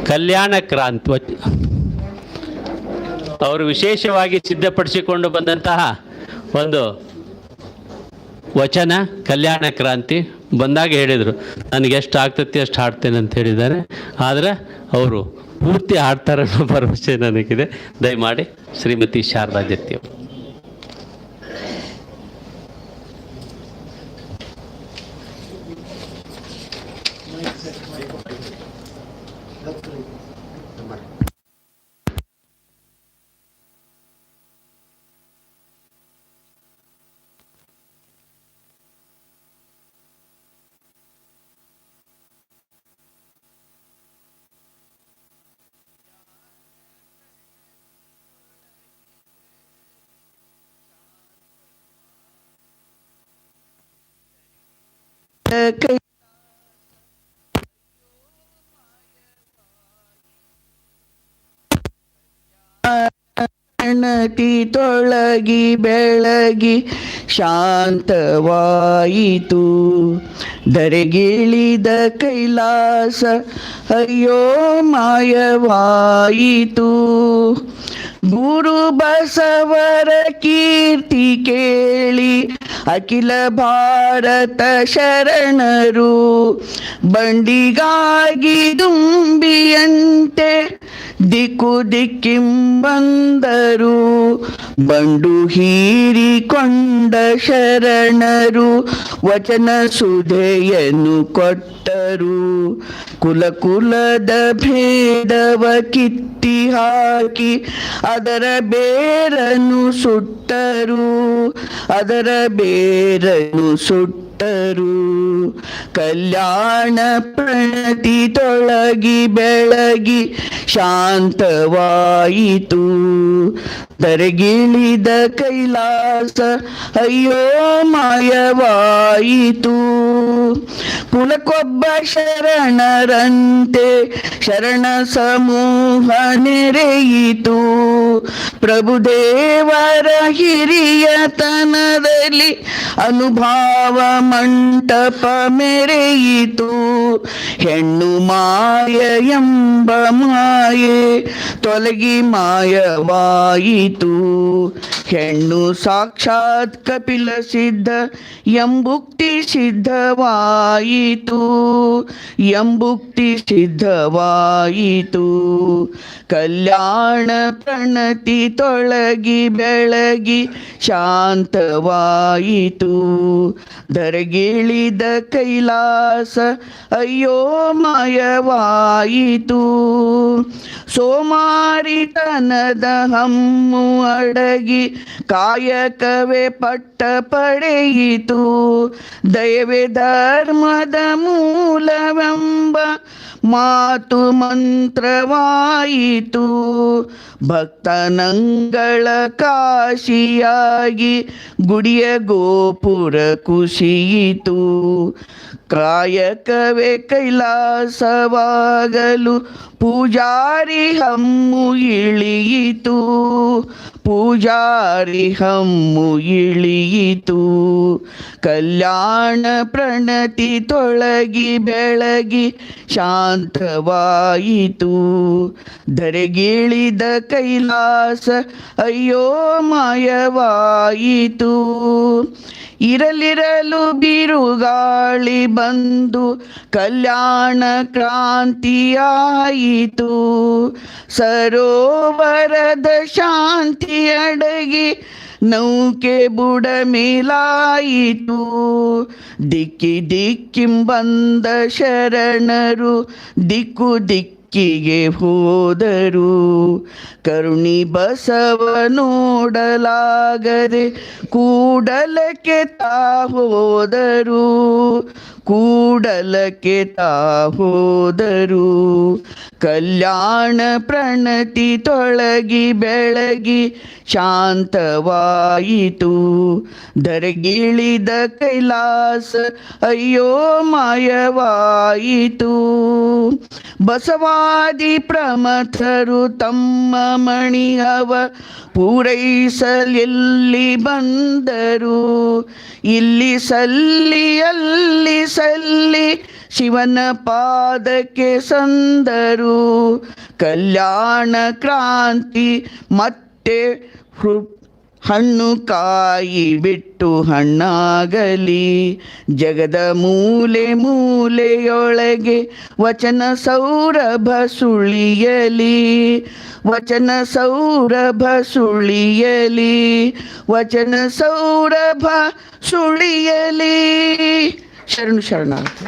ಕಲ್ಯಾಣ ಕ್ರಾಂತಿ ಅವರು ವಿಶೇಷವಾಗಿ ಸಿದ್ಧಪಡಿಸಿಕೊಂಡು ಬಂದಂತಹ ಒಂದು ವಚನ ಕಲ್ಯಾಣ ಕ್ರಾಂತಿ. ಬಂದಾಗ ಹೇಳಿದರು, ನನಗೆ ಎಷ್ಟು ಆಗ್ತೈತಿ ಅಷ್ಟು ಹಾಡ್ತೇನೆ ಅಂತ ಹೇಳಿದ್ದಾರೆ. ಆದರೆ ಅವರು ಪೂರ್ತಿ ಹಾಡ್ತಾರೆ ಅನ್ನೋ ಭರವಸೆ ನನಗಿದೆ. ದಯಮಾಡಿ ಶ್ರೀಮತಿ ಶಾರದಾ ಜತ್ತಿ ಅವರು. ಪ್ರಣತಿ ತೊಳಗಿ ಬೆಳಗಿ ಶಾಂತವಾಯಿತು. ಧರೆಗಿಳಿದ ಕೈಲಾಸ ಅಯ್ಯೋ ಮಾಯವಾಯಿತು. ಗುರು ಬಸವರ ಕೀರ್ತಿ ಕೇಳಿ ಅಖಿಲ ಭಾರತ ಶರಣರು ಬಂಡಿಗಾಗಿ ದುಂಬಿಯಂತೆ ದಿಕ್ಕು ದಿಕ್ಕಿಂಬಂದರು. ಬಂಡು ಹೀರಿಕೊಂಡ ಶರಣರು ವಚನ ಸುಧೆಯನ್ನು ಕೊಟ್ಟರು. ಕುಲ ಕುಲದ ಭೇದವ ಕಿತ್ತಿ ಹಾಕಿ ಅದರ ಬೇರನ್ನು ಸುಟ್ಟರು. ಅದರ ಬೇರನ್ನು ಸುಟ್ಟರು. ಕಲ್ಯಾಣ ಪ್ರಣತಿ ತೊಳಗಿ ಬೆಳಗಿ ಶಾಂತವಾಯಿತು. ಧರೆಗಿಳಿದ ಕೈಲಾಸ ಅಯ್ಯೋ ಮಾಯವಾಯಿತು. ಕುಲಕ್ಕೊಬ್ಬ ಶರಣರಂತೆ ಶರಣ ಸಮೂಹ ನೆರೆಯಿತು. ಪ್ರಭುದೇವರ ಹಿರಿಯತನದಲ್ಲಿ ಅನುಭಾವ ಮಂಟಪ ಮೆರೆಯಿತು. ಹೆಣ್ಣು ಮಾಯ ಎಂಬ ಮಾಯೆ ತೊಲಗಿ ಮಾಯವಾಯಿತು. ಹೆಣ್ಣು ಸಾಕ್ಷಾತ್ ಕಪಿಲ ಸಿದ್ಧ ಎಂಬುಕ್ತಿ ಸಿದ್ಧವಾಯಿತು. ಎಂಬುಕ್ತಿ ಸಿದ್ಧವಾಯಿತು. ಕಲ್ಯಾಣ ಪ್ರಣತಿ ತೊಳಗಿ ಬೆಳಗಿ ಶಾಂತವಾಯಿತು. ಧರೆಗಿಳಿದ ಕೈಲಾಸ ಅಯ್ಯೋ ಮಾಯವಾಯಿತು. ಸೋಮಾರಿತನದ ಹಮ್ಮು ಅಡಗಿ ಕಾಯಕವೇ ಪಟ್ಟ ಪಡೆಯಿತು. ದಯವೇ ಧರ್ಮದ ಮೂಲವೆಂಬ ಮಾತು ಮಂತ್ರವಾಯಿತು. ಭಕ್ತನಂಗಳ ಕಾಶಿಯಾಗಿ ಗುಡಿಯ ಗೋಪುರ ಕುಸಿಯಿತು. ಕಾಯಕವೇ ಕೈಲಾಸವಾಗಲು ಪೂಜಾರಿ ಹಮ್ಮು ಇಳಿಯಿತು. ಪೂಜಾರಿ ಹಮ್ಮು ಇಳಿಯಿತು. ಕಲ್ಯಾಣ ಪ್ರಣತಿ ತೊಳಗಿ ಬೆಳಗಿ ಶಾಂತವಾಯಿತು. ಧರೆಗಿಳಿದ ಕೈಲಾಸ ಅಯ್ಯೋ ಮಾಯವಾಯಿತು. ಇರಲಿರಲು ಬಿರುಗಾಳಿ ಬಂದು ಕಲ್ಯಾಣ ಕ್ರಾಂತಿಯಾಯಿತು. ಸರೋವರದ ಶಾಂತಿ ಅಡಗಿ ನೌಕೆ ಬುಡ ಮೇಲಾಯಿತು. ದಿಕ್ಕಿ ದಿಕ್ಕಿಂಬಂದ ಶರಣರು ದಿಕ್ಕು ದಿಕ್ಕಿಗೆ ಹೋದರು. ಕರುಣಿ ಬಸವ ನೋಡಲಾಗದೆ ಕೂಡಲಕ್ಕೆ ತಾ ಹೋದರು. ಕೂಡಲಕ್ಕೆ ತಾ ಹೋದರು. ಕಲ್ಯಾಣ ಪ್ರಣತಿ ತೊಳಗಿ ಬೆಳಗಿ ಶಾಂತವಾಯಿತು. ಧರೆಗಿಳಿದ ಕೈಲಾಸ ಅಯ್ಯೋ ಮಾಯವಾಯಿತು. ಬಸವಾದಿ ಪ್ರಮಥರು ತಮ್ಮ ಮಣಿಯವ ಪೂರೈಸಲೆಲ್ಲಿ ಬಂದರು. ಇಲ್ಲಿ ಸಲ್ಲಿ ಅಲ್ಲಿ ಸಲ್ಲಿ ಶಿವನ ಪಾದಕ್ಕೆ ಸಂದರು. ಕಲ್ಯಾಣ ಕ್ರಾಂತಿ ಮತ್ತೆ ಹಣ್ಣು ಕಾಯಿ ಬಿಟ್ಟು ಹಣ್ಣಾಗಲಿ. ಜಗದ ಮೂಲೆ ಮೂಲೆಯೊಳಗೆ ವಚನ ಸೌರಭ ಸುಳಿಯಲಿ. ವಚನ ಸೌರಭ ಸುಳಿಯಲಿ. ವಚನ ಸೌರಭ ಸುಳಿಯಲಿ. ಶರಣು ಶರಣಾರ್ಥಿ.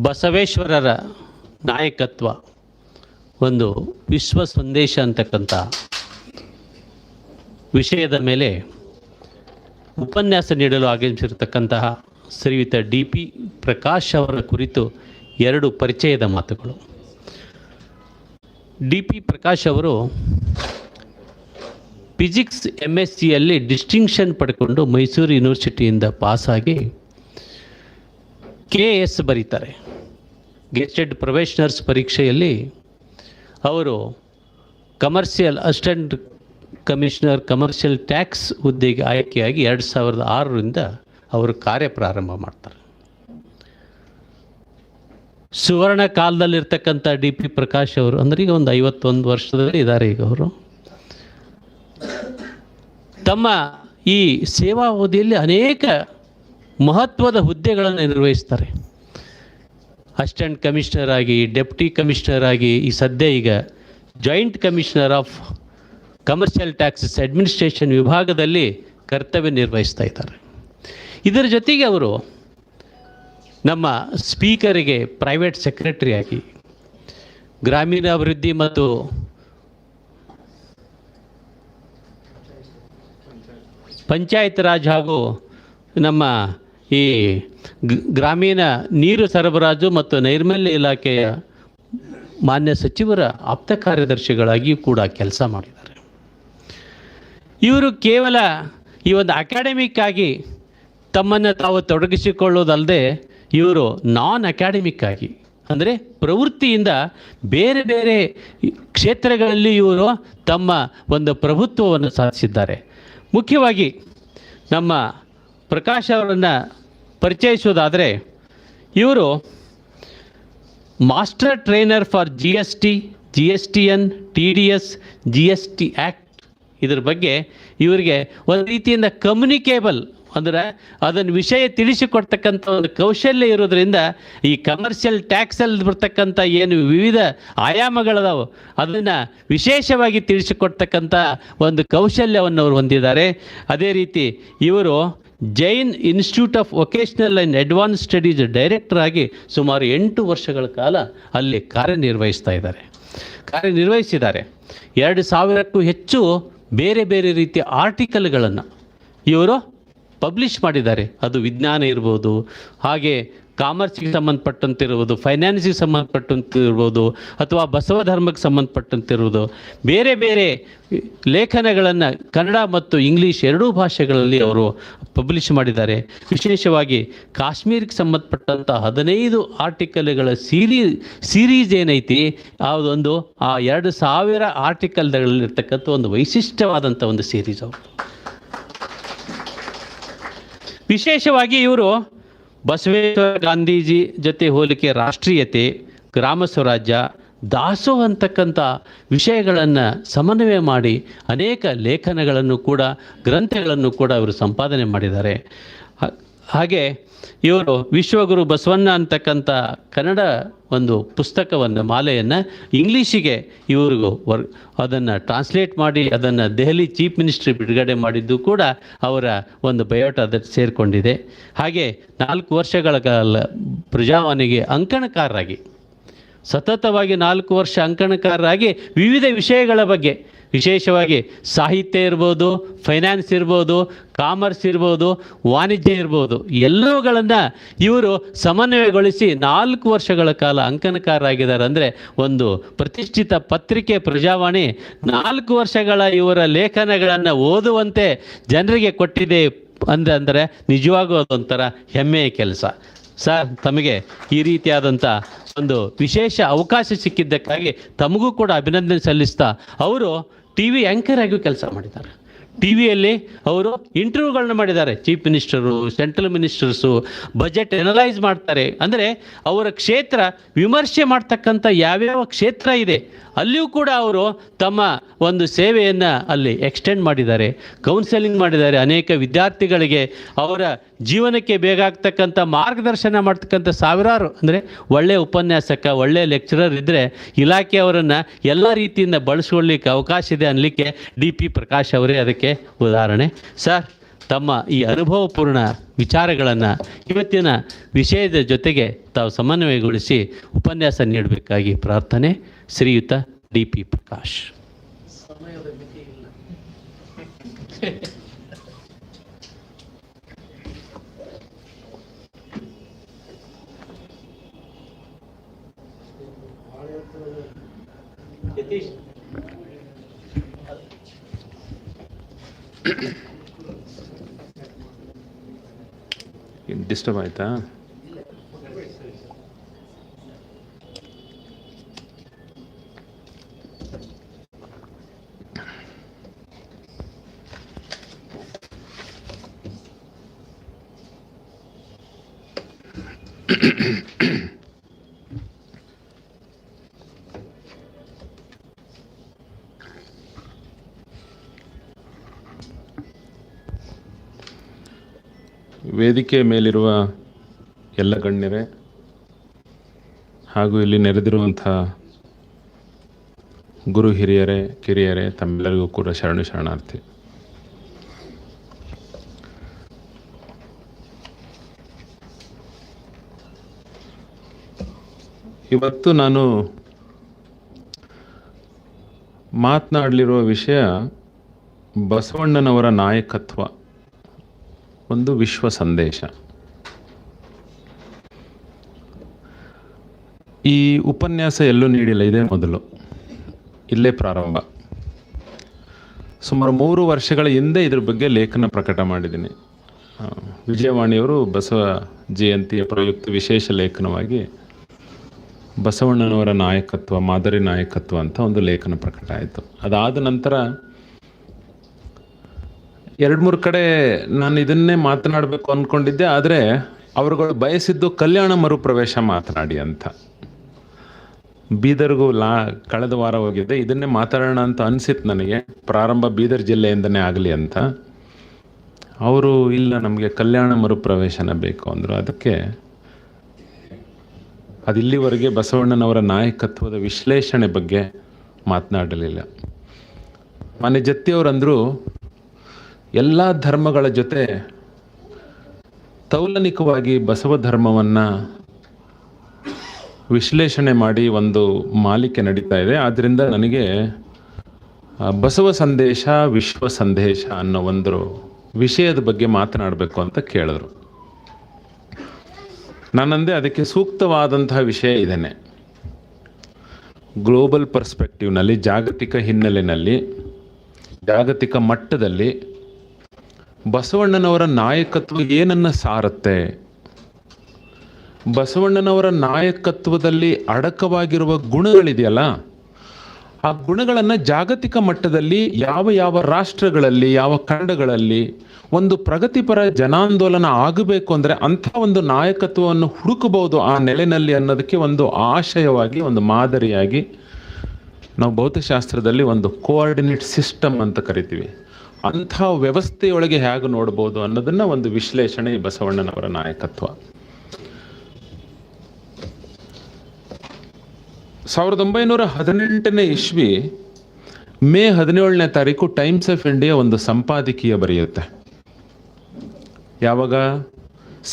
ಬಸವೇಶ್ವರರ ನಾಯಕತ್ವ ಒಂದು ವಿಶ್ವ ಸಂದೇಶ ಅಂತಕ್ಕಂಥ ವಿಷಯದ ಮೇಲೆ ಉಪನ್ಯಾಸ ನೀಡಲು ಆಗಮಿಸಿರತಕ್ಕಂತಹ ಶ್ರೀಯುತ DP ಪ್ರಕಾಶ್ ಅವರ ಕುರಿತು 2 ಪರಿಚಯದ ಮಾತುಗಳು. DP ಪ್ರಕಾಶ್ ಅವರು ಫಿಸಿಕ್ಸ್ MSCಯಲ್ಲಿ ಡಿಸ್ಟಿಂಕ್ಷನ್ ಪಡ್ಕೊಂಡು ಮೈಸೂರು ಯೂನಿವರ್ಸಿಟಿಯಿಂದ ಪಾಸಾಗಿ KS ಬರೀತಾರೆ. ಗೆಸ್ಟೆಡ್ ಪ್ರೊಫೆಷನರ್ಸ್ ಪರೀಕ್ಷೆಯಲ್ಲಿ ಅವರು commercial assistant commissioner commercial tax ಹುದ್ದೆಗೆ ಆಯ್ಕೆಯಾಗಿ 2006ರಿಂದ ಅವರು ಕಾರ್ಯ ಪ್ರಾರಂಭ ಮಾಡ್ತಾರೆ. ಸುವರ್ಣ ಕಾಲದಲ್ಲಿರ್ತಕ್ಕಂಥ DP ಪ್ರಕಾಶ್ ಅವರು ಅಂದರೆ ಈಗ ಒಂದು 51 ವರ್ಷದಲ್ಲಿ ಇದ್ದಾರೆ. ಈಗ ಅವರು ತಮ್ಮ ಈ ಸೇವಾ ಅವಧಿಯಲ್ಲಿ ಅನೇಕ ಮಹತ್ವದ ಹುದ್ದೆಗಳನ್ನು ನಿರ್ವಹಿಸ್ತಾರೆ. ಅಸಿಸ್ಟೆಂಟ್ ಕಮಿಷನರ್ ಆಗಿ, ಡೆಪ್ಟಿ ಕಮಿಷನರ್ ಆಗಿ, ಈ ಸದ್ಯ ಈಗ joint commissioner of commercial taxes administration ವಿಭಾಗದಲ್ಲಿ ಕರ್ತವ್ಯ ನಿರ್ವಹಿಸ್ತಾ ಇದ್ದಾರೆ. ಇದರ ಜೊತೆಗೆ ಅವರು ನಮ್ಮ ಸ್ಪೀಕರಿಗೆ ಪ್ರೈವೇಟ್ ಸೆಕ್ರೆಟರಿಯಾಗಿ, ಗ್ರಾಮೀಣಾಭಿವೃದ್ಧಿ ಮತ್ತು ಪಂಚಾಯತ್ ರಾಜ್ ಹಾಗೂ ನಮ್ಮ ಈ ಗ್ರಾಮೀಣ ನೀರು ಸರಬರಾಜು ಮತ್ತು ನೈರ್ಮಲ್ಯ ಇಲಾಖೆಯ ಮಾನ್ಯ ಸಚಿವರ ಆಪ್ತ ಕಾರ್ಯದರ್ಶಿಗಳಾಗಿಯೂ ಕೂಡ ಕೆಲಸ ಮಾಡಿದ್ದಾರೆ. ಇವರು ಕೇವಲ ಈ ಒಂದು ಅಕಾಡೆಮಿಕ್ ಆಗಿ ತಮ್ಮನ್ನು ತಾವು ತೊಡಗಿಸಿಕೊಳ್ಳೋದಲ್ಲದೆ ಇವರು ನಾನ್ ಅಕಾಡೆಮಿಕ್ ಆಗಿ ಅಂದರೆ ಪ್ರವೃತ್ತಿಯಿಂದ ಬೇರೆ ಬೇರೆ ಕ್ಷೇತ್ರಗಳಲ್ಲಿ ಇವರು ತಮ್ಮ ಒಂದು ಪ್ರಭುತ್ವವನ್ನು ಸಾಧಿಸಿದ್ದಾರೆ. ಮುಖ್ಯವಾಗಿ ನಮ್ಮ ಪ್ರಕಾಶ್ ಅವರನ್ನು ಪರಿಚಯಿಸೋದಾದರೆ ಇವರು master trainer for GST, GSTN, TDS, GST act ಇದ್ರ ಬಗ್ಗೆ ಇವರಿಗೆ ಒಂದು ರೀತಿಯಿಂದ ಕಮ್ಯುನಿಕೇಬಲ್ ಅಂದರೆ ಅದನ್ನು ವಿಷಯ ತಿಳಿಸಿಕೊಡ್ತಕ್ಕಂಥ ಒಂದು ಕೌಶಲ್ಯ ಇರೋದರಿಂದ ಈ ಕಮರ್ಷಿಯಲ್ ಟ್ಯಾಕ್ಸಲ್ಲಿ ಬರ್ತಕ್ಕಂಥ ಏನು ವಿವಿಧ ಆಯಾಮಗಳದಾವೆ ಅದನ್ನು ವಿಶೇಷವಾಗಿ ತಿಳಿಸಿಕೊಡ್ತಕ್ಕಂಥ ಒಂದು ಕೌಶಲ್ಯವನ್ನು ಅವರು ಹೊಂದಿದ್ದಾರೆ. ಅದೇ ರೀತಿ ಇವರು Jain institute of vocational and advance studies director ಆಗಿ ಸುಮಾರು 8 ವರ್ಷಗಳ ಕಾಲ ಅಲ್ಲಿ ಕಾರ್ಯನಿರ್ವಹಿಸಿದ್ದಾರೆ. 2000ಕ್ಕೂ ಹೆಚ್ಚು ಬೇರೆ ಬೇರೆ ರೀತಿಯ ಆರ್ಟಿಕಲ್ಗಳನ್ನು ಇವರು ಪಬ್ಲಿಷ್ ಮಾಡಿದ್ದಾರೆ. ಅದು ವಿಜ್ಞಾನ ಇರ್ಬೋದು, ಹಾಗೆ ಕಾಮರ್ಸಿಗೆ ಸಂಬಂಧಪಟ್ಟಂತಿರ್ಬೋದು, ಫೈನಾನ್ಸಿಗೆ ಸಂಬಂಧಪಟ್ಟಂತಿರ್ಬೋದು, ಅಥವಾ ಬಸವ ಧರ್ಮಕ್ಕೆ ಸಂಬಂಧಪಟ್ಟಂತಿರ್ಬೋದು, ಬೇರೆ ಬೇರೆ ಲೇಖನಗಳನ್ನು ಕನ್ನಡ ಮತ್ತು ಇಂಗ್ಲೀಷ್ 2 ಭಾಷೆಗಳಲ್ಲಿ ಅವರು ಪಬ್ಲಿಷ್ ಮಾಡಿದ್ದಾರೆ. ವಿಶೇಷವಾಗಿ ಕಾಶ್ಮೀರಕ್ಕೆ ಸಂಬಂಧಪಟ್ಟಂಥ 15 ಆರ್ಟಿಕಲ್ಗಳ ಸೀರೀಸ್ ಏನೈತಿ ಅದೊಂದು ಆ 2000 ಆರ್ಟಿಕಲ್ಗಳಲ್ಲಿರ್ತಕ್ಕಂಥ ಒಂದು ವೈಶಿಷ್ಟ್ಯವಾದಂಥ ಒಂದು ಸೀರೀಸ್ ಅವರು. ವಿಶೇಷವಾಗಿ ಇವರು ಬಸವೇಶ್ವರ ಗಾಂಧೀಜಿ ಜೊತೆ ಹೋಲಿಕೆ ರಾಷ್ಟ್ರೀಯತೆ, ಗ್ರಾಮ ಸ್ವರಾಜ್ಯ, ದಾಸೋಹ ಅಂತಕ್ಕಂಥ ವಿಷಯಗಳನ್ನು ಸಮನ್ವಯ ಮಾಡಿ ಅನೇಕ ಲೇಖನಗಳನ್ನು ಕೂಡ ಗ್ರಂಥಗಳನ್ನು ಕೂಡ ಅವರು ಸಂಪಾದನೆ ಮಾಡಿದ್ದಾರೆ. ಹಾಗೆ ಇವರು ವಿಶ್ವಗುರು ಬಸವಣ್ಣ ಅಂತಕ್ಕಂಥ ಕನ್ನಡ ಒಂದು ಪುಸ್ತಕವನ್ನು ಮಾಲೆಯನ್ನು ಇಂಗ್ಲೀಷಿಗೆ ಇವರು ಅದನ್ನು ಟ್ರಾನ್ಸ್ಲೇಟ್ ಮಾಡಿ ಅದನ್ನು ದೆಹಲಿ ಚೀಫ್ ಮಿನಿಸ್ಟ್ರಿ ಬಿಡುಗಡೆ ಮಾಡಿದ್ದು ಕೂಡ ಅವರ ಒಂದು ಬಯೋಟದಲ್ಲಿ ಸೇರಿಕೊಂಡಿದೆ. ಹಾಗೆ 4 ವರ್ಷಗಳ ಕಾಲ ಪ್ರಜಾವಾಣಿಗೆ ಅಂಕಣಕಾರರಾಗಿ ಸತತವಾಗಿ 4 ವರ್ಷ ಅಂಕಣಕಾರರಾಗಿ ವಿವಿಧ ವಿಷಯಗಳ ಬಗ್ಗೆ ವಿಶೇಷವಾಗಿ ಸಾಹಿತ್ಯ ಇರ್ಬೋದು, ಫೈನಾನ್ಸ್ ಇರ್ಬೋದು, ಕಾಮರ್ಸ್ ಇರ್ಬೋದು, ವಾಣಿಜ್ಯ ಇರ್ಬೋದು, ಎಲ್ಲವುಗಳನ್ನು ಇವರು ಸಮನ್ವಯಗೊಳಿಸಿ 4 ವರ್ಷಗಳ ಕಾಲ ಅಂಕಣಕಾರರಾಗಿದ್ದಾರೆ. ಅಂದರೆ ಒಂದು ಪ್ರತಿಷ್ಠಿತ ಪತ್ರಿಕೆ ಪ್ರಜಾವಾಣಿ 4 ವರ್ಷಗಳ ಇವರ ಲೇಖನಗಳನ್ನು ಓದುವಂತೆ ಜನರಿಗೆ ಕೊಟ್ಟಿದೆ ಅಂದರೆ ನಿಜವಾಗೂ ಅದೊಂಥರ ಹೆಮ್ಮೆಯ ಕೆಲಸ. ಸರ್, ತಮಗೆ ಈ ರೀತಿಯಾದಂಥ ಒಂದು ವಿಶೇಷ ಅವಕಾಶ ಸಿಕ್ಕಿದ್ದಕ್ಕಾಗಿ ತಮಗೂ ಕೂಡ ಅಭಿನಂದನೆ ಸಲ್ಲಿಸ್ತಾ, ಅವರು ಟಿ ವಿ ಆ್ಯಂಕರ್ ಆಗಿಯೂ ಕೆಲಸ ಮಾಡಿದ್ದಾರೆ. ಟಿ ವಿಯಲ್ಲಿ ಅವರು ಇಂಟರ್ವ್ಯೂಗಳನ್ನ ಮಾಡಿದ್ದಾರೆ. Chief minister, central ministers, budget ಎನಲೈಸ್ ಮಾಡ್ತಾರೆ. ಅಂದರೆ ಅವರ ಕ್ಷೇತ್ರ ವಿಮರ್ಶೆ ಮಾಡ್ತಕ್ಕಂಥ ಯಾವ್ಯಾವ ಕ್ಷೇತ್ರ ಇದೆ ಅಲ್ಲಿಯೂ ಕೂಡ ಅವರು ತಮ್ಮ ಒಂದು ಸೇವೆಯನ್ನು ಅಲ್ಲಿ ಎಕ್ಸ್ಟೆಂಡ್ ಮಾಡಿದ್ದಾರೆ. ಕೌನ್ಸೆಲಿಂಗ್ ಮಾಡಿದ್ದಾರೆ. ಅನೇಕ ವಿದ್ಯಾರ್ಥಿಗಳಿಗೆ ಅವರ ಜೀವನಕ್ಕೆ ಬೇಕಾಗ್ತಕ್ಕಂಥ ಮಾರ್ಗದರ್ಶನ ಮಾಡ್ತಕ್ಕಂಥ ಸಾವಿರಾರು, ಅಂದರೆ ಒಳ್ಳೆಯ ಉಪನ್ಯಾಸಕ, ಒಳ್ಳೆಯ ಲೆಕ್ಚರರ್ ಇದ್ದರೆ ಇಲಾಖೆಯವರನ್ನು ಎಲ್ಲ ರೀತಿಯಿಂದ ಬಳಸ್ಕೊಳ್ಳಿಕ್ಕೆ ಅವಕಾಶ ಇದೆ ಅನ್ನಲಿಕ್ಕೆ DP ಪ್ರಕಾಶ್ ಅವರೇ ಅದಕ್ಕೆ ಉದಾಹರಣೆ. ಸರ್, ತಮ್ಮ ಈ ಅನುಭವಪೂರ್ಣ ವಿಚಾರಗಳನ್ನು ಇವತ್ತಿನ ವಿಷಯದ ಜೊತೆಗೆ ತಾವು ಸಮನ್ವಯಗೊಳಿಸಿ ಉಪನ್ಯಾಸ ನೀಡಬೇಕಾಗಿ ಪ್ರಾರ್ಥನೆ. ಶ್ರೀಯುತ DP ಪ್ರಕಾಶ್. ಡಿಸ್ಟರ್ಬ್ ಆಯ್ತಾ? ವೇದಿಕೆ ಮೇಲಿರುವ ಎಲ್ಲ ಗಣ್ಯರೇ ಹಾಗೂ ಇಲ್ಲಿ ನೆರೆದಿರುವಂಥ ಗುರು ಹಿರಿಯರೇ, ಕಿರಿಯರೇ, ತಮ್ಮೆಲ್ಲರಿಗೂ ಕೂಡ ಶರಣಾರ್ಥಿ. ಇವತ್ತು ನಾನು ಮಾತನಾಡಲಿರುವ ವಿಷಯ ಬಸವಣ್ಣನವರ ನಾಯಕತ್ವ, ಒಂದು ವಿಶ್ವ ಸಂದೇಶ. ಈ ಉಪನ್ಯಾಸ ಎಲ್ಲೂ ನೀಡಿಲ್ಲ, ಇದೇ ಮೊದಲು, ಇಲ್ಲೇ ಪ್ರಾರಂಭ. ಸುಮಾರು 3 ವರ್ಷಗಳ ಹಿಂದೆ ಇದ್ರ ಬಗ್ಗೆ ಲೇಖನ ಪ್ರಕಟ ಮಾಡಿದ್ದೀನಿ. ವಿಜಯವಾಣಿಯವರು ಬಸವ ಜಯಂತಿಯ ಪ್ರಯುಕ್ತ ವಿಶೇಷ ಲೇಖನವಾಗಿ ಬಸವಣ್ಣನವರ ನಾಯಕತ್ವ, ಮಾದರಿ ನಾಯಕತ್ವ ಅಂತ ಒಂದು ಲೇಖನ ಪ್ರಕಟ ಆಯಿತು. ಅದಾದ ನಂತರ 2-3 ಕಡೆ ನಾನು ಇದನ್ನೇ ಮಾತನಾಡಬೇಕು ಅಂದ್ಕೊಂಡಿದ್ದೆ. ಆದರೆ ಅವರುಗಳು ಬಯಸಿದ್ದು ಕಲ್ಯಾಣ ಮರುಪ್ರವೇಶ ಮಾತನಾಡಿ ಅಂತ. ಬೀದರ್ಗೂ ಕಳೆದ ವಾರ ಹೋಗಿದ್ದೆ. ಇದನ್ನೇ ಮಾತಾಡೋಣ ಅಂತ ಅನಿಸಿತ್ತು ನನಗೆ. ಪ್ರಾರಂಭ ಬೀದರ್ ಜಿಲ್ಲೆಯಿಂದನೇ ಆಗಲಿ ಅಂತ. ಅವರು ಇಲ್ಲ, ನಮಗೆ ಕಲ್ಯಾಣ ಮರುಪ್ರವೇಶನ ಬೇಕು ಅಂದರು. ಅದಕ್ಕೆ ಅದಿಲ್ಲಿವರೆಗೆ ಬಸವಣ್ಣನವರ ನಾಯಕತ್ವದ ವಿಶ್ಲೇಷಣೆ ಬಗ್ಗೆ ಮಾತನಾಡಲಿಲ್ಲ. ಮನೆ ಜತ್ತಿಯವರಂದರು, ಎಲ್ಲ ಧರ್ಮಗಳ ಜೊತೆ ತೌಲನಿಕವಾಗಿ ಬಸವ ಧರ್ಮವನ್ನು ವಿಶ್ಲೇಷಣೆ ಮಾಡಿ ಒಂದು ಮಾಲಿಕೆ ನಡೀತಾ ಇದೆ. ಆದ್ದರಿಂದ ನನಗೆ ಬಸವ ಸಂದೇಶ, ವಿಶ್ವ ಸಂದೇಶ ಅನ್ನೋ ಒಂದು ವಿಷಯದ ಬಗ್ಗೆ ಮಾತನಾಡಬೇಕು ಅಂತ ಕೇಳಿದ್ರು. ನಾನಂದೆ, ಅದಕ್ಕೆ ಸೂಕ್ತವಾದಂತಹ ವಿಷಯ ಇದೇನೆ. ಗ್ಲೋಬಲ್ ಪರ್ಸ್ಪೆಕ್ಟಿವ್ನಲ್ಲಿ, ಜಾಗತಿಕ ಹಿನ್ನೆಲೆಯಲ್ಲಿ, ಜಾಗತಿಕ ಮಟ್ಟದಲ್ಲಿ ಬಸವಣ್ಣನವರ ನಾಯಕತ್ವ ಏನನ್ನು ಸಾರುತ್ತೆ, ಬಸವಣ್ಣನವರ ನಾಯಕತ್ವದಲ್ಲಿ ಅಡಕವಾಗಿರುವ ಗುಣಗಳಿದೆಯಲ್ಲ, ಆ ಗುಣಗಳನ್ನು ಜಾಗತಿಕ ಮಟ್ಟದಲ್ಲಿ ಯಾವ ಯಾವ ರಾಷ್ಟ್ರಗಳಲ್ಲಿ, ಯಾವ ಖಂಡಗಳಲ್ಲಿ ಒಂದು ಪ್ರಗತಿಪರ ಜನಾಂದೋಲನ ಆಗಬೇಕು ಅಂದರೆ ಅಂಥ ಒಂದು ನಾಯಕತ್ವವನ್ನು ಹುಡುಕಬಹುದು ಆ ನೆಲೆಯಲ್ಲಿ ಅನ್ನೋದಕ್ಕೆ ಒಂದು ಆಶಯವಾಗಿ, ಒಂದು ಮಾದರಿಯಾಗಿ ನಾವು ಭೌತಶಾಸ್ತ್ರದಲ್ಲಿ ಒಂದು ಕೋಆರ್ಡಿನೇಟ್ ಸಿಸ್ಟಮ್ ಅಂತ ಕರಿತೀವಿ. ಅಂಥ ವ್ಯವಸ್ಥೆಯೊಳಗೆ ಹೇಗೆ ನೋಡ್ಬೋದು ಅನ್ನೋದನ್ನು ಒಂದು ವಿಶ್ಲೇಷಣೆ ಬಸವಣ್ಣನವರ ನಾಯಕತ್ವ. 1918ನೇ ಇಸ್ವಿ ಮೇ 17ನೇ ತಾರೀಕು ಟೈಮ್ಸ್ ಆಫ್ ಇಂಡಿಯಾ ಒಂದು ಸಂಪಾದಕೀಯ ಬರೆಯುತ್ತೆ. ಯಾವಾಗ?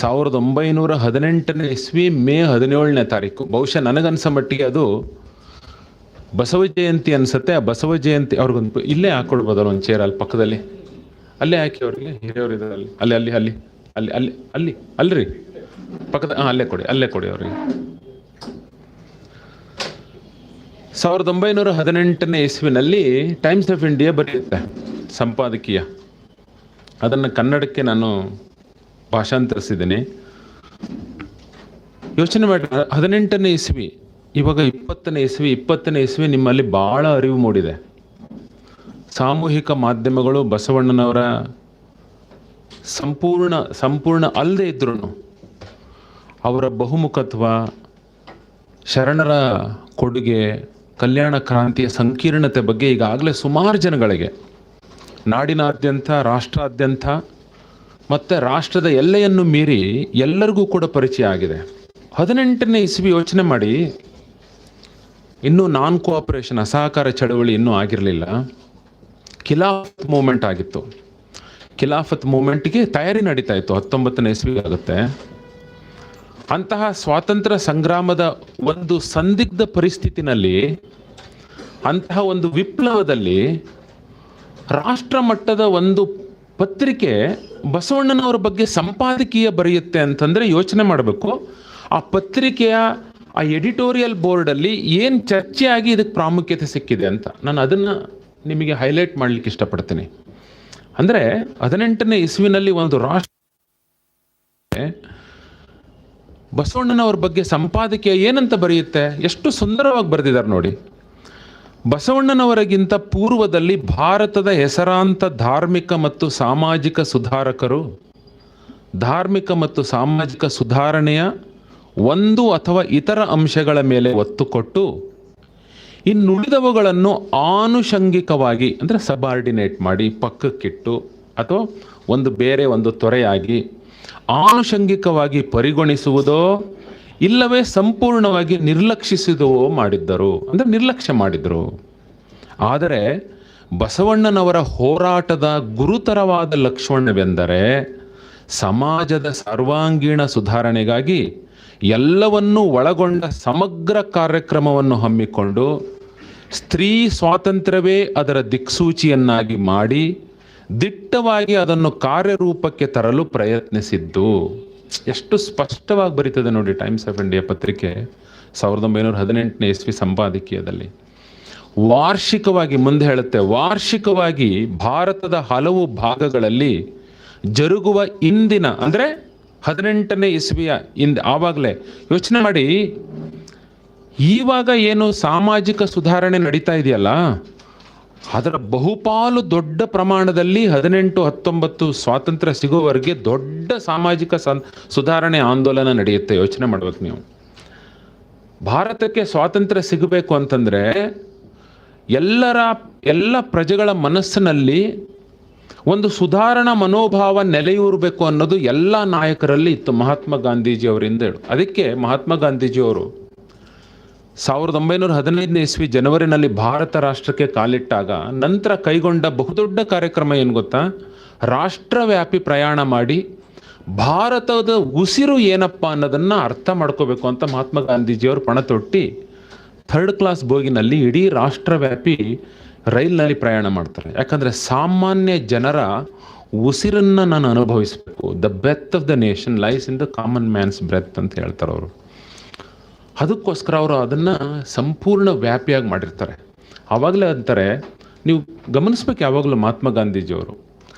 1918ನೇ ಇಸ್ವಿ ಮೇ 17ನೇ ತಾರೀಕು. ಬಹುಶಃ ನನಗನ್ಸೋ ಮಟ್ಟಿಗೆ ಅದು ಬಸವ ಜಯಂತಿ ಅನ್ಸುತ್ತೆ. ಆ ಬಸವ ಜಯಂತಿ ಅವ್ರಿಗೊಂದು ಇಲ್ಲೇ ಹಾಕ್ಕೊಡ್ಬೋದಲ್ಲ ಒಂದು ಚೇರ್ ಅಲ್ಲಿ ಪಕ್ಕದಲ್ಲಿ, ಅಲ್ಲೇ ಹಾಕಿ ಅವ್ರಿಗೆ, ಹಿರಿಯವರು ಇದ್ದಾರೆ ಅಲ್ಲಿ, ಅಲ್ಲಿ ಅಲ್ಲಿ ಅಲ್ಲಿ ಅಲ್ಲಿ ಅಲ್ಲಿ ಅಲ್ಲಿ ಅಲ್ರಿ ಪಕ್ಕದ, ಅಲ್ಲೇ ಕೊಡಿ ಅವ್ರಿಗೆ. 1918ನೇ ಇಸ್ವಿನಲ್ಲಿ ಟೈಮ್ಸ್ ಆಫ್ ಇಂಡಿಯಾ ಬರೆಯುತ್ತೆ ಸಂಪಾದಕೀಯ. ಅದನ್ನು ಕನ್ನಡಕ್ಕೆ ನಾನು ಭಾಷಾಂತರಿಸಿದ್ದೀನಿ. ಯೋಚನೆ ಮಾಡಿ, 18ನೇ ಇಸ್ವಿ, ಇವಾಗ 20ನೇ ಇಸ್ವಿ ನಿಮ್ಮಲ್ಲಿ ಭಾಳ ಅರಿವು ಮೂಡಿದೆ. ಸಾಮೂಹಿಕ ಮಾಧ್ಯಮಗಳು ಬಸವಣ್ಣನವರ ಸಂಪೂರ್ಣ ಅಲ್ಲದೆ ಇದ್ರೂ ಅವರ ಬಹುಮುಖತ್ವ, ಶರಣರ ಕೊಡುಗೆ, ಕಲ್ಯಾಣ ಕ್ರಾಂತಿಯ ಸಂಕೀರ್ಣತೆ ಬಗ್ಗೆ ಈಗಾಗಲೇ ಸುಮಾರು ಜನಗಳಿಗೆ ನಾಡಿನಾದ್ಯಂತ, ರಾಷ್ಟ್ರಾದ್ಯಂತ ಮತ್ತು ರಾಷ್ಟ್ರದ ಎಲ್ಲೆಯನ್ನು ಮೀರಿ ಎಲ್ಲರಿಗೂ ಕೂಡ ಪರಿಚಯ ಆಗಿದೆ. 18ನೇ ಇಸ್ವಿ ಯೋಚನೆ ಮಾಡಿ, ಇನ್ನೂ ನಾನ್ ಕೋಆಪರೇಷನ್, ಅಸಹಕಾರ ಚಳವಳಿ ಇನ್ನೂ ಆಗಿರಲಿಲ್ಲ. ಖಿಲಾಫತ್ ಮೂಮೆಂಟ್ ಆಗಿತ್ತು. ಖಿಲಾಫತ್ ಮೂಮೆಂಟ್ಗೆ ತಯಾರಿ ನಡೀತಾ ಇತ್ತು. 19ನೇ ಇಸ್ವಿ ಆಗುತ್ತೆ. ಅಂತಹ ಸ್ವಾತಂತ್ರ್ಯ ಸಂಗ್ರಾಮದ ಒಂದು ಸಂದಿಗ್ಧ ಪರಿಸ್ಥಿತಿನಲ್ಲಿ, ಅಂತಹ ಒಂದು ವಿಪ್ಲವದಲ್ಲಿ ರಾಷ್ಟ್ರ ಮಟ್ಟದ ಒಂದು ಪತ್ರಿಕೆ ಬಸವಣ್ಣನವರ ಬಗ್ಗೆ ಸಂಪಾದಕೀಯ ಬರೆಯುತ್ತೆ ಅಂತಂದರೆ ಯೋಚನೆ ಮಾಡಬೇಕು. ಆ ಪತ್ರಿಕೆಯ ಆ ಎಡಿಟೋರಿಯಲ್ ಬೋರ್ಡಲ್ಲಿ ಏನು ಚರ್ಚೆ ಆಗಿ ಇದಕ್ಕೆ ಪ್ರಾಮುಖ್ಯತೆ ಸಿಕ್ಕಿದೆ ಅಂತ ನಾನು ಅದನ್ನು ನಿಮಗೆ ಹೈಲೈಟ್ ಮಾಡಲಿಕ್ಕೆ ಇಷ್ಟಪಡ್ತೀನಿ. ಅಂದರೆ 18ನೇ ಇಸ್ವಿನಲ್ಲಿ ಒಂದು ರಾಷ್ಟ್ರ ಬಸವಣ್ಣನವ್ರ ಬಗ್ಗೆ ಸಂಪಾದಕೀಯ ಏನಂತ ಬರೆಯುತ್ತೆ, ಎಷ್ಟು ಸುಂದರವಾಗಿ ಬರೆದಿದ್ದಾರೆ ನೋಡಿ. ಬಸವಣ್ಣನವರಿಗಿಂತ ಪೂರ್ವದಲ್ಲಿ ಭಾರತದ ಹೆಸರಾಂತ ಧಾರ್ಮಿಕ ಮತ್ತು ಸಾಮಾಜಿಕ ಸುಧಾರಕರು ಧಾರ್ಮಿಕ ಮತ್ತು ಸಾಮಾಜಿಕ ಸುಧಾರಣೆಯ ಒಂದು ಅಥವಾ ಇತರ ಅಂಶಗಳ ಮೇಲೆ ಒತ್ತು ಕೊಟ್ಟು ಇನ್ನುಳಿದವುಗಳನ್ನು ಆನುಷಂಗಿಕವಾಗಿ, ಅಂದರೆ ಸಬಾರ್ಡಿನೇಟ್ ಮಾಡಿ ಪಕ್ಕಕ್ಕಿಟ್ಟು ಅಥವಾ ಒಂದು ತೊರೆಯಾಗಿ ಆನುಷಂಗಿಕವಾಗಿ ಪರಿಗಣಿಸುವುದೋ ಇಲ್ಲವೇ ಸಂಪೂರ್ಣವಾಗಿ ನಿರ್ಲಕ್ಷಿಸುವುದೋ ಮಾಡಿದ್ದರು, ಅಂದರೆ ನಿರ್ಲಕ್ಷ್ಯ ಮಾಡಿದರು. ಆದರೆ ಬಸವಣ್ಣನವರ ಹೋರಾಟದ ಗುರುತರವಾದ ಲಕ್ಷಣವೆಂದರೆ ಸಮಾಜದ ಸರ್ವಾಂಗೀಣ ಸುಧಾರಣೆಗಾಗಿ ಎಲ್ಲವನ್ನೂ ಒಳಗೊಂಡ ಸಮಗ್ರ ಕಾರ್ಯಕ್ರಮವನ್ನು ಹಮ್ಮಿಕೊಂಡು ಸ್ತ್ರೀ ಸ್ವಾತಂತ್ರ್ಯವೇ ಅದರ ದಿಕ್ಸೂಚಿಯನ್ನಾಗಿ ಮಾಡಿ ದಿಟ್ಟವಾಗಿ ಅದನ್ನು ಕಾರ್ಯರೂಪಕ್ಕೆ ತರಲು ಪ್ರಯತ್ನಿಸಿದ್ದು. ಎಷ್ಟು ಸ್ಪಷ್ಟವಾಗಿ ಬರೀತದೆ ನೋಡಿ ಟೈಮ್ಸ್ ಆಫ್ ಇಂಡಿಯಾ ಪತ್ರಿಕೆ 1918ನೇ ಇಸ್ವಿ ಸಂಪಾದಕೀಯದಲ್ಲಿ. ವಾರ್ಷಿಕವಾಗಿ ಮುಂದೆ ಹೇಳುತ್ತೆ, ವಾರ್ಷಿಕವಾಗಿ ಭಾರತದ ಹಲವು ಭಾಗಗಳಲ್ಲಿ ಜರುಗುವ ಇಂದಿನ, ಅಂದರೆ 18ನೇ ಇಸ್ವಿಯ ಆವಾಗಲೇ ಯೋಚನೆ ಮಾಡಿ, ಈವಾಗ ಏನು ಸಾಮಾಜಿಕ ಸುಧಾರಣೆ ನಡೀತಾ ಇದೆಯಲ್ಲ, ಅದರ ಬಹುಪಾಲು ದೊಡ್ಡ ಪ್ರಮಾಣದಲ್ಲಿ 18-19 ಸ್ವಾತಂತ್ರ್ಯ ಸಿಗುವವರೆಗೆ ದೊಡ್ಡ ಸಾಮಾಜಿಕ ಸುಧಾರಣೆ ಆಂದೋಲನ ನಡೆಯುತ್ತೆ. ಯೋಚನೆ ಮಾಡ್ಬೇಕು ನೀವು. ಭಾರತಕ್ಕೆ ಸ್ವಾತಂತ್ರ್ಯ ಸಿಗಬೇಕು ಅಂತಂದರೆ ಎಲ್ಲ ಪ್ರಜೆಗಳ ಮನಸ್ಸಿನಲ್ಲಿ ಒಂದು ಸುಧಾರಣಾ ಮನೋಭಾವ ನೆಲೆಯೂರಬೇಕು ಅನ್ನೋದು ಎಲ್ಲ ನಾಯಕರಲ್ಲಿ ಇತ್ತು. ಮಹಾತ್ಮ ಗಾಂಧೀಜಿಯವರಿಂದ ಅದಕ್ಕೆ ಮಹಾತ್ಮ ಗಾಂಧೀಜಿಯವರು 1915ನೇ ಇಸ್ವಿ ಜನವರಿನಲ್ಲಿ ಭಾರತ ರಾಷ್ಟ್ರಕ್ಕೆ ಕಾಲಿಟ್ಟಾಗ ನಂತರ ಕೈಗೊಂಡ ಬಹುದೊಡ್ಡ ಕಾರ್ಯಕ್ರಮ ಏನು ಗೊತ್ತಾ, ರಾಷ್ಟ್ರವ್ಯಾಪಿ ಪ್ರಯಾಣ ಮಾಡಿ ಭಾರತದ ಉಸಿರು ಏನಪ್ಪ ಅನ್ನೋದನ್ನು ಅರ್ಥ ಮಾಡ್ಕೋಬೇಕು ಅಂತ ಮಹಾತ್ಮ ಗಾಂಧೀಜಿಯವರು ಪಣ ತೊಟ್ಟಿ 3rd ಕ್ಲಾಸ್ ಬೋಗಿನಲ್ಲಿ ಇಡೀ ರಾಷ್ಟ್ರವ್ಯಾಪಿ ರೈಲ್ನಲ್ಲಿ ಪ್ರಯಾಣ ಮಾಡ್ತಾರೆ. ಯಾಕಂದರೆ ಸಾಮಾನ್ಯ ಜನರ ಉಸಿರನ್ನು ನಾನು ಅನುಭವಿಸಬೇಕು. The breath of the nation lies in the common man's breath ಅಂತ ಹೇಳ್ತಾರೆ ಅವರು. ಅದಕ್ಕೋಸ್ಕರ ಅವರು ಅದನ್ನು ಸಂಪೂರ್ಣ ವ್ಯಾಪಿಯಾಗಿ ಮಾಡಿರ್ತಾರೆ. ಆವಾಗಲೇ ಅಂತಾರೆ, ನೀವು ಗಮನಿಸ್ಬೇಕು, ಯಾವಾಗಲೂ ಮಹಾತ್ಮ ಗಾಂಧೀಜಿಯವರು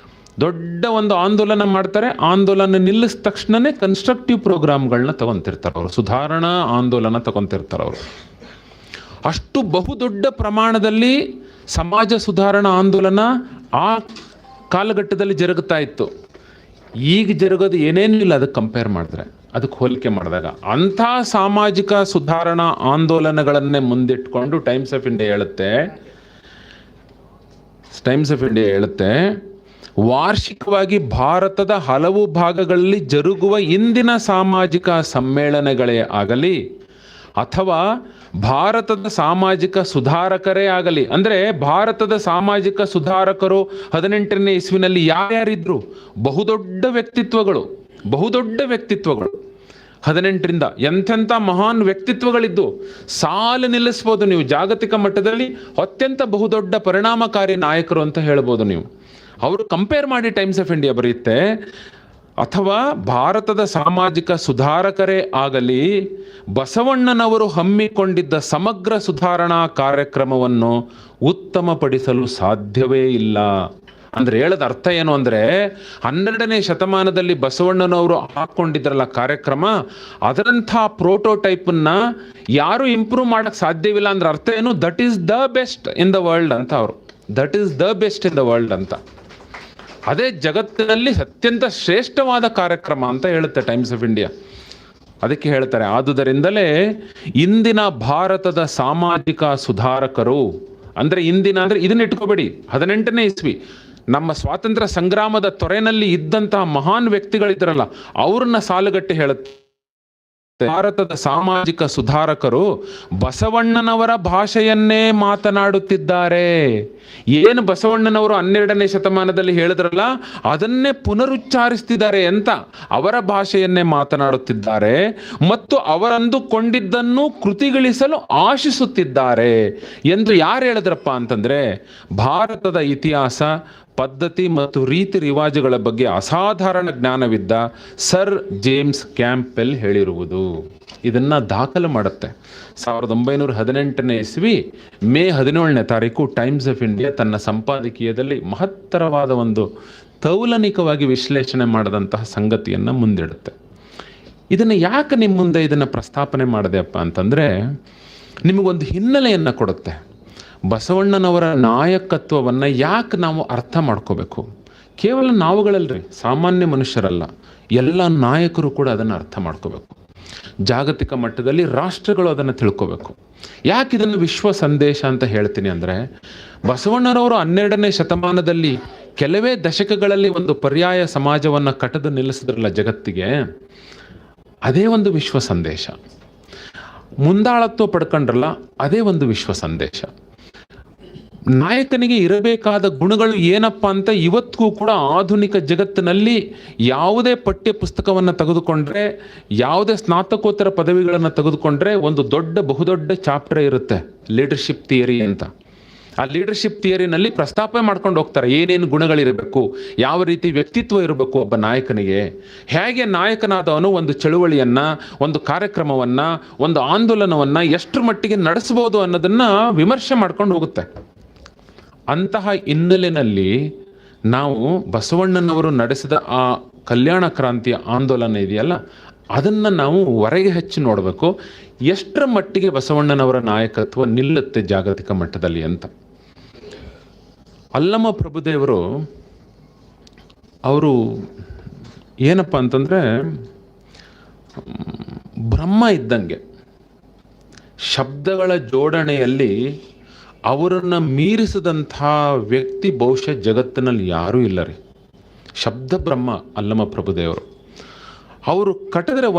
ದೊಡ್ಡ ಒಂದು ಆಂದೋಲನ ಮಾಡ್ತಾರೆ, ಆಂದೋಲನ ನಿಲ್ಲಿಸಿದ ತಕ್ಷಣವೇ ಕನ್ಸ್ಟ್ರಕ್ಟಿವ್ ಪ್ರೋಗ್ರಾಮ್ಗಳನ್ನ ತಗೊತಿರ್ತಾರೆ ಅವರು, ಸುಧಾರಣಾ ಆಂದೋಲನ ತಗೊತಿರ್ತಾರೆ ಅವರು. ಅಷ್ಟು ಬಹುದೊಡ್ಡ ಪ್ರಮಾಣದಲ್ಲಿ ಸಮಾಜ ಸುಧಾರಣಾ ಆಂದೋಲನ ಆ ಕಾಲಘಟ್ಟದಲ್ಲಿ ಜರುಗುತ್ತಾ ಇತ್ತು. ಈಗ ಜರುಗೋದು ಏನೇನೂ ಇಲ್ಲ ಅದಕ್ಕೆ ಕಂಪೇರ್ ಮಾಡಿದ್ರೆ, ಅದಕ್ಕೆ ಹೋಲಿಕೆ ಮಾಡಿದಾಗ. ಅಂಥ ಸಾಮಾಜಿಕ ಸುಧಾರಣಾ ಆಂದೋಲನಗಳನ್ನೇ ಮುಂದಿಟ್ಕೊಂಡು ಟೈಮ್ಸ್ ಆಫ್ ಇಂಡಿಯಾ ಹೇಳುತ್ತೆ ವಾರ್ಷಿಕವಾಗಿ ಭಾರತದ ಹಲವು ಭಾಗಗಳಲ್ಲಿ ಜರುಗುವ ಇಂದಿನ ಸಾಮಾಜಿಕ ಸಮ್ಮೇಳನಗಳೇ ಆಗಲಿ ಅಥವಾ ಭಾರತದ ಸಾಮಾಜಿಕ ಸುಧಾರಕರೇ ಆಗಲಿ, ಅಂದರೆ ಭಾರತದ ಸಾಮಾಜಿಕ ಸುಧಾರಕರು 18ನೇ ಇಸ್ವಿನಲ್ಲಿ ಯಾರ್ಯಾರಿದ್ರು, ಬಹುದೊಡ್ಡ ವ್ಯಕ್ತಿತ್ವಗಳು 18ರಿಂದ ಎಂಥೆಂಥ ಮಹಾನ್ ವ್ಯಕ್ತಿತ್ವಗಳಿದ್ದು ಸಾಲು ನಿಲ್ಲಿಸ್ಬೋದು ನೀವು. ಜಾಗತಿಕ ಮಟ್ಟದಲ್ಲಿ ಅತ್ಯಂತ ಬಹುದೊಡ್ಡ ಪರಿಣಾಮಕಾರಿ ನಾಯಕರು ಅಂತ ಹೇಳ್ಬೋದು ನೀವು. ಅವರು ಕಂಪೇರ್ ಮಾಡಿ ಟೈಮ್ಸ್ ಆಫ್ ಇಂಡಿಯಾ ಬರೆಯುತ್ತೆ. ಅಥವಾ ಭಾರತದ ಸಾಮಾಜಿಕ ಸುಧಾರಕರೇ ಆಗಲಿ, ಬಸವಣ್ಣನವರು ಹಮ್ಮಿಕೊಂಡಿದ್ದ ಸಮಗ್ರ ಸುಧಾರಣಾ ಕಾರ್ಯಕ್ರಮವನ್ನು ಉತ್ತಮಪಡಿಸಲು ಸಾಧ್ಯವೇ ಇಲ್ಲ. ಅಂದ್ರೆ ಹೇಳದ ಅರ್ಥ ಏನು ಅಂದ್ರೆ, 12ನೇ ಶತಮಾನದಲ್ಲಿ ಬಸವಣ್ಣನವರು ಹಾಕೊಂಡಿದ್ರಲ್ಲ ಕಾರ್ಯಕ್ರಮ, ಅದರಂಥ ಪ್ರೋಟೋಟೈಪನ್ನ ಯಾರು ಇಂಪ್ರೂವ್ ಮಾಡಕ್ ಸಾಧ್ಯವಿಲ್ಲ ಅಂದ್ರೆ ಅರ್ಥ ಏನು, that is the best in the world ಅಂತ ಅವರು. That is the best in the world ಅಂತ, ಅದೇ ಜಗತ್ತಿನಲ್ಲಿ ಅತ್ಯಂತ ಶ್ರೇಷ್ಠವಾದ ಕಾರ್ಯಕ್ರಮ ಅಂತ ಹೇಳುತ್ತೆ ಟೈಮ್ಸ್ ಆಫ್ ಇಂಡಿಯಾ. ಅದಕ್ಕೆ ಹೇಳ್ತಾರೆ, ಆದುದರಿಂದಲೇ ಇಂದಿನ ಭಾರತದ ಸಾಮಾಜಿಕ ಸುಧಾರಕರು ಅಂದ್ರೆ, ಇಂದಿನ ಅಂದ್ರೆ ಇದನ್ನ ಇಟ್ಕೋಬೇಡಿ, 18ನೇ ಇಸ್ವಿ ನಮ್ಮ ಸ್ವಾತಂತ್ರ್ಯ ಸಂಗ್ರಾಮದ ತೊರೆನಲ್ಲಿ ಇದ್ದಂತಹ ಮಹಾನ್ ವ್ಯಕ್ತಿಗಳಿದ್ರಲ್ಲ ಅವ್ರನ್ನ ಸಾಲುಗಟ್ಟಿ ಹೇಳುತ್ತೆ. ಭಾರತದ ಸಾಮಾಜಿಕ ಸುಧಾರಕರು ಬಸವಣ್ಣನವರ ಭಾಷೆಯನ್ನೇ ಮಾತನಾಡುತ್ತಿದ್ದಾರೆ. ಏನು ಬಸವಣ್ಣನವರು 12ನೇ ಶತಮಾನದಲ್ಲಿ ಹೇಳಿದ್ರಲ್ಲ ಅದನ್ನೇ ಪುನರುಚ್ಚಾರಿಸ್ತಿದ್ದಾರೆ ಅಂತ, ಅವರ ಭಾಷೆಯನ್ನೇ ಮಾತನಾಡುತ್ತಿದ್ದಾರೆ ಮತ್ತು ಅವರಂದುಕೊಂಡಿದ್ದನ್ನು ಕೃತಿಗಳಿಸಲು ಆಶಿಸುತ್ತಿದ್ದಾರೆ ಎಂದು ಯಾರು ಹೇಳಿದ್ರಪ್ಪ ಅಂತಂದ್ರೆ, ಭಾರತದ ಇತಿಹಾಸ, ಪದ್ಧತಿ ಮತ್ತು ರೀತಿ ರಿವಾಜುಗಳ ಬಗ್ಗೆ ಅಸಾಧಾರಣ ಜ್ಞಾನವಿದ್ದ ಸರ್ ಜೇಮ್ಸ್ ಕ್ಯಾಂಪೆಲ್ ಹೇಳಿರುವುದು. ಇದನ್ನ ದಾಖಲು ಮಾಡುತ್ತೆ 1918ನೇ ಇಸ್ವಿ ಮೇ 17ನೇ ತಾರೀಕು ಟೈಮ್ಸ್ ಆಫ್ ಇಂಡಿಯಾ ತನ್ನ ಸಂಪಾದಕೀಯದಲ್ಲಿ ಮಹತ್ತರವಾದ ಒಂದು ತೌಲನಿಕವಾಗಿ ವಿಶ್ಲೇಷಣೆ ಮಾಡಿದಂತಹ ಸಂಗತಿಯನ್ನು ಮುಂದಿಡುತ್ತೆ. ಇದನ್ನು ಯಾಕೆ ನಿಮ್ಮ ಮುಂದೆ ಇದನ್ನು ಪ್ರಸ್ತಾಪನೆ ಮಾಡಿದೆಯಪ್ಪ ಅಂತಂದರೆ, ನಿಮಗೊಂದು ಹಿನ್ನೆಲೆಯನ್ನು ಕೊಡುತ್ತೆ. ಬಸವಣ್ಣನವರ ನಾಯಕತ್ವವನ್ನು ಯಾಕೆ ನಾವು ಅರ್ಥ ಮಾಡ್ಕೋಬೇಕು? ಕೇವಲ ನಾವುಗಳಲ್ರಿ, ಸಾಮಾನ್ಯ ಮನುಷ್ಯರಲ್ಲ, ಎಲ್ಲ ನಾಯಕರು ಕೂಡ ಅದನ್ನು ಅರ್ಥ ಮಾಡ್ಕೋಬೇಕು. ಜಾಗತಿಕ ಮಟ್ಟದಲ್ಲಿ ರಾಷ್ಟ್ರಗಳು ಅದನ್ನು ತಿಳ್ಕೋಬೇಕು. ಯಾಕೆ ಇದನ್ನು ವಿಶ್ವ ಸಂದೇಶ ಅಂತ ಹೇಳ್ತೀನಿ ಅಂದರೆ, ಬಸವಣ್ಣನವರು 12ನೇ ಶತಮಾನದಲ್ಲಿ ಕೆಲವೇ ದಶಕಗಳಲ್ಲಿ ಒಂದು ಪರ್ಯಾಯ ಸಮಾಜವನ್ನು ಕಟ್ಟದು ನಿಲ್ಲಿಸಿದ್ರಲ್ಲ ಜಗತ್ತಿಗೆ, ಅದೇ ಒಂದು ವಿಶ್ವ ಸಂದೇಶ. ಮುಂದಾಳತ್ವ ಪಡ್ಕೊಂಡ್ರಲ್ಲ, ಅದೇ ಒಂದು ವಿಶ್ವ ಸಂದೇಶ. ನಾಯಕನಿಗೆ ಇರಬೇಕಾದ ಗುಣಗಳು ಏನಪ್ಪ ಅಂತ ಇವತ್ತಿಗೂ ಕೂಡ ಆಧುನಿಕ ಜಗತ್ತಿನಲ್ಲಿ ಯಾವುದೇ ಪಠ್ಯ ಪುಸ್ತಕವನ್ನು ತೆಗೆದುಕೊಂಡ್ರೆ, ಯಾವುದೇ ಸ್ನಾತಕೋತ್ತರ ಪದವಿಗಳನ್ನು ತೆಗೆದುಕೊಂಡ್ರೆ ಒಂದು ಬಹುದೊಡ್ಡ ಚಾಪ್ಟರ್ ಇರುತ್ತೆ, ಲೀಡರ್ಶಿಪ್ ಥಿಯರಿ ಅಂತ. ಆ ಲೀಡರ್ಶಿಪ್ ಥಿಯರಿನಲ್ಲಿ ಪ್ರಸ್ತಾಪ ಮಾಡ್ಕೊಂಡು ಹೋಗ್ತಾರೆ, ಏನೇನು ಗುಣಗಳಿರಬೇಕು, ಯಾವ ರೀತಿ ವ್ಯಕ್ತಿತ್ವ ಇರಬೇಕು ಒಬ್ಬ ನಾಯಕನಿಗೆ, ಹೇಗೆ ನಾಯಕನಾದವನು ಒಂದು ಚಳುವಳಿಯನ್ನು, ಒಂದು ಕಾರ್ಯಕ್ರಮವನ್ನು, ಒಂದು ಆಂದೋಲನವನ್ನು ಎಷ್ಟರ ಮಟ್ಟಿಗೆ ನಡೆಸ್ಬೋದು ಅನ್ನೋದನ್ನು ವಿಮರ್ಶೆ ಮಾಡ್ಕೊಂಡು ಹೋಗುತ್ತೆ. ಅಂತಹ ಹಿನ್ನೆಲೆಯಲ್ಲಿ ನಾವು ಬಸವಣ್ಣನವರು ನಡೆಸಿದ ಆ ಕಲ್ಯಾಣ ಕ್ರಾಂತಿಯ ಆಂದೋಲನ ಇದೆಯಲ್ಲ, ಅದನ್ನು ನಾವು ಹೊರಗೆ ಹೆಚ್ಚು ನೋಡಬೇಕು. ಎಷ್ಟರ ಮಟ್ಟಿಗೆ ಬಸವಣ್ಣನವರ ನಾಯಕತ್ವ ನಿಲ್ಲುತ್ತೆ ಜಾಗತಿಕ ಮಟ್ಟದಲ್ಲಿ ಅಂತ. ಅಲ್ಲಮ ಪ್ರಭುದೇವರು ಅವರು ಏನಪ್ಪ ಅಂತಂದರೆ, ಬ್ರಹ್ಮ ಇದ್ದಂಗೆ ಶಬ್ದಗಳ ಜೋಡಣೆಯಲ್ಲಿ ಅವರನ್ನು ಮೀರಿಸಿದಂಥ ವ್ಯಕ್ತಿ ಬಹುಶಃ ಜಗತ್ತಿನಲ್ಲಿ ಯಾರೂ ಇಲ್ಲ ರೀ. ಶಬ್ದ ಬ್ರಹ್ಮ ಅಲ್ಲಮ ಪ್ರಭುದೇವರು. ಅವರು ಕಟ್ಟಿದ್ರೆ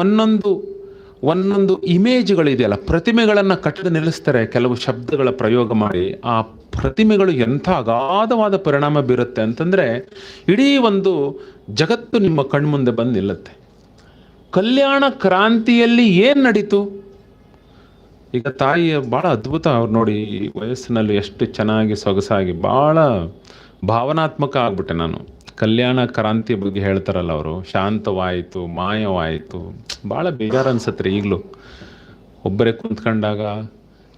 ಒಂದೊಂದು ಇಮೇಜ್ಗಳಿದೆಯಲ್ಲ, ಪ್ರತಿಮೆಗಳನ್ನು ಕಟ್ಟದ ನಿಲ್ಲಿಸ್ತಾರೆ ಕೆಲವು ಶಬ್ದಗಳ ಪ್ರಯೋಗ ಮಾಡಿ. ಆ ಪ್ರತಿಮೆಗಳು ಎಂಥ ಅಗಾಧವಾದ ಪರಿಣಾಮ ಬೀರುತ್ತೆ ಅಂತಂದರೆ, ಇಡೀ ಒಂದು ಜಗತ್ತು ನಿಮ್ಮ ಕಣ್ಮುಂದೆ ಬಂದು ನಿಲ್ಲುತ್ತೆ. ಕಲ್ಯಾಣ ಕ್ರಾಂತಿಯಲ್ಲಿ ಏನು ನಡೀತು? ಈಗ ತಾಯಿ ಭಾಳ ಅದ್ಭುತ, ಅವ್ರು ನೋಡಿ ವಯಸ್ಸಿನಲ್ಲಿ ಎಷ್ಟು ಚೆನ್ನಾಗಿ ಸೊಗಸಾಗಿ ಭಾಳ ಭಾವನಾತ್ಮಕ ಆಗ್ಬಿಟ್ಟೆ ನಾನು. ಕಲ್ಯಾಣ ಕ್ರಾಂತಿ ಬಗ್ಗೆ ಹೇಳ್ತಾರಲ್ಲ ಅವರು, ಶಾಂತವಾಯಿತು, ಮಾಯವಾಯಿತು, ಭಾಳ ಬೇಜಾರು ಅನ್ಸತ್ತೆ ರೀ. ಈಗಲೂ ಒಬ್ಬರೇ ಕುಂತ್ಕೊಂಡಾಗ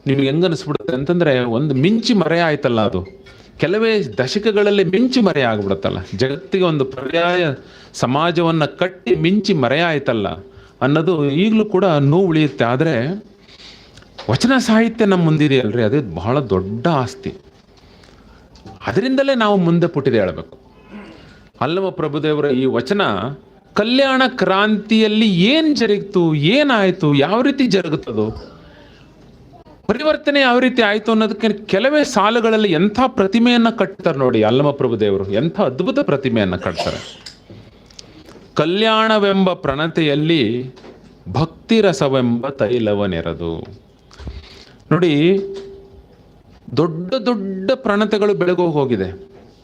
ನಿಮ್ಗೆ ಹೆಂಗೆ ಅನಿಸ್ಬಿಡುತ್ತೆ ಅಂತಂದರೆ, ಒಂದು ಮಿಂಚಿ ಮರೆ ಆಯ್ತಲ್ಲ, ಅದು ಕೆಲವೇ ದಶಕಗಳಲ್ಲಿ ಮಿಂಚಿ ಮರೆ ಆಗ್ಬಿಡುತ್ತಲ್ಲ, ಜಗತ್ತಿಗೆ ಒಂದು ಪರ್ಯಾಯ ಸಮಾಜವನ್ನು ಕಟ್ಟಿ ಮಿಂಚಿ ಮರೆ ಆಯ್ತಲ್ಲ ಅನ್ನೋದು ಈಗಲೂ ಕೂಡ ನೋವು ಉಳಿಯುತ್ತೆ. ಆದರೆ ವಚನ ಸಾಹಿತ್ಯ ನಮ್ಮ ಮುಂದಿದೆಯಲ್ರಿ, ಅದೇ ಬಹಳ ದೊಡ್ಡ ಆಸ್ತಿ. ಅದರಿಂದಲೇ ನಾವು ಮುಂದೆ ಪುಟಿದೆ ಹೇಳಬೇಕು. ಅಲ್ಲಮ ಪ್ರಭುದೇವರ ಈ ವಚನ ಕಲ್ಯಾಣ ಕ್ರಾಂತಿಯಲ್ಲಿ ಏನು ಜರುಗಿತು, ಏನಾಯಿತು, ಯಾವ ರೀತಿ ಜರುಗುತ್ತದು, ಪರಿವರ್ತನೆ ಯಾವ ರೀತಿ ಆಯಿತು ಅನ್ನೋದಕ್ಕೆ ಕೆಲವೇ ಸಾಲುಗಳಲ್ಲಿ ಎಂಥ ಪ್ರತಿಮೆಯನ್ನು ಕಟ್ತಾರೆ ನೋಡಿ ಅಲ್ಲಮ ಪ್ರಭುದೇವರು. ಎಂಥ ಅದ್ಭುತ ಪ್ರತಿಮೆಯನ್ನು ಕಟ್ತಾರೆ. ಕಲ್ಯಾಣವೆಂಬ ಪ್ರಣತೆಯಲ್ಲಿ ಭಕ್ತಿರಸವೆಂಬ ತೈಲವನೆರದು. ನೋಡಿ, ದೊಡ್ಡ ದೊಡ್ಡ ಪ್ರಣತೆಗಳು ಬೆಳಗೋ ಹೋಗಿದೆ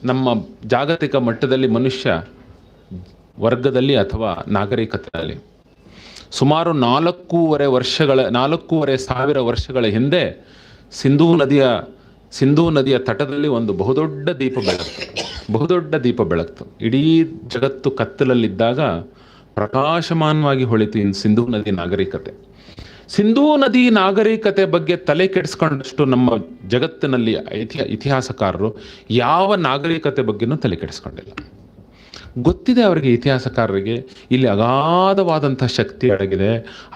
ನಮ್ಮ ಜಾಗತಿಕ ಮಟ್ಟದಲ್ಲಿ, ಮನುಷ್ಯ ವರ್ಗದಲ್ಲಿ ಅಥವಾ ನಾಗರಿಕತೆಯಲ್ಲಿ. ಸುಮಾರು 4,500 ವರ್ಷಗಳ ಹಿಂದೆ ಸಿಂಧೂ ನದಿಯ ತಟದಲ್ಲಿ ಒಂದು ಬಹುದೊಡ್ಡ ದೀಪ ಬೆಳಗ್ತು. ಇಡೀ ಜಗತ್ತು ಕತ್ತಲಲ್ಲಿದ್ದಾಗ ಪ್ರಕಾಶಮಾನವಾಗಿ ಹೊಳಿತು ಸಿಂಧೂ ನದಿ ನಾಗರಿಕತೆ. ಸಿಂಧೂ ನದಿ ನಾಗರಿಕತೆ ಬಗ್ಗೆ ತಲೆ ಕೆಡಿಸ್ಕೊಂಡಷ್ಟು ನಮ್ಮ ಜಗತ್ತಿನಲ್ಲಿ ಇತಿಹಾಸಕಾರರು ಯಾವ ನಾಗರಿಕತೆ ಬಗ್ಗೆನೂ ತಲೆ ಕೆಡಿಸ್ಕೊಂಡಿಲ್ಲ. ಗೊತ್ತಿದೆ ಅವರಿಗೆ, ಇತಿಹಾಸಕಾರರಿಗೆ, ಇಲ್ಲಿ ಅಗಾಧವಾದಂಥ ಶಕ್ತಿ ಅಡಗಿದೆ,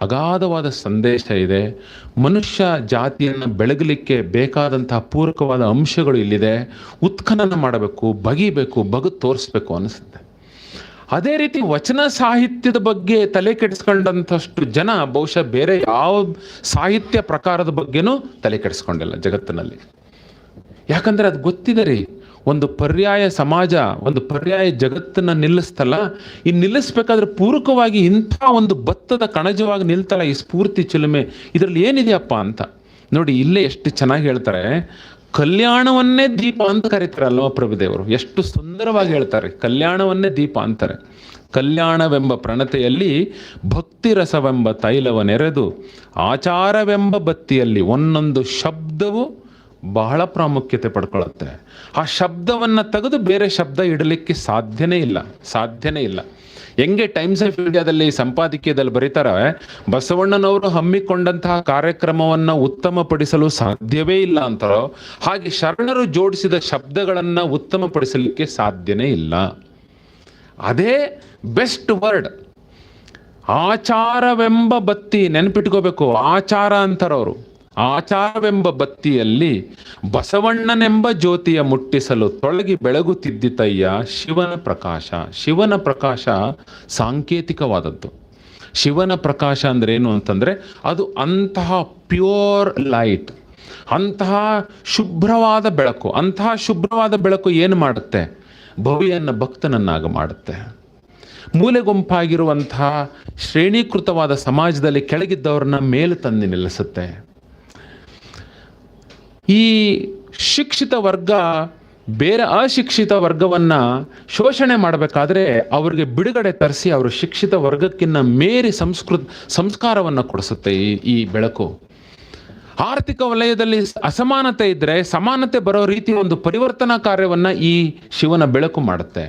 ಅಗಾಧವಾದ ಸಂದೇಶ ಇದೆ, ಮನುಷ್ಯ ಜಾತಿಯನ್ನು ಬೆಳಗಲಿಕ್ಕೆ ಬೇಕಾದಂತಹ ಪೂರಕವಾದ ಅಂಶಗಳು ಇಲ್ಲಿದೆ, ಉತ್ಖನನ ಮಾಡಬೇಕು, ಬಗೆದು ತೋರಿಸ್ಬೇಕು ಅನಿಸುತ್ತೆ. ಅದೇ ರೀತಿ ವಚನ ಸಾಹಿತ್ಯದ ಬಗ್ಗೆ ತಲೆ ಕೆಡಿಸ್ಕೊಂಡಂಥಷ್ಟು ಜನ ಬಹುಶಃ ಬೇರೆ ಯಾವ ಸಾಹಿತ್ಯ ಪ್ರಕಾರದ ಬಗ್ಗೆನೂ ತಲೆ ಕೆಡಿಸ್ಕೊಂಡಿಲ್ಲ ಜಗತ್ತಿನಲ್ಲಿ. ಯಾಕಂದರೆ ಅದು ಗೊತ್ತಿದೆ ರೀ, ಒಂದು ಪರ್ಯಾಯ ಸಮಾಜ, ಒಂದು ಪರ್ಯಾಯ ಜಗತ್ತನ್ನು ನಿಲ್ಲಿಸ್ತಲ್ಲ, ಈ ನಿಲ್ಲಿಸ್ಬೇಕಾದ್ರೆ ಪೂರಕವಾಗಿ ಇಂಥ ಒಂದು ಭತ್ತದ ಕಣಜವಾಗಿ ನಿಲ್ತಲ್ಲ ಈ ಸ್ಫೂರ್ತಿ ಚಿಲುಮೆ, ಇದರಲ್ಲಿ ಏನಿದೆಯಪ್ಪ ಅಂತ ನೋಡಿ. ಇಲ್ಲೇ ಎಷ್ಟು ಚೆನ್ನಾಗಿ ಹೇಳ್ತಾರೆ, ಕಲ್ಯಾಣವನ್ನೇ ದೀಪ ಅಂತ ಕರೀತಾರೆ ಅಲ್ವಾ ಪ್ರಭುದೇವರು. ಎಷ್ಟು ಸುಂದರವಾಗಿ ಹೇಳ್ತಾರೆ, ಕಲ್ಯಾಣವನ್ನೇ ದೀಪ ಅಂತಾರೆ. ಕಲ್ಯಾಣವೆಂಬ ಪ್ರಣತೆಯಲ್ಲಿ ಭಕ್ತಿ ರಸವೆಂಬ ತೈಲವನೆರೆದು ಆಚಾರವೆಂಬ ಬತ್ತಿಯಲ್ಲಿ ಒಂದೊಂದು ಶಬ್ದವು ಬಹಳ ಪ್ರಾಮುಖ್ಯತೆ ಪಡ್ಕೊಳ್ಳುತ್ತೆ. ಆ ಶಬ್ದವನ್ನು ತೆಗೆದು ಬೇರೆ ಶಬ್ದ ಇಡಲಿಕ್ಕೆ ಸಾಧ್ಯನೇ ಇಲ್ಲ. ಹೆಂಗೆ ಟೈಮ್ಸ್ ಆಫ್ ಇಂಡಿಯಾದಲ್ಲಿ ಸಂಪಾದಕೀಯದಲ್ಲಿ ಬರೀತಾರೆ, ಬಸವಣ್ಣನವರು ಹಮ್ಮಿಕೊಂಡಂತಹ ಕಾರ್ಯಕ್ರಮವನ್ನು ಉತ್ತಮಪಡಿಸಲು ಸಾಧ್ಯವೇ ಇಲ್ಲ ಅಂತಾರೋ, ಹಾಗೆ ಶರಣರು ಜೋಡಿಸಿದ ಶಬ್ದಗಳನ್ನು ಉತ್ತಮಪಡಿಸಲಿಕ್ಕೆ ಸಾಧ್ಯನೇ ಇಲ್ಲ. ಅದೇ ಬೆಸ್ಟ್ ವರ್ಡ್. ಆಚಾರವೆಂಬ ಬತ್ತಿ, ನೆನಪಿಟ್ಕೋಬೇಕು, ಆಚಾರ ಅಂತಾರವರು. ಆಚಾರವೆಂಬ ಬತ್ತಿಯಲ್ಲಿ ಬಸವಣ್ಣನೆಂಬ ಜ್ಯೋತಿಯ ಮುಟ್ಟಿಸಲು ತೊಳಗಿ ಬೆಳಗುತ್ತಿದ್ದಿತಯ್ಯ ಶಿವನ ಪ್ರಕಾಶ ಸಾಂಕೇತಿಕವಾದದ್ದು. ಶಿವನ ಪ್ರಕಾಶ ಅಂದ್ರೆ ಏನು ಅಂತಂದರೆ, ಅದು ಅಂತಹ ಪ್ಯೂರ್ ಲೈಟ್, ಅಂತಹ ಶುಭ್ರವಾದ ಬೆಳಕು. ಅಂತಹ ಶುಭ್ರವಾದ ಬೆಳಕು ಏನು ಮಾಡುತ್ತೆ? ಭವಿಯನ್ನು ಭಕ್ತನನ್ನಾಗ ಮಾಡುತ್ತೆ. ಮೂಲೆ ಗುಂಪಾಗಿರುವಂತಹ ಶ್ರೇಣೀಕೃತವಾದ ಸಮಾಜದಲ್ಲಿ ಕೆಳಗಿದ್ದವ್ರನ್ನ ಮೇಲೆ ತಂದು ನಿಲ್ಲಿಸುತ್ತೆ. ಈ ಶಿಕ್ಷಿತ ವರ್ಗ ಬೇರೆ ಅಶಿಕ್ಷಿತ ವರ್ಗವನ್ನು ಶೋಷಣೆ ಮಾಡಬೇಕಾದ್ರೆ ಅವ್ರಿಗೆ ಬಿಡುಗಡೆ ತರಿಸಿ ಅವರು ಶಿಕ್ಷಿತ ವರ್ಗಕ್ಕಿಂತ ಮೇರಿ ಸಂಸ್ಕಾರವನ್ನು ಕೊಡಿಸುತ್ತೆ ಈ ಬೆಳಕು. ಆರ್ಥಿಕ ವಲಯದಲ್ಲಿ ಅಸಮಾನತೆ ಇದ್ದರೆ ಸಮಾನತೆ ಬರೋ ರೀತಿ ಒಂದು ಪರಿವರ್ತನಾ ಕಾರ್ಯವನ್ನು ಈ ಶಿವನ ಬೆಳಕು ಮಾಡುತ್ತೆ.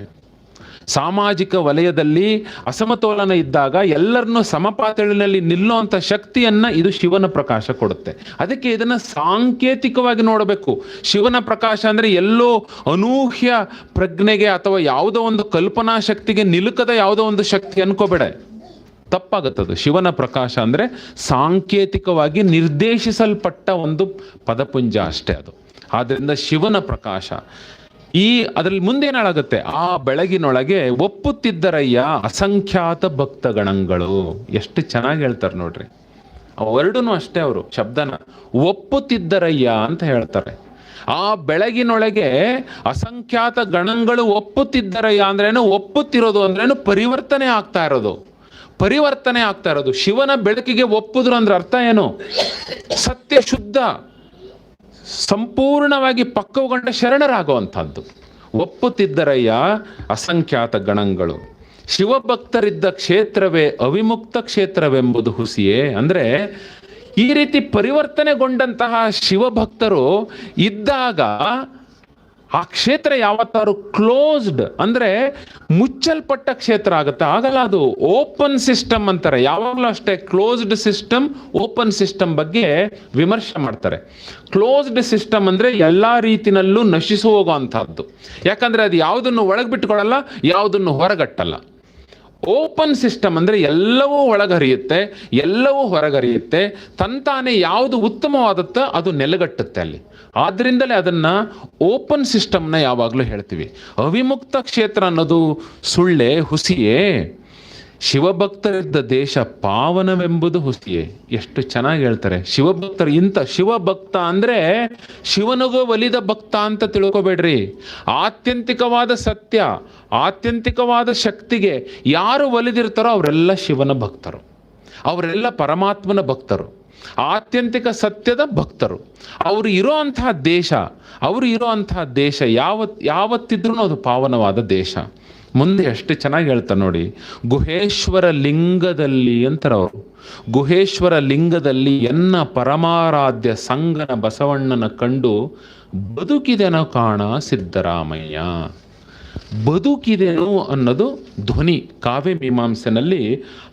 ಸಾಮಾಜಿಕ ವಲಯದಲ್ಲಿ ಅಸಮತೋಲನ ಇದ್ದಾಗ ಎಲ್ಲರನ್ನೂ ಸಮಪಾತಳಿನಲ್ಲಿ ನಿಲ್ಲುವಂಥ ಶಕ್ತಿಯನ್ನು ಇದು ಶಿವನ ಪ್ರಕಾಶ ಕೊಡುತ್ತೆ. ಅದಕ್ಕೆ ಇದನ್ನು ಸಾಂಕೇತಿಕವಾಗಿ ನೋಡಬೇಕು. ಶಿವನ ಪ್ರಕಾಶ ಅಂದರೆ ಎಲ್ಲೋ ಅನೂಹ್ಯ ಪ್ರಜ್ಞೆಗೆ ಅಥವಾ ಯಾವುದೋ ಒಂದು ಕಲ್ಪನಾ ಶಕ್ತಿಗೆ ನಿಲುಕದ ಯಾವುದೋ ಒಂದು ಶಕ್ತಿ ಅನ್ಕೋಬೇಡ, ತಪ್ಪಾಗುತ್ತದು. ಶಿವನ ಪ್ರಕಾಶ ಅಂದರೆ ಸಾಂಕೇತಿಕವಾಗಿ ನಿರ್ದೇಶಿಸಲ್ಪಟ್ಟ ಒಂದು ಪದಪುಂಜ ಅಷ್ಟೇ ಅದು. ಆದ್ದರಿಂದ ಶಿವನ ಪ್ರಕಾಶ ಅದರಲ್ಲಿ ಮುಂದೇನಾಗುತ್ತೆ, ಆ ಬೆಳಗಿನೊಳಗೆ ಒಪ್ಪುತ್ತಿದ್ದರಯ್ಯ ಅಸಂಖ್ಯಾತ ಭಕ್ತಗಣಗಳು. ಎಷ್ಟು ಚೆನ್ನಾಗಿ ಹೇಳ್ತಾರೆ ನೋಡ್ರಿ, ವರ್ಡೂ ಅಷ್ಟೇ, ಅವರು ಶಬ್ದನ ಒಪ್ಪುತ್ತಿದ್ದರಯ್ಯ ಅಂತ ಹೇಳ್ತಾರೆ. ಆ ಬೆಳಗಿನೊಳಗೆ ಅಸಂಖ್ಯಾತ ಗಣಗಳು ಒಪ್ಪುತ್ತಿದ್ದರಯ್ಯ ಅಂದ್ರೇನು? ಒಪ್ಪುತ್ತಿರೋದು ಅಂದ್ರೇನು? ಪರಿವರ್ತನೆ ಆಗ್ತಾ ಇರೋದು. ಶಿವನ ಬೆಳಕಿಗೆ ಒಪ್ಪುದ್ರು ಅಂದ್ರೆ ಅರ್ಥ ಏನು? ಸತ್ಯ ಶುದ್ಧ ಸಂಪೂರ್ಣವಾಗಿ ಪಕ್ವಗೊಂಡ ಶರಣರಾಗುವಂಥದ್ದು. ಒಪ್ಪುತ್ತಿದ್ದರಯ್ಯ ಅಸಂಖ್ಯಾತ ಗಣಗಳು. ಶಿವಭಕ್ತರಿದ್ದ ಕ್ಷೇತ್ರವೇ ಅವಿಮುಕ್ತ ಕ್ಷೇತ್ರವೆಂಬುದು ಹುಸಿಯೇ. ಅಂದರೆ ಈ ರೀತಿ ಪರಿವರ್ತನೆಗೊಂಡಂತಹ ಶಿವಭಕ್ತರು ಇದ್ದಾಗ ಆ ಕ್ಷೇತ್ರ ಯಾವತ್ತಾರು ಕ್ಲೋಸ್ಡ್ ಅಂದರೆ ಮುಚ್ಚಲ್ಪಟ್ಟ ಕ್ಷೇತ್ರ ಆಗುತ್ತೆ, ಆಗಲ್ಲ. ಅದು ಓಪನ್ ಸಿಸ್ಟಮ್ ಅಂತಾರೆ. ಯಾವಾಗಲೂ ಅಷ್ಟೇ ಕ್ಲೋಸ್ಡ್ ಸಿಸ್ಟಮ್, ಓಪನ್ ಸಿಸ್ಟಮ್ ಬಗ್ಗೆ ವಿಮರ್ಶೆ ಮಾಡ್ತಾರೆ. ಕ್ಲೋಸ್ಡ್ ಸಿಸ್ಟಮ್ ಅಂದರೆ ಎಲ್ಲ ರೀತಿನಲ್ಲೂ ನಶಿಸು ಹೋಗುವಂಥದ್ದು. ಯಾಕಂದರೆ ಅದು ಯಾವುದನ್ನು ಒಳಗೆ ಬಿಟ್ಕೊಳ್ಳಲ್ಲ, ಯಾವುದನ್ನು ಹೊರಗಟ್ಟಲ್ಲ. ಓಪನ್ ಸಿಸ್ಟಮ್ ಅಂದರೆ ಎಲ್ಲವೂ ಒಳಗರಿಯುತ್ತೆ, ಎಲ್ಲವೂ ಹೊರಗರಿಯುತ್ತೆ. ತಂತಾನೆ ಯಾವುದು ಉತ್ತಮವಾದತ್ತೋ ಅದು ನೆಲೆಗಟ್ಟುತ್ತೆ ಅಲ್ಲಿ. ಆದ್ದರಿಂದಲೇ ಅದನ್ನು ಓಪನ್ ಸಿಸ್ಟಮ್ನ ಯಾವಾಗಲೂ ಹೇಳ್ತೀವಿ. ಅವಿಮುಕ್ತ ಕ್ಷೇತ್ರ ಅನ್ನೋದು ಸುಳ್ಳೆ, ಹುಸಿಯೇ. ಶಿವಭಕ್ತರಿದ್ದ ದೇಶ ಪಾವನವೆಂಬುದು ಹುಸಿಯೇ. ಎಷ್ಟು ಚೆನ್ನಾಗಿ ಹೇಳ್ತಾರೆ ಶಿವಭಕ್ತರು. ಇಂಥ ಶಿವಭಕ್ತ ಅಂದರೆ ಶಿವನಿಗೂ ಒಲಿದ ಭಕ್ತ ಅಂತ ತಿಳ್ಕೊಬೇಡ್ರಿ. ಆತ್ಯಂತಿಕವಾದ ಸತ್ಯ, ಆತ್ಯಂತಿಕವಾದ ಶಕ್ತಿಗೆ ಯಾರು ಒಲಿದಿರ್ತಾರೋ ಅವರೆಲ್ಲ ಶಿವನ ಭಕ್ತರು, ಅವರೆಲ್ಲ ಪರಮಾತ್ಮನ ಭಕ್ತರು, ಆತ್ಯಂತಿಕ ಸತ್ಯದ ಭಕ್ತರು. ಅವರು ಇರೋ ಅಂತಹ ದೇಶ ಯಾವತ್ತಿದ್ರೂ ಅದು ಪಾವನವಾದ ದೇಶ. ಮುಂದೆ ಎಷ್ಟು ಚೆನ್ನಾಗಿ ಹೇಳ್ತಾರೆ ನೋಡಿ, ಗುಹೇಶ್ವರ ಲಿಂಗದಲ್ಲಿ ಅಂತಾರೆ ಅವರು. ಗುಹೇಶ್ವರ ಲಿಂಗದಲ್ಲಿ ಎನ್ನ ಪರಮಾರಾಧ್ಯ ಸಂಗನ ಬಸವಣ್ಣನ ಕಂಡು ಬದುಕಿದೆನೋ ಕಾಣ ಸಿದ್ದರಾಮಯ್ಯ. ಬದುಕಿದೆನು ಅನ್ನೋದು ಧ್ವನಿ. ಕಾವ್ಯ ಮೀಮಾಂಸೆನಲ್ಲಿ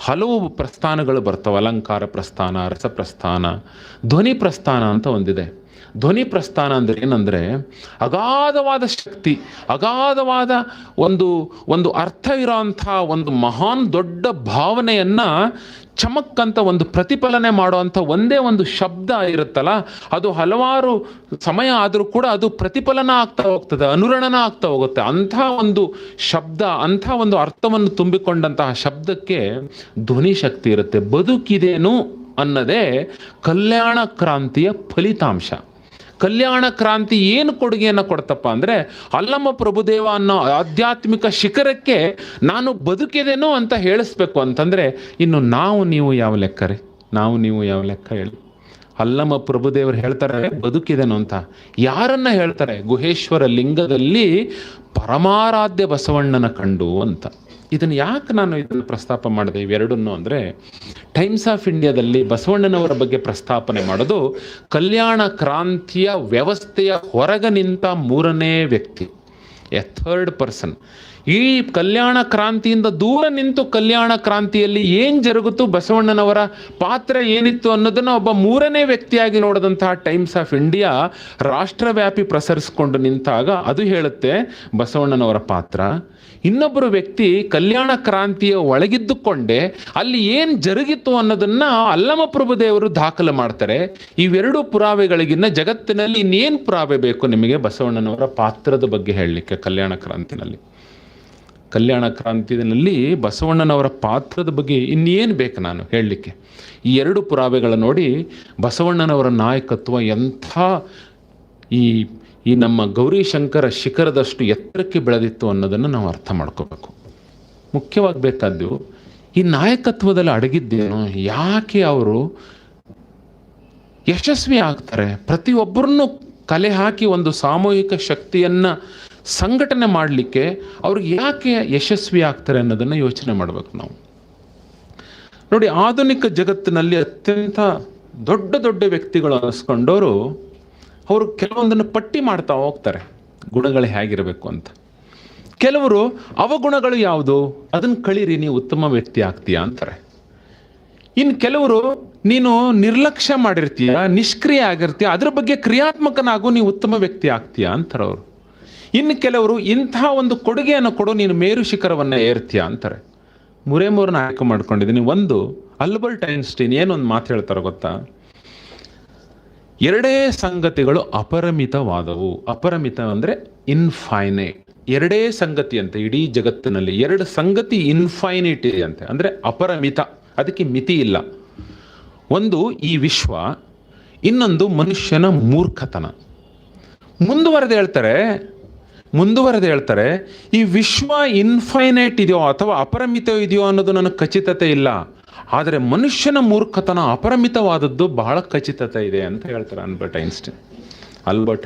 ಹಲವು ಪ್ರಸ್ಥಾನಗಳು ಬರ್ತವೆ. ಅಲಂಕಾರ ಪ್ರಸ್ಥಾನ, ರಸಪ್ರಸ್ಥಾನ, ಧ್ವನಿ ಪ್ರಸ್ಥಾನ ಅಂತ ಒಂದಿದೆ. ಧ್ವನಿ ಪ್ರಸ್ಥಾನ ಅಂದರೆ ಏನಂದರೆ ಅಗಾಧವಾದ ಶಕ್ತಿ, ಅಗಾಧವಾದ ಒಂದು ಅರ್ಥ ಇರೋಂಥ ಒಂದು ಮಹಾನ್ ದೊಡ್ಡ ಭಾವನೆಯನ್ನು ಚಮಕ್ಕಂತ ಒಂದು ಪ್ರತಿಫಲನೆ ಮಾಡುವಂಥ ಒಂದೇ ಒಂದು ಶಬ್ದ ಇರುತ್ತಲ್ಲ, ಅದು ಹಲವಾರು ಸಮಯ ಆದರೂ ಕೂಡ ಅದು ಪ್ರತಿಫಲನ ಆಗ್ತಾ ಹೋಗ್ತದೆ, ಅನುರಣನ ಆಗ್ತಾ ಹೋಗುತ್ತೆ. ಅಂಥ ಒಂದು ಶಬ್ದ, ಅಂಥ ಒಂದು ಅರ್ಥವನ್ನು ತುಂಬಿಕೊಂಡಂತಹ ಶಬ್ದಕ್ಕೆ ಧ್ವನಿ ಶಕ್ತಿ ಇರುತ್ತೆ. ಬದುಕಿದೇನು ಅನ್ನೋದೇ ಕಲ್ಯಾಣ ಕ್ರಾಂತಿಯ ಫಲಿತಾಂಶ. ಕಲ್ಯಾಣ ಕ್ರಾಂತಿ ಏನು ಕೊಡುಗೆಯನ್ನು ಕೊಡ್ತಪ್ಪ ಅಂದರೆ, ಅಲ್ಲಮ್ಮ ಪ್ರಭುದೇವ ಅನ್ನೋ ಆಧ್ಯಾತ್ಮಿಕ ಶಿಖರಕ್ಕೆ ನಾನು ಬದುಕಿದೇನೋ ಅಂತ ಹೇಳಿಸ್ಬೇಕು ಅಂತಂದರೆ, ಇನ್ನು ನಾವು ನೀವು ಯಾವ ಲೆಕ್ಕ ರೀ? ನಾವು ನೀವು ಯಾವ ಲೆಕ್ಕ ಹೇಳಿ? ಅಲ್ಲಮ್ಮ ಪ್ರಭುದೇವರು ಹೇಳ್ತಾರೆ ಬದುಕಿದೇನೋ ಅಂತ. ಯಾರನ್ನ ಹೇಳ್ತಾರೆ? ಗುಹೇಶ್ವರ ಲಿಂಗದಲ್ಲಿ ಪರಮಾರಾಧ್ಯ ಬಸವಣ್ಣನ ಕಂಡು ಅಂತ. ಇದನ್ನು ಯಾಕೆ ನಾನು ಇದನ್ನು ಪ್ರಸ್ತಾಪ ಮಾಡಿದೆ ಇವೆರಡನ್ನು ಅಂದರೆ, ಟೈಮ್ಸ್ ಆಫ್ ಇಂಡಿಯಾದಲ್ಲಿ ಬಸವಣ್ಣನವರ ಬಗ್ಗೆ ಪ್ರಸ್ತಾಪನೆ ಮಾಡೋದು ಕಲ್ಯಾಣ ಕ್ರಾಂತಿಯ ವ್ಯವಸ್ಥೆಯ ಹೊರಗೆ ನಿಂತ ಮೂರನೇ ವ್ಯಕ್ತಿ, ಎ ಥರ್ಡ್ ಪರ್ಸನ್. ಈ ಕಲ್ಯಾಣ ಕ್ರಾಂತಿಯಿಂದ ದೂರ ನಿಂತು ಕಲ್ಯಾಣ ಕ್ರಾಂತಿಯಲ್ಲಿ ಏನು ಜರುಗುತ್ತು, ಬಸವಣ್ಣನವರ ಪಾತ್ರ ಏನಿತ್ತು ಅನ್ನೋದನ್ನು ಒಬ್ಬ ಮೂರನೇ ವ್ಯಕ್ತಿಯಾಗಿ ನೋಡಿದಂತಹ ಟೈಮ್ಸ್ ಆಫ್ ಇಂಡಿಯಾ ರಾಷ್ಟ್ರವ್ಯಾಪಿ ಪ್ರಸರಿಸಿಕೊಂಡು ನಿಂತಾಗ ಅದು ಹೇಳುತ್ತೆ ಬಸವಣ್ಣನವರ ಪಾತ್ರ. ಇನ್ನೊಬ್ಬರು ವ್ಯಕ್ತಿ ಕಲ್ಯಾಣ ಕ್ರಾಂತಿಯ ಒಳಗಿದ್ದುಕೊಂಡೇ ಅಲ್ಲಿ ಏನು ಜರುಗಿತ್ತು ಅನ್ನೋದನ್ನು ಅಲ್ಲಮ ಪ್ರಭುದೇವರು ದಾಖಲೆ ಮಾಡ್ತಾರೆ. ಇವೆರಡು ಪುರಾವೆಗಳಿಗಿನ್ನ ಜಗತ್ತಿನಲ್ಲಿ ಇನ್ನೇನು ಪುರಾವೆ ಬೇಕು ನಿಮಗೆ ಬಸವಣ್ಣನವರ ಪಾತ್ರದ ಬಗ್ಗೆ ಹೇಳಲಿಕ್ಕೆ? ಕಲ್ಯಾಣ ಕ್ರಾಂತಿನಲ್ಲಿ, ಕಲ್ಯಾಣ ಕ್ರಾಂತಿನಲ್ಲಿ ಬಸವಣ್ಣನವರ ಪಾತ್ರದ ಬಗ್ಗೆ ಇನ್ನೇನು ಬೇಕು ನಾನು ಹೇಳಲಿಕ್ಕೆ? ಈ ಎರಡು ಪುರಾವೆಗಳ ನೋಡಿ ಬಸವಣ್ಣನವರ ನಾಯಕತ್ವ ಎಂಥ ಈ ನಮ್ಮ ಗೌರಿಶಂಕರ ಶಿಖರದಷ್ಟು ಎತ್ತರಕ್ಕೆ ಬೆಳೆದಿತ್ತು ಅನ್ನೋದನ್ನು ನಾವು ಅರ್ಥ ಮಾಡ್ಕೋಬೇಕು. ಮುಖ್ಯವಾಗಿ ಬೇಕಾದ್ದು ಈ ನಾಯಕತ್ವದಲ್ಲಿ ಅಡಗಿದ್ದೇನು, ಯಾಕೆ ಅವರು ಯಶಸ್ವಿ ಆಗ್ತಾರೆ, ಪ್ರತಿಯೊಬ್ಬರನ್ನು ಕಲೆ ಹಾಕಿ ಒಂದು ಸಾಮೂಹಿಕ ಶಕ್ತಿಯನ್ನು ಸಂಘಟನೆ ಮಾಡಲಿಕ್ಕೆ ಅವ್ರಿಗೆ ಯಾಕೆ ಯಶಸ್ವಿ ಆಗ್ತಾರೆ ಅನ್ನೋದನ್ನು ಯೋಚನೆ ಮಾಡಬೇಕು ನಾವು. ನೋಡಿ, ಆಧುನಿಕ ಜಗತ್ತಿನಲ್ಲಿ ಅತ್ಯಂತ ದೊಡ್ಡ ದೊಡ್ಡ ವ್ಯಕ್ತಿಗಳು ಅನಿಸ್ಕೊಂಡವರು ಅವರು ಕೆಲವೊಂದನ್ನು ಪಟ್ಟಿ ಮಾಡ್ತಾ ಹೋಗ್ತಾರೆ, ಗುಣಗಳು ಹೇಗಿರಬೇಕು ಅಂತ. ಕೆಲವರು ಅವಗುಣಗಳು ಯಾವುದು, ಅದನ್ನು ಕಳೀರಿ, ನೀವು ಉತ್ತಮ ವ್ಯಕ್ತಿ ಆಗ್ತೀಯಾ ಅಂತಾರೆ. ಇನ್ನು ಕೆಲವರು ನೀನು ನಿರ್ಲಕ್ಷ್ಯ ಮಾಡಿರ್ತೀಯ, ನಿಷ್ಕ್ರಿಯ ಆಗಿರ್ತೀಯ, ಅದ್ರ ಬಗ್ಗೆ ಕ್ರಿಯಾತ್ಮಕನಾಗೂ ನೀವು ಉತ್ತಮ ವ್ಯಕ್ತಿ ಆಗ್ತೀಯಾ ಅಂತಾರೆ ಅವರು. ಇನ್ನು ಕೆಲವರು ಇಂಥ ಒಂದು ಕೊಡುಗೆಯನ್ನು ಕೊಡು, ನೀನು ಮೇರು ಶಿಖರವನ್ನು ಏರ್ತೀಯ ಅಂತಾರೆ. ಮೂರನ್ನ ಆಯ್ಕೆ ಮಾಡ್ಕೊಂಡಿದ್ದೀನಿ. ಒಂದು, ಆಲ್ಬರ್ಟ್ ಐನ್ಸ್ಟೈನ್ ಏನೊಂದು ಮಾತು ಹೇಳ್ತಾರೆ ಗೊತ್ತಾ? ಎರಡೇ ಸಂಗತಿಗಳು ಅಪರಿಮಿತವಾದವು. ಅಪರಿಮಿತ ಅಂದರೆ ಇನ್ಫೈನೈಟ್. ಎರಡೇ ಸಂಗತಿ ಅಂತೆ ಇಡೀ ಜಗತ್ತಿನಲ್ಲಿ, ಎರಡು ಸಂಗತಿ ಇನ್ಫೈನೈಟ್ ಇದೆ ಅಂತೆ, ಅಂದರೆ ಅಪರಿಮಿತ, ಅದಕ್ಕೆ ಮಿತಿ ಇಲ್ಲ. ಒಂದು ಈ ವಿಶ್ವ, ಇನ್ನೊಂದು ಮನುಷ್ಯನ ಮೂರ್ಖತನ. ಮುಂದುವರೆದು ಹೇಳ್ತಾರೆ ಈ ವಿಶ್ವ ಇನ್ಫೈನೈಟ್ ಇದೆಯೋ ಅಥವಾ ಅಪರಿಮಿತ ಇದೆಯೋ ಅನ್ನೋದು ನನಗೆ ಖಚಿತತೆ ಇಲ್ಲ, ಆದರೆ ಮನುಷ್ಯನ ಮೂರ್ಖತನ ಅಪರಿಮಿತವಾದದ್ದು ಬಹಳ ಖಚಿತತೆ ಇದೆ ಅಂತ ಹೇಳ್ತಾರೆ ಆಲ್ಬರ್ಟ್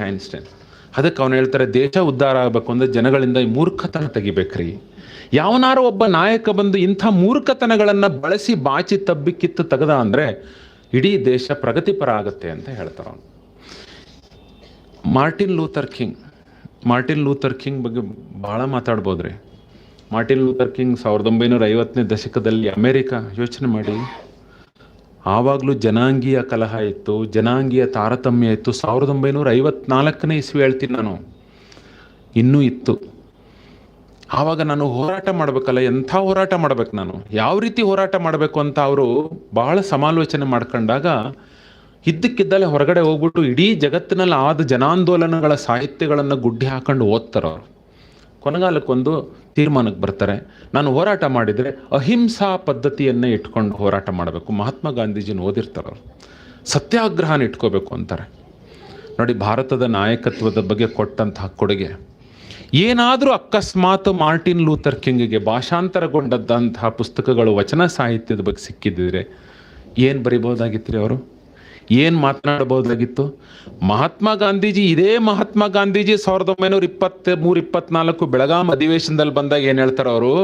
ಐನ್ಸ್ಟೈನ್. ಅದಕ್ಕೆ ಅವನು ಹೇಳ್ತಾರೆ, ದೇಶ ಉದ್ಧಾರ ಆಗಬೇಕು ಅಂದರೆ ಜನಗಳಿಂದ ಈ ಮೂರ್ಖತನ ತೆಗಿಬೇಕ್ರಿ. ಯಾವನಾರು ಒಬ್ಬ ನಾಯಕ ಬಂದು ಇಂಥ ಮೂರ್ಖತನಗಳನ್ನು ಬಳಸಿ ಬಾಚಿ ತಬ್ಬಿ ಕಿತ್ತು ತೆಗೆದ ಅಂದರೆ ಇಡೀ ದೇಶ ಪ್ರಗತಿಪರ ಆಗುತ್ತೆ ಅಂತ ಹೇಳ್ತಾರೆ ಅವನು. ಮಾರ್ಟಿನ್ ಲೂಥರ್ ಕಿಂಗ್ ಬಗ್ಗೆ ಭಾಳ ಮಾತಾಡ್ಬೋದ್ರಿ. ಮಾರ್ಟಿನ್ ಲೂಥರ್ ಕಿಂಗ್ 1950ನೇ ದಶಕದಲ್ಲಿ ಅಮೇರಿಕಾ, ಯೋಚನೆ ಮಾಡಿ, ಆವಾಗಲೂ ಜನಾಂಗೀಯ ಕಲಹ ಇತ್ತು, ಜನಾಂಗೀಯ ತಾರತಮ್ಯ ಇತ್ತು. 1954ನೇ ಇಸ್ವಿ ಹೇಳ್ತೀನಿ ನಾನು, ಇನ್ನೂ ಇತ್ತು. ಆವಾಗ ನಾನು ಹೋರಾಟ ಮಾಡಬೇಕಲ್ಲ, ಎಂಥ ಹೋರಾಟ ಮಾಡಬೇಕು, ನಾನು ಯಾವ ರೀತಿ ಹೋರಾಟ ಮಾಡಬೇಕು ಅಂತ ಅವರು ಬಹಳ ಸಮಾಲೋಚನೆ ಮಾಡ್ಕೊಂಡಾಗ ಇದ್ದಕ್ಕಿದ್ದಲ್ಲೇ ಹೊರಗಡೆ ಹೋಗ್ಬಿಟ್ಟು ಇಡೀ ಜಗತ್ತಿನಲ್ಲಿ ಆದ ಜನಾಂದೋಲನಗಳ ಸಾಹಿತ್ಯಗಳನ್ನು ಗುಡ್ಡಿ ಹಾಕೊಂಡು ಓದ್ತಾರೆ ಅವರು. ಕೊನೆಗಾಲಕ್ಕೊಂದು ತೀರ್ಮಾನಕ್ಕೆ ಬರ್ತಾರೆ, ನಾನು ಹೋರಾಟ ಮಾಡಿದರೆ ಅಹಿಂಸಾ ಪದ್ಧತಿಯನ್ನೇ ಇಟ್ಕೊಂಡು ಹೋರಾಟ ಮಾಡಬೇಕು. ಮಹಾತ್ಮ ಗಾಂಧೀಜಿನ ಓದಿರ್ತಾರೆ ಅವರು. ಸತ್ಯಾಗ್ರಹನ ಇಟ್ಕೋಬೇಕು ಅಂತಾರೆ. ನೋಡಿ, ಭಾರತದ ನಾಯಕತ್ವದ ಬಗ್ಗೆ ಕೊಟ್ಟಂತಹ ಕೊಡುಗೆ. ಏನಾದರೂ ಅಕಸ್ಮಾತ್ ಮಾರ್ಟಿನ್ ಲೂಥರ್ ಕಿಂಗ್ಗೆ ಭಾಷಾಂತರಗೊಂಡಂತಹ ಪುಸ್ತಕಗಳು ವಚನ ಸಾಹಿತ್ಯದ ಬಗ್ಗೆ ಸಿಕ್ಕಿದ್ದರೆ ಏನು ಬರಿಬೋದಾಗಿತ್ತು ರೀ ಅವರು? ಏನು ಮಾತನಾಡಬಹುದಾಗಿತ್ತು? ಮಹಾತ್ಮ ಗಾಂಧೀಜಿ, ಇದೇ ಮಹಾತ್ಮ ಗಾಂಧೀಜಿ 1923-24 ಬೆಳಗಾಂ ಅಧಿವೇಶನದಲ್ಲಿ ಬಂದಾಗ ಏನು ಹೇಳ್ತಾರೆ ಅವರು?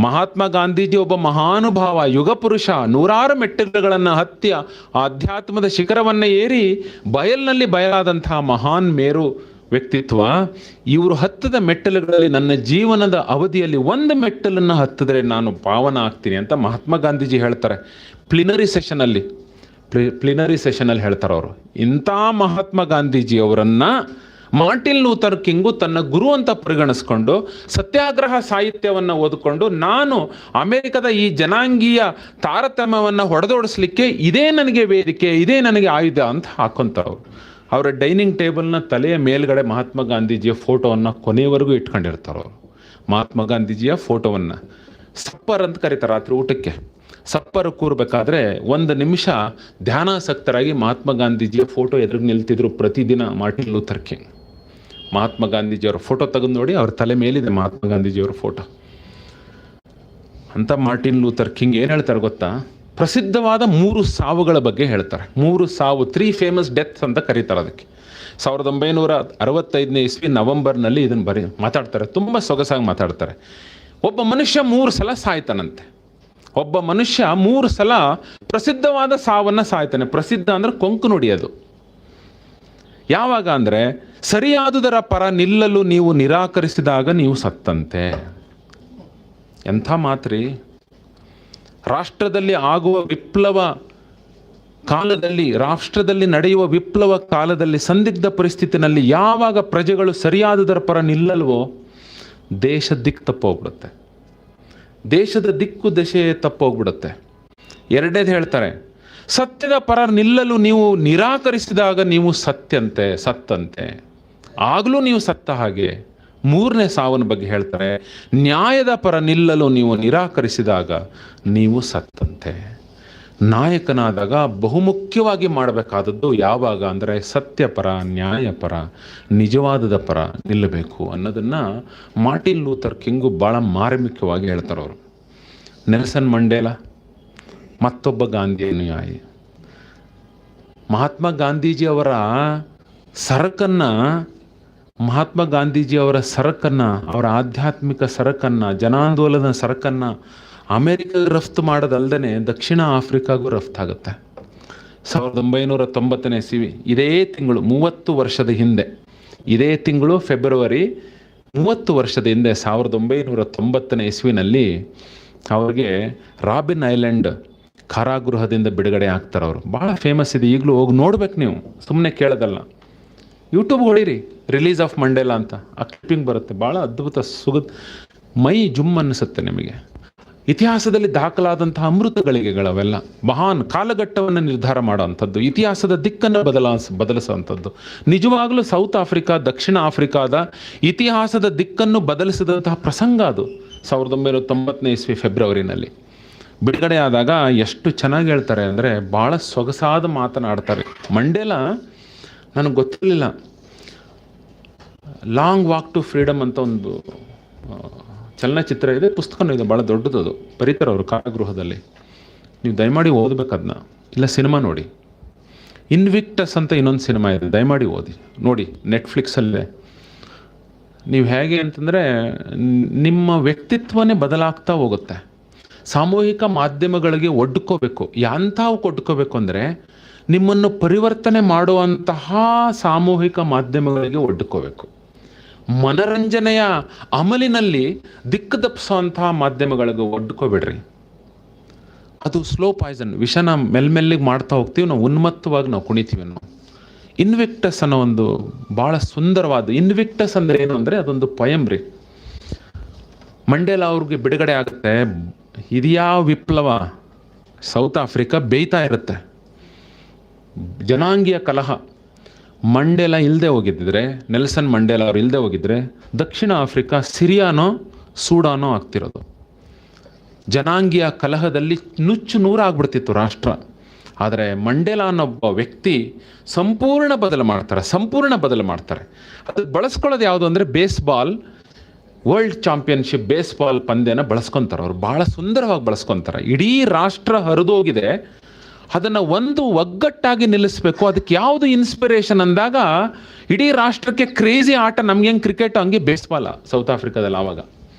ಮಹಾತ್ಮ ಗಾಂಧೀಜಿ ಒಬ್ಬ ಮಹಾನುಭಾವ, ಯುಗ ಪುರುಷ, ನೂರಾರು ಮೆಟ್ಟಿಲುಗಳನ್ನು ಹತ್ತಿ ಆಧ್ಯಾತ್ಮದ ಶಿಖರವನ್ನು ಏರಿ ಬಯಲಿನಲ್ಲಿ ಬಯಲಾದಂತಹ ಮಹಾನ್ ಮೇರು ವ್ಯಕ್ತಿತ್ವ. ಇವರು ಹತ್ತದ ಮೆಟ್ಟಲುಗಳಲ್ಲಿ ನನ್ನ ಜೀವನದ ಅವಧಿಯಲ್ಲಿ ಒಂದು ಮೆಟ್ಟಲನ್ನು ಹತ್ತಿದ್ರೆ ನಾನು ಪಾವನ ಆಗ್ತೀನಿ ಅಂತ ಮಹಾತ್ಮ ಗಾಂಧೀಜಿ ಹೇಳ್ತಾರೆ. ಪ್ಲಿನರಿ ಸೆಷನಲ್ಲಿ ಹೇಳ್ತಾರೆ ಅವರು. ಇಂಥ ಮಹಾತ್ಮ ಗಾಂಧೀಜಿ ಅವರನ್ನು ಮಾರ್ಟಿನ್ ಲೂಥರ್ ಕಿಂಗು ತನ್ನ ಗುರು ಅಂತ ಪರಿಗಣಿಸ್ಕೊಂಡು ಸತ್ಯಾಗ್ರಹ ಸಾಹಿತ್ಯವನ್ನು ಓದಿಕೊಂಡು ನಾನು ಅಮೆರಿಕದ ಈ ಜನಾಂಗೀಯ ತಾರತಮ್ಯವನ್ನು ಹೊಡೆದೋಡಿಸ್ಲಿಕ್ಕೆ ಇದೇ ನನಗೆ ವೇದಿಕೆ, ಇದೇ ನನಗೆ ಆಯುಧ ಅಂತ ಹಾಕೊಂತಾರೆ ಅವರು. ಅವರ ಡೈನಿಂಗ್ ಟೇಬಲ್ನ ತಲೆಯ ಮೇಲ್ಗಡೆ ಮಹಾತ್ಮ ಗಾಂಧೀಜಿಯ ಫೋಟೋವನ್ನು ಕೊನೆಯವರೆಗೂ ಇಟ್ಕೊಂಡಿರ್ತಾರೆ ಅವರು. ಮಹಾತ್ಮ ಗಾಂಧೀಜಿಯ ಫೋಟೋವನ್ನು ಸಪ್ಪರ್ ಅಂತ ಕರೀತಾರೆ. ರಾತ್ರಿ ಊಟಕ್ಕೆ ಸಪ್ಪರ್ ಕೂರಬೇಕಾದ್ರೆ 1 ನಿಮಿಷ ಧ್ಯಾನಾಸಕ್ತರಾಗಿ ಮಹಾತ್ಮ ಗಾಂಧೀಜಿಯ ಫೋಟೋ ಎದುರು ನಿಲ್ತಿದ್ರು ಪ್ರತಿದಿನ ಮಾರ್ಟಿನ್ ಲೂಥರ್ ಕಿಂಗ್. ಮಹಾತ್ಮ ಗಾಂಧೀಜಿಯವರ ಫೋಟೋ ತೆಗೆದು ನೋಡಿ, ಅವ್ರ ತಲೆ ಮೇಲಿದೆ ಮಹಾತ್ಮ ಗಾಂಧೀಜಿಯವರ ಫೋಟೋ. ಅಂತ ಮಾರ್ಟಿನ್ ಲೂಥರ್ ಕಿಂಗ್ ಏನು ಹೇಳ್ತಾರೆ ಗೊತ್ತಾ? ಪ್ರಸಿದ್ಧವಾದ 3 ಸಾವುಗಳ ಬಗ್ಗೆ ಹೇಳ್ತಾರೆ. 3 ಸಾವು, 3 ಫೇಮಸ್ ಡೆತ್ಸ್ ಅಂತ ಕರೀತಾರೆ ಅದಕ್ಕೆ. 1965ನೇ ಇಸ್ವಿ ನವೆಂಬರ್ನಲ್ಲಿ ಇದನ್ನು ಮಾತಾಡ್ತಾರೆ. ತುಂಬ ಸೊಗಸಾಗಿ ಮಾತಾಡ್ತಾರೆ. ಒಬ್ಬ ಮನುಷ್ಯ 3 ಸಲ ಸಾಯ್ತಾನಂತೆ. ಒಬ್ಬ ಮನುಷ್ಯ 3 ಸಲ ಪ್ರಸಿದ್ಧವಾದ ಸಾವನ್ನು ಸಾಯ್ತಾನೆ. ಪ್ರಸಿದ್ಧ ಅಂದರೆ ಕೊಂಕು ನುಡಿ ಅದು. ಯಾವಾಗ ಅಂದರೆ, ಸರಿಯಾದುದರ ಪರ ನಿಲ್ಲಲು ನೀವು ನಿರಾಕರಿಸಿದಾಗ ನೀವು ಸತ್ತಂತೆ. ಎಂಥ ಮಾತ್ರಿ! ರಾಷ್ಟ್ರದಲ್ಲಿ ಆಗುವ ವಿಪ್ಲವ ಕಾಲದಲ್ಲಿ, ರಾಷ್ಟ್ರದಲ್ಲಿ ನಡೆಯುವ ವಿಪ್ಲವ ಕಾಲದಲ್ಲಿ, ಸಂದಿಗ್ಧ ಪರಿಸ್ಥಿತಿನಲ್ಲಿ ಯಾವಾಗ ಪ್ರಜೆಗಳು ಸರಿಯಾದುದರ ಪರ ನಿಲ್ಲಲ್ವೋ ದೇಶ ದಿಕ್ಕು ತಪ್ಪೋಗ್ಬಿಡುತ್ತೆ. ದೇಶದ ದಿಕ್ಕು ದಶೆ ತಪ್ಪೋಗ್ಬಿಡುತ್ತೆ. ಎರಡನೇದು ಹೇಳ್ತಾರೆ, ಸತ್ಯದ ಪರ ನಿಲ್ಲಲು ನೀವು ನಿರಾಕರಿಸಿದಾಗ ನೀವು ಸತ್ತಂತೆ, ಆಗಲೂ ನೀವು ಸತ್ತ ಹಾಗೆ. 3ನೇ ಸಾವನ ಬಗ್ಗೆ ಹೇಳ್ತಾರೆ, ನ್ಯಾಯದ ಪರ ನಿಲ್ಲಲು ನೀವು ನಿರಾಕರಿಸಿದಾಗ ನೀವು ಸತ್ತಂತೆ. ನಾಯಕನಾದಾಗ ಬಹುಮುಖ್ಯವಾಗಿ ಮಾಡಬೇಕಾದದ್ದು ಯಾವಾಗ ಅಂದರೆ ಸತ್ಯಪರ, ನ್ಯಾಯಪರ, ನಿಜವಾದದ ಪರ ನಿಲ್ಲಬೇಕು ಅನ್ನೋದನ್ನು ಮಾರ್ಟಿನ್ ಲೂಥರ್ ಕಿಂಗು ಭಾಳ ಮಾರ್ಮಿಕವಾಗಿ ಹೇಳ್ತಾರೆ ಅವರು. ನೆಲ್ಸನ್ ಮಂಡೇಲಾ ಮತ್ತೊಬ್ಬ ಗಾಂಧಿ ಅನುಯಾಯಿ. ಮಹಾತ್ಮ ಗಾಂಧೀಜಿಯವರ ಅವರ ಆಧ್ಯಾತ್ಮಿಕ ಸರಕನ್ನು, ಜನಾಂದೋಲನ ಸರಕನ್ನು ಅಮೆರಿಕಗೆ ರಫ್ತು ಮಾಡೋದಲ್ಲದೆ ದಕ್ಷಿಣ ಆಫ್ರಿಕಾಗೂ ರಫ್ತಾಗುತ್ತೆ. 1990ನೇ ಇಸವಿ, ಇದೇ ತಿಂಗಳು 30 ವರ್ಷದ ಹಿಂದೆ, ಇದೇ ತಿಂಗಳು ಫೆಬ್ರವರಿ 30 ವರ್ಷದ ಹಿಂದೆ 1990ನೇ ಇಸ್ವಿನಲ್ಲಿ ಅವ್ರಿಗೆ ರಾಬಿನ್ ಐಲ್ಯಾಂಡ್ ಕಾರಾಗೃಹದಿಂದ ಬಿಡುಗಡೆ ಆಗ್ತಾರೆ ಅವರು. ಭಾಳ ಫೇಮಸ್ ಇದೆ, ಈಗಲೂ ಹೋಗಿ ನೋಡ್ಬೇಕು ನೀವು, ಸುಮ್ಮನೆ ಕೇಳೋದಲ್ಲ. ಯೂಟ್ಯೂಬ್ ಹೊಡೀರಿ, ರಿಲೀಸ್ ಆಫ್ ಮಂಡೇಲಾ ಅಂತ, ಆ ಕ್ಲಿಪ್ಪಿಂಗ್ ಬರುತ್ತೆ. ಭಾಳ ಅದ್ಭುತ, ಮೈ ಜುಮ್ ಅನ್ನಿಸುತ್ತೆ ನಿಮಗೆ. ಇತಿಹಾಸದಲ್ಲಿ ದಾಖಲಾದಂತಹ ಅಮೃತಗಳಿಗೆಗಳವೆಲ್ಲ, ಮಹಾನ್ ಕಾಲಘಟ್ಟವನ್ನು ನಿರ್ಧಾರ ಮಾಡೋವಂಥದ್ದು, ಇತಿಹಾಸದ ದಿಕ್ಕನ್ನು ಬದಲಿಸುವಂಥದ್ದು. ನಿಜವಾಗಲೂ ಸೌತ್ ಆಫ್ರಿಕಾ, ದಕ್ಷಿಣ ಆಫ್ರಿಕಾದ ಇತಿಹಾಸದ ದಿಕ್ಕನ್ನು ಬದಲಿಸಿದಂತಹ ಪ್ರಸಂಗ ಅದು. 1990ನೇ ಇಸ್ವಿ ಫೆಬ್ರವರಿನಲ್ಲಿ ಬಿಡುಗಡೆ ಆದಾಗ ಎಷ್ಟು ಚೆನ್ನಾಗಿ ಹೇಳ್ತಾರೆ ಅಂದರೆ, ಭಾಳ ಸೊಗಸಾದ ಮಾತನಾಡ್ತಾರೆ. ಮಂಡೇಲಾ ನನಗೆ ಗೊತ್ತಿರಲಿಲ್ಲ, ಲಾಂಗ್ ವಾಕ್ ಟು ಫ್ರೀಡಮ್ ಅಂತ ಒಂದು ಚಲನಚಿತ್ರ ಇದೆ, ಪುಸ್ತಕನೂ ಇದೆ, ಭಾಳ ದೊಡ್ಡದು. ಬರೀತಾರೆ ಅವರು ಕಾರಾಗೃಹದಲ್ಲಿ. ನೀವು ದಯಮಾಡಿ ಓದಬೇಕು ಅದನ್ನ, ಇಲ್ಲ ಸಿನಿಮಾ ನೋಡಿ. ಇನ್ವಿಕ್ಟಸ್ ಅಂತ ಇನ್ನೊಂದು ಸಿನಿಮಾ ಇದೆ, ದಯಮಾಡಿ ನೋಡಿ, ನೆಟ್ಫ್ಲಿಕ್ಸಲ್ಲೇ. ನೀವು ಹೇಗೆ ಅಂತಂದರೆ ನಿಮ್ಮ ವ್ಯಕ್ತಿತ್ವನೇ ಬದಲಾಗ್ತಾ ಹೋಗುತ್ತೆ. ಸಾಮೂಹಿಕ ಮಾಧ್ಯಮಗಳಿಗೆ ಒಡ್ಕೋಬೇಕು. ಯಾಂಥವು ಒಡ್ಕೋಬೇಕು ಅಂದರೆ ನಿಮ್ಮನ್ನು ಪರಿವರ್ತನೆ ಮಾಡುವಂತಹ ಸಾಮೂಹಿಕ ಮಾಧ್ಯಮಗಳಿಗೆ ಒಡ್ಕೋಬೇಕು. ಮನರಂಜನೆಯ ಅಮಲಿನಲ್ಲಿ ದಿಕ್ಕು ತಪ್ಪಿಸುವಂತಹ ಮಾಧ್ಯಮಗಳಿಗೆ ಒಡ್ಕೋಬೇಡ್ರಿ. ಅದು ಸ್ಲೋ ಪಾಯ್ಸನ್, ವಿಷನ ಮೆಲ್ಮೆಲ್ಲಿಗೆ ಮಾಡ್ತಾ ಹೋಗ್ತೀವಿ, ನಾವು ಉನ್ಮತ್ತವಾಗಿ ನಾವು ಕುಣಿತೀವಿ. ನಾವು ಇನ್ವಿಕ್ಟಸ್ ಅನ್ನೋ ಒಂದು ಭಾಳ ಸುಂದರವಾದ, ಇನ್ವಿಕ್ಟಸ್ ಅಂದರೆ ಏನು ಅಂದರೆ ಅದೊಂದು ಪೊಯಮ್ ರೀ. ಮಂಡೇಲಾ ಅವ್ರಿಗೆ ಬಿಡುಗಡೆ ಆಗುತ್ತೆ. ಇದ್ಯಾವ ವಿಪ್ಲವ, ಸೌತ್ ಆಫ್ರಿಕಾ ಬೇಯ್ತಾ ಇರುತ್ತೆ, ಜನಾಂಗೀಯ ಕಲಹ. ಮಂಡೇಲಾ ಇಲ್ಲದೆ ಹೋಗಿದ್ದರೆ, ನೆಲ್ಸನ್ ಮಂಡೇಲಾ ಅವರು ಇಲ್ಲದೆ ಹೋಗಿದ್ರೆ ದಕ್ಷಿಣ ಆಫ್ರಿಕಾ ಸಿರಿಯಾನೋ ಸೂಡಾನೋ ಆಗ್ತಿರೋದು. ಜನಾಂಗೀಯ ಕಲಹದಲ್ಲಿ ನುಚ್ಚು ನೂರಾಗ್ಬಿಡ್ತಿತ್ತು ರಾಷ್ಟ್ರ. ಆದರೆ ಮಂಡೇಲಾ ಅನ್ನೊಬ್ಬ ವ್ಯಕ್ತಿ ಸಂಪೂರ್ಣ ಬದಲು ಮಾಡ್ತಾರೆ. ಅದು ಬಳಸ್ಕೊಳ್ಳೋದು ಯಾವುದು ಅಂದರೆ ಬೇಸ್ಬಾಲ್ ವರ್ಲ್ಡ್ ಚಾಂಪಿಯನ್ಶಿಪ್ ಬೇಸ್ಬಾಲ್ ಪಂದ್ಯನ ಬಳಸ್ಕೊತಾರೆ ಅವರು. ಭಾಳ ಸುಂದರವಾಗಿ ಬಳಸ್ಕೊತಾರೆ. ಇಡೀ ರಾಷ್ಟ್ರ ಹರಿದೋಗಿದೆ, ಅದನ್ನು ಒಂದು ಒಗ್ಗಟ್ಟಾಗಿ ನಿಲ್ಲಿಸಬೇಕು. ಅದಕ್ಕೆ ಯಾವುದು ಇನ್ಸ್ಪಿರೇಷನ್ ಅಂದಾಗ ಇಡೀ ರಾಷ್ಟ್ರಕ್ಕೆ ಕ್ರೇಜಿ ಆಟ, ನಮ್ಗೆ ಹೆಂಗೆ ಕ್ರಿಕೆಟ್ ಹಂಗೆ ಬೇಸ್ಬಾಲ ಸೌತ್ ಆಫ್ರಿಕಾದಲ್ಲಿ. ಆವಾಗ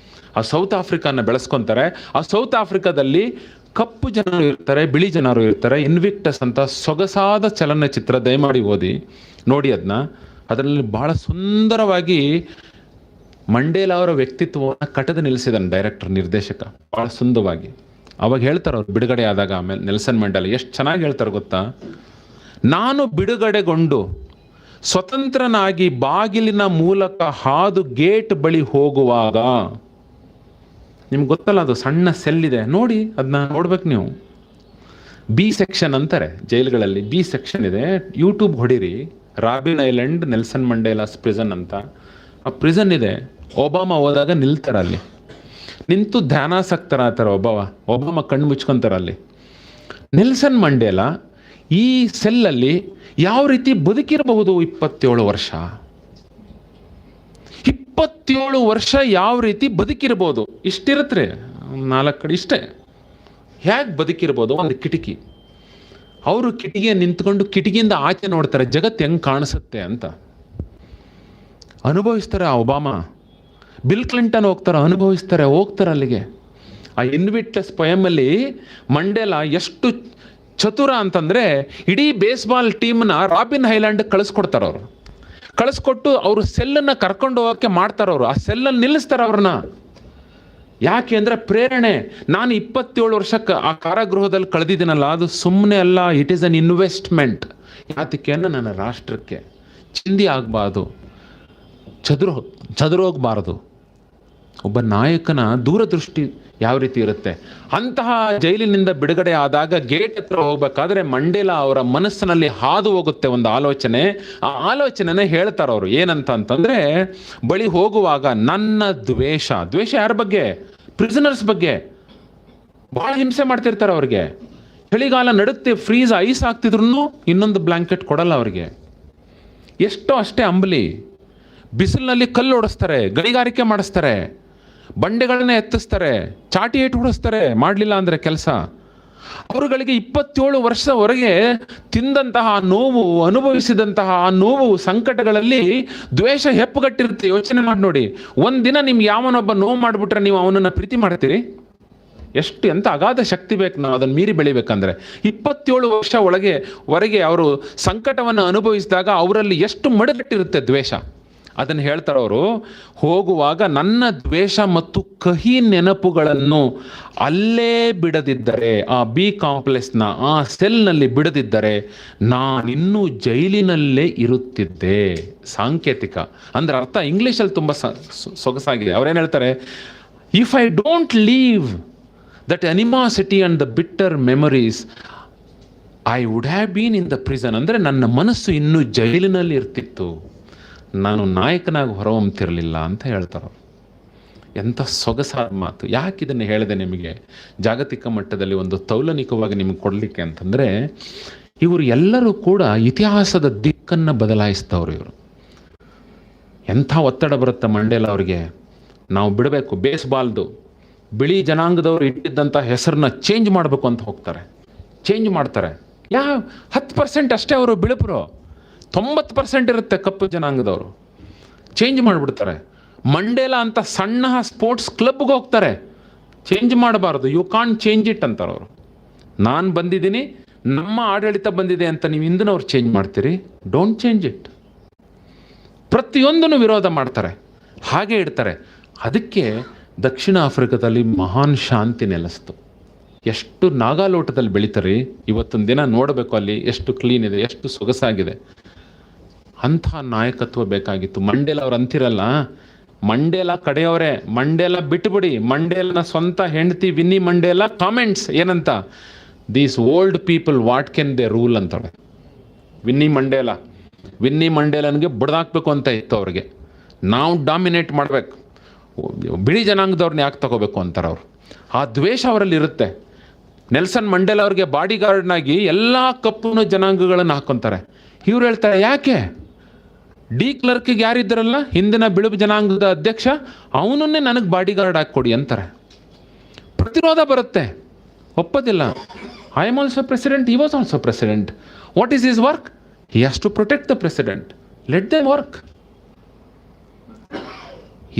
ಆ ಸೌತ್ ಆಫ್ರಿಕಾನ ಬೆಳೆಸ್ಕೊತಾರೆ. ಆ ಸೌತ್ ಆಫ್ರಿಕಾದಲ್ಲಿ ಕಪ್ಪು ಜನರು ಇರ್ತಾರೆ, ಬಿಳಿ ಜನರು ಇರ್ತಾರೆ. ಇನ್ವಿಕ್ಟಸ್ ಅಂತ ಸೊಗಸಾದ ಚಲನಚಿತ್ರ, ದಯಮಾಡಿ ಓದಿ ನೋಡಿ ಅದನ್ನ. ಅದರಲ್ಲಿ ಬಹಳ ಸುಂದರವಾಗಿ ಮಂಡೇಲಾ ಅವರ ವ್ಯಕ್ತಿತ್ವವನ್ನು ಕಟ್ಟದ ನಿಲ್ಲಿಸಿದಾನೆ ಡೈರೆಕ್ಟರ್, ನಿರ್ದೇಶಕ, ಬಹಳ ಸುಂದರವಾಗಿ. ಅವಾಗ ಹೇಳ್ತಾರೆ ಅವ್ರು ಬಿಡುಗಡೆ ಆದಾಗ, ಆಮೇಲೆ ನೆಲ್ಸನ್ ಮಂಡೇಲಾ ಎಷ್ಟು ಚೆನ್ನಾಗಿ ಹೇಳ್ತಾರೆ ಗೊತ್ತಾ, ನಾನು ಬಿಡುಗಡೆಗೊಂಡು ಸ್ವತಂತ್ರನಾಗಿ ಬಾಗಿಲಿನ ಮೂಲಕ ಹಾದು ಗೇಟ್ ಬಳಿ ಹೋಗುವಾಗ, ನಿಮ್ಗೆ ಗೊತ್ತಲ್ಲ ಅದು ಸಣ್ಣ ಸೆಲ್ ಇದೆ ನೋಡಿ, ಅದನ್ನ ನೋಡ್ಬೇಕು ನೀವು. ಬಿ ಸೆಕ್ಷನ್ ಅಂತಾರೆ ಜೈಲುಗಳಲ್ಲಿ, ಬಿ ಸೆಕ್ಷನ್ ಇದೆ, ಯೂಟ್ಯೂಬ್ ಹೊಡಿರಿ, Robben Island Nelson Mandela's prison ಅಂತ. ಆ ಪ್ರಿಸನ್ ಇದೆ. ಒಬಾಮಾ ಹೋದಾಗ ನಿಲ್ತಾರೆ ಅಲ್ಲಿ, ನಿಂತು ಧ್ಯಾನಾಸಕ್ತರಾಗ್ತಾರೆ. ಒಬಾಮ ಕಣ್ಣು ಮುಚ್ಕೊಂತಾರೆ ಅಲ್ಲಿ. ನೆಲ್ಸನ್ ಮಂಡೇಲಾ ಈ ಸೆಲ್ಲಲ್ಲಿ ಯಾವ ರೀತಿ ಬದುಕಿರಬಹುದು 27 ವರ್ಷ, 27 ವರ್ಷ ಯಾವ ರೀತಿ ಬದುಕಿರ್ಬೋದು. ಇಷ್ಟಿರುತ್ತೆ 4 ಕಡೆ, ಇಷ್ಟೇ ಹೇಗೆ ಬದುಕಿರ್ಬೋದು. ಒಂದು ಕಿಟಕಿ, ಅವರು ಕಿಟಕಿಯ ನಿಂತ್ಕೊಂಡು ಕಿಟಕಿಯಿಂದ ಆಚೆ ನೋಡ್ತಾರೆ, ಜಗತ್ತು ಹೆಂಗೆ ಕಾಣಿಸುತ್ತೆ ಅಂತ ಅನುಭವಿಸ್ತಾರೆ. ಆ ಒಬಾಮಾ, ಬಿಲ್ ಕ್ಲಿಂಟನ್ ಹೋಗ್ತಾರೆ ಅಲ್ಲಿಗೆ. ಆ ಇನ್ವಿಕ್ಟಸ್ ಪೊಯಮಲ್ಲಿ ಮಂಡೇಲಾ ಎಷ್ಟು ಚತುರ ಅಂತಂದರೆ, ಇಡೀ ಬೇಸ್ಬಾಲ್ ಟೀಮ್ನ ರಾಬಿನ್ ಐಲ್ಯಾಂಡ್ ಕಳಿಸ್ಕೊಡ್ತಾರೆ. ಅವರು ಕಳಿಸ್ಕೊಟ್ಟು ಅವರು ಸೆಲ್ಲನ್ನು ಕರ್ಕೊಂಡು ಹೋಗೋಕ್ಕೆ ಮಾಡ್ತಾರೆ. ಅವರು ಆ ಸೆಲ್ಲನ್ನು ನಿಲ್ಲಿಸ್ತಾರೆ ಅವ್ರನ್ನ. ಯಾಕೆ ಅಂದರೆ ಪ್ರೇರಣೆ. ನಾನು 27 ವರ್ಷಕ್ಕೆ ಆ ಕಾರಾಗೃಹದಲ್ಲಿ ಕಳೆದಿದ್ದೀನಲ್ಲ, ಅದು ಸುಮ್ಮನೆ ಅಲ್ಲ, ಇಟ್ ಈಸ್ ಅನ್ ಇನ್ವೆಸ್ಟ್ಮೆಂಟ್. ಯಾತಕ್ಕೆ ಅಂದರೆ ನನ್ನ ರಾಷ್ಟ್ರಕ್ಕೆ ಚಿಂದಿ ಆಗಬಾರ್ದು, ಚದುರೋಗಬಾರದು. ಒಬ್ಬ ನಾಯಕನ ದೂರದೃಷ್ಟಿ ಯಾವ ರೀತಿ ಇರುತ್ತೆ. ಅಂತಹ ಜೈಲಿನಿಂದ ಬಿಡುಗಡೆ ಆದಾಗ ಗೇಟ್ ಹತ್ರ ಹೋಗ್ಬೇಕಾದ್ರೆ ಮಂಡೇಲಾ ಅವರ ಮನಸ್ಸಿನಲ್ಲಿ ಹಾದು ಹೋಗುತ್ತೆ ಒಂದು ಆಲೋಚನೆ. ಆ ಆಲೋಚನೆನೇ ಹೇಳ್ತಾರೆ ಅವರು, ಏನಂತ ಅಂತಂದರೆ, ಬಳಿ ಹೋಗುವಾಗ ನನ್ನ ದ್ವೇಷ ಯಾರ ಬಗ್ಗೆ? ಪ್ರಿಸನರ್ಸ್ ಬಗ್ಗೆ. ಭಾಳ ಹಿಂಸೆ ಮಾಡ್ತಿರ್ತಾರೆ ಅವ್ರಿಗೆ. ಚಳಿಗಾಲ ನಡುತ್ತೆ, ಫ್ರೀಸ್ ಐಸ್ ಆಗ್ತಿದ್ರು ಇನ್ನೊಂದು ಬ್ಲ್ಯಾಂಕೆಟ್ ಕೊಡಲ್ಲ ಅವ್ರಿಗೆ. ಎಷ್ಟೋ ಅಷ್ಟೇ ಅಂಬಲಿ. ಬಿಸಿಲಿನಲ್ಲಿ ಕಲ್ಲು ಓಡಿಸ್ತಾರೆ, ಗಣಿಗಾರಿಕೆ ಮಾಡಿಸ್ತಾರೆ, ಬಂಡೆಗಳನ್ನ ಎತ್ತಿಸ್ತಾರೆ, ಚಾಟಿ ಏಟು ಹೊಡಿಸ್ತಾರೆ ಮಾಡಲಿಲ್ಲ ಅಂದರೆ ಕೆಲಸ. ಅವರುಗಳಿಗೆ 27 ವರ್ಷವರೆಗೆ ತಿಂದಂತಹ ನೋವು, ಅನುಭವಿಸಿದಂತಹ ಆ ನೋವು, ಸಂಕಟಗಳಲ್ಲಿ ದ್ವೇಷ ಹೆಪ್ಪುಗಟ್ಟಿರುತ್ತೆ. ಯೋಚನೆ ಮಾಡಿ ನೋಡಿ, ಒಂದಿನ ನಿಮ್ಗೆ ಯಾವನೊಬ್ಬ ನೋವು ಮಾಡಿಬಿಟ್ರೆ ನೀವು ಅವನನ್ನು ಪ್ರೀತಿ ಮಾಡ್ತೀರಿ? ಎಂಥ ಅಗಾಧ ಶಕ್ತಿ ಬೇಕು ನಾವು ಅದನ್ನು ಮೀರಿ ಬೆಳಿಬೇಕಂದ್ರೆ. 27 ವರ್ಷ ಹೊರಗೆ ಅವರು ಸಂಕಟವನ್ನು ಅನುಭವಿಸಿದಾಗ ಅವರಲ್ಲಿ ಎಷ್ಟು ಮಡಗಟ್ಟಿರುತ್ತೆ ದ್ವೇಷ. ಅದನ್ನು ಹೇಳ್ತಾರೆ ಅವರು, ಹೋಗುವಾಗ ನನ್ನ ದ್ವೇಷ ಮತ್ತು ಕಹಿ ನೆನಪುಗಳನ್ನು ಅಲ್ಲೇ ಬಿಡದಿದ್ದರೆ, ಆ ಬಿ ಕಾಂಪ್ಲೆಕ್ಸ್ನ ಆ ಸೆಲ್ನಲ್ಲಿ ಬಿಡದಿದ್ದರೆ ನಾನಿನ್ನೂ ಜೈಲಿನಲ್ಲೇ ಇರುತ್ತಿದ್ದೆ. ಸಾಂಕೇತಿಕ ಅಂದರೆ ಅರ್ಥ ಇಂಗ್ಲೀಷಲ್ಲಿ ತುಂಬ ಸೊಗಸಾಗಿದೆ. ಅವರೇನು ಹೇಳ್ತಾರೆ, if I don't leave that animosity and the bitter memories I would have been in the prison. ಅಂದರೆ ನನ್ನ ಮನಸ್ಸು ಇನ್ನೂ ಜೈಲಿನಲ್ಲಿ ಇರ್ತಿತ್ತು, ನಾನು ನಾಯಕನಾಗಿ ಹೊರಹೊಮ್ಮತಿರಲಿಲ್ಲ ಅಂತ ಹೇಳ್ತಾರೆ. ಎಂಥ ಸೊಗಸಾದ ಮಾತು. ಯಾಕೆ ಇದನ್ನು ಹೇಳಿದೆ ನಿಮಗೆ ಜಾಗತಿಕ ಮಟ್ಟದಲ್ಲಿ ಒಂದು ತೌಲನಿಕವಾಗಿ ನಿಮಗೆ ಕೊಡಲಿಕ್ಕೆ ಅಂತಂದರೆ, ಇವರು ಎಲ್ಲರೂ ಕೂಡ ಇತಿಹಾಸದ ದಿಕ್ಕನ್ನು ಬದಲಾಯಿಸ್ತವ್ರು. ಇವರು ಎಂಥ ಒತ್ತಡ ಬರುತ್ತೆ ಮಂಡೇಲಾ ಅವರಿಗೆ. ನಾವು ಬಿಡಬೇಕು, ಬೇಸ್ಬಾಲ್ದು ಬಿಳಿ ಜನಾಂಗದವರು ಇಟ್ಟಿದ್ದಂಥ ಹೆಸರನ್ನ ಚೇಂಜ್ ಮಾಡಬೇಕು ಅಂತ ಹೋಗ್ತಾರೆ, ಚೇಂಜ್ ಮಾಡ್ತಾರೆ. 10% ಅಷ್ಟೇ ಅವರು ಬಿಳುಪರು, 90% ಇರುತ್ತೆ ಕಪ್ಪು ಜನಾಂಗದವರು. ಚೇಂಜ್ ಮಾಡಿಬಿಡ್ತಾರೆ. ಮಂಡೇಲಾ ಅಂತ ಸಣ್ಣ ಸ್ಪೋರ್ಟ್ಸ್ ಕ್ಲಬ್ಗೆ ಹೋಗ್ತಾರೆ, ಚೇಂಜ್ ಮಾಡಬಾರ್ದು, ಯು ಕಾಂಟ್ ಚೇಂಜ್ ಇಟ್ ಅಂತಾರೆ ಅವರು. ನಾನು ಬಂದಿದ್ದೀನಿ, ನಮ್ಮ ಆಡಳಿತ ಬಂದಿದೆ ಅಂತ ನೀವು ಹಿಂದಿನವ್ರು ಚೇಂಜ್ ಮಾಡ್ತೀರಿ, ಡೋಂಟ್ ಚೇಂಜ್ ಇಟ್. ಪ್ರತಿಯೊಂದನ್ನು ವಿರೋಧ ಮಾಡ್ತಾರೆ, ಹಾಗೆ ಇಡ್ತಾರೆ. ಅದಕ್ಕೆ ದಕ್ಷಿಣ ಆಫ್ರಿಕಾದಲ್ಲಿ ಮಹಾನ್ ಶಾಂತಿ ನೆಲೆಸ್ತು. ಎಷ್ಟು ನಾಗಾಲೋಟದಲ್ಲಿ ಬೆಳೀತಾರೆ. ಇವತ್ತೊಂದು ದಿನ ನೋಡಬೇಕು ಅಲ್ಲಿ ಎಷ್ಟು ಕ್ಲೀನ್ ಇದೆ, ಎಷ್ಟು ಸೊಗಸಾಗಿದೆ. ಅಂಥ ನಾಯಕತ್ವ ಬೇಕಾಗಿತ್ತು. ಮಂಡೇಲಾ ಅವ್ರು ಅಂತಿರಲ್ಲ, ಮಂಡೇಲಾ ಕಡೆಯವರೇ, ಮಂಡೇಲಾ ಬಿಟ್ಟುಬಿಡಿ. ಮಂಡೇಲನ ಸ್ವಂತ ಹೆಂಡತಿ ವಿನ್ನಿ ಮಂಡೇಲಾ ಕಾಮೆಂಟ್ಸ್ ಏನಂತ, these old people what can they rule ಅಂತಾಳೆ ವಿನ್ನಿ ಮಂಡೇಲನಿಗೆ ಬಡ್ದಾಕ್ಬೇಕು ಅಂತ ಇತ್ತು ಅವ್ರಿಗೆ. ನಾವು ಡಾಮಿನೇಟ್ ಮಾಡಬೇಕು, ಬಿಳಿ ಜನಾಂಗದವ್ರನ್ನ ಯಾಕೆ ತಗೋಬೇಕು ಅಂತಾರೆ ಅವರು. ಆ ದ್ವೇಷ ಅವರಲ್ಲಿ ಇರುತ್ತೆ. ನೆಲ್ಸನ್ ಮಂಡೇಲಾ ಅವ್ರಿಗೆ ಬಾಡಿ ಗಾರ್ಡ್ನಾಗಿ ಎಲ್ಲ ಕಪ್ಪು ಜನಾಂಗಗಳನ್ನು ಹಾಕ್ಕೊತಾರೆ. ಇವ್ರು ಹೇಳ್ತಾರೆ, ಯಾಕೆ ಡಿ ಕ್ಲರ್ಕಿಗೆ ಯಾರಿದ್ದರಲ್ಲ ಹಿಂದಿನ ಬಿಳುಪು ಜನಾಂಗದ ಅಧ್ಯಕ್ಷ, ಅವನನ್ನೇ ನನಗೆ ಬಾಡಿ ಗಾರ್ಡ್ ಹಾಕ್ಕೊಡಿ ಅಂತಾರೆ. ಪ್ರತಿರೋಧ ಬರುತ್ತೆ, ಒಪ್ಪೋದಿಲ್ಲ. I am also president, he was also president. What is his work? He has to protect the president. Let them work.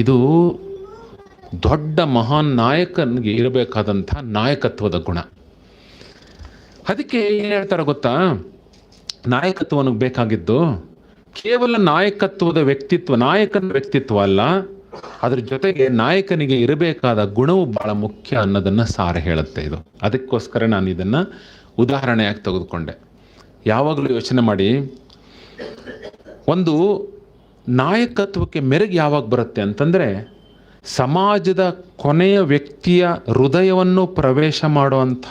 ಇದು ದೊಡ್ಡ ಮಹಾನ್ ನಾಯಕನಿಗೆ ಇರಬೇಕಾದಂಥ ನಾಯಕತ್ವದ ಗುಣ. ಅದಕ್ಕೆ ಏನು ಹೇಳ್ತಾರೆ ಗೊತ್ತಾ, ನಾಯಕತ್ವನಿಗೆ ಬೇಕಾಗಿದ್ದು ಕೇವಲ ನಾಯಕತ್ವದ ವ್ಯಕ್ತಿತ್ವ, ನಾಯಕನ ವ್ಯಕ್ತಿತ್ವ ಅಲ್ಲ, ಅದ್ರ ಜೊತೆಗೆ ನಾಯಕನಿಗೆ ಇರಬೇಕಾದ ಗುಣವು ಬಹಳ ಮುಖ್ಯ ಅನ್ನೋದನ್ನು ಸಾರ ಹೇಳುತ್ತೆ ಇದು. ಅದಕ್ಕೋಸ್ಕರ ನಾನು ಇದನ್ನು ಉದಾಹರಣೆಯಾಗಿ ತೆಗೆದುಕೊಂಡೆ. ಯಾವಾಗಲೂ ಯೋಚನೆ ಮಾಡಿ, ಒಂದು ನಾಯಕತ್ವಕ್ಕೆ ಮೆರುಗು ಯಾವಾಗ ಬರುತ್ತೆ ಅಂತಂದರೆ, ಸಮಾಜದ ಕೊನೆಯ ವ್ಯಕ್ತಿಯ ಹೃದಯವನ್ನು ಪ್ರವೇಶ ಮಾಡುವಂಥ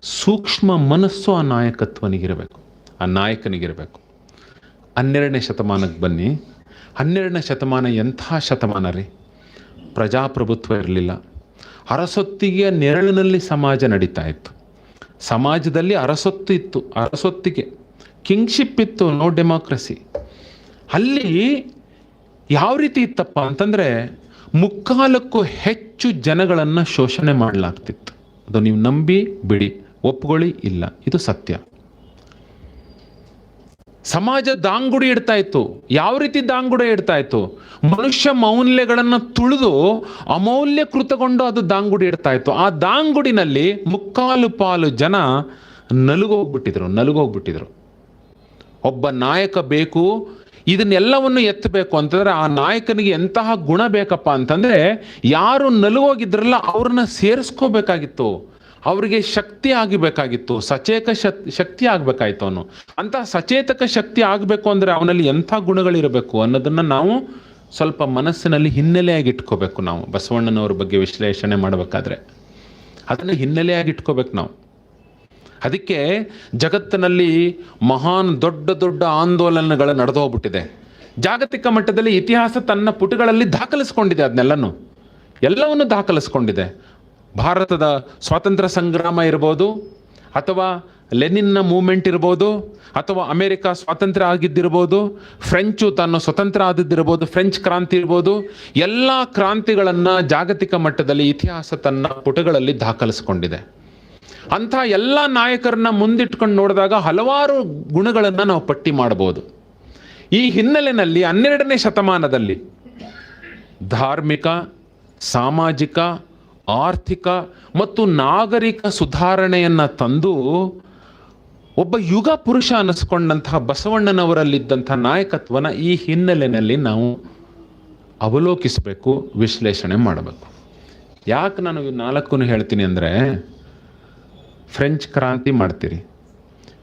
ಸೂಕ್ಷ್ಮ ಮನಸ್ಸು ಆ ನಾಯಕತ್ವನಿಗಿರಬೇಕು, ಆ ನಾಯಕನಿಗಿರಬೇಕು. 12ನೇ ಶತಮಾನಕ್ಕೆ ಬನ್ನಿ. 12ನೇ ಶತಮಾನ ಎಂಥ ಶತಮಾನ ರೀ. ಪ್ರಜಾಪ್ರಭುತ್ವ ಇರಲಿಲ್ಲ. ಅರಸೊತ್ತಿಗೆಯ ನೆರಳಿನಲ್ಲಿ ಸಮಾಜ ನಡೀತಾ ಇತ್ತು. ಸಮಾಜದಲ್ಲಿ ಅರಸೊತ್ತು ಇತ್ತು, ಅರಸೊತ್ತಿಗೆ ಕಿಂಗ್ಶಿಪ್ ಇತ್ತು, ನೋ ಡೆಮಾಕ್ರಸಿ. ಅಲ್ಲಿ ಯಾವ ರೀತಿ ಇತ್ತಪ್ಪ ಅಂತಂದರೆ, ಮುಕ್ಕಾಲಕ್ಕೂ ಹೆಚ್ಚು ಜನಗಳನ್ನು ಶೋಷಣೆ ಮಾಡಲಾಗ್ತಿತ್ತು. ಅದು ನೀವು ನಂಬಿ ಬಿಡಿ, ಒಪ್ಕೊಳ್ಳಿ ಇಲ್ಲ, ಇದು ಸತ್ಯ. ಸಮಾಜ ದಾಂಗುಡಿ ಇಡ್ತಾ ಇತ್ತು. ಯಾವ ರೀತಿ ದಾಂಗುಡಿ ಇಡ್ತಾ ಇತ್ತು? ಮನುಷ್ಯ ಮೌಲ್ಯಗಳನ್ನು ತುಳಿದು ಅಮೌಲ್ಯಕೃತಗೊಂಡು ಅದು ದಾಂಗುಡಿ ಇಡ್ತಾ ಇತ್ತು. ಆ ದಾಂಗುಡಿನಲ್ಲಿ ಮುಕ್ಕಾಲು ಪಾಲು ಜನ ನಲುಗೋಗ್ಬಿಟ್ಟಿದ್ರು. ಒಬ್ಬ ನಾಯಕ ಬೇಕು, ಇದನ್ನೆಲ್ಲವನ್ನು ಎತ್ತಬೇಕು ಅಂತಂದರೆ ಆ ನಾಯಕನಿಗೆ ಎಂತಹ ಗುಣ ಬೇಕಪ್ಪ ಅಂತಂದರೆ, ಯಾರು ನಲುಗೋಗಿದ್ರಲ್ಲ ಅವ್ರನ್ನ ಸೇರಿಸ್ಕೋಬೇಕಾಗಿತ್ತು, ಅವರಿಗೆ ಶಕ್ತಿ ಆಗಬೇಕಾಗಿತ್ತು, ಶಕ್ತಿ ಆಗಬೇಕಾಯ್ತು. ಅವನು ಅಂತಹ ಸಚೇತಕ ಶಕ್ತಿ ಆಗಬೇಕು ಅಂದರೆ ಅವನಲ್ಲಿ ಎಂಥ ಗುಣಗಳಿರಬೇಕು ಅನ್ನೋದನ್ನು ನಾವು ಸ್ವಲ್ಪ ಮನಸ್ಸಿನಲ್ಲಿ ಹಿನ್ನೆಲೆಯಾಗಿ ಇಟ್ಕೋಬೇಕು. ನಾವು ಬಸವಣ್ಣನವ್ರ ಬಗ್ಗೆ ವಿಶ್ಲೇಷಣೆ ಮಾಡಬೇಕಾದ್ರೆ ಅದನ್ನು ಹಿನ್ನೆಲೆಯಾಗಿ ಇಟ್ಕೋಬೇಕು ನಾವು. ಅದಕ್ಕೆ ಜಗತ್ತಿನಲ್ಲಿ ಮಹಾನ್ ದೊಡ್ಡ ಆಂದೋಲನಗಳು ನಡೆದು ಹೋಗ್ಬಿಟ್ಟಿದೆ. ಜಾಗತಿಕ ಮಟ್ಟದಲ್ಲಿ ಇತಿಹಾಸ ತನ್ನ ಪುಟಗಳಲ್ಲಿ ದಾಖಲಿಸ್ಕೊಂಡಿದೆ. ಎಲ್ಲವನ್ನು ದಾಖಲಿಸ್ಕೊಂಡಿದೆ. ಭಾರತದ ಸ್ವಾತಂತ್ರ್ಯ ಸಂಗ್ರಾಮ ಇರ್ಬೋದು, ಅಥವಾ ಲೆನಿನ್ನ ಮೂವ್ಮೆಂಟ್ ಇರ್ಬೋದು, ಅಥವಾ ಅಮೆರಿಕ ಸ್ವಾತಂತ್ರ್ಯ ಆಗಿದ್ದಿರ್ಬೋದು, ಫ್ರೆಂಚು ತನ್ನ ಸ್ವತಂತ್ರ ಆದಿದ್ದಿರ್ಬೋದು, ಫ್ರೆಂಚ್ ಕ್ರಾಂತಿ ಇರ್ಬೋದು. ಎಲ್ಲ ಕ್ರಾಂತಿಗಳನ್ನು ಜಾಗತಿಕ ಮಟ್ಟದಲ್ಲಿ ಇತಿಹಾಸ ತನ್ನ ಪುಟಗಳಲ್ಲಿ ದಾಖಲಿಸ್ಕೊಂಡಿದೆ. ಅಂಥ ಎಲ್ಲ ನಾಯಕರನ್ನ ಮುಂದಿಟ್ಕೊಂಡು ನೋಡಿದಾಗ ಹಲವಾರು ಗುಣಗಳನ್ನು ನಾವು ಪಟ್ಟಿ ಮಾಡಬಹುದು. ಈ ಹಿನ್ನೆಲೆಯಲ್ಲಿ 12ನೇ ಶತಮಾನದಲ್ಲಿ ಧಾರ್ಮಿಕ, ಸಾಮಾಜಿಕ, ಆರ್ಥಿಕ ಮತ್ತು ನಾಗರಿಕ ಸುಧಾರಣೆಯನ್ನು ತಂದು ಒಬ್ಬ ಯುಗ ಪುರುಷ ಅನ್ನಿಸ್ಕೊಂಡಂತಹ ಬಸವಣ್ಣನವರಲ್ಲಿದ್ದಂಥ ನಾಯಕತ್ವನ ಈ ಹಿನ್ನೆಲೆಯಲ್ಲಿ ನಾವು ಅವಲೋಕಿಸಬೇಕು, ವಿಶ್ಲೇಷಣೆ ಮಾಡಬೇಕು. ಯಾಕೆ ನಾನು ಇವು 4 ಹೇಳ್ತೀನಿ ಅಂದರೆ, ಫ್ರೆಂಚ್ ಕ್ರಾಂತಿ ಮಾಡ್ತೀರಿ,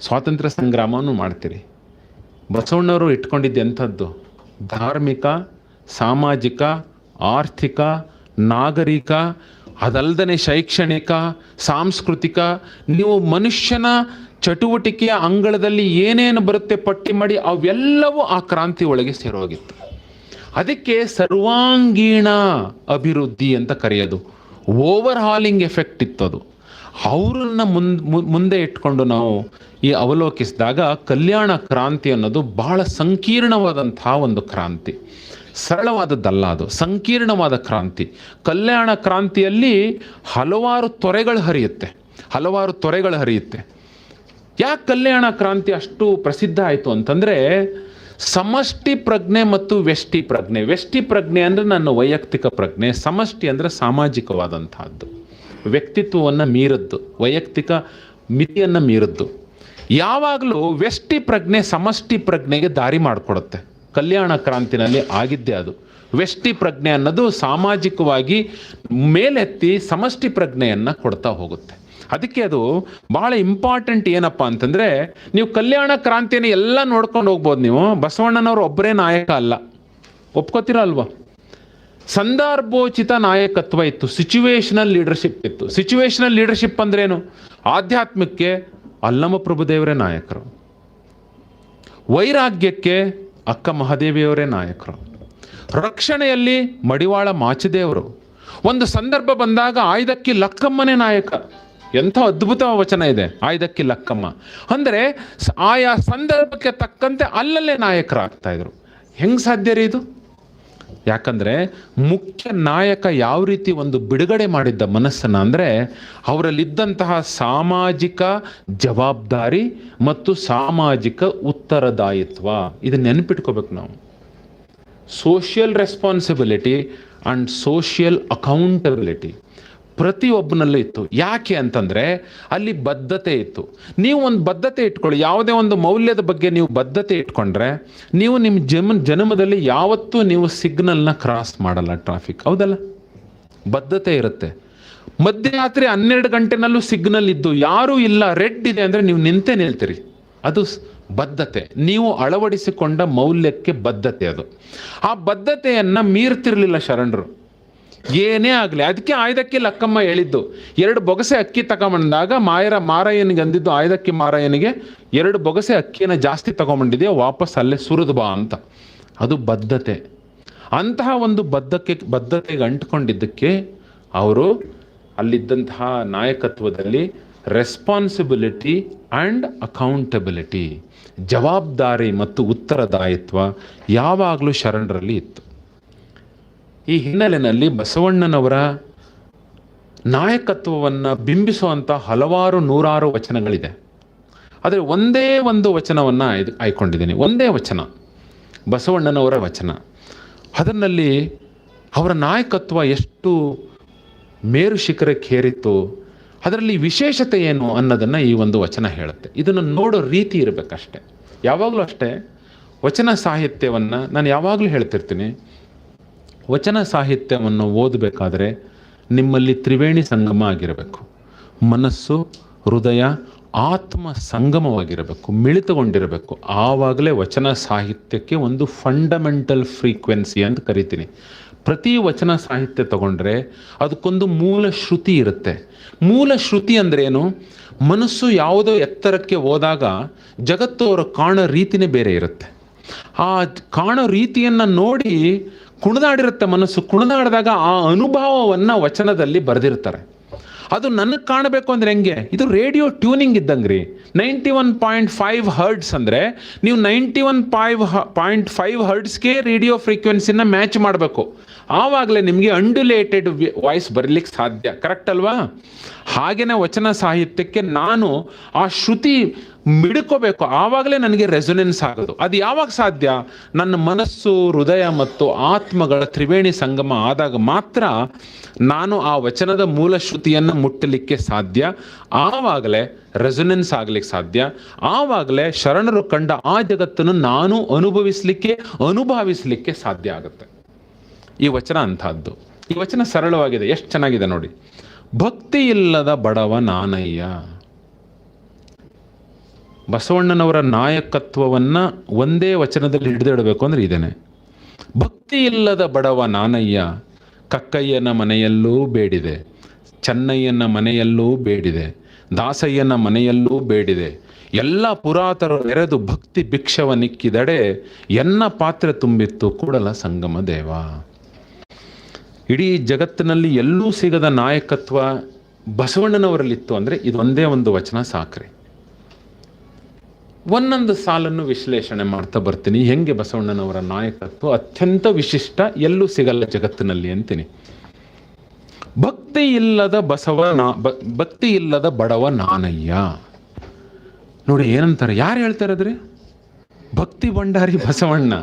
ಸ್ವಾತಂತ್ರ್ಯ ಸಂಗ್ರಾಮವನ್ನು ಮಾಡ್ತೀರಿ. ಬಸವಣ್ಣವರು ಇಟ್ಕೊಂಡಿದ್ದು ಎಂಥದ್ದು? ಧಾರ್ಮಿಕ, ಸಾಮಾಜಿಕ, ಆರ್ಥಿಕ, ನಾಗರಿಕ, ಅದಲ್ಲದೆ ಶೈಕ್ಷಣಿಕ, ಸಾಂಸ್ಕೃತಿಕ, ನೀವು ಮನುಷ್ಯನ ಚಟುವಟಿಕೆಯ ಅಂಗಳದಲ್ಲಿ ಏನೇನು ಬರುತ್ತೆ ಪಟ್ಟಿ ಮಾಡಿ ಅವೆಲ್ಲವೂ ಆ ಕ್ರಾಂತಿ ಒಳಗೆ ಸೇರೋಗಿತ್ತು. ಅದಕ್ಕೆ ಸರ್ವಾಂಗೀಣ ಅಭಿವೃದ್ಧಿ ಅಂತ ಕರೆಯೋದು. ಓವರ್ ಹಾಲಿಂಗ್ ಎಫೆಕ್ಟ್ ಇತ್ತದು. ಅವರನ್ನು ಮುಂದೆ ಇಟ್ಕೊಂಡು ನಾವು ಈ ಅವಲೋಕಿಸಿದಾಗ ಕಲ್ಯಾಣ ಕ್ರಾಂತಿ ಅನ್ನೋದು ಬಹಳ ಸಂಕೀರ್ಣವಾದಂತಹ ಒಂದು ಕ್ರಾಂತಿ. ಸರಳವಾದದ್ದಲ್ಲ, ಅದು ಸಂಕೀರ್ಣವಾದ ಕ್ರಾಂತಿ. ಕಲ್ಯಾಣ ಕ್ರಾಂತಿಯಲ್ಲಿ ಹಲವಾರು ತೊರೆಗಳು ಹರಿಯುತ್ತೆ. ಯಾಕೆ ಕಲ್ಯಾಣ ಕ್ರಾಂತಿ ಅಷ್ಟು ಪ್ರಸಿದ್ಧ ಆಯಿತು ಅಂತಂದರೆ, ಸಮಷ್ಟಿ ಪ್ರಜ್ಞೆ ಮತ್ತು ವ್ಯಷ್ಟಿ ಪ್ರಜ್ಞೆ. ವ್ಯಷ್ಟಿ ಪ್ರಜ್ಞೆ ಅಂದರೆ ನನ್ನ ವೈಯಕ್ತಿಕ ಪ್ರಜ್ಞೆ, ಸಮಷ್ಟಿ ಅಂದರೆ ಸಾಮಾಜಿಕವಾದಂತಹದ್ದು, ವ್ಯಕ್ತಿತ್ವವನ್ನು ಮೀರದ್ದು, ವೈಯಕ್ತಿಕ ಮಿತಿಯನ್ನು ಮೀರದ್ದು. ಯಾವಾಗಲೂ ವ್ಯಷ್ಟಿ ಪ್ರಜ್ಞೆ ಸಮಷ್ಟಿ ಪ್ರಜ್ಞೆಗೆ ದಾರಿ ಮಾಡಿಕೊಡುತ್ತೆ. ಕಲ್ಯಾಣ ಕ್ರಾಂತಿನಲ್ಲಿ ಆಗಿದ್ದೇ ಅದು. ವ್ಯಷ್ಟಿ ಪ್ರಜ್ಞೆ ಅನ್ನೋದು ಸಾಮಾಜಿಕವಾಗಿ ಮೇಲೆತ್ತಿ ಸಮಷ್ಟಿ ಪ್ರಜ್ಞೆಯನ್ನು ಕೊಡ್ತಾ ಹೋಗುತ್ತೆ. ಅದಕ್ಕೆ ಅದು ಬಹಳ ಇಂಪಾರ್ಟೆಂಟ್. ಏನಪ್ಪ ಅಂತಂದರೆ, ನೀವು ಕಲ್ಯಾಣ ಕ್ರಾಂತಿಯನ್ನು ಎಲ್ಲ ನೋಡ್ಕೊಂಡು ಹೋಗ್ಬೋದು. ನೀವು ಬಸವಣ್ಣನವರು ಒಬ್ಬರೇ ನಾಯಕ ಅಲ್ಲ, ಒಪ್ಕೋತೀರ ಅಲ್ವಾ? ಸಂದರ್ಭೋಚಿತ ನಾಯಕತ್ವ ಇತ್ತು, ಸಿಚುವೇಶನಲ್ ಲೀಡರ್ಶಿಪ್ ಇತ್ತು. ಸಿಚುವೇಶನಲ್ ಲೀಡರ್ಶಿಪ್ ಅಂದ್ರೇನು? ಆಧ್ಯಾತ್ಮಕ್ಕೆ ಅಲ್ಲಮ ಪ್ರಭುದೇವರೇ ನಾಯಕರು, ವೈರಾಗ್ಯಕ್ಕೆ ಅಕ್ಕ ಮಹಾದೇವಿಯವರೇ ನಾಯಕರು, ರಕ್ಷಣೆಯಲ್ಲಿ ಮಡಿವಾಳ ಮಾಚಿದೇವರು. ಒಂದು ಸಂದರ್ಭ ಬಂದಾಗ ಆಯ್ದಕ್ಕಿ ಲಕ್ಕಮ್ಮನೇ ನಾಯಕ. ಎಂಥ ಅದ್ಭುತ ವಚನ ಇದೆ, ಆಯ್ದಕ್ಕಿ ಲಕ್ಕಮ್ಮ. ಅಂದರೆ ಆಯಾ ಸಂದರ್ಭಕ್ಕೆ ತಕ್ಕಂತೆ ಅಲ್ಲಲ್ಲೇ ನಾಯಕರಾಗ್ತಾ ಇದ್ರು. ಹೆಂಗೆ ಸಾಧ್ಯ ರೀ ಇದು? ಯಾಕಂದರೆ ಮುಖ್ಯ ನಾಯಕ ಯಾವ ರೀತಿ ಒಂದು ಬಿಡುಗಡೆ ಮಾಡಿದ್ದ ಮನಸ್ಸನ್ನು ಅಂದರೆ, ಅವರಲ್ಲಿದ್ದಂತಹ ಸಾಮಾಜಿಕ ಜವಾಬ್ದಾರಿ ಮತ್ತು ಸಾಮಾಜಿಕ ಉತ್ತರದಾಯಿತ್ವ. ಇದನ್ನು ನೆನಪಿಟ್ಕೋಬೇಕು ನಾವು. Social responsibility and social accountability ಪ್ರತಿಯೊಬ್ಬನಲ್ಲೂ ಇತ್ತು. ಯಾಕೆ ಅಂತಂದರೆ ಅಲ್ಲಿ ಬದ್ಧತೆ ಇತ್ತು. ನೀವು ಒಂದು ಬದ್ಧತೆ ಇಟ್ಕೊಳ್ಳಿ, ಯಾವುದೇ ಒಂದು ಮೌಲ್ಯದ ಬಗ್ಗೆ ನೀವು ಬದ್ಧತೆ ಇಟ್ಕೊಂಡ್ರೆ ನೀವು ನಿಮ್ಮ ಜನ್ಮದಲ್ಲಿ ಯಾವತ್ತೂ ನೀವು ಸಿಗ್ನಲ್ನ ಕ್ರಾಸ್ ಮಾಡಲ್ಲ, ಟ್ರಾಫಿಕ್. ಹೌದಲ್ಲ? ಬದ್ಧತೆ ಇರುತ್ತೆ. ಮಧ್ಯರಾತ್ರಿ 12 ಗಂಟೆನಲ್ಲೂ ಸಿಗ್ನಲ್ ಇದ್ದು ಯಾರೂ ಇಲ್ಲ, ರೆಡ್ ಇದೆ ಅಂದರೆ ನೀವು ನಿಂತೇ ನಿಲ್ತೀರಿ. ಅದು ಬದ್ಧತೆ, ನೀವು ಅಳವಡಿಸಿಕೊಂಡ ಮೌಲ್ಯಕ್ಕೆ ಬದ್ಧತೆ. ಅದು ಆ ಬದ್ಧತೆಯನ್ನು ಮೀರ್ತಿರ್ಲಿಲ್ಲ ಶರಣರು. ಏನೇ ಆಗಲಿ, ಅದಕ್ಕೆ ಆಯ್ದಕ್ಕಿ ಲಕ್ಕಮ್ಮ ಹೇಳಿದ್ದು, 2 ಬೊಗಸೆ ಅಕ್ಕಿ ತಗೊಂಬಂದಾಗ ಮಾರಯ್ಯನಿಗೆ ಅಂದಿದ್ದು, ಆಯ್ದಕ್ಕಿ ಮಾರಯ್ಯನಿಗೆ 2 ಬೊಗಸೆ ಅಕ್ಕಿಯನ್ನು ಜಾಸ್ತಿ ತಗೊಂಬಂದಿದೆಯಾ, ವಾಪಸ್ ಅಲ್ಲೇ ಸುರಿದು ಬಾ ಅಂತ. ಅದು ಬದ್ಧತೆ. ಅಂತಹ ಒಂದು ಬದ್ಧತೆಗೆ ಅಂಟ್ಕೊಂಡಿದ್ದಕ್ಕೆ ಅವರು ಅಲ್ಲಿದ್ದಂತಹ ನಾಯಕತ್ವದಲ್ಲಿ ರೆಸ್ಪಾನ್ಸಿಬಿಲಿಟಿ ಆ್ಯಂಡ್ ಅಕೌಂಟಬಿಲಿಟಿ, ಜವಾಬ್ದಾರಿ ಮತ್ತು ಉತ್ತರದಾಯಿತ್ವ ಯಾವಾಗಲೂ ಶರಣರಲ್ಲಿ ಇತ್ತು. ಈ ಹಿನ್ನೆಲೆಯಲ್ಲಿ ಬಸವಣ್ಣನವರ ನಾಯಕತ್ವವನ್ನು ಬಿಂಬಿಸುವಂಥ ಹಲವಾರು ನೂರಾರು ವಚನಗಳಿದೆ. ಆದರೆ ಒಂದೇ ಒಂದು ವಚನವನ್ನು ಆಯ್ಕೊಂಡಿದ್ದೀನಿ. ಒಂದೇ ವಚನ, ಬಸವಣ್ಣನವರ ವಚನ. ಅದರಲ್ಲಿ ಅವರ ನಾಯಕತ್ವ ಎಷ್ಟು ಮೇರು ಶಿಖರಕ್ಕೆ ಏರಿತ್ತು, ಅದರಲ್ಲಿ ವಿಶೇಷತೆ ಏನು ಅನ್ನೋದನ್ನು ಈ ಒಂದು ವಚನ ಹೇಳುತ್ತೆ. ಇದನ್ನು ನೋಡೋ ರೀತಿ ಇರಬೇಕಷ್ಟೆ. ಯಾವಾಗಲೂ ಅಷ್ಟೇ, ವಚನ ಸಾಹಿತ್ಯವನ್ನು ನಾನು ಯಾವಾಗಲೂ ಹೇಳ್ತಿರ್ತೀನಿ, ವಚನ ಸಾಹಿತ್ಯವನ್ನು ಓದಬೇಕಾದ್ರೆ ನಿಮ್ಮಲ್ಲಿ ತ್ರಿವೇಣಿ ಸಂಗಮ ಆಗಿರಬೇಕು. ಮನಸ್ಸು, ಹೃದಯ, ಆತ್ಮ ಸಂಗಮವಾಗಿರಬೇಕು, ಮಿಳಿತಗೊಂಡಿರಬೇಕು. ಆವಾಗಲೇ ವಚನ ಸಾಹಿತ್ಯಕ್ಕೆ ಒಂದು ಫಂಡಮೆಂಟಲ್ ಫ್ರೀಕ್ವೆನ್ಸಿ ಅಂತ ಕರಿತೀನಿ. ಪ್ರತಿ ವಚನ ಸಾಹಿತ್ಯ ತಗೊಂಡ್ರೆ ಅದಕ್ಕೊಂದು ಮೂಲ ಶ್ರುತಿ ಇರುತ್ತೆ. ಮೂಲ ಶ್ರುತಿ ಅಂದ್ರೇನು? ಮನಸ್ಸು ಯಾವುದೋ ಎತ್ತರಕ್ಕೆ ಹೋದಾಗ ಜಗತ್ತು ಅವರ ಕಾಣೋ ರೀತಿನೇ ಬೇರೆ ಇರುತ್ತೆ. ಆ ಕಾಣೋ ರೀತಿಯನ್ನು ನೋಡಿ ಕುಣಿದಾಡಿರುತ್ತೆ ಮನಸ್ಸು. ಕುಣಿದಾಡಿದಾಗ ಆ ಅನುಭವವನ್ನು ವಚನದಲ್ಲಿ ಬರೆದಿರ್ತಾರೆ. ಅದು ನನಗೆ ಕಾಣಬೇಕು ಅಂದರೆ ಹೆಂಗೆ? ಇದು ರೇಡಿಯೋ ಟ್ಯೂನಿಂಗ್ ಇದ್ದಂಗೆ ರೀ. 91.5 ಹರ್ಡ್ಸ್ ಅಂದರೆ ನೀವು 91.5 ಹರ್ಡ್ಸ್ಗೆ ರೇಡಿಯೋ ಫ್ರೀಕ್ವೆನ್ಸಿನ ಮ್ಯಾಚ್ ಮಾಡಬೇಕು. ಆವಾಗಲೇ ನಿಮಗೆ ಅಂಡ್ಯುಲೇಟೆಡ್ ವಾಯ್ಸ್ ಬರಲಿಕ್ಕೆ ಸಾಧ್ಯ. ಕರೆಕ್ಟ್ ಅಲ್ವಾ? ಹಾಗೆಯೇ ವಚನ ಸಾಹಿತ್ಯಕ್ಕೆ ನಾನು ಆ ಶ್ರುತಿ ಮಿಡ್ಕೋಬೇಕು, ಆವಾಗಲೇ ನನಗೆ ರೆಸೊನೆನ್ಸ್ ಆಗೋದು. ಅದು ಯಾವಾಗ ಸಾಧ್ಯ? ನನ್ನ ಮನಸ್ಸು, ಹೃದಯ ಮತ್ತು ಆತ್ಮಗಳ ತ್ರಿವೇಣಿ ಸಂಗಮ ಆದಾಗ ಮಾತ್ರ ನಾನು ಆ ವಚನದ ಮೂಲ ಶ್ರುತಿಯನ್ನು ಮುಟ್ಟಲಿಕ್ಕೆ ಸಾಧ್ಯ. ಆವಾಗಲೇ ರೆಸೊನೆನ್ಸ್ ಆಗಲಿಕ್ಕೆ ಸಾಧ್ಯ. ಆವಾಗಲೇ ಶರಣರು ಕಂಡ ಆ ಜಗತ್ತನ್ನು ನಾನು ಅನುಭವಿಸಲಿಕ್ಕೆ ಸಾಧ್ಯ ಆಗುತ್ತೆ. ಈ ವಚನ ಅಂಥದ್ದು. ಈ ವಚನ ಸರಳವಾಗಿದೆ, ಎಷ್ಟು ಚೆನ್ನಾಗಿದೆ ನೋಡಿ. ಭಕ್ತಿ ಇಲ್ಲದ ಬಡವ ನಾನಯ್ಯ. ಬಸವಣ್ಣನವರ ನಾಯಕತ್ವವನ್ನು ಒಂದೇ ವಚನದಲ್ಲಿ ಹಿಡಿದಿಡಬೇಕು ಅಂದರೆ ಇದೇನೆ. ಭಕ್ತಿ ಇಲ್ಲದ ಬಡವ ನಾನಯ್ಯ, ಕಕ್ಕಯ್ಯನ ಮನೆಯಲ್ಲೂ ಬೇಡಿದೆ, ಚೆನ್ನಯ್ಯನ ಮನೆಯಲ್ಲೂ ಬೇಡಿದೆ, ದಾಸಯ್ಯನ ಮನೆಯಲ್ಲೂ ಬೇಡಿದೆ, ಎಲ್ಲ ಪುರಾತರು ಎರೆದು ಭಕ್ತಿ ಭಿಕ್ಷವನಿಕ್ಕಿದಡೆ ಎನ್ನ ಪಾತ್ರೆ ತುಂಬಿತ್ತು ಕೂಡಲ ಸಂಗಮ ದೇವ. ಇಡೀ ಜಗತ್ತಿನಲ್ಲಿ ಎಲ್ಲೂ ಸಿಗದ ನಾಯಕತ್ವ ಬಸವಣ್ಣನವರಲ್ಲಿತ್ತು ಅಂದರೆ ಇದು ಒಂದೇ ಒಂದು ವಚನ ಸಾಕ್ರಿ. ಒಂದೊಂದು ಸಾಲನ್ನು ವಿಶ್ಲೇಷಣೆ ಮಾಡ್ತಾ ಬರ್ತೀನಿ. ಹೆಂಗೆ ಬಸವಣ್ಣನವರ ನಾಯಕತ್ವ ಅತ್ಯಂತ ವಿಶಿಷ್ಟ, ಎಲ್ಲೂ ಸಿಗಲ್ಲ ಜಗತ್ತಿನಲ್ಲಿ ಅಂತೀನಿ. ಭಕ್ತಿ ಇಲ್ಲದ ಬಡವ ನಾನಯ್ಯ. ನೋಡಿ ಏನಂತಾರೆ, ಯಾರು ಹೇಳ್ತಾರದ್ರಿ? ಭಕ್ತಿ ಭಂಡಾರಿ ಬಸವಣ್ಣ.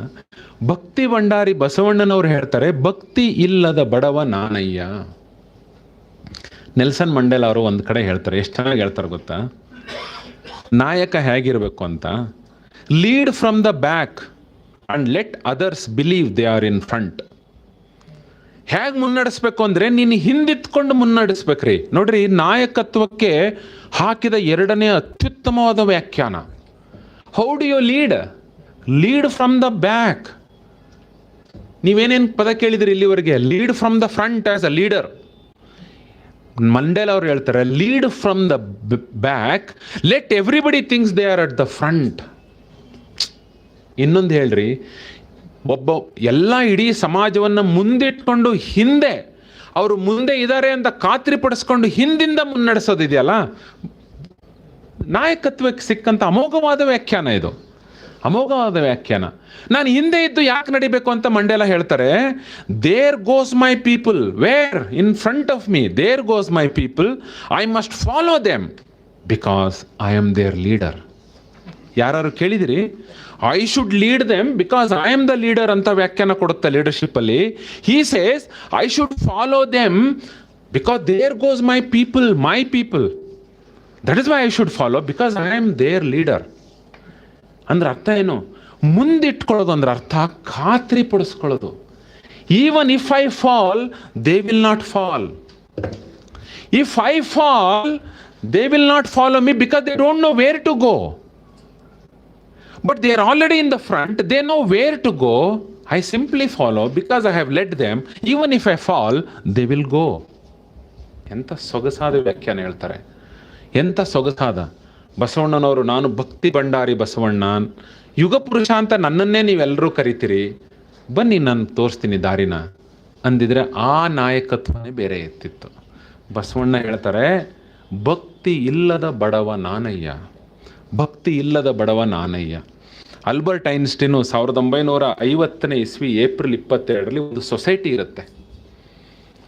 ಭಕ್ತಿ ಭಂಡಾರಿ ಬಸವಣ್ಣನವ್ರು ಹೇಳ್ತಾರೆ, ಭಕ್ತಿ ಇಲ್ಲದ ಬಡವ ನಾನಯ್ಯ. ನೆಲ್ಸನ್ ಮಂಡೇಲ ಅವರು ಒಂದು ಕಡೆ ಹೇಳ್ತಾರೆ, ಎಷ್ಟು ಚೆನ್ನಾಗಿ ಹೇಳ್ತಾರೆ ಗೊತ್ತಾ? ನಾಯಕ ಹೇಗಿರಬೇಕು ಅಂತ, lead from the back and let others believe they are in front. ಹೇಗೆ ಮುನ್ನಡೆಸ್ಬೇಕು ಅಂದರೆ ನೀನು ಹಿಂದಿತ್ಕೊಂಡು ಮುನ್ನಡೆಸ್ಬೇಕ್ರಿ. ನೋಡ್ರಿ, ನಾಯಕತ್ವಕ್ಕೆ ಹಾಕಿದ ಎರಡನೇ ಅತ್ಯುತ್ತಮವಾದ ವ್ಯಾಖ್ಯಾನ. How do you lead from the back. ನೀವೇನೇನು ಪದ ಕೇಳಿದ್ರಿ ಇಲ್ಲಿವರೆಗೆ? Lead from the front as a leader. Mandela ಅವ್ರು ಹೇಳ್ತಾರೆ, lead from the back, let everybody thinks they are at the front. ಇನ್ನೊಂದು ಹೇಳ್ರಿ, ಎಲ್ಲ ಇಡೀ ಸಮಾಜವನ್ನು ಮುಂದಿಟ್ಕೊಂಡು ಹಿಂದೆ ಅವರು ಮುಂದೆ ಇದ್ದಾರೆ ಅಂತ ಖಾತ್ರಿಪಡಿಸ್ಕೊಂಡು ಹಿಂದಿಂದ ಮುನ್ನಡೆಸೋದಿದೆಯಲ್ಲ, ನಾಯಕತ್ವಕ್ಕೆ ಸಿಕ್ಕಂಥ ಅಮೋಘವಾದ ವ್ಯಾಖ್ಯಾನ ಇದು. ಅಮೋಘವಾದ ವ್ಯಾಖ್ಯಾನ. ನಾನು ಹಿಂದೆ ಇದ್ದು ಯಾಕೆ ನಡಿಬೇಕು ಅಂತ ಮಂಡೇಲ ಹೇಳ್ತಾರೆ. There goes my people, where in front of me there goes my people, I must follow them because I am their leader. ಯಾರು ಕೇಳಿದಿರಿ? I should lead them because I am the leader ಅಂತ ವ್ಯಾಖ್ಯಾನ ಕೊಡುತ್ತೆ leadership ಅಲ್ಲಿ. He says I should follow them because there goes my people, my people, that is why I should follow because I am their leader. ಅಂದ್ರೆ ಅರ್ಥ ಏನು? ಮುಂದಿಟ್ಕೊಳ್ಳೋದು ಅಂದ್ರೆ ಅರ್ಥ ಖಾತ್ರಿ ಪಡಿಸ್ಕೊಳ್ಳೋದು. Even if I fall they will not fall. If I fall they will not follow me because they don't know where to go. But they are already in the front, they know where to go. I simply follow because I have led them. Even if I fall, they will go. ಎಂಥ ಸೊಗಸಾದ ವ್ಯಾಖ್ಯಾನ ಹೇಳ್ತಾರೆ, ಎಂಥ ಸೊಗಸಾದ. ಬಸವಣ್ಣನವರು, ನಾನು ಭಕ್ತಿ ಭಂಡಾರಿ ಬಸವಣ್ಣ, ಯುಗ ಪುರುಷ ಅಂತ ನನ್ನನ್ನೇ ನೀವೆಲ್ಲರೂ ಕರಿತೀರಿ, ಬನ್ನಿ ನಾನು ತೋರಿಸ್ತೀನಿ ದಾರಿನ ಅಂದಿದ್ರೆ ಆ ನಾಯಕತ್ವನೇ ಬೇರೆ ಇರ್ತಿತ್ತು. ಬಸವಣ್ಣ ಹೇಳ್ತಾರೆ, ಭಕ್ತಿ ಇಲ್ಲದ ಬಡವ ನಾನಯ್ಯ, ಭಕ್ತಿ ಇಲ್ಲದ ಬಡವ ನಾನಯ್ಯ. ಆಲ್ಬರ್ಟ್ ಐನ್ಸ್ಟೀನು 1950ನೇ ಇಸ್ವಿ ಏಪ್ರಿಲ್ 22ರಲ್ಲಿ ಒಂದು ಸೊಸೈಟಿ ಇರುತ್ತೆ.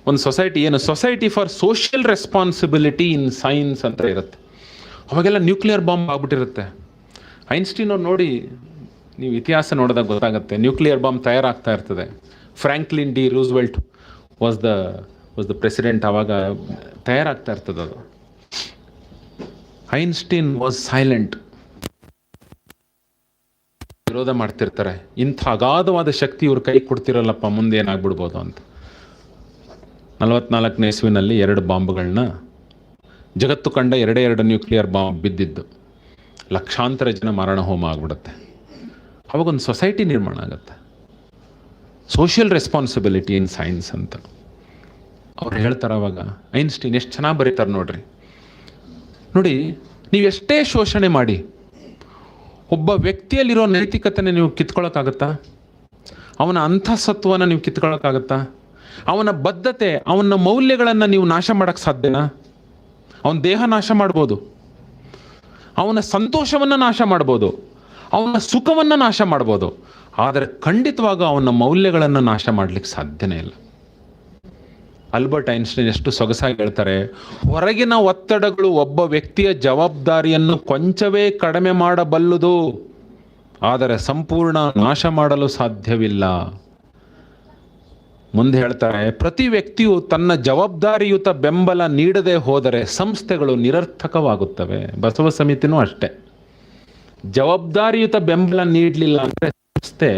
ಒಂದು ಸೊಸೈಟಿ ಏನು? Society for social responsibility in science ಅಂತ ಇರುತ್ತೆ. ಅವಾಗೆಲ್ಲ ನ್ಯೂಕ್ಲಿಯರ್ ಬಾಂಬ್ ಆಗ್ಬಿಟ್ಟಿರುತ್ತೆ. ಐನ್ಸ್ಟೀನ್ ಅವ್ರು ನೋಡಿ, ನೀವು ಇತಿಹಾಸ ನೋಡಿದಾಗ ಗೊತ್ತಾಗುತ್ತೆ, ನ್ಯೂಕ್ಲಿಯರ್ ಬಾಂಬ್ ತಯಾರಾಗ್ತಾ ಇರ್ತದೆ. Franklin D Roosevelt was the president. ಆವಾಗ ತಯಾರಾಗ್ತಾ ಇರ್ತದೆ ಅದು. Einstein was silent. ವಿರೋಧ ಮಾಡ್ತಿರ್ತಾರೆ, ಇಂಥ ಅಗಾಧವಾದ ಶಕ್ತಿ ಇವ್ರ ಕೈ ಕೊಡ್ತಿರಲ್ಲಪ್ಪ, ಮುಂದೆ ಏನಾಗ್ಬಿಡ್ಬೋದು ಅಂತ. 44ನೇ ಇಸ್ವಿನಲ್ಲಿ 2 ಬಾಂಬ್ಗಳನ್ನ, ಜಗತ್ತು ಕಂಡ 2 ನ್ಯೂಕ್ಲಿಯರ್ ಬಾಂಬ್ ಬಿದ್ದಿದ್ದು, ಲಕ್ಷಾಂತರ ಜನ ಮಾರಣ ಹೋಮ ಆಗ್ಬಿಡುತ್ತೆ. ಅವಾಗೊಂದು ಸೊಸೈಟಿ ನಿರ್ಮಾಣ ಆಗುತ್ತೆ, ಸೋಷಿಯಲ್ ರೆಸ್ಪಾನ್ಸಿಬಿಲಿಟಿ ಇನ್ ಸೈನ್ಸ್ ಅಂತ ಅವ್ರು ಹೇಳ್ತಾರೆ. ಅವಾಗ ಐನ್ಸ್ಟೀನ್ ಎಷ್ಟು ಚೆನ್ನಾಗಿ ಬರೀತಾರೆ ನೋಡ್ರಿ. ನೋಡಿ, ನೀವು ಎಷ್ಟೇ ಶೋಷಣೆ ಮಾಡಿ ಒಬ್ಬ ವ್ಯಕ್ತಿಯಲ್ಲಿರೋ ನೈತಿಕತೆನ ನೀವು ಕಿತ್ಕೊಳ್ಳೋಕ್ಕಾಗತ್ತಾ? ಅವನ ಅಂತಃಸತ್ವನ ನೀವು ಕಿತ್ಕೊಳ್ಳೋಕ್ಕಾಗತ್ತಾ? ಅವನ ಬದ್ಧತೆ, ಅವನ ಮೌಲ್ಯಗಳನ್ನು ನೀವು ನಾಶ ಮಾಡೋಕ್ಕೆ ಸಾಧ್ಯನಾ? ಅವನ ದೇಹ ನಾಶ ಮಾಡ್ಬೋದು, ಅವನ ಸಂತೋಷವನ್ನು ನಾಶ ಮಾಡ್ಬೋದು, ಅವನ ಸುಖವನ್ನು ನಾಶ ಮಾಡ್ಬೋದು, ಆದರೆ ಖಂಡಿತವಾಗ ಅವನ ಮೌಲ್ಯಗಳನ್ನು ನಾಶ ಮಾಡಲಿಕ್ಕೆ ಸಾಧ್ಯನೇ ಇಲ್ಲ. ಆಲ್ಬರ್ಟ್ ಐನ್ಸ್ಟೈನ್ ಎಷ್ಟು ಸೊಗಸಾಗಿ ಹೇಳ್ತಾರೆ, ಹೊರಗಿನ ಒತ್ತಡಗಳು ಒಬ್ಬ ವ್ಯಕ್ತಿಯ ಜವಾಬ್ದಾರಿಯನ್ನು ಕೊಂಚವೇ ಕಡಿಮೆ ಮಾಡಬಲ್ಲುದು, ಆದರೆ ಸಂಪೂರ್ಣ ನಾಶ ಮಾಡಲು ಸಾಧ್ಯವಿಲ್ಲ. ಮುಂದೆ ಹೇಳ್ತಾರೆ, ಪ್ರತಿ ವ್ಯಕ್ತಿಯು ತನ್ನ ಜವಾಬ್ದಾರಿಯುತ ಬೆಂಬಲ ನೀಡದೆ ಹೋದರೆ ಸಂಸ್ಥೆಗಳು ನಿರರ್ಥಕವಾಗುತ್ತವೆ. ಬಸವ ಸಮಿತಿನೂ ಅಷ್ಟೇ, ಜವಾಬ್ದಾರಿಯುತ ಬೆಂಬಲ ನೀಡಲಿಲ್ಲ ಅಂದರೆ ಸಂಸ್ಥೆ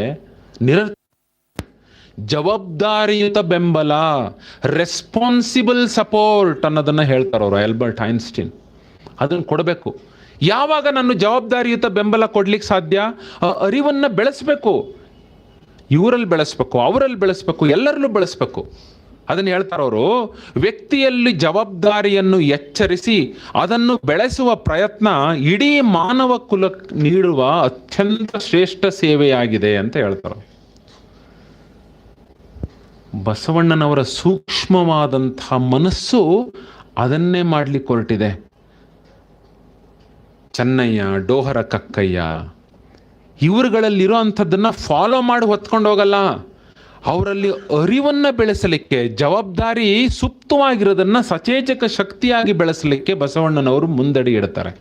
ಜವಾಬ್ದಾರಿಯುತ ಬೆಂಬಲ, ರೆಸ್ಪಾನ್ಸಿಬಲ್ ಸಪೋರ್ಟ್ ಅನ್ನೋದನ್ನು ಹೇಳ್ತಾರೆ ಅವರು, ಆಲ್ಬರ್ಟ್ ಐನ್ಸ್ಟೀನ್. ಅದನ್ನು ಕೊಡಬೇಕು. ಯಾವಾಗ ನಾನು ಜವಾಬ್ದಾರಿಯುತ ಬೆಂಬಲ ಕೊಡ್ಲಿಕ್ಕೆ ಸಾಧ್ಯ? ಅರಿವನ್ನು ಬೆಳೆಸಬೇಕು, ಇವರಲ್ಲಿ ಬೆಳೆಸ್ಬೇಕು, ಅವರಲ್ಲಿ ಬೆಳೆಸ್ಬೇಕು, ಎಲ್ಲರಲ್ಲೂ ಬೆಳೆಸ್ಬೇಕು. ಅದನ್ನು ಹೇಳ್ತಾರೆ ಅವರು, ವ್ಯಕ್ತಿಯಲ್ಲಿ ಜವಾಬ್ದಾರಿಯನ್ನು ಎಚ್ಚರಿಸಿ ಅದನ್ನು ಬೆಳೆಸುವ ಪ್ರಯತ್ನ ಇಡೀ ಮಾನವ ಕುಲಕ್ಕೆ ನೀಡುವ ಅತ್ಯಂತ ಶ್ರೇಷ್ಠ ಸೇವೆಯಾಗಿದೆ ಅಂತ ಹೇಳ್ತಾರೆ. ಬಸವಣ್ಣನವರ ಸೂಕ್ಷ್ಮವಾದಂತಹ ಮನಸ್ಸು ಅದನ್ನೇ ಮಾಡಲಿಕ್ಕೆ ಹೊರಟಿದೆ. ಚೆನ್ನಯ್ಯ, ಡೋಹರ ಕಕ್ಕಯ್ಯ, ಇವರುಗಳಲ್ಲಿರೋ ಅಂಥದ್ದನ್ನು ಫಾಲೋ ಮಾಡಿ ಹೊತ್ಕೊಂಡು ಹೋಗಲ್ಲ. ಅವರಲ್ಲಿ ಅರಿವನ್ನು ಬೆಳೆಸಲಿಕ್ಕೆ, ಜವಾಬ್ದಾರಿ ಸುಪ್ತವಾಗಿರೋದನ್ನು ಸಚೇತಕ ಶಕ್ತಿಯಾಗಿ ಬೆಳೆಸಲಿಕ್ಕೆ ಬಸವಣ್ಣನವರು ಮುಂದಡಿ ಇಡ್ತಾರೆ.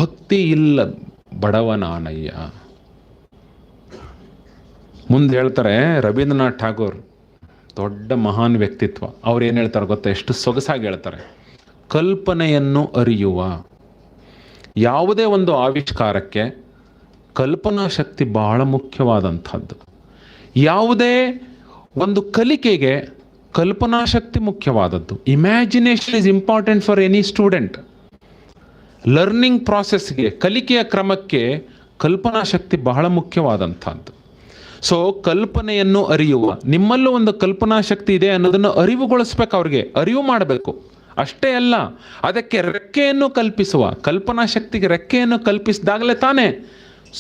ಭಕ್ತಿ ಇಲ್ಲ ಬಡವನಾನಯ್ಯ. ಮುಂದೆ ಹೇಳ್ತಾರೆ, ರವೀಂದ್ರನಾಥ್ ಠಾಗೋರ್ ದೊಡ್ಡ ಮಹಾನ್ ವ್ಯಕ್ತಿತ್ವ. ಅವ್ರು ಏನು ಹೇಳ್ತಾರೆ ಗೊತ್ತಾ? ಎಷ್ಟು ಸೊಗಸಾಗಿ ಹೇಳ್ತಾರೆ, ಕಲ್ಪನೆಯನ್ನು ಅರಿಯುವ. ಯಾವುದೇ ಒಂದು ಆವಿಷ್ಕಾರಕ್ಕೆ ಕಲ್ಪನಾ ಶಕ್ತಿ ಬಹಳ ಮುಖ್ಯವಾದಂಥದ್ದು. ಯಾವುದೇ ಒಂದು ಕಲಿಕೆಗೆ ಕಲ್ಪನಾ ಶಕ್ತಿ ಮುಖ್ಯವಾದದ್ದು. Imagination is important for any student. Learning ಪ್ರಾಸೆಸ್ಗೆ, ಕಲಿಕೆಯ ಕ್ರಮಕ್ಕೆ ಕಲ್ಪನಾ ಶಕ್ತಿ ಬಹಳ ಮುಖ್ಯವಾದಂಥದ್ದು. ಸೊ ಕಲ್ಪನೆಯನ್ನು ಅರಿಯುವ, ನಿಮ್ಮಲ್ಲೂ ಒಂದು ಕಲ್ಪನಾ ಶಕ್ತಿ ಇದೆ ಅನ್ನೋದನ್ನು ಅರಿವುಗೊಳಿಸ್ಬೇಕು, ಅವ್ರಿಗೆ ಅರಿವು ಮಾಡಬೇಕು. ಅಷ್ಟೇ ಅಲ್ಲ, ಅದಕ್ಕೆ ರೆಕ್ಕೆಯನ್ನು ಕಲ್ಪಿಸುವ, ಕಲ್ಪನಾ ಶಕ್ತಿಗೆ ರೆಕ್ಕೆಯನ್ನು ಕಲ್ಪಿಸಿದಾಗಲೇ ತಾನೇ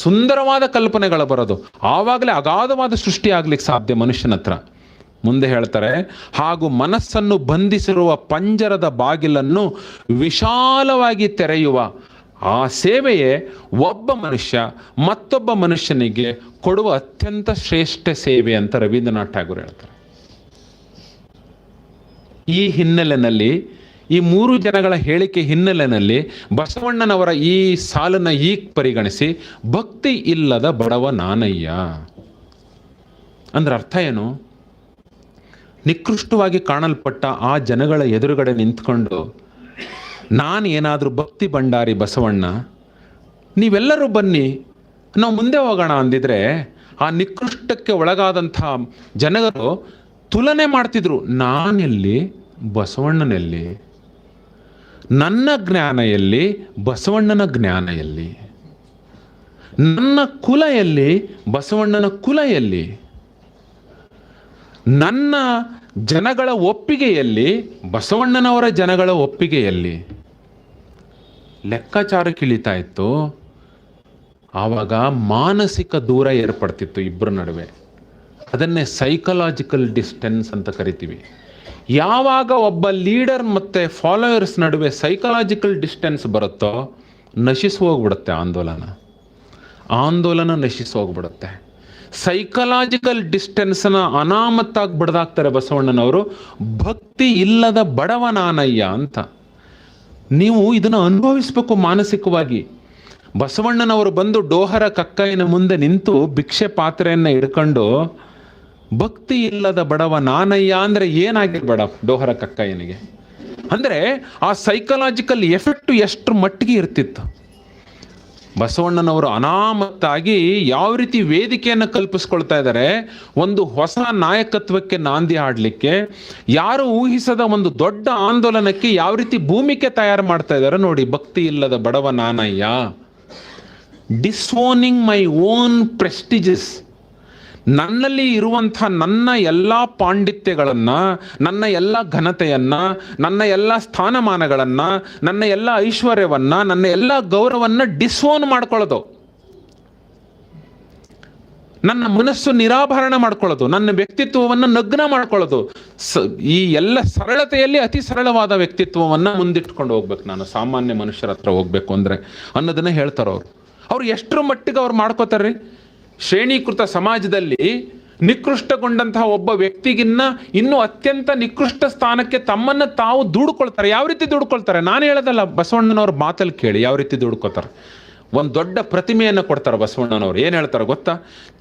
ಸುಂದರವಾದ ಕಲ್ಪನೆಗಳು ಬರೋದು. ಆವಾಗಲೇ ಅಗಾಧವಾದ ಸೃಷ್ಟಿ ಆಗ್ಲಿಕ್ಕೆ ಸಾಧ್ಯ ಮನುಷ್ಯನ ಹತ್ರ. ಮುಂದೆ ಹೇಳ್ತಾರೆ, ಹಾಗೂ ಮನಸ್ಸನ್ನು ಬಂಧಿಸಿರುವ ಪಂಜರದ ಬಾಗಿಲನ್ನು ವಿಶಾಲವಾಗಿ ತೆರೆಯುವ, ಆ ಸೇವೆಯೇ ಒಬ್ಬ ಮನುಷ್ಯ ಮತ್ತೊಬ್ಬ ಮನುಷ್ಯನಿಗೆ ಕೊಡುವ ಅತ್ಯಂತ ಶ್ರೇಷ್ಠ ಸೇವೆ ಅಂತ ರವೀಂದ್ರನಾಥ್ ಠಾಗೂರ್ ಹೇಳ್ತಾರೆ. ಈ ಹಿನ್ನೆಲೆಯಲ್ಲಿ, ಈ 3 ಜನಗಳ ಹೇಳಿಕೆ ಹಿನ್ನೆಲೆಯಲ್ಲಿ ಬಸವಣ್ಣನವರ ಈ ಸಾಲನ್ನು ಈಗ ಪರಿಗಣಿಸಿ ಭಕ್ತಿ ಇಲ್ಲದ ಬಡವ ನಾನಯ್ಯ ಅಂದ್ರೆ ಅರ್ಥ ಏನು? ನಿಕೃಷ್ಟವಾಗಿ ಕಾಣಲ್ಪಟ್ಟ ಆ ಜನಗಳ ಎದುರುಗಡೆ ನಿಂತ್ಕೊಂಡು ನಾನು ಏನಾದರೂ ಭಕ್ತಿ ಭಂಡಾರಿ ಬಸವಣ್ಣ, ನೀವೆಲ್ಲರೂ ಬನ್ನಿ ನಾವು ಮುಂದೆ ಹೋಗೋಣ ಅಂದಿದ್ರೆ ಆ ನಿಕೃಷ್ಟಕ್ಕೆ ಒಳಗಾದಂಥ ಜನರು ತುಲನೆ ಮಾಡ್ತಿದ್ರು. ನಾನೆಲ್ಲಿ, ಬಸವಣ್ಣನಲ್ಲಿ, ನನ್ನ ಜ್ಞಾನ ಎಲ್ಲಿ, ಬಸವಣ್ಣನ ಜ್ಞಾನ ಎಲ್ಲಿ, ನನ್ನ ಕುಲ ಎಲ್ಲಿ, ಬಸವಣ್ಣನ ಕುಲ ಎಲ್ಲಿ, ನನ್ನ ಜನಗಳ ಒಪ್ಪಿಗೆಯಲ್ಲಿ, ಬಸವಣ್ಣನವರ ಜನಗಳ ಒಪ್ಪಿಗೆಯಲ್ಲಿ. ಲೆಕ್ಕಾಚಾರಕ್ಕೆ ಇಳಿತಾ ಇತ್ತು. ಆವಾಗ ಮಾನಸಿಕ ದೂರ ಏರ್ಪಡ್ತಿತ್ತು ಇಬ್ಬರ ನಡುವೆ. ಅದನ್ನೇ ಸೈಕಲಾಜಿಕಲ್ ಡಿಸ್ಟೆನ್ಸ್ ಅಂತ ಕರಿತೀವಿ. ಯಾವಾಗ ಒಬ್ಬ ಲೀಡರ್ ಮತ್ತು ಫಾಲೋಯರ್ಸ್ ನಡುವೆ ಸೈಕಲಾಜಿಕಲ್ ಡಿಸ್ಟೆನ್ಸ್ ಬರುತ್ತೋ ನಶಿಸಿ ಹೋಗ್ಬಿಡುತ್ತೆ ಆಂದೋಲನ ನಶಿಸಿ ಹೋಗ್ಬಿಡುತ್ತೆ. ಸೈಕಲಾಜಿಕಲ್ ಡಿಸ್ಟೆನ್ಸ್ನ ಅನಾಮತ್ತಾಗಿ ಬಡ್ದಾಕ್ತಾರೆ ಬಸವಣ್ಣನವರು. ಭಕ್ತಿ ಇಲ್ಲದ ಬಡವ ನಾನಯ್ಯ ಅಂತ. ನೀವು ಇದನ್ನು ಅನುಭವಿಸ್ಬೇಕು ಮಾನಸಿಕವಾಗಿ. ಬಸವಣ್ಣನವರು ಬಂದು ಡೋಹರ ಕಕ್ಕಯ್ಯನ ಮುಂದೆ ನಿಂತು ಭಿಕ್ಷೆ ಪಾತ್ರೆಯನ್ನು ಹಿಡ್ಕೊಂಡು ಭಕ್ತಿ ಇಲ್ಲದ ಬಡವ ನಾನಯ್ಯ ಅಂದರೆ ಏನಾಗಿರ್ಬೇಡ ಡೋಹರ ಕಕ್ಕಯ್ಯನಿಗೆ. ಅಂದರೆ ಆ ಸೈಕಲಾಜಿಕಲ್ ಎಫೆಕ್ಟು ಎಷ್ಟು ಮಟ್ಟಿಗೆ ಇರ್ತಿತ್ತು. ಬಸವಣ್ಣನವರು ಅನಾಮತ್ತಾಗಿ ಯಾವ ರೀತಿ ವೇದಿಕೆಯನ್ನು ಕಲ್ಪಿಸ್ಕೊಳ್ತಾ ಇದ್ದಾರೆ, ಒಂದು ಹೊಸ ನಾಯಕತ್ವಕ್ಕೆ ನಾಂದಿ ಹಾಡಲಿಕ್ಕೆ, ಯಾರು ಊಹಿಸದ ಒಂದು ದೊಡ್ಡ ಆಂದೋಲನಕ್ಕೆ ಯಾವ ರೀತಿ ಭೂಮಿಕೆ ತಯಾರು ಮಾಡ್ತಾ ಇದ್ದಾರೆ ನೋಡಿ. ಭಕ್ತಿ ಇಲ್ಲದ ಬಡವ ನಾನಯ್ಯ, ಡಿಸ್ಓನಿಂಗ್ ಮೈ ಓನ್ ಪ್ರೆಸ್ಟಿಜಸ್. ನನ್ನಲ್ಲಿ ಇರುವಂಥ ನನ್ನ ಎಲ್ಲ ಪಾಂಡಿತ್ಯಗಳನ್ನು, ನನ್ನ ಎಲ್ಲ ಘನತೆಯನ್ನು, ನನ್ನ ಎಲ್ಲ ಸ್ಥಾನಮಾನಗಳನ್ನು, ನನ್ನ ಎಲ್ಲ ಐಶ್ವರ್ಯವನ್ನು, ನನ್ನ ಎಲ್ಲ ಗೌರವವನ್ನು ಡಿಸ್ಓನ್ ಮಾಡ್ಕೊಳ್ಳೋದು, ನನ್ನ ಮನಸ್ಸು ನಿರಾಭರಣ ಮಾಡ್ಕೊಳ್ಳೋದು, ನನ್ನ ವ್ಯಕ್ತಿತ್ವವನ್ನು ನಗ್ನ ಮಾಡ್ಕೊಳ್ಳೋದು. ಈ ಎಲ್ಲ ಸರಳತೆಯಲ್ಲಿ ಅತಿ ಸರಳವಾದ ವ್ಯಕ್ತಿತ್ವವನ್ನು ಮುಂದಿಟ್ಕೊಂಡು ಹೋಗ್ಬೇಕು ನಾನು ಸಾಮಾನ್ಯ ಮನುಷ್ಯರ ಹತ್ರ ಹೋಗ್ಬೇಕು ಅಂದರೆ ಅನ್ನೋದನ್ನ ಹೇಳ್ತಾರೆ ಅವ್ರು ಎಷ್ಟರ ಮಟ್ಟಿಗೆ ಅವ್ರು ಮಾಡ್ಕೋತಾರೆ. ಶ್ರೇಣೀಕೃತ ಸಮಾಜದಲ್ಲಿ ನಿಕೃಷ್ಟಗೊಂಡಂತಹ ಒಬ್ಬ ವ್ಯಕ್ತಿಗಿನ್ನ ಇನ್ನೂ ಅತ್ಯಂತ ನಿಕೃಷ್ಟ ಸ್ಥಾನಕ್ಕೆ ತಮ್ಮನ್ನು ತಾವು ದುಡ್ಕೊಳ್ತಾರೆ. ಯಾವ ರೀತಿ ದುಡ್ಕೊಳ್ತಾರೆ? ನಾನು ಹೇಳೋದಲ್ಲ, ಬಸವಣ್ಣನವ್ರ ಮಾತಲ್ಲಿ ಕೇಳಿ ಯಾವ ರೀತಿ ದುಡ್ಕೋತಾರೆ. ಒಂದು ದೊಡ್ಡ ಪ್ರತಿಮೆಯನ್ನು ಕೊಡ್ತಾರೆ ಬಸವಣ್ಣನವರು. ಏನು ಹೇಳ್ತಾರೆ ಗೊತ್ತಾ?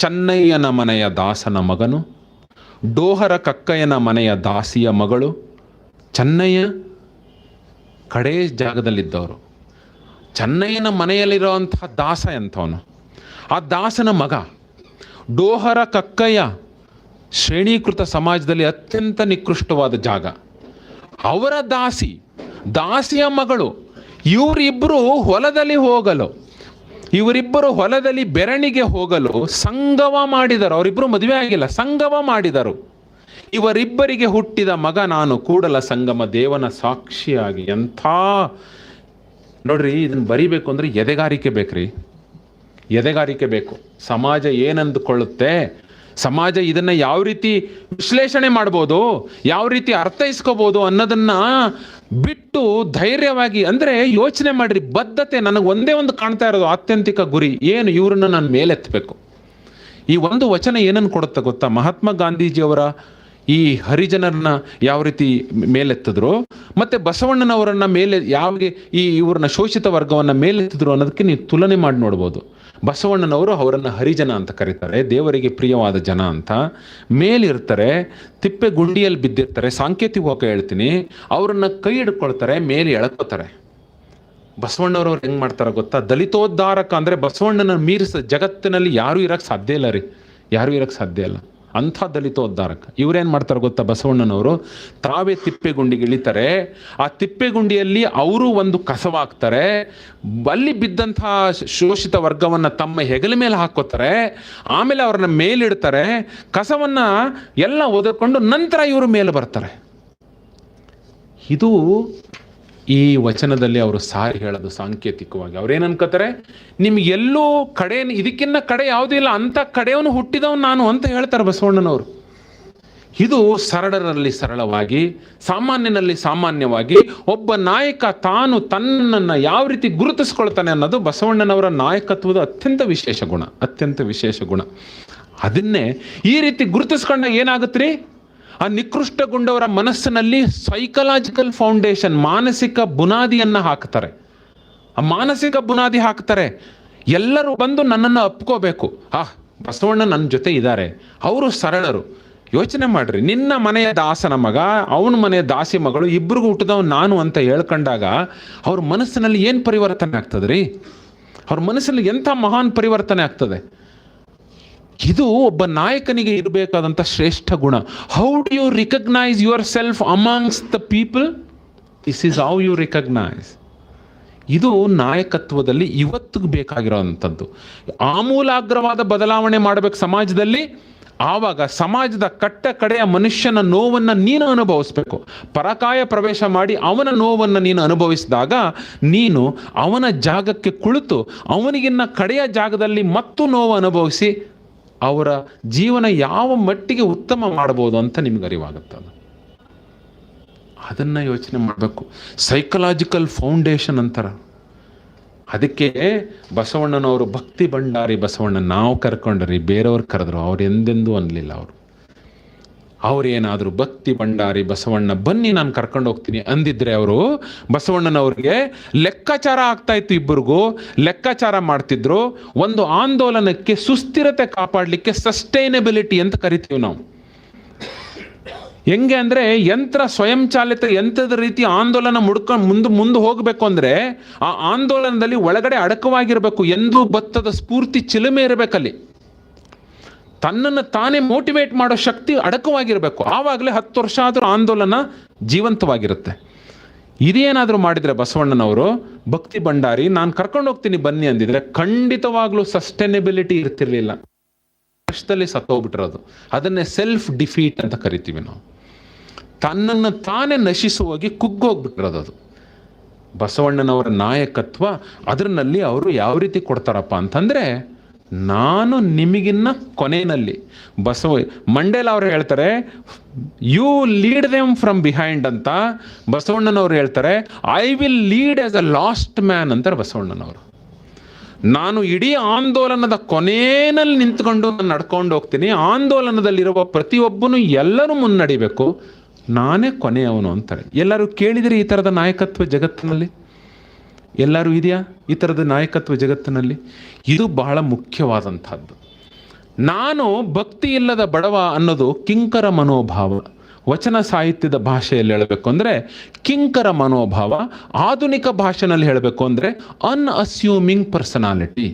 ಚೆನ್ನಯ್ಯನ ಮನೆಯ ದಾಸನ ಮಗನು, ಡೋಹರ ಕಕ್ಕಯ್ಯನ ಮನೆಯ ದಾಸಿಯ ಮಗಳು. ಚೆನ್ನಯ್ಯ ಕಡೇ ಜಾಗದಲ್ಲಿದ್ದವರು. ಚೆನ್ನಯ್ಯನ ಮನೆಯಲ್ಲಿರುವಂತಹ ದಾಸ ಎಂಥವನು, ಆ ದಾಸನ ಮಗ. ಡೋಹರ ಕಕ್ಕಯ್ಯ ಶ್ರೇಣೀಕೃತ ಸಮಾಜದಲ್ಲಿ ಅತ್ಯಂತ ನಿಕೃಷ್ಟವಾದ ಜಾಗ. ಅವರ ದಾಸಿಯ ಮಗಳು. ಇವರಿಬ್ಬರು ಹೊಲದಲ್ಲಿ ಬೆರಣಿಗೆ ಹೋಗಲು ಸಂಗವ ಮಾಡಿದರು. ಅವರಿಬ್ಬರು ಮದುವೆ ಆಗಿಲ್ಲ, ಸಂಗವ ಮಾಡಿದರು. ಇವರಿಬ್ಬರಿಗೆ ಹುಟ್ಟಿದ ಮಗ ನಾನು ಕೂಡಲ ಸಂಗಮ ದೇವನ ಸಾಕ್ಷಿಯಾಗಿ. ಎಂಥ ನೋಡ್ರಿ, ಇದನ್ನು ಬರಿಬೇಕು ಅಂದರೆ ಎದೆಗಾರಿಕೆ ಬೇಕು. ಸಮಾಜ ಏನಂದುಕೊಳ್ಳುತ್ತೆ, ಸಮಾಜ ಇದನ್ನು ಯಾವ ರೀತಿ ವಿಶ್ಲೇಷಣೆ ಮಾಡ್ಬೋದು, ಯಾವ ರೀತಿ ಅರ್ಥೈಸ್ಕೋಬೋದು ಅನ್ನೋದನ್ನು ಬಿಟ್ಟು ಧೈರ್ಯವಾಗಿ, ಅಂದರೆ ಯೋಚನೆ ಮಾಡ್ರಿ. ಬದ್ಧತೆ ನನಗೆ ಒಂದೇ ಒಂದು ಕಾಣ್ತಾ ಇರೋದು ಆತ್ಯಂತಿಕ ಗುರಿ ಏನು, ಇವ್ರನ್ನ ನಾನು ಮೇಲೆತ್ತಬೇಕು. ಈ ಒಂದು ವಚನ ಏನನ್ನು ಕೊಡುತ್ತೆ ಗೊತ್ತಾ? ಮಹಾತ್ಮ ಗಾಂಧೀಜಿಯವರ ಈ ಹರಿಜನರನ್ನ ಯಾವ ರೀತಿ ಮೇಲೆತ್ತಿದ್ರು, ಮತ್ತು ಬಸವಣ್ಣನವರನ್ನ ಮೇಲೆ ಇವ್ರನ್ನ ಶೋಷಿತ ವರ್ಗವನ್ನು ಮೇಲೆತ್ತಿದ್ರು ಅನ್ನೋದಕ್ಕೆ ನೀವು ತುಲನೆ ಮಾಡಿ ನೋಡ್ಬೋದು. ಬಸವಣ್ಣನವರು ಅವರನ್ನು ಹರಿಜನ ಅಂತ ಕರೀತಾರೆ, ದೇವರಿಗೆ ಪ್ರಿಯವಾದ ಜನ ಅಂತ. ಮೇಲಿರ್ತಾರೆ, ತಿಪ್ಪೆ ಗುಂಡಿಯಲ್ಲಿ ಬಿದ್ದಿರ್ತಾರೆ, ಸಾಂಕೇತಿಕವಾಗಿ ಹೇಳ್ತೀನಿ, ಅವರನ್ನು ಕೈ ಹಿಡ್ಕೊಳ್ತಾರೆ, ಮೇಲೆ ಎಳ್ಕೋತಾರೆ. ಬಸವಣ್ಣವ್ರು ಹೆಂಗೆ ಮಾಡ್ತಾರೆ ಗೊತ್ತಾ? ದಲಿತೋದ್ಧಾರಕ ಅಂದರೆ ಬಸವಣ್ಣನ ಮೀರಿಸ ಜಗತ್ತಿನಲ್ಲಿ ಯಾರೂ ಇರೋಕ್ಕೆ ಸಾಧ್ಯ ಇಲ್ಲ ರೀ, ಯಾರೂ ಇರೋಕ್ಕೆ ಸಾಧ್ಯ ಇಲ್ಲ. ಅಂಥ ದಲಿತೋದ್ಧಾರಕ. ಇವರೇನು ಮಾಡ್ತಾರೆ ಗೊತ್ತಾ? ಬಸವಣ್ಣನವರು ತಾವೇ ತಿಪ್ಪೆಗುಂಡಿಗೆ ಇಳಿತಾರೆ. ಆ ತಿಪ್ಪೆಗುಂಡಿಯಲ್ಲಿ ಅವರು ಒಂದು ಕಸವಾಗ್ತಾರೆ. ಅಲ್ಲಿ ಬಿದ್ದಂಥ ಶೋಷಿತ ವರ್ಗವನ್ನು ತಮ್ಮ ಹೆಗಲ ಮೇಲೆ ಹಾಕೋತಾರೆ. ಆಮೇಲೆ ಅವ್ರನ್ನ ಮೇಲಿಡ್ತಾರೆ. ಕಸವನ್ನು ಎಲ್ಲ ಒದರ್ಕೊಂಡು ನಂತರ ಇವರು ಮೇಲೆ ಬರ್ತಾರೆ. ಇದು ಈ ವಚನದಲ್ಲಿ ಅವರು ಸಾರಿ ಹೇಳೋದು ಸಾಂಕೇತಿಕವಾಗಿ. ಅವ್ರೇನು ಅನ್ಕೋತಾರೆ, ನಿಮ್ಗೆಲ್ಲೂ ಇದಕ್ಕಿನ್ನ ಕಡೆ ಯಾವುದೂ ಇಲ್ಲ, ಅಂಥ ಕಡೆಯವನು ಹುಟ್ಟಿದವನು ನಾನು ಅಂತ ಹೇಳ್ತಾರೆ ಬಸವಣ್ಣನವರು. ಇದು ಸರಳರಲ್ಲಿ ಸರಳವಾಗಿ, ಸಾಮಾನ್ಯನಲ್ಲಿ ಸಾಮಾನ್ಯವಾಗಿ ಒಬ್ಬ ನಾಯಕ ತಾನು ತನ್ನನ್ನು ಯಾವ ರೀತಿ ಗುರುತಿಸ್ಕೊಳ್ತಾನೆ ಅನ್ನೋದು ಬಸವಣ್ಣನವರ ನಾಯಕತ್ವದ ಅತ್ಯಂತ ವಿಶೇಷ ಗುಣ. ಅದನ್ನೇ ಈ ರೀತಿ ಗುರುತಿಸ್ಕೊಂಡಾಗ ಏನಾಗುತ್ತೆ ರೀ, ಆ ನಿಕೃಷ್ಟಗೊಂಡವರ ಮನಸ್ಸಿನಲ್ಲಿ ಸೈಕಲಾಜಿಕಲ್ ಫೌಂಡೇಶನ್, ಮಾನಸಿಕ ಬುನಾದಿಯನ್ನು ಹಾಕ್ತಾರೆ. ಆ ಮಾನಸಿಕ ಬುನಾದಿ ಹಾಕ್ತಾರೆ. ಎಲ್ಲರೂ ಬಂದು ನನ್ನನ್ನು ಅಪ್ಕೋಬೇಕು, ಬಸವಣ್ಣ ನನ್ನ ಜೊತೆ ಇದ್ದಾರೆ, ಅವರು ಸರಳರು. ಯೋಚನೆ ಮಾಡ್ರಿ, ನಿನ್ನ ಮನೆಯ ದಾಸನ ಮಗ, ಅವನ ಮನೆಯ ದಾಸಿ ಮಗಳು, ಇಬ್ಬರಿಗೂ ಹುಟ್ಟಿದವ್ ನಾನು ಅಂತ ಹೇಳ್ಕೊಂಡಾಗ ಅವ್ರ ಮನಸ್ಸಿನಲ್ಲಿ ಏನು ಪರಿವರ್ತನೆ ಆಗ್ತದೆ ರೀ? ಅವ್ರ ಮನಸ್ಸಿನಲ್ಲಿ ಎಂಥ ಮಹಾನ್ ಪರಿವರ್ತನೆ ಆಗ್ತದೆ. ಇದು ಒಬ್ಬ ನಾಯಕನಿಗೆ ಇರಬೇಕಾದಂಥ ಶ್ರೇಷ್ಠ ಗುಣ. How do you recognise yourself amongst the people? This is how you recognise. ಇದು ನಾಯಕತ್ವದಲ್ಲಿ ಇವತ್ತಿಗೆ ಬೇಕಾಗಿರೋವಂಥದ್ದು. ಆಮೂಲಾಗ್ರವಾದ ಬದಲಾವಣೆ ಮಾಡಬೇಕು ಸಮಾಜದಲ್ಲಿ. ಆವಾಗ ಸಮಾಜದ ಕಟ್ಟ ಕಡೆಯ ಮನುಷ್ಯನ ನೋವನ್ನು ನೀನು ಅನುಭವಿಸ್ಬೇಕು. ಪರಕಾಯ ಪ್ರವೇಶ ಮಾಡಿ ಅವನ ನೋವನ್ನು ನೀನು ಅನುಭವಿಸಿದಾಗ ನೀನು ಅವನ ಜಾಗಕ್ಕೆ ಕುಳಿತು ಅವನಿಗಿನ್ನ ಕಡೆಯ ಜಾಗದಲ್ಲಿ ಮತ್ತು ನೋವು ಅನುಭವಿಸಿ ಅವರ ಜೀವನ ಯಾವ ಮಟ್ಟಿಗೆ ಉತ್ತಮ ಮಾಡ್ಬೋದು ಅಂತ ನಿಮ್ಗೆ ಅರಿವಾಗುತ್ತದೆ. ಅದನ್ನು ಯೋಚನೆ ಮಾಡಬೇಕು. ಸೈಕಲಾಜಿಕಲ್ ಫೌಂಡೇಶನ್ ಅಂತಾರ. ಅದಕ್ಕೆ ಬಸವಣ್ಣನವರು ಭಕ್ತಿ ಭಂಡಾರಿ ಬಸವಣ್ಣ ನಾವು ಕರ್ಕೊಂಡ್ರಿ, ಬೇರೆಯವ್ರು ಕರೆದ್ರು, ಅವ್ರು ಎಂದೆಂದೂ ಅನ್ನಲಿಲ್ಲ. ಅವ್ರೇನಾದರೂ ಭಕ್ತಿ ಭಂಡಾರಿ ಬಸವಣ್ಣ ಬನ್ನಿ ನಾನು ಕರ್ಕೊಂಡು ಹೋಗ್ತೀನಿ ಅಂದಿದ್ರೆ ಅವರು ಬಸವಣ್ಣನವ್ರಿಗೆ ಲೆಕ್ಕಾಚಾರ ಆಗ್ತಾ ಇತ್ತು. ಇಬ್ಬರಿಗೂ ಲೆಕ್ಕಾಚಾರ ಮಾಡ್ತಿದ್ರು. ಒಂದು ಆಂದೋಲನಕ್ಕೆ ಸುಸ್ಥಿರತೆ ಕಾಪಾಡಲಿಕ್ಕೆ ಸಸ್ಟೈನಬಿಲಿಟಿ ಅಂತ ಕರಿತೀವಿ ನಾವು. ಹೆಂಗೆ ಅಂದರೆ ಯಂತ್ರ ಸ್ವಯಂಚಾಲಿತ ಯಂತ್ರದ ರೀತಿ ಆಂದೋಲನ ಮುಂದೆ ಹೋಗಬೇಕು ಅಂದರೆ ಆ ಆಂದೋಲನದಲ್ಲಿ ಒಳಗಡೆ ಅಡಕವಾಗಿರಬೇಕು. ಎಂದೂ ಭತ್ತದ ಸ್ಫೂರ್ತಿ ಚಿಲುಮೆ ಇರಬೇಕಲ್ಲಿ. ತನ್ನನ್ನು ತಾನೇ ಮೋಟಿವೇಟ್ ಮಾಡೋ ಶಕ್ತಿ ಅಡಕವಾಗಿರಬೇಕು. ಆವಾಗಲೇ 10 ವರ್ಷ ಆದರೂ ಆಂದೋಲನ ಜೀವಂತವಾಗಿರುತ್ತೆ. ಇದೇನಾದರೂ ಮಾಡಿದರೆ ಬಸವಣ್ಣನವರು ಭಕ್ತಿ ಭಂಡಾರಿ ನಾನು ಕರ್ಕೊಂಡು ಹೋಗ್ತೀನಿ ಬನ್ನಿ ಅಂದಿದ್ರೆ ಖಂಡಿತವಾಗ್ಲೂ ಸಸ್ಟೈನಬಿಲಿಟಿ ಇರ್ತಿರ್ಲಿಲ್ಲ. ವರ್ಷದಲ್ಲಿ ಸತ್ತೋಗ್ಬಿಟ್ಟಿರೋದು. ಅದನ್ನೇ ಸೆಲ್ಫ್ ಡಿಫೀಟ್ ಅಂತ ಕರಿತೀವಿ ನಾವು. ತನ್ನನ್ನು ತಾನೇ ನಶಿಸುವಾಗಿ ಕುಗ್ಗೋಗ್ಬಿಟ್ಟಿರೋದು ಅದು. ಬಸವಣ್ಣನವರ ನಾಯಕತ್ವ ಅದರಲ್ಲಿ ಅವರು ಯಾವ ರೀತಿ ಕೊಡ್ತಾರಪ್ಪ ಅಂತಂದರೆ, ನಾನು ನಿಮಗಿನ್ನ ಕೊನೆಯಲ್ಲಿ ಮಂಡೇಲ ಅವರು ಹೇಳ್ತಾರೆ you lead them from behind ಅಂತ. ಬಸವಣ್ಣನವರು ಹೇಳ್ತಾರೆ I will lead as a last man ಅಂತಾರೆ ಬಸವಣ್ಣನವರು. ನಾನು ಇಡೀ ಆಂದೋಲನದ ಕೊನೆಯಲ್ಲಿ ನಿಂತ್ಕೊಂಡು ನಾನು ನಡ್ಕೊಂಡು ಹೋಗ್ತೀನಿ. ಆಂದೋಲನದಲ್ಲಿರುವ ಪ್ರತಿಯೊಬ್ಬನು ಎಲ್ಲರೂ ಮುನ್ನಡಿಬೇಕು, ನಾನೇ ಕೊನೆಯವನು ಅಂತಾರೆ. ಎಲ್ಲರೂ ಕೇಳಿದರೆ ಈ ಥರದ ನಾಯಕತ್ವ ಜಗತ್ತಿನಲ್ಲಿ ಎಲ್ಲರೂ ಇದೆಯಾ? ಈ ಥರದ ನಾಯಕತ್ವ ಜಗತ್ತಿನಲ್ಲಿ ಇದು ಬಹಳ ಮುಖ್ಯವಾದಂಥದ್ದು. ನಾನು ಭಕ್ತಿ ಇಲ್ಲದ ಬಡವ ಅನ್ನೋದು ಕಿಂಕರ ಮನೋಭಾವ. ವಚನ ಸಾಹಿತ್ಯದ ಭಾಷೆಯಲ್ಲಿ ಹೇಳಬೇಕು ಅಂದರೆ ಕಿಂಕರ ಮನೋಭಾವ. ಆಧುನಿಕ ಭಾಷೆನಲ್ಲಿ ಹೇಳಬೇಕು ಅಂದರೆ ಅನ್ಅಸ್ಯೂಮಿಂಗ್ ಪರ್ಸನಾಲಿಟಿ.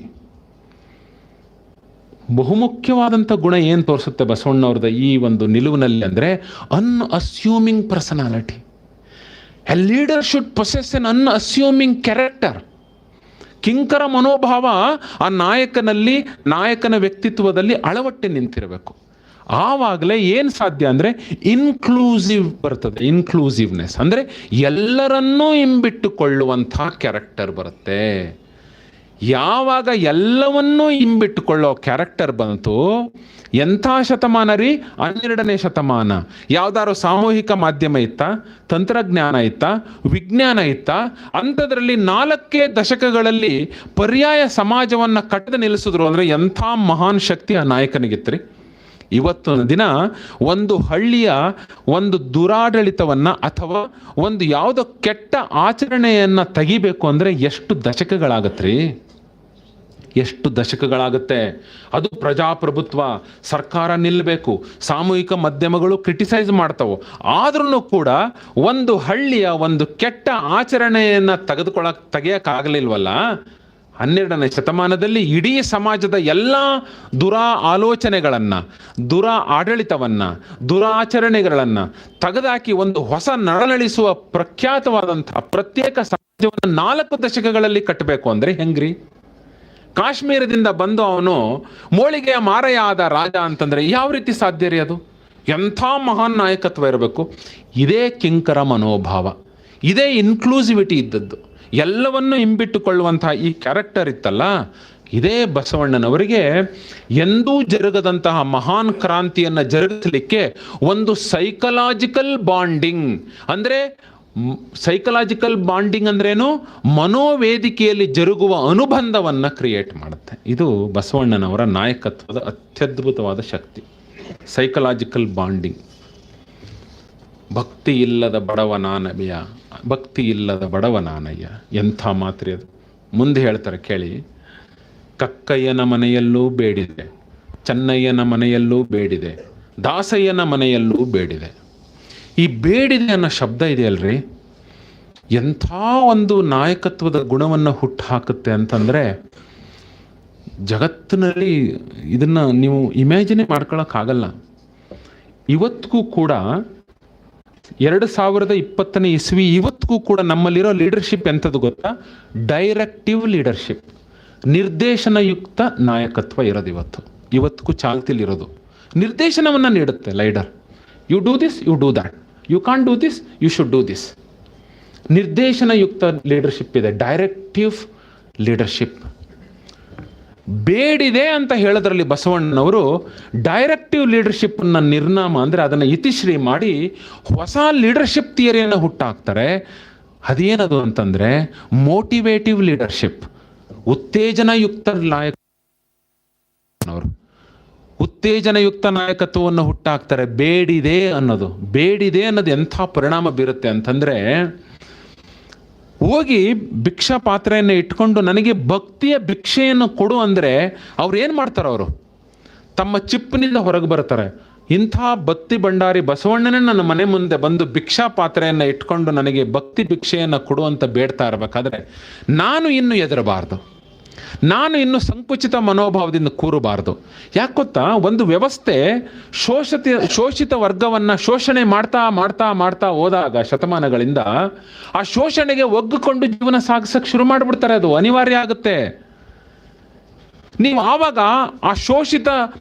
ಬಹುಮುಖ್ಯವಾದಂಥ ಗುಣ ಏನು ತೋರಿಸುತ್ತೆ ಬಸವಣ್ಣವ್ರದ ಈ ಒಂದು ನಿಲುವಿನಲ್ಲಿ ಅಂದರೆ unassuming personality. A leader should possess an unassuming character. ಕಿಂಕರ ಮನೋಭಾವ ಆ ನಾಯಕನ ವ್ಯಕ್ತಿತ್ವದಲ್ಲಿ ಅಳವಟ್ಟೆ ನಿಂತಿರಬೇಕು. ಆವಾಗಲೇ ಏನು ಸಾಧ್ಯ ಅಂದರೆ ಇನ್ಕ್ಲೂಸಿವ್ ಬರ್ತದೆ. ಇನ್ಕ್ಲೂಸಿವ್ನೆಸ್ ಅಂದರೆ ಎಲ್ಲರನ್ನೂ ಹಿಂಬಿಟ್ಟುಕೊಳ್ಳುವಂಥ ಕ್ಯಾರೆಕ್ಟರ್ ಬರುತ್ತೆ. ಯಾವಾಗ ಎಲ್ಲವನ್ನೂ ಹಿಂಬಿಟ್ಟುಕೊಳ್ಳೋ ಕ್ಯಾರೆಕ್ಟರ್ ಬಂತು, ಎಂಥ ಶತಮಾನ ರೀ? 12ನೇ ಶತಮಾನ. ಯಾವ್ದಾದ್ರು ಸಾಮೂಹಿಕ ಮಾಧ್ಯಮ ಇತ್ತಾ? ತಂತ್ರಜ್ಞಾನ ಇತ್ತಾ? ವಿಜ್ಞಾನ ಇತ್ತಾ? ಅಂಥದ್ರಲ್ಲಿ 4 ದಶಕಗಳಲ್ಲಿ ಪರ್ಯಾಯ ಸಮಾಜವನ್ನು ಕಟ್ಟದ ನಿಲ್ಲಿಸಿದ್ರು ಅಂದರೆ ಎಂಥ ಮಹಾನ್ ಶಕ್ತಿ ಆ ನಾಯಕನಿಗಿತ್ತು. ಇವತ್ತಿನ ದಿನ ಒಂದು ಹಳ್ಳಿಯ ಒಂದು ದುರಾಡಳಿತವನ್ನು ಅಥವಾ ಒಂದು ಯಾವುದೋ ಕೆಟ್ಟ ಆಚರಣೆಯನ್ನು ತೆಗಿಬೇಕು ಅಂದರೆ ಎಷ್ಟು ದಶಕಗಳಾಗತ್ತೆ. ಅದು ಪ್ರಜಾಪ್ರಭುತ್ವ, ಸರ್ಕಾರ ನಿಲ್ಲಬೇಕು, ಸಾಮೂಹಿಕ ಮಾಧ್ಯಮಗಳು ಕ್ರಿಟಿಸೈಸ್ ಮಾಡ್ತಾವೆ. ಆದ್ರೂ ಕೂಡ ಒಂದು ಹಳ್ಳಿಯ ಒಂದು ಕೆಟ್ಟ ಆಚರಣೆಯನ್ನು ತೆಗೆಯೋಕ್ಕಾಗಲಿಲ್ವಲ್ಲ. 12ನೇ ಶತಮಾನದಲ್ಲಿ ಇಡೀ ಸಮಾಜದ ಎಲ್ಲ ಆಲೋಚನೆಗಳನ್ನು, ಆಡಳಿತವನ್ನು, ದುರಾಚರಣೆಗಳನ್ನು ತೆಗೆದಾಕಿ ಒಂದು ಹೊಸ ನಡನಳಿಸುವ ಪ್ರಖ್ಯಾತವಾದಂಥ ಪ್ರತ್ಯೇಕ ಸಮಾಜವನ್ನು 4 ದಶಕಗಳಲ್ಲಿ ಕಟ್ಟಬೇಕು ಅಂದರೆ ಹೆಂಗ್ರಿ? ಕಾಶ್ಮೀರದಿಂದ ಬಂದು ಅವನು ಮೋಳಿಗೆಯ ಮಾರಯ್ಯ ಆದ ರಾಜ ಅಂತಂದರೆ ಯಾವ ರೀತಿ ಸಾಧ್ಯ ರೀ? ಅದು ಎಂಥ ಮಹಾನ್ ನಾಯಕತ್ವ ಇರಬೇಕು. ಇದೇ ಕಿಂಕರ ಮನೋಭಾವ, ಇದೇ ಇನ್ಕ್ಲೂಸಿವಿಟಿ ಇದ್ದದ್ದು. ಎಲ್ಲವನ್ನು ಹಿಂಬಿಟ್ಟುಕೊಳ್ಳುವಂತಹ ಈ ಕ್ಯಾರೆಕ್ಟರ್ ಇತ್ತಲ್ಲ, ಇದೇ ಬಸವಣ್ಣನವರಿಗೆ ಎಂದೂ ಜರುಗದಂತಹ ಮಹಾನ್ ಕ್ರಾಂತಿಯನ್ನು ಜರುಗಿಸಲಿಕ್ಕೆ ಒಂದು ಸೈಕಲಾಜಿಕಲ್ ಬಾಂಡಿಂಗ್, ಅಂದರೆ ಸೈಕಲಾಜಿಕಲ್ ಬಾಂಡಿಂಗ್ ಅಂದ್ರೇನು, ಮನೋವೇದಿಕೆಯಲ್ಲಿ ಜರುಗುವ ಅನುಬಂಧವನ್ನು ಕ್ರಿಯೇಟ್ ಮಾಡುತ್ತೆ. ಇದು ಬಸವಣ್ಣನವರ ನಾಯಕತ್ವದ ಅತ್ಯದ್ಭುತವಾದ ಶಕ್ತಿ, ಸೈಕಲಾಜಿಕಲ್ ಬಾಂಡಿಂಗ್. ಭಕ್ತಿ ಇಲ್ಲದ ಬಡವನಾನಯ್ಯ, ಭಕ್ತಿ ಇಲ್ಲದ ಬಡವನಾನಯ್ಯ, ಎಂಥ ಮಾತ್ರೆ ಅದು. ಮುಂದೆ ಹೇಳ್ತಾರೆ ಕೇಳಿ, ಕಕ್ಕಯ್ಯನ ಮನೆಯಲ್ಲೂ ಬೇಡಿದೆ, ಚೆನ್ನಯ್ಯನ ಮನೆಯಲ್ಲೂ ಬೇಡಿದೆ, ದಾಸಯ್ಯನ ಮನೆಯಲ್ಲೂ ಬೇಡಿದೆ. ಈ ಬೇಡಿದೆ ಅನ್ನೋ ಶಬ್ದ ಇದೆಯಲ್ರಿ, ಎಂಥ ಒಂದು ನಾಯಕತ್ವದ ಗುಣವನ್ನು ಹುಟ್ಟು ಹಾಕುತ್ತೆ ಅಂತಂದರೆ, ಜಗತ್ತಿನಲ್ಲಿ ಇದನ್ನು ನೀವು ಇಮ್ಯಾಜಿನೇ ಮಾಡ್ಕೊಳ್ಳೋಕ್ಕಾಗಲ್ಲ. ಇವತ್ತಿಗೂ ಕೂಡ 2020ನೇ ಇಸ್ವಿ ಇವತ್ತಿಗೂ ಕೂಡ ನಮ್ಮಲ್ಲಿರೋ ಲೀಡರ್ಶಿಪ್ ಎಂಥದ್ದು ಗೊತ್ತಾ? ಡೈರೆಕ್ಟಿವ್ ಲೀಡರ್ಶಿಪ್, ನಿರ್ದೇಶನಯುಕ್ತ ನಾಯಕತ್ವ ಇರೋದು ಇವತ್ತಿಗೂ ಚಾಲ್ತಿಲಿರೋದು. ನಿರ್ದೇಶನವನ್ನು ನೀಡುತ್ತೆ leader. You do this, you do that, you can't do this, you should do this. ನಿರ್ದೇಶನಯುಕ್ತ ಲೀಡರ್ಶಿಪ್ ಇದೆ, ಡೈರೆಕ್ಟಿವ್ ಲೀಡರ್ಶಿಪ್. ಬೇಡಿದೆ ಅಂತ ಹೇಳೋದ್ರಲ್ಲಿ ಬಸವಣ್ಣನವರು ಡೈರೆಕ್ಟಿವ್ ಲೀಡರ್ಶಿಪ್ಪನ್ನು ನಿರ್ನಾಮ ಅಂದರೆ ಅದನ್ನು ಇತಿಶ್ರೀ ಮಾಡಿ ಹೊಸ ಲೀಡರ್ಶಿಪ್ ಥಿಯರಿಯನ್ನು ಹುಟ್ಟಾಕ್ತಾರೆ. ಅದೇನದು ಅಂತಂದರೆ ಮೋಟಿವೇಟಿವ್ ಲೀಡರ್ಶಿಪ್, ಉತ್ತೇಜನಯುಕ್ತ ನಾಯಕರು, ಉತ್ತೇಜನಯುಕ್ತ ನಾಯಕತ್ವವನ್ನು ಹುಟ್ಟಾಕ್ತಾರೆ. ಬೇಡಿದೆ ಅನ್ನೋದು ಎಂಥ ಪರಿಣಾಮ ಬೀರುತ್ತೆ ಅಂತಂದರೆ, ಹೋಗಿ ಭಿಕ್ಷಾ ಪಾತ್ರೆಯನ್ನು ಇಟ್ಕೊಂಡು ನನಗೆ ಭಕ್ತಿಯ ಭಿಕ್ಷೆಯನ್ನು ಕೊಡು ಅಂದರೆ ಅವ್ರು ಏನು ಮಾಡ್ತಾರೆ? ಅವರು ತಮ್ಮ ಚಿಪ್ಪಿನಿಂದ ಹೊರಗೆ ಬರ್ತಾರೆ. ಇಂಥ ಭಕ್ತಿ ಭಂಡಾರಿ ಬಸವಣ್ಣನೇ ನನ್ನ ಮನೆ ಮುಂದೆ ಬಂದು ಭಿಕ್ಷಾ ಪಾತ್ರೆಯನ್ನು ಇಟ್ಕೊಂಡು ನನಗೆ ಭಕ್ತಿ ಭಿಕ್ಷೆಯನ್ನು ಕೊಡು ಅಂತ ಬೇಡ್ತಾ ಇರಬೇಕಾದ್ರೆ ನಾನು ಇನ್ನು ಹೆದರಬಾರ್ದು, ನಾನು ಇನ್ನು ಸಂಕುಚಿತ ಮನೋಭಾವದಿಂದ ಕೂರಬಾರ್ದು. ಯಾಕೆ ಗೊತ್ತಾ? ಒಂದು ವ್ಯವಸ್ಥೆ ಶೋಷಿತ ವರ್ಗವನ್ನು ಶೋಷಣೆ ಮಾಡ್ತಾ ಹೋದಾಗ ಶತಮಾನಗಳಿಂದ ಆ ಶೋಷಣೆಗೆ ಒಗ್ಗಿಕೊಂಡು ಜೀವನ ಸಾಗಿಸಕ್ಕೆ ಶುರು ಮಾಡಿಬಿಡ್ತಾರೆ. ಅದು ಅನಿವಾರ್ಯ ಆಗುತ್ತೆ. ನೀವು ಆವಾಗ ಆ ಶೋಷಿತ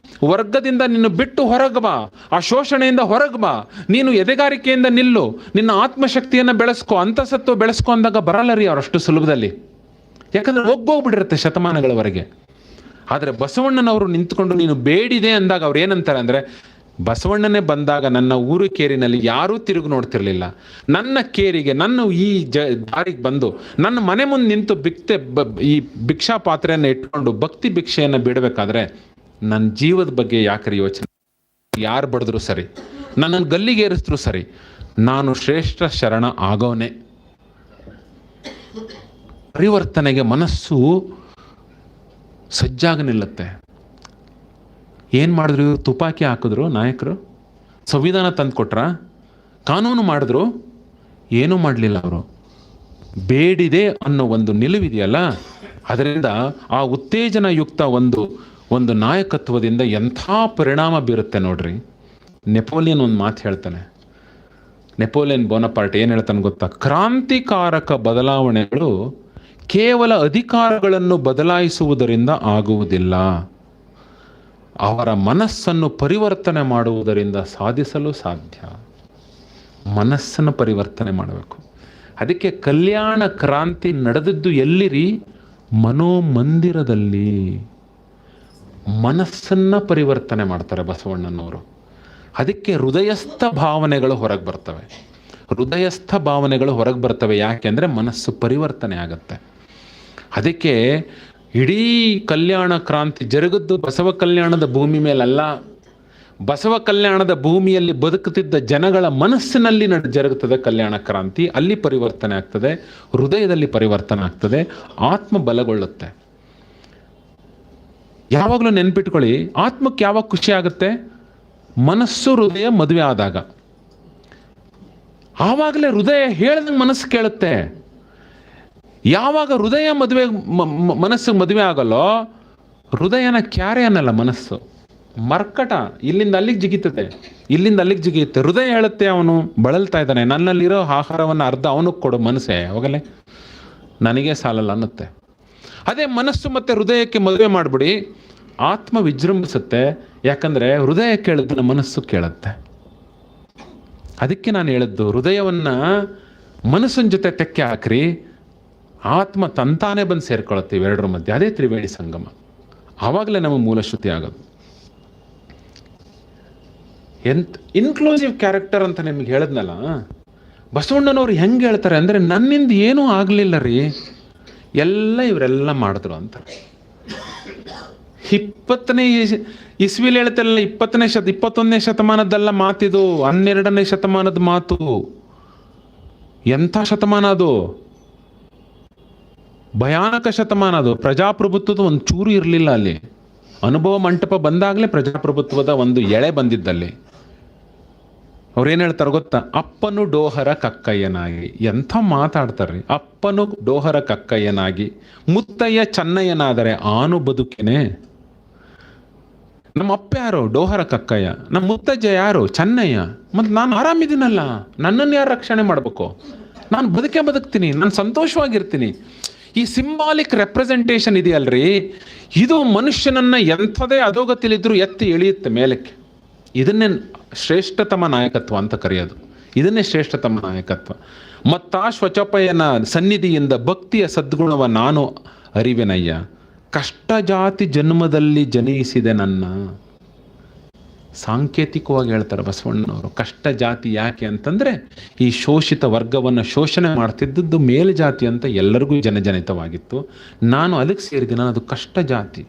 ವರ್ಗದಿಂದ ನಿನ್ನ ಬಿಟ್ಟು ಹೊರಗೆ ಬಾ, ಆ ಶೋಷಣೆಯಿಂದ ಹೊರಗೆ ಬಾ, ನೀನು ಎದೆಗಾರಿಕೆಯಿಂದ ನಿಲ್ಲು, ನಿನ್ನ ಆತ್ಮಶಕ್ತಿಯನ್ನು ಬೆಳೆಸ್ಕೊ, ಅಂತಸತ್ವ ಬೆಳೆಸ್ಕೊ ಅಂದಾಗ ಬರಲ್ಲ ರೀ ಅವರಷ್ಟು ಸುಲಭದಲ್ಲಿ. ಯಾಕಂದ್ರೆ ಹೋಗ್ಬಿಟ್ಟಿರುತ್ತೆ ಶತಮಾನಗಳವರೆಗೆ. ಆದರೆ ಬಸವಣ್ಣನವರು ನಿಂತ್ಕೊಂಡು ನೀನು ಬೇಡಿದೆ ಅಂದಾಗ ಅವ್ರು ಏನಂತಾರೆ ಅಂದರೆ, ಬಸವಣ್ಣನೇ ಬಂದಾಗ ನನ್ನ ಊರು ಕೇರಿನಲ್ಲಿ ಯಾರೂ ತಿರುಗಿ ನೋಡ್ತಿರ್ಲಿಲ್ಲ. ನನ್ನ ಕೇರಿಗೆ, ನನ್ನ ಈ ದಾರಿಗೆ ಬಂದು ನನ್ನ ಮನೆ ಮುಂದೆ ನಿಂತು ಈ ಭಿಕ್ಷಾ ಪಾತ್ರೆಯನ್ನು ಇಟ್ಕೊಂಡು ಭಕ್ತಿ ಭಿಕ್ಷೆಯನ್ನು ಬಿಡಬೇಕಾದ್ರೆ ನನ್ನ ಜೀವದ ಬಗ್ಗೆ ಯಾಕರಿ ಯೋಚನೆ, ಯಾರು ಬಡಿದ್ರು ಸರಿ, ನನ್ನನ್ನು ಗಲ್ಲಿಗೆ ಏರಿಸಿದ್ರು ಸರಿ, ನಾನು ಶ್ರೇಷ್ಠ ಶರಣ ಆಗೋನೆ. ಪರಿವರ್ತನೆಗೆ ಮನಸ್ಸು ಸಜ್ಜಾಗಿ ನಿಲ್ಲುತ್ತೆ. ಏನು ಮಾಡಿದ್ರು? ತುಪಾಕಿ ಹಾಕಿದ್ರು ನಾಯಕರು, ಸಂವಿಧಾನ ತಂದು ಕೊಟ್ರ, ಕಾನೂನು ಮಾಡಿದ್ರು, ಏನೂ ಮಾಡಲಿಲ್ಲ. ಅವರು ಬೇಡಿದೆ ಅನ್ನೋ ಒಂದು ನಿಲುವಿದೆಯಲ್ಲ, ಅದರಿಂದ ಆ ಉತ್ತೇಜನಯುಕ್ತ ಒಂದು ನಾಯಕತ್ವದಿಂದ ಎಂಥ ಪರಿಣಾಮ ಬೀರುತ್ತೆ ನೋಡ್ರಿ. ನೆಪೋಲಿಯನ್ ಒಂದು ಮಾತು ಹೇಳ್ತಾನೆ. ನೆಪೋಲಿಯನ್ ಬೋನಪಾರ್ಟ್ ಏನು ಹೇಳ್ತಾನೆ ಗೊತ್ತಾ? ಕ್ರಾಂತಿಕಾರಕ ಬದಲಾವಣೆಗಳು ಕೇವಲ ಅಧಿಕಾರಗಳನ್ನು ಬದಲಾಯಿಸುವುದರಿಂದ ಆಗುವುದಿಲ್ಲ, ಅವರ ಮನಸ್ಸನ್ನು ಪರಿವರ್ತನೆ ಮಾಡುವುದರಿಂದ ಸಾಧಿಸಲು ಸಾಧ್ಯ. ಮನಸ್ಸನ್ನು ಪರಿವರ್ತನೆ ಮಾಡಬೇಕು. ಅದಕ್ಕೆ ಕಲ್ಯಾಣ ಕ್ರಾಂತಿ ನಡೆದದ್ದು ಎಲ್ಲಿರಿ? ಮನೋಮಂದಿರದಲ್ಲಿ. ಮನಸ್ಸನ್ನು ಪರಿವರ್ತನೆ ಮಾಡ್ತಾರೆ ಬಸವಣ್ಣನವರು. ಅದಕ್ಕೆ ಹೃದಯಸ್ಥ ಭಾವನೆಗಳು ಹೊರಗೆ ಬರ್ತವೆ. ಯಾಕೆಂದರೆ ಮನಸ್ಸು ಪರಿವರ್ತನೆ ಆಗುತ್ತೆ. ಅದಕ್ಕೆ ಇಡೀ ಕಲ್ಯಾಣ ಕ್ರಾಂತಿ ಜರುಗದ್ದು ಬಸವ ಕಲ್ಯಾಣದ ಭೂಮಿ ಮೇಲಲ್ಲ, ಬಸವ ಕಲ್ಯಾಣದ ಭೂಮಿಯಲ್ಲಿ ಬದುಕುತ್ತಿದ್ದ ಜನಗಳ ಮನಸ್ಸಿನಲ್ಲಿ ಜರುಗುತ್ತದೆ ಕಲ್ಯಾಣ ಕ್ರಾಂತಿ. ಅಲ್ಲಿ ಪರಿವರ್ತನೆ ಆಗ್ತದೆ, ಹೃದಯದಲ್ಲಿ ಪರಿವರ್ತನೆ ಆಗ್ತದೆ, ಆತ್ಮ ಬಲಗೊಳ್ಳುತ್ತೆ. ಯಾವಾಗಲೂ ನೆನ್ಪಿಟ್ಕೊಳ್ಳಿ, ಆತ್ಮಕ್ಕೆ ಯಾವಾಗ ಖುಷಿ ಆಗುತ್ತೆ? ಮನಸ್ಸು ಹೃದಯ ಮದುವೆ ಆದಾಗ. ಆವಾಗಲೇ ಹೃದಯ ಹೇಳ್ದಂಗೆ ಮನಸ್ಸು ಕೇಳುತ್ತೆ. ಯಾವಾಗ ಹೃದಯ ಮನಸ್ಸು ಮದುವೆ ಆಗಲ್ಲೋ, ಹೃದಯನ ಕ್ಯಾರೆ ಅನ್ನಲ್ಲ, ಮನಸ್ಸು ಮರ್ಕಟ, ಇಲ್ಲಿಂದ ಅಲ್ಲಿಗೆ ಜಿಗಿಯುತ್ತೆ. ಹೃದಯ ಹೇಳುತ್ತೆ, ಅವನು ಬಳಲ್ತಾ ಇದ್ದಾನೆ, ನನ್ನಲ್ಲಿರೋ ಆಹಾರವನ್ನು ಅರ್ಧ ಅವನಿಗೆ ಕೊಡು ಮನಸ್ಸೇ, ಅವಾಗಲೇ ನನಗೆ ಸಾಲಲ್ಲ ಅನ್ನುತ್ತೆ. ಅದೇ ಮನಸ್ಸು ಮತ್ತು ಹೃದಯಕ್ಕೆ ಮದುವೆ ಮಾಡಿಬಿಡಿ, ಆತ್ಮ ವಿಜೃಂಭಿಸುತ್ತೆ. ಯಾಕಂದರೆ ಹೃದಯ ಕೇಳಿದ್ದನ್ನು ಮನಸ್ಸು ಕೇಳುತ್ತೆ. ಅದಕ್ಕೆ ನಾನು ಹೇಳಿದ್ದು, ಹೃದಯವನ್ನು ಮನಸ್ಸಿನ ಜೊತೆ ತೆಕ್ಕೆ ಹಾಕ್ರಿ, ಆತ್ಮ ತಂತಾನೆ ಬಂದು ಸೇರ್ಕೊಳ್ಳುತ್ತೆ ಇವೆರಡರ ಮಧ್ಯೆ. ಅದೇ ತ್ರಿವೇಣಿ ಸಂಗಮ. ಆವಾಗಲೇ ನಮಗೆ ಮೂಲ ಶ್ರುತಿ ಆಗೋದು. ಇನ್ಕ್ಲೂಸಿವ್ ಕ್ಯಾರೆಕ್ಟರ್ ಅಂತ ನಿಮ್ಗೆ ಹೇಳಿದ್ನಲ್ಲ, ಬಸವಣ್ಣನವ್ರು ಹೆಂಗೆ ಹೇಳ್ತಾರೆ ಅಂದರೆ, ನನ್ನಿಂದ ಏನೂ ಆಗಲಿಲ್ಲ ರೀ, ಎಲ್ಲ ಇವರೆಲ್ಲ ಮಾಡಿದ್ರು ಅಂತ. 20ನೇ ಇಸ್ವಿಲಿ ಹೇಳ್ತಾರಲ್ಲ, 21ನೇ ಶತಮಾನದಲ್ಲ ಮಾತಿದು, 12ನೇ ಶತಮಾನದ ಮಾತು. ಎಂಥ ಶತಮಾನ ಅದು, ಭಯಾನಕ ಶತಮಾನ ಅದು. ಪ್ರಜಾಪ್ರಭುತ್ವದ ಒಂದು ಚೂರು ಇರಲಿಲ್ಲ ಅಲ್ಲಿ. ಅನುಭವ ಮಂಟಪ ಬಂದಾಗಲೇ ಪ್ರಜಾಪ್ರಭುತ್ವದ ಒಂದು ಎಳೆ ಬಂದಿದ್ದಲ್ಲಿ. ಅವ್ರೇನು ಹೇಳ್ತಾರೆ ಗೊತ್ತಾ? ಅಪ್ಪನು ಡೋಹರ ಕಕ್ಕಯ್ಯನಾಗಿ. ಎಂಥ ಮಾತಾಡ್ತಾರ್ರಿ. ಅಪ್ಪನು ಡೋಹರ ಕಕ್ಕಯ್ಯನಾಗಿ, ಮುತ್ತಯ್ಯ ಚೆನ್ನಯ್ಯನಾದರೆ ಆನು ಬದುಕಿನೇ. ನಮ್ಮ ಅಪ್ಪ ಯಾರು? ಡೋಹರ ಕಕ್ಕಯ್ಯ. ನಮ್ಮ ಮುತ್ತಜ್ಜ ಯಾರು? ಚೆನ್ನಯ್ಯ. ಮತ್ತು ನಾನು ಆರಾಮಿದ್ದೀನಲ್ಲ, ನನ್ನನ್ನು ಯಾರು ರಕ್ಷಣೆ ಮಾಡಬೇಕು? ನಾನು ಬದುಕ್ತೀನಿ, ನಾನು ಸಂತೋಷವಾಗಿರ್ತೀನಿ. ಈ ಸಿಂಬಾಲಿಕ್ ರೆಪ್ರೆಸೆಂಟೇಷನ್ ಇದೆಯಲ್ರಿ, ಇದು ಮನುಷ್ಯನನ್ನು ಎಂಥದೇ ಅಧೋಗತಿಲಿದ್ರೂ ಎತ್ತಿ ಎಳೆಯುತ್ತೆ ಮೇಲಕ್ಕೆ. ಇದನ್ನೇ ಶ್ರೇಷ್ಠತಮ ನಾಯಕತ್ವ ಅಂತ ಕರೆಯೋದು. ಇದನ್ನೇ ಶ್ರೇಷ್ಠತಮ ನಾಯಕತ್ವ. ಮತ್ತಾ ಶ್ವಚಪಯನ ಸನ್ನಿಧಿಯಿಂದ ಭಕ್ತಿಯ ಸದ್ಗುಣವ ನಾನು ಅರಿವೆನಯ್ಯ, ಕಷ್ಟ ಜಾತಿ ಜನ್ಮದಲ್ಲಿ ಜನಿಸಿದೆ ನನ್ನ. ಸಾಂಕೇತಿಕವಾಗಿ ಹೇಳ್ತಾರೆ ಬಸವಣ್ಣನವರು. ಕಷ್ಟ ಜಾತಿ ಯಾಕೆ ಅಂತಂದರೆ, ಈ ಶೋಷಿತ ವರ್ಗವನ್ನು ಶೋಷಣೆ ಮಾಡ್ತಿದ್ದದ್ದು ಮೇಲ್ಜಾತಿ ಅಂತ ಎಲ್ಲರಿಗೂ ಜನಜನಿತವಾಗಿತ್ತು. ನಾನು ಅದಕ್ಕೆ ಸೇರಿದೆ, ನಾನು ಅದು ಕಷ್ಟ ಜಾತಿ.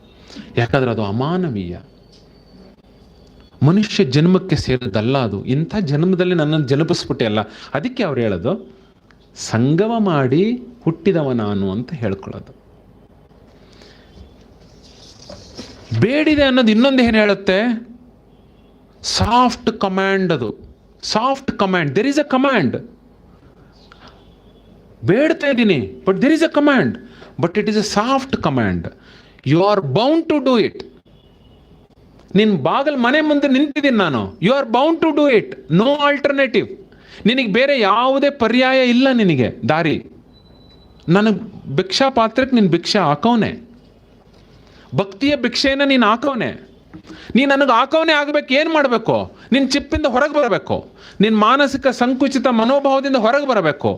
ಯಾಕಂದರೆ ಅದು ಅಮಾನವೀಯ, ಮನುಷ್ಯ ಜನ್ಮಕ್ಕೆ ಸೇರಿದಲ್ಲ ಅದು. ಇಂಥ ಜನ್ಮದಲ್ಲಿ ನನ್ನನ್ನು ಜನ್ಮಿಸ್ಬಿಟ್ಟೆ ಅಲ್ಲ. ಅದಕ್ಕೆ ಅವ್ರು ಹೇಳೋದು ಸಂಗಮ ಮಾಡಿ ಹುಟ್ಟಿದವ ನಾನು ಅಂತ ಹೇಳ್ಕೊಳ್ಳೋದು. ಬೇಡಿದೆ ಅನ್ನೋದು ಇನ್ನೊಂದು ಏನು ಹೇಳುತ್ತೆ? Soft command. ಅದು soft command. There is a command. ಬೇಡ್ತಾ ಇದ್ದೀನಿ, but there is a command, but it is a soft command. You are bound to do it. ನಿನ್ನ ಬಾಗಲ್ ಮನೆ ಮುಂದೆ ನಿಂತಿದ್ದೀನಿ ನಾನು, you are bound to do it. No alternative. ನಿನಗೆ ಬೇರೆ ಯಾವುದೇ ಪರ್ಯಾಯ ಇಲ್ಲ. ನಿನಗೆ ದಾರಿ. ನನಗೆ ಭಿಕ್ಷಾ ಪಾತ್ರಕ್ಕೆ ನೀನು ಭಿಕ್ಷೆ ಹಾಕವನೆ, ಭಕ್ತಿಯ ಭಿಕ್ಷೆಯನ್ನು ನೀನು ಹಾಕವನೆ. ನೀನು ನನಗೆ ಹಾಕವನೇ ಆಗಬೇಕು. ಏನು ಮಾಡಬೇಕು? ನಿನ್ನ ಚಿಪ್ಪಿಂದ ಹೊರಗೆ ಬರಬೇಕು. ನಿನ್ನ ಮಾನಸಿಕ ಸಂಕುಚಿತ ಮನೋಭಾವದಿಂದ ಹೊರಗೆ ಬರಬೇಕು.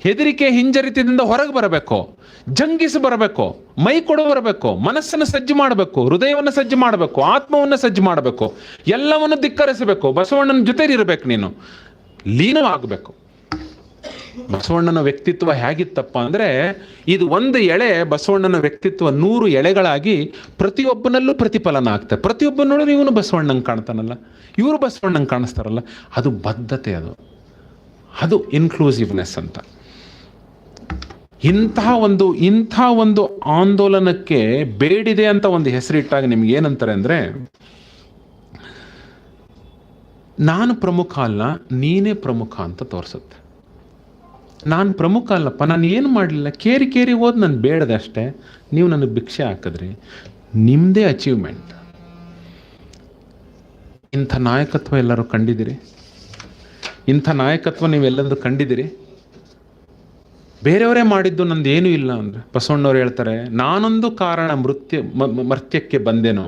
ಹೆದರಿಕೆ ಹಿಂಜರಿತದಿಂದ ಹೊರಗೆ ಬರಬೇಕು. ಜಂಗಿಸಿ ಬರಬೇಕು. ಮೈ ಕೊಡು ಬರಬೇಕು. ಮನಸ್ಸನ್ನು ಸಜ್ಜು ಮಾಡಬೇಕು. ಹೃದಯವನ್ನು ಸಜ್ಜು ಮಾಡಬೇಕು. ಆತ್ಮವನ್ನು ಸಜ್ಜು ಮಾಡಬೇಕು. ಎಲ್ಲವನ್ನು ಧಿಕ್ಕರಿಸಬೇಕು. ಬಸವಣ್ಣನ ಜೊತೆ ಇರಬೇಕು. ನೀನು ಲೀನವಾಗಬೇಕು. ಬಸವಣ್ಣನ ವ್ಯಕ್ತಿತ್ವ ಹೇಗಿತ್ತಪ್ಪ ಅಂದರೆ, ಇದು ಒಂದು ಎಳೆ ಬಸವಣ್ಣನ ವ್ಯಕ್ತಿತ್ವ 100 ಎಳೆಗಳಾಗಿ ಪ್ರತಿಯೊಬ್ಬನಲ್ಲೂ ಪ್ರತಿಫಲನ ಆಗ್ತದೆ. ಪ್ರತಿಯೊಬ್ಬ ನೋಡಿದ್ರೆ ಇವನು ಬಸವಣ್ಣಂಗೆ ಕಾಣ್ತಾನಲ್ಲ, ಇವರು ಬಸವಣ್ಣಂಗೆ ಕಾಣಿಸ್ತಾರಲ್ಲ. ಅದು ಬದ್ಧತೆ. ಅದು ಇನ್ಕ್ಲೂಸಿವ್ನೆಸ್ ಅಂತ. ಇಂಥ ಒಂದು ಆಂದೋಲನಕ್ಕೆ ಬೇಡಿದೆ ಅಂತ ಒಂದು ಹೆಸರಿಟ್ಟಾಗ ನಿಮ್ಗೆ ಏನಂತಾರೆ ಅಂದರೆ, ನಾನು ಪ್ರಮುಖ ಅಲ್ಲ, ನೀನೇ ಪ್ರಮುಖ ಅಂತ ತೋರಿಸುತ್ತೆ. ನಾನು ಪ್ರಮುಖ ಅಲ್ಲಪ್ಪ, ನಾನು ಏನು ಮಾಡಲಿಲ್ಲ, ಕೇರಿ ಹೋದ್ ನಾನು ಬೇಡದೆ ಅಷ್ಟೇ, ನೀವು ನನಗೆ ಭಿಕ್ಷೆ ಹಾಕಿದ್ರಿ, ನಿಮ್ಮದೇ ಅಚೀವ್ಮೆಂಟ್. ಇಂಥ ನಾಯಕತ್ವ ಎಲ್ಲರೂ ಕಂಡಿದ್ದೀರಿ? ಇಂಥ ನಾಯಕತ್ವ ನೀವೆಲ್ಲರೂ ಕಂಡಿದ್ದೀರಿ? ಬೇರೆಯವರೇ ಮಾಡಿದ್ದು ನಂದು ಏನೂ ಇಲ್ಲ ಅಂದರೆ ಬಸವಣ್ಣವ್ರು ಹೇಳ್ತಾರೆ, ನಾನೊಂದು ಕಾರಣ ಮರ್ತ್ಯಕ್ಕೆ ಬಂದೆನು,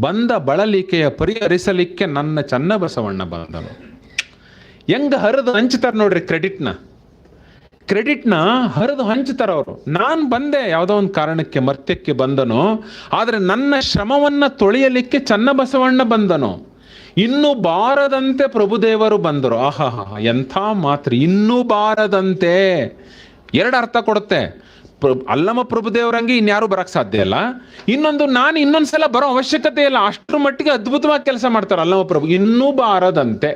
ಬಂದ ಬಳಲಿಕೆಯ ಪರಿಹರಿಸಲಿಕ್ಕೆ ನನ್ನ ಚನ್ನ ಬಸವಣ್ಣ ಬಂದನು. ಹೆಂಗೆ ಹರಿದು ಹಂಚ್ತಾರೆ ನೋಡ್ರಿ ಕ್ರೆಡಿಟ್ನ ಹರಿದು ಹಂಚ್ತಾರೆ ಅವರು. ನಾನು ಬಂದೆ ಯಾವುದೋ ಒಂದು ಕಾರಣಕ್ಕೆ, ಮರ್ತ್ಯಕ್ಕೆ ಬಂದನು, ಆದರೆ ನನ್ನ ಶ್ರಮವನ್ನು ತೊಳೆಯಲಿಕ್ಕೆ ಚನ್ನ ಬಸವಣ್ಣ ಬಂದನು. ಇನ್ನೂ ಬಾರದಂತೆ ಪ್ರಭುದೇವರು ಬಂದರು. ಆಹಾ, ಎಂಥ ಮಾತ್ರ! ಇನ್ನೂ ಬಾರದಂತೆ 2 ಅರ್ಥ ಕೊಡುತ್ತೆ. ಅಲ್ಲಮ ಪ್ರಭುದೇವರಂಗೆ ಇನ್ಯಾರು ಬರಕ್ಕೆ ಸಾಧ್ಯ ಇಲ್ಲ. ಇನ್ನೊಂದು, ನಾನು ಇನ್ನೊಂದ್ಸಲ ಬರೋ ಅವಶ್ಯಕತೆ ಇಲ್ಲ. ಅಷ್ಟರ ಮಟ್ಟಿಗೆ ಅದ್ಭುತವಾಗಿ ಕೆಲಸ ಮಾಡ್ತಾರೆ ಅಲ್ಲಮ ಪ್ರಭು. ಇನ್ನೂ ಬಾರದಂತೆ,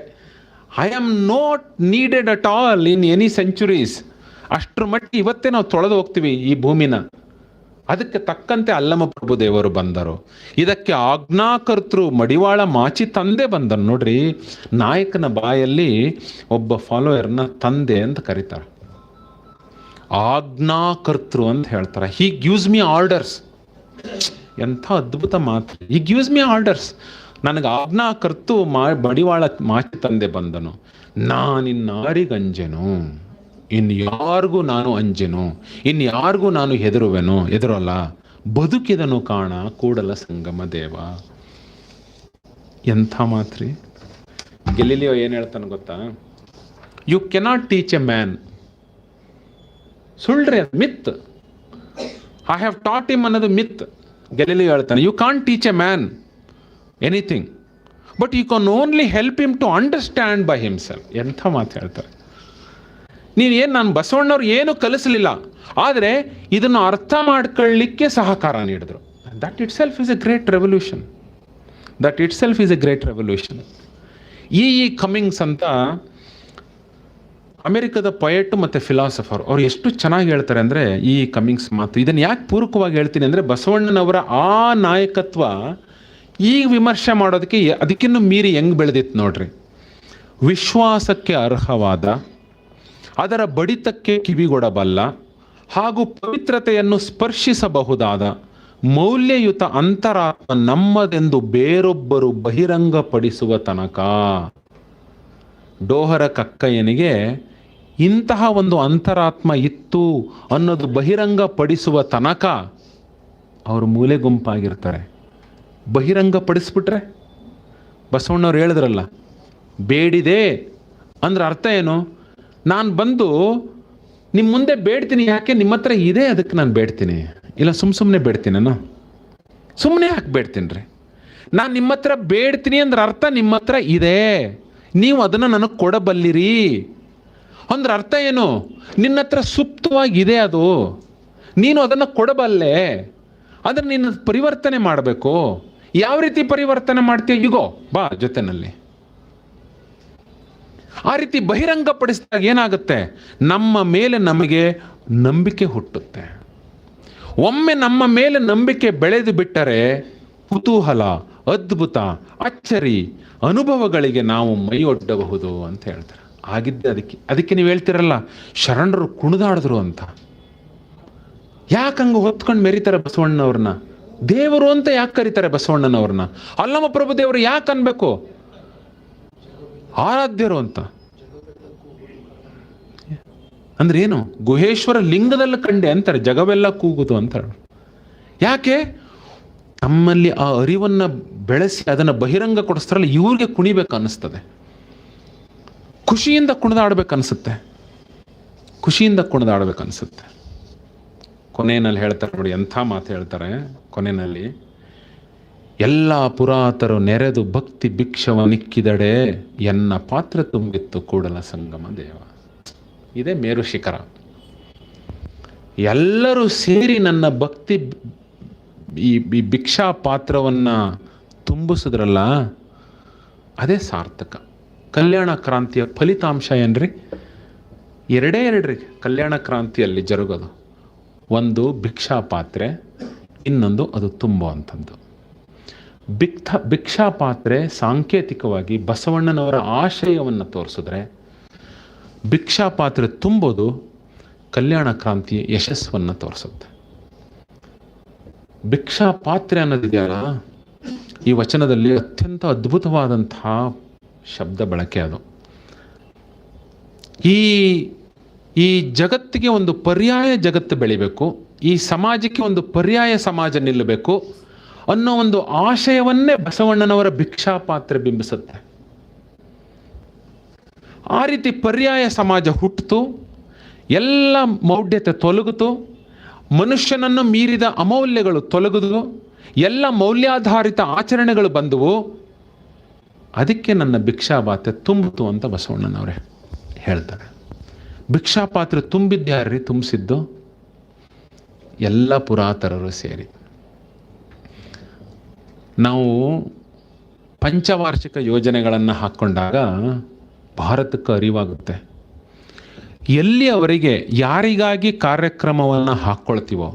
I am not needed at all in any centuries. ಅಷ್ಟರ ಮಟ್ಟಿಗೆ ಇವತ್ತೇ ನಾವು ತೊಳೆದು ಹೋಗ್ತೀವಿ ಈ ಭೂಮಿನ. ಅದಕ್ಕೆ ತಕ್ಕಂತೆ ಅಲ್ಲಮ ಪ್ರಭುದೇವರು ಬಂದರು. ಇದಕ್ಕೆ ಆಜ್ಞಾಕರ್ತೃ ಮಡಿವಾಳ ಮಾಚಿ ತಂದೆ ಬಂದರು. ನೋಡ್ರಿ, ನಾಯಕನ ಬಾಯಲ್ಲಿ ಒಬ್ಬ ಫಾಲೋಯರ್ನ ತಂದೆ ಅಂತ ಕರೀತಾರೆ. ಆಜ್ಞಾಕರ್ತೃ ಅಂತ ಹೇಳ್ತಾರೆ. He gives me orders. ಎಂಥ ಅದ್ಭುತ ಮಾತು! He gives me orders. ನನಗೆ ಆಜ್ಞಾಕರ್ತು ಮಡಿವಾಳ ಮಾಚಿ ತಂದೆ ಬಂದನು. ನಾನಿನ್ನಾರಿಗಂಜೆನು, ಇನ್ಯಾರಿಗೂ ನಾನು ಅಂಜೆನು, ಇನ್ಯಾರಿಗೂ ನಾನು ಹೆದರಲ್ಲ. ಬದುಕಿದನು ಕಾಣ ಕೂಡಲ ಸಂಗಮ ದೇವ. ಎಂಥ ಮಾತ್ರಿ! ಗೆಲಿಲಿಯೋ ಏನು ಹೇಳ್ತಾನೆ ಗೊತ್ತಾ? You cannot teach a man. ಸುಳ್ಳ್ರಿ, myth. I have taught him ಅನ್ನೋದು ಮಿತ್. ಗೆಲಿಲಿಯೋ ಹೇಳ್ತಾನೆ, you can't teach a man anything, but you can only help him to understand by himself. ಎಂಥ ಮಾತು ಹೇಳ್ತಾರೆ. ನಾನು ಬಸವಣ್ಣವ್ರು ಏನು ಕಲಿಸಲಿಲ್ಲ, ಆದರೆ ಇದನ್ನು ಅರ್ಥ ಮಾಡ್ಕೊಳ್ಳಿಕ್ಕೆ ಸಹಕಾರ ನೀಡಿದ್ರು. That it self is A great revolution. That it self is A great revolution. E comings ಅಂತ ಅಮೆರಿಕದ ಪೊಯೆಟ್ ಮತ್ತು ಫಿಲಾಸಫರ್, ಅವ್ರು ಎಷ್ಟು ಚೆನ್ನಾಗಿ ಹೇಳ್ತಾರೆ ಅಂದರೆ ಈ ಕಮಿಂಗ್ಸ್ ಮಾತು. ಇದನ್ನು ಯಾಕೆ ಪೂರಕವಾಗಿ ಹೇಳ್ತೀನಿ ಅಂದರೆ, ಬಸವಣ್ಣನವರ ಆ ನಾಯಕತ್ವ ಈಗ ವಿಮರ್ಶೆ ಮಾಡೋದಕ್ಕೆ ಅದಕ್ಕಿನ್ನೂ ಮೀರಿ ಹೆಂಗೆ ಬೆಳೆದಿತ್ತು ನೋಡ್ರಿ. ವಿಶ್ವಾಸಕ್ಕೆ ಅರ್ಹವಾದ, ಅದರ ಬಡಿತಕ್ಕೆ ಕಿವಿಗೊಡಬಲ್ಲ ಹಾಗೂ ಪವಿತ್ರತೆಯನ್ನು ಸ್ಪರ್ಶಿಸಬಹುದಾದ ಮೌಲ್ಯಯುತ ಅಂತರಾತ್ಮ ನಮ್ಮದೆಂದು ಬೇರೊಬ್ಬರು ಬಹಿರಂಗಪಡಿಸುವ ತನಕ. ಡೋಹರ ಕಕ್ಕಯ್ಯನಿಗೆ ಇಂತಹ ಒಂದು ಅಂತರಾತ್ಮ ಇತ್ತು ಅನ್ನೋದು ಬಹಿರಂಗಪಡಿಸುವ ತನಕ ಅವರು ಮೂಲೆ ಗುಂಪಾಗಿರ್ತಾರೆ. ಬಹಿರಂಗಪಡಿಸ್ಬಿಟ್ರೆ, ಬಸವಣ್ಣವ್ರು ಹೇಳಿದ್ರಲ್ಲ, ಬೇಡಿದೆ ಅಂದ್ರೆ ಅರ್ಥ ಏನು? ನಾನು ಬಂದು ನಿಮ್ಮ ಮುಂದೆ ಬೇಡ್ತೀನಿ, ಯಾಕೆ? ನಿಮ್ಮ ಹತ್ರ ಇದೆ, ಅದಕ್ಕೆ ನಾನು ಬೇಡ್ತೀನಿ. ಇಲ್ಲ ಸುಮ್ಮನೆ ಬೇಡ್ತೀನೇನೋ? ಸುಮ್ಮನೆ ಯಾಕೆ ಬೇಡ್ತೀನಿ ರೀ? ನಾನು ನಿಮ್ಮ ಹತ್ರ ಬೇಡ್ತೀನಿ ಅಂದ್ರೆ ಅರ್ಥ ನಿಮ್ಮ ಹತ್ರ ಇದೆ, ನೀವು ಅದನ್ನು ನನಗೆ ಕೊಡಬಲ್ಲಿರಿ ಅಂದ್ರೆ ಅರ್ಥ ಏನು? ನಿನ್ನ ಹತ್ರ ಸುಪ್ತವಾಗಿದೆ ಅದು, ನೀನು ಅದನ್ನು ಕೊಡಬಲ್ಲೆ, ಆದರೆ ನೀನು ಪರಿವರ್ತನೆ ಮಾಡಬೇಕು. ಯಾವ ರೀತಿ ಪರಿವರ್ತನೆ ಮಾಡ್ತೀಯ? ಇಗೋ ಬಾ ಜೊತೆನಲ್ಲಿ. ಆ ರೀತಿ ಬಹಿರಂಗಪಡಿಸಿದಾಗ ಏನಾಗುತ್ತೆ? ನಮ್ಮ ಮೇಲೆ ನಮಗೆ ನಂಬಿಕೆ ಹುಟ್ಟುತ್ತೆ. ಒಮ್ಮೆ ನಮ್ಮ ಮೇಲೆ ನಂಬಿಕೆ ಬೆಳೆದು ಬಿಟ್ಟರೆ ಕುತೂಹಲ, ಅದ್ಭುತ, ಅಚ್ಚರಿ ಅನುಭವಗಳಿಗೆ ನಾವು ಮೈಯೊಡ್ಡಬಹುದು ಅಂತ ಹೇಳ್ತಾರೆ. ಆಗಿದ್ದೆ ಅದಕ್ಕೆ ನೀವು ಹೇಳ್ತಿರಲ್ಲ, ಶರಣರು ಕುಣಿದಾಡಿದ್ರು ಅಂತ. ಯಾಕಂಗೆ ಹೊತ್ಕೊಂಡು ಮೆರೀತಾರೆ ಬಸವಣ್ಣನವ್ರನ್ನ? ದೇವರು ಅಂತ ಯಾಕೆ ಕರೀತಾರೆ ಬಸವಣ್ಣನವ್ರನ್ನ? ಅಲ್ಲಮ ಪ್ರಭು ದೇವರು ಯಾಕೆ ಅನ್ಬೇಕು? ಆರಾಧ್ಯರು ಅಂತ. ಅಂದ್ರೆ ಏನು? ಗುಹೇಶ್ವರ ಲಿಂಗದಲ್ಲಿ ಕಂಡೆ ಅಂತಾರೆ, ಜಗವೆಲ್ಲ ಕೂಗುದು ಅಂತಾರೆ. ಯಾಕೆ? ತಮ್ಮಲ್ಲಿ ಆ ಅರಿವನ್ನು ಬೆಳೆಸಿ ಅದನ್ನು ಬಹಿರಂಗ ಕೊಡಿಸ್ತಾರಲ್ಲ, ಇವ್ರಿಗೆ ಕುಣಿಬೇಕು ಅನ್ನಿಸ್ತದೆ, ಖುಷಿಯಿಂದ ಕುಣಿದಾಡ್ಬೇಕು ಅನ್ಸುತ್ತೆ, ಖುಷಿಯಿಂದ ಕುಣಿದಾಡ್ಬೇಕು ಅನ್ಸುತ್ತೆ. ಕೊನೆಯಲ್ಲಿ ಹೇಳ್ತಾರೆ ನೋಡಿ, ಎಂಥ ಮಾತು ಹೇಳ್ತಾರೆ ಕೊನೆಯಲ್ಲಿ, ಎಲ್ಲ ಪುರಾತರು ನೆರೆದು ಭಕ್ತಿ ಭಿಕ್ಷವ ನಿಕ್ಕಿದಡೆ ಎನ್ನ ಪಾತ್ರ ತುಂಬಿತ್ತು ಕೂಡಲ ಸಂಗಮ ದೇವ. ಇದೇ ಮೇರು ಶಿಖರ. ಎಲ್ಲರೂ ಸೇರಿ ನನ್ನ ಭಕ್ತಿ ಈ ಭಿಕ್ಷಾ ಪಾತ್ರವನ್ನು ತುಂಬಿಸಿದ್ರಲ್ಲ, ಅದೇ ಸಾರ್ಥಕ. ಕಲ್ಯಾಣ ಕ್ರಾಂತಿಯ ಫಲಿತಾಂಶ ಏನ್ರಿ? ಎರಡೇ ರೀ ಕಲ್ಯಾಣ ಕ್ರಾಂತಿಯಲ್ಲಿ ಜರುಗೋದು. ಒಂದು ಭಿಕ್ಷಾ ಪಾತ್ರೆ, ಇನ್ನೊಂದು ಅದು ತುಂಬುವಂಥದ್ದು. ಭಿಕ್ಷಾ ಪಾತ್ರೆ ಸಾಂಕೇತಿಕವಾಗಿ ಬಸವಣ್ಣನವರ ಆಶಯವನ್ನು ತೋರಿಸಿದ್ರೆ, ಭಿಕ್ಷಾ ಪಾತ್ರೆ ತುಂಬೋದು ಕಲ್ಯಾಣ ಕ್ರಾಂತಿಯ ಯಶಸ್ಸನ್ನು ತೋರಿಸುತ್ತೆ. ಭಿಕ್ಷಾ ಪಾತ್ರೆ ಅನ್ನೋದಿದೆಯಲ್ಲ, ಈ ವಚನದಲ್ಲಿ ಅತ್ಯಂತ ಅದ್ಭುತವಾದಂತಹ ಶಬ್ದ ಬಳಕೆ. ಅದು ಈ ಜಗತ್ತಿಗೆ ಒಂದು ಪರ್ಯಾಯ ಜಗತ್ತು ಬೆಳಿಬೇಕು, ಈ ಸಮಾಜಕ್ಕೆ ಒಂದು ಪರ್ಯಾಯ ಸಮಾಜ ನಿಲ್ಲಬೇಕು ಅನ್ನೋ ಒಂದು ಆಶಯವನ್ನೇ ಬಸವಣ್ಣನವರ ಭಿಕ್ಷಾ ಪಾತ್ರೆ ಬಿಂಬಿಸುತ್ತೆ. ಆ ರೀತಿ ಪರ್ಯಾಯ ಸಮಾಜ ಹುಟ್ಟಿತು, ಎಲ್ಲ ಮೌಢ್ಯತೆ ತೊಲಗಿತು, ಮನುಷ್ಯನನ್ನು ಮೀರಿದ ಅಮೌಲ್ಯಗಳು ತೊಲಗಿದು, ಎಲ್ಲ ಮೌಲ್ಯಾಧಾರಿತ ಆಚರಣೆಗಳು ಬಂದವು. ಅದಕ್ಕೆ ನನ್ನ ಭಿಕ್ಷಾ ಪಾತ್ರೆ ತುಂಬಿತು ಅಂತ ಬಸವಣ್ಣನವರೇ ಹೇಳ್ತಾರೆ. ಭಿಕ್ಷಾ ಪಾತ್ರೆ ತುಂಬಿದ್ಯಾರ್ರಿ? ತುಂಬಿಸಿದ್ದು ಎಲ್ಲ ಪುರಾತನರು ಸೇರಿ. ನಾವು ಪಂಚವಾರ್ಷಿಕ ಯೋಜನೆಗಳನ್ನು ಹಾಕ್ಕೊಂಡಾಗ ಭಾರತಕ್ಕೆ ಅರಿವಾಗುತ್ತೆ. ಎಲ್ಲಿ ಅವರಿಗೆ ಯಾರಿಗಾಗಿ ಕಾರ್ಯಕ್ರಮವನ್ನು ಹಾಕ್ಕೊಳ್ತೀವೋ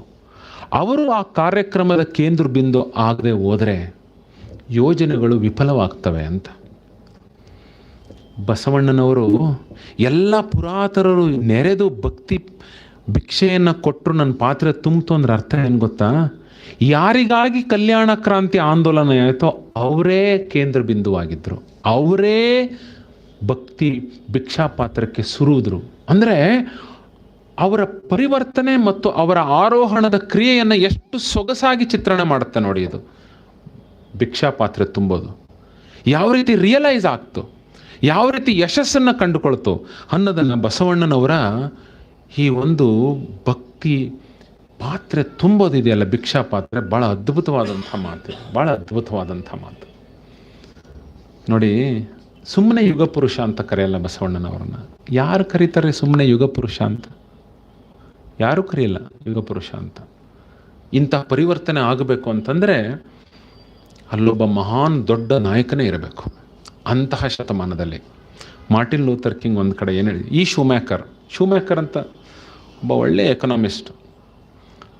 ಅವರು ಆ ಕಾರ್ಯಕ್ರಮದ ಕೇಂದ್ರ ಬಿಂದು ಆಗದೆ ಹೋದರೆ ಯೋಜನೆಗಳು ವಿಫಲವಾಗ್ತವೆ ಅಂತ. ಬಸವಣ್ಣನವರು ಎಲ್ಲ ಪುರಾತನರು ನೆರೆದು ಭಕ್ತಿ ಭಿಕ್ಷೆಯನ್ನು ಕೊಟ್ಟರು ನನ್ನ ಪಾತ್ರೆ ತುಂಬಿತು ಅಂದ್ರೆ ಅರ್ಥ ಏನು ಗೊತ್ತಾ? ಯಾರಿಗಾಗಿ ಕಲ್ಯಾಣ ಕ್ರಾಂತಿ ಆಂದೋಲನ ಆಯಿತೋ ಅವರೇ ಕೇಂದ್ರ ಬಿಂದುವಾಗಿದ್ದರು, ಅವರೇ ಭಕ್ತಿ ಭಿಕ್ಷಾ ಪಾತ್ರಕ್ಕೆ ಸುರಿದ್ರು. ಅಂದರೆ ಅವರ ಪರಿವರ್ತನೆ ಮತ್ತು ಅವರ ಆರೋಹಣದ ಕ್ರಿಯೆಯನ್ನು ಎಷ್ಟು ಸೊಗಸಾಗಿ ಚಿತ್ರಣ ಮಾಡುತ್ತೆ ನೋಡಿ. ಇದು ಭಿಕ್ಷಾ ಪಾತ್ರೆ ತುಂಬೋದು ಯಾವ ರೀತಿ ರಿಯಲೈಸ್ ಆಗ್ತು, ಯಾವ ರೀತಿ ಯಶಸ್ಸನ್ನು ಕಂಡುಕೊಳ್ತು ಅನ್ನೋದನ್ನು ಬಸವಣ್ಣನವರ ಈ ಒಂದು ಭಕ್ತಿ ಪಾತ್ರೆ ತುಂಬೋದಿದೆಯಲ್ಲ, ಭಿಕ್ಷಾ ಪಾತ್ರೆ, ಭಾಳ ಅದ್ಭುತವಾದಂಥ ಮಾತು, ಭಾಳ ಅದ್ಭುತವಾದಂಥ ಮಾತು. ನೋಡಿ, ಸುಮ್ಮನೆ ಯುಗ ಪುರುಷ ಅಂತ ಕರೆಯಲ್ಲ ಬಸವಣ್ಣನವ್ರನ್ನ. ಯಾರು ಕರೀತಾರೆ ಸುಮ್ಮನೆ ಯುಗ ಪುರುಷ ಅಂತ? ಯಾರೂ ಕರೆಯಲ್ಲ ಯುಗ ಪುರುಷ ಅಂತ. ಇಂಥ ಪರಿವರ್ತನೆ ಆಗಬೇಕು ಅಂತಂದರೆ ಅಲ್ಲೊಬ್ಬ ಮಹಾನ್ ದೊಡ್ಡ ನಾಯಕನೇ ಇರಬೇಕು ಅಂತಹ ಶತಮಾನದಲ್ಲಿ. ಮಾರ್ಟಿನ್ ಲೂಥರ್ ಕಿಂಗ್ ಒಂದು ಕಡೆ ಏನು ಹೇಳಿ, ಈ ಶೂಮ್ಯಾಕರ್ ಅಂತ ಒಬ್ಬ ಒಳ್ಳೆಯ ಎಕನಾಮಿಸ್ಟ್,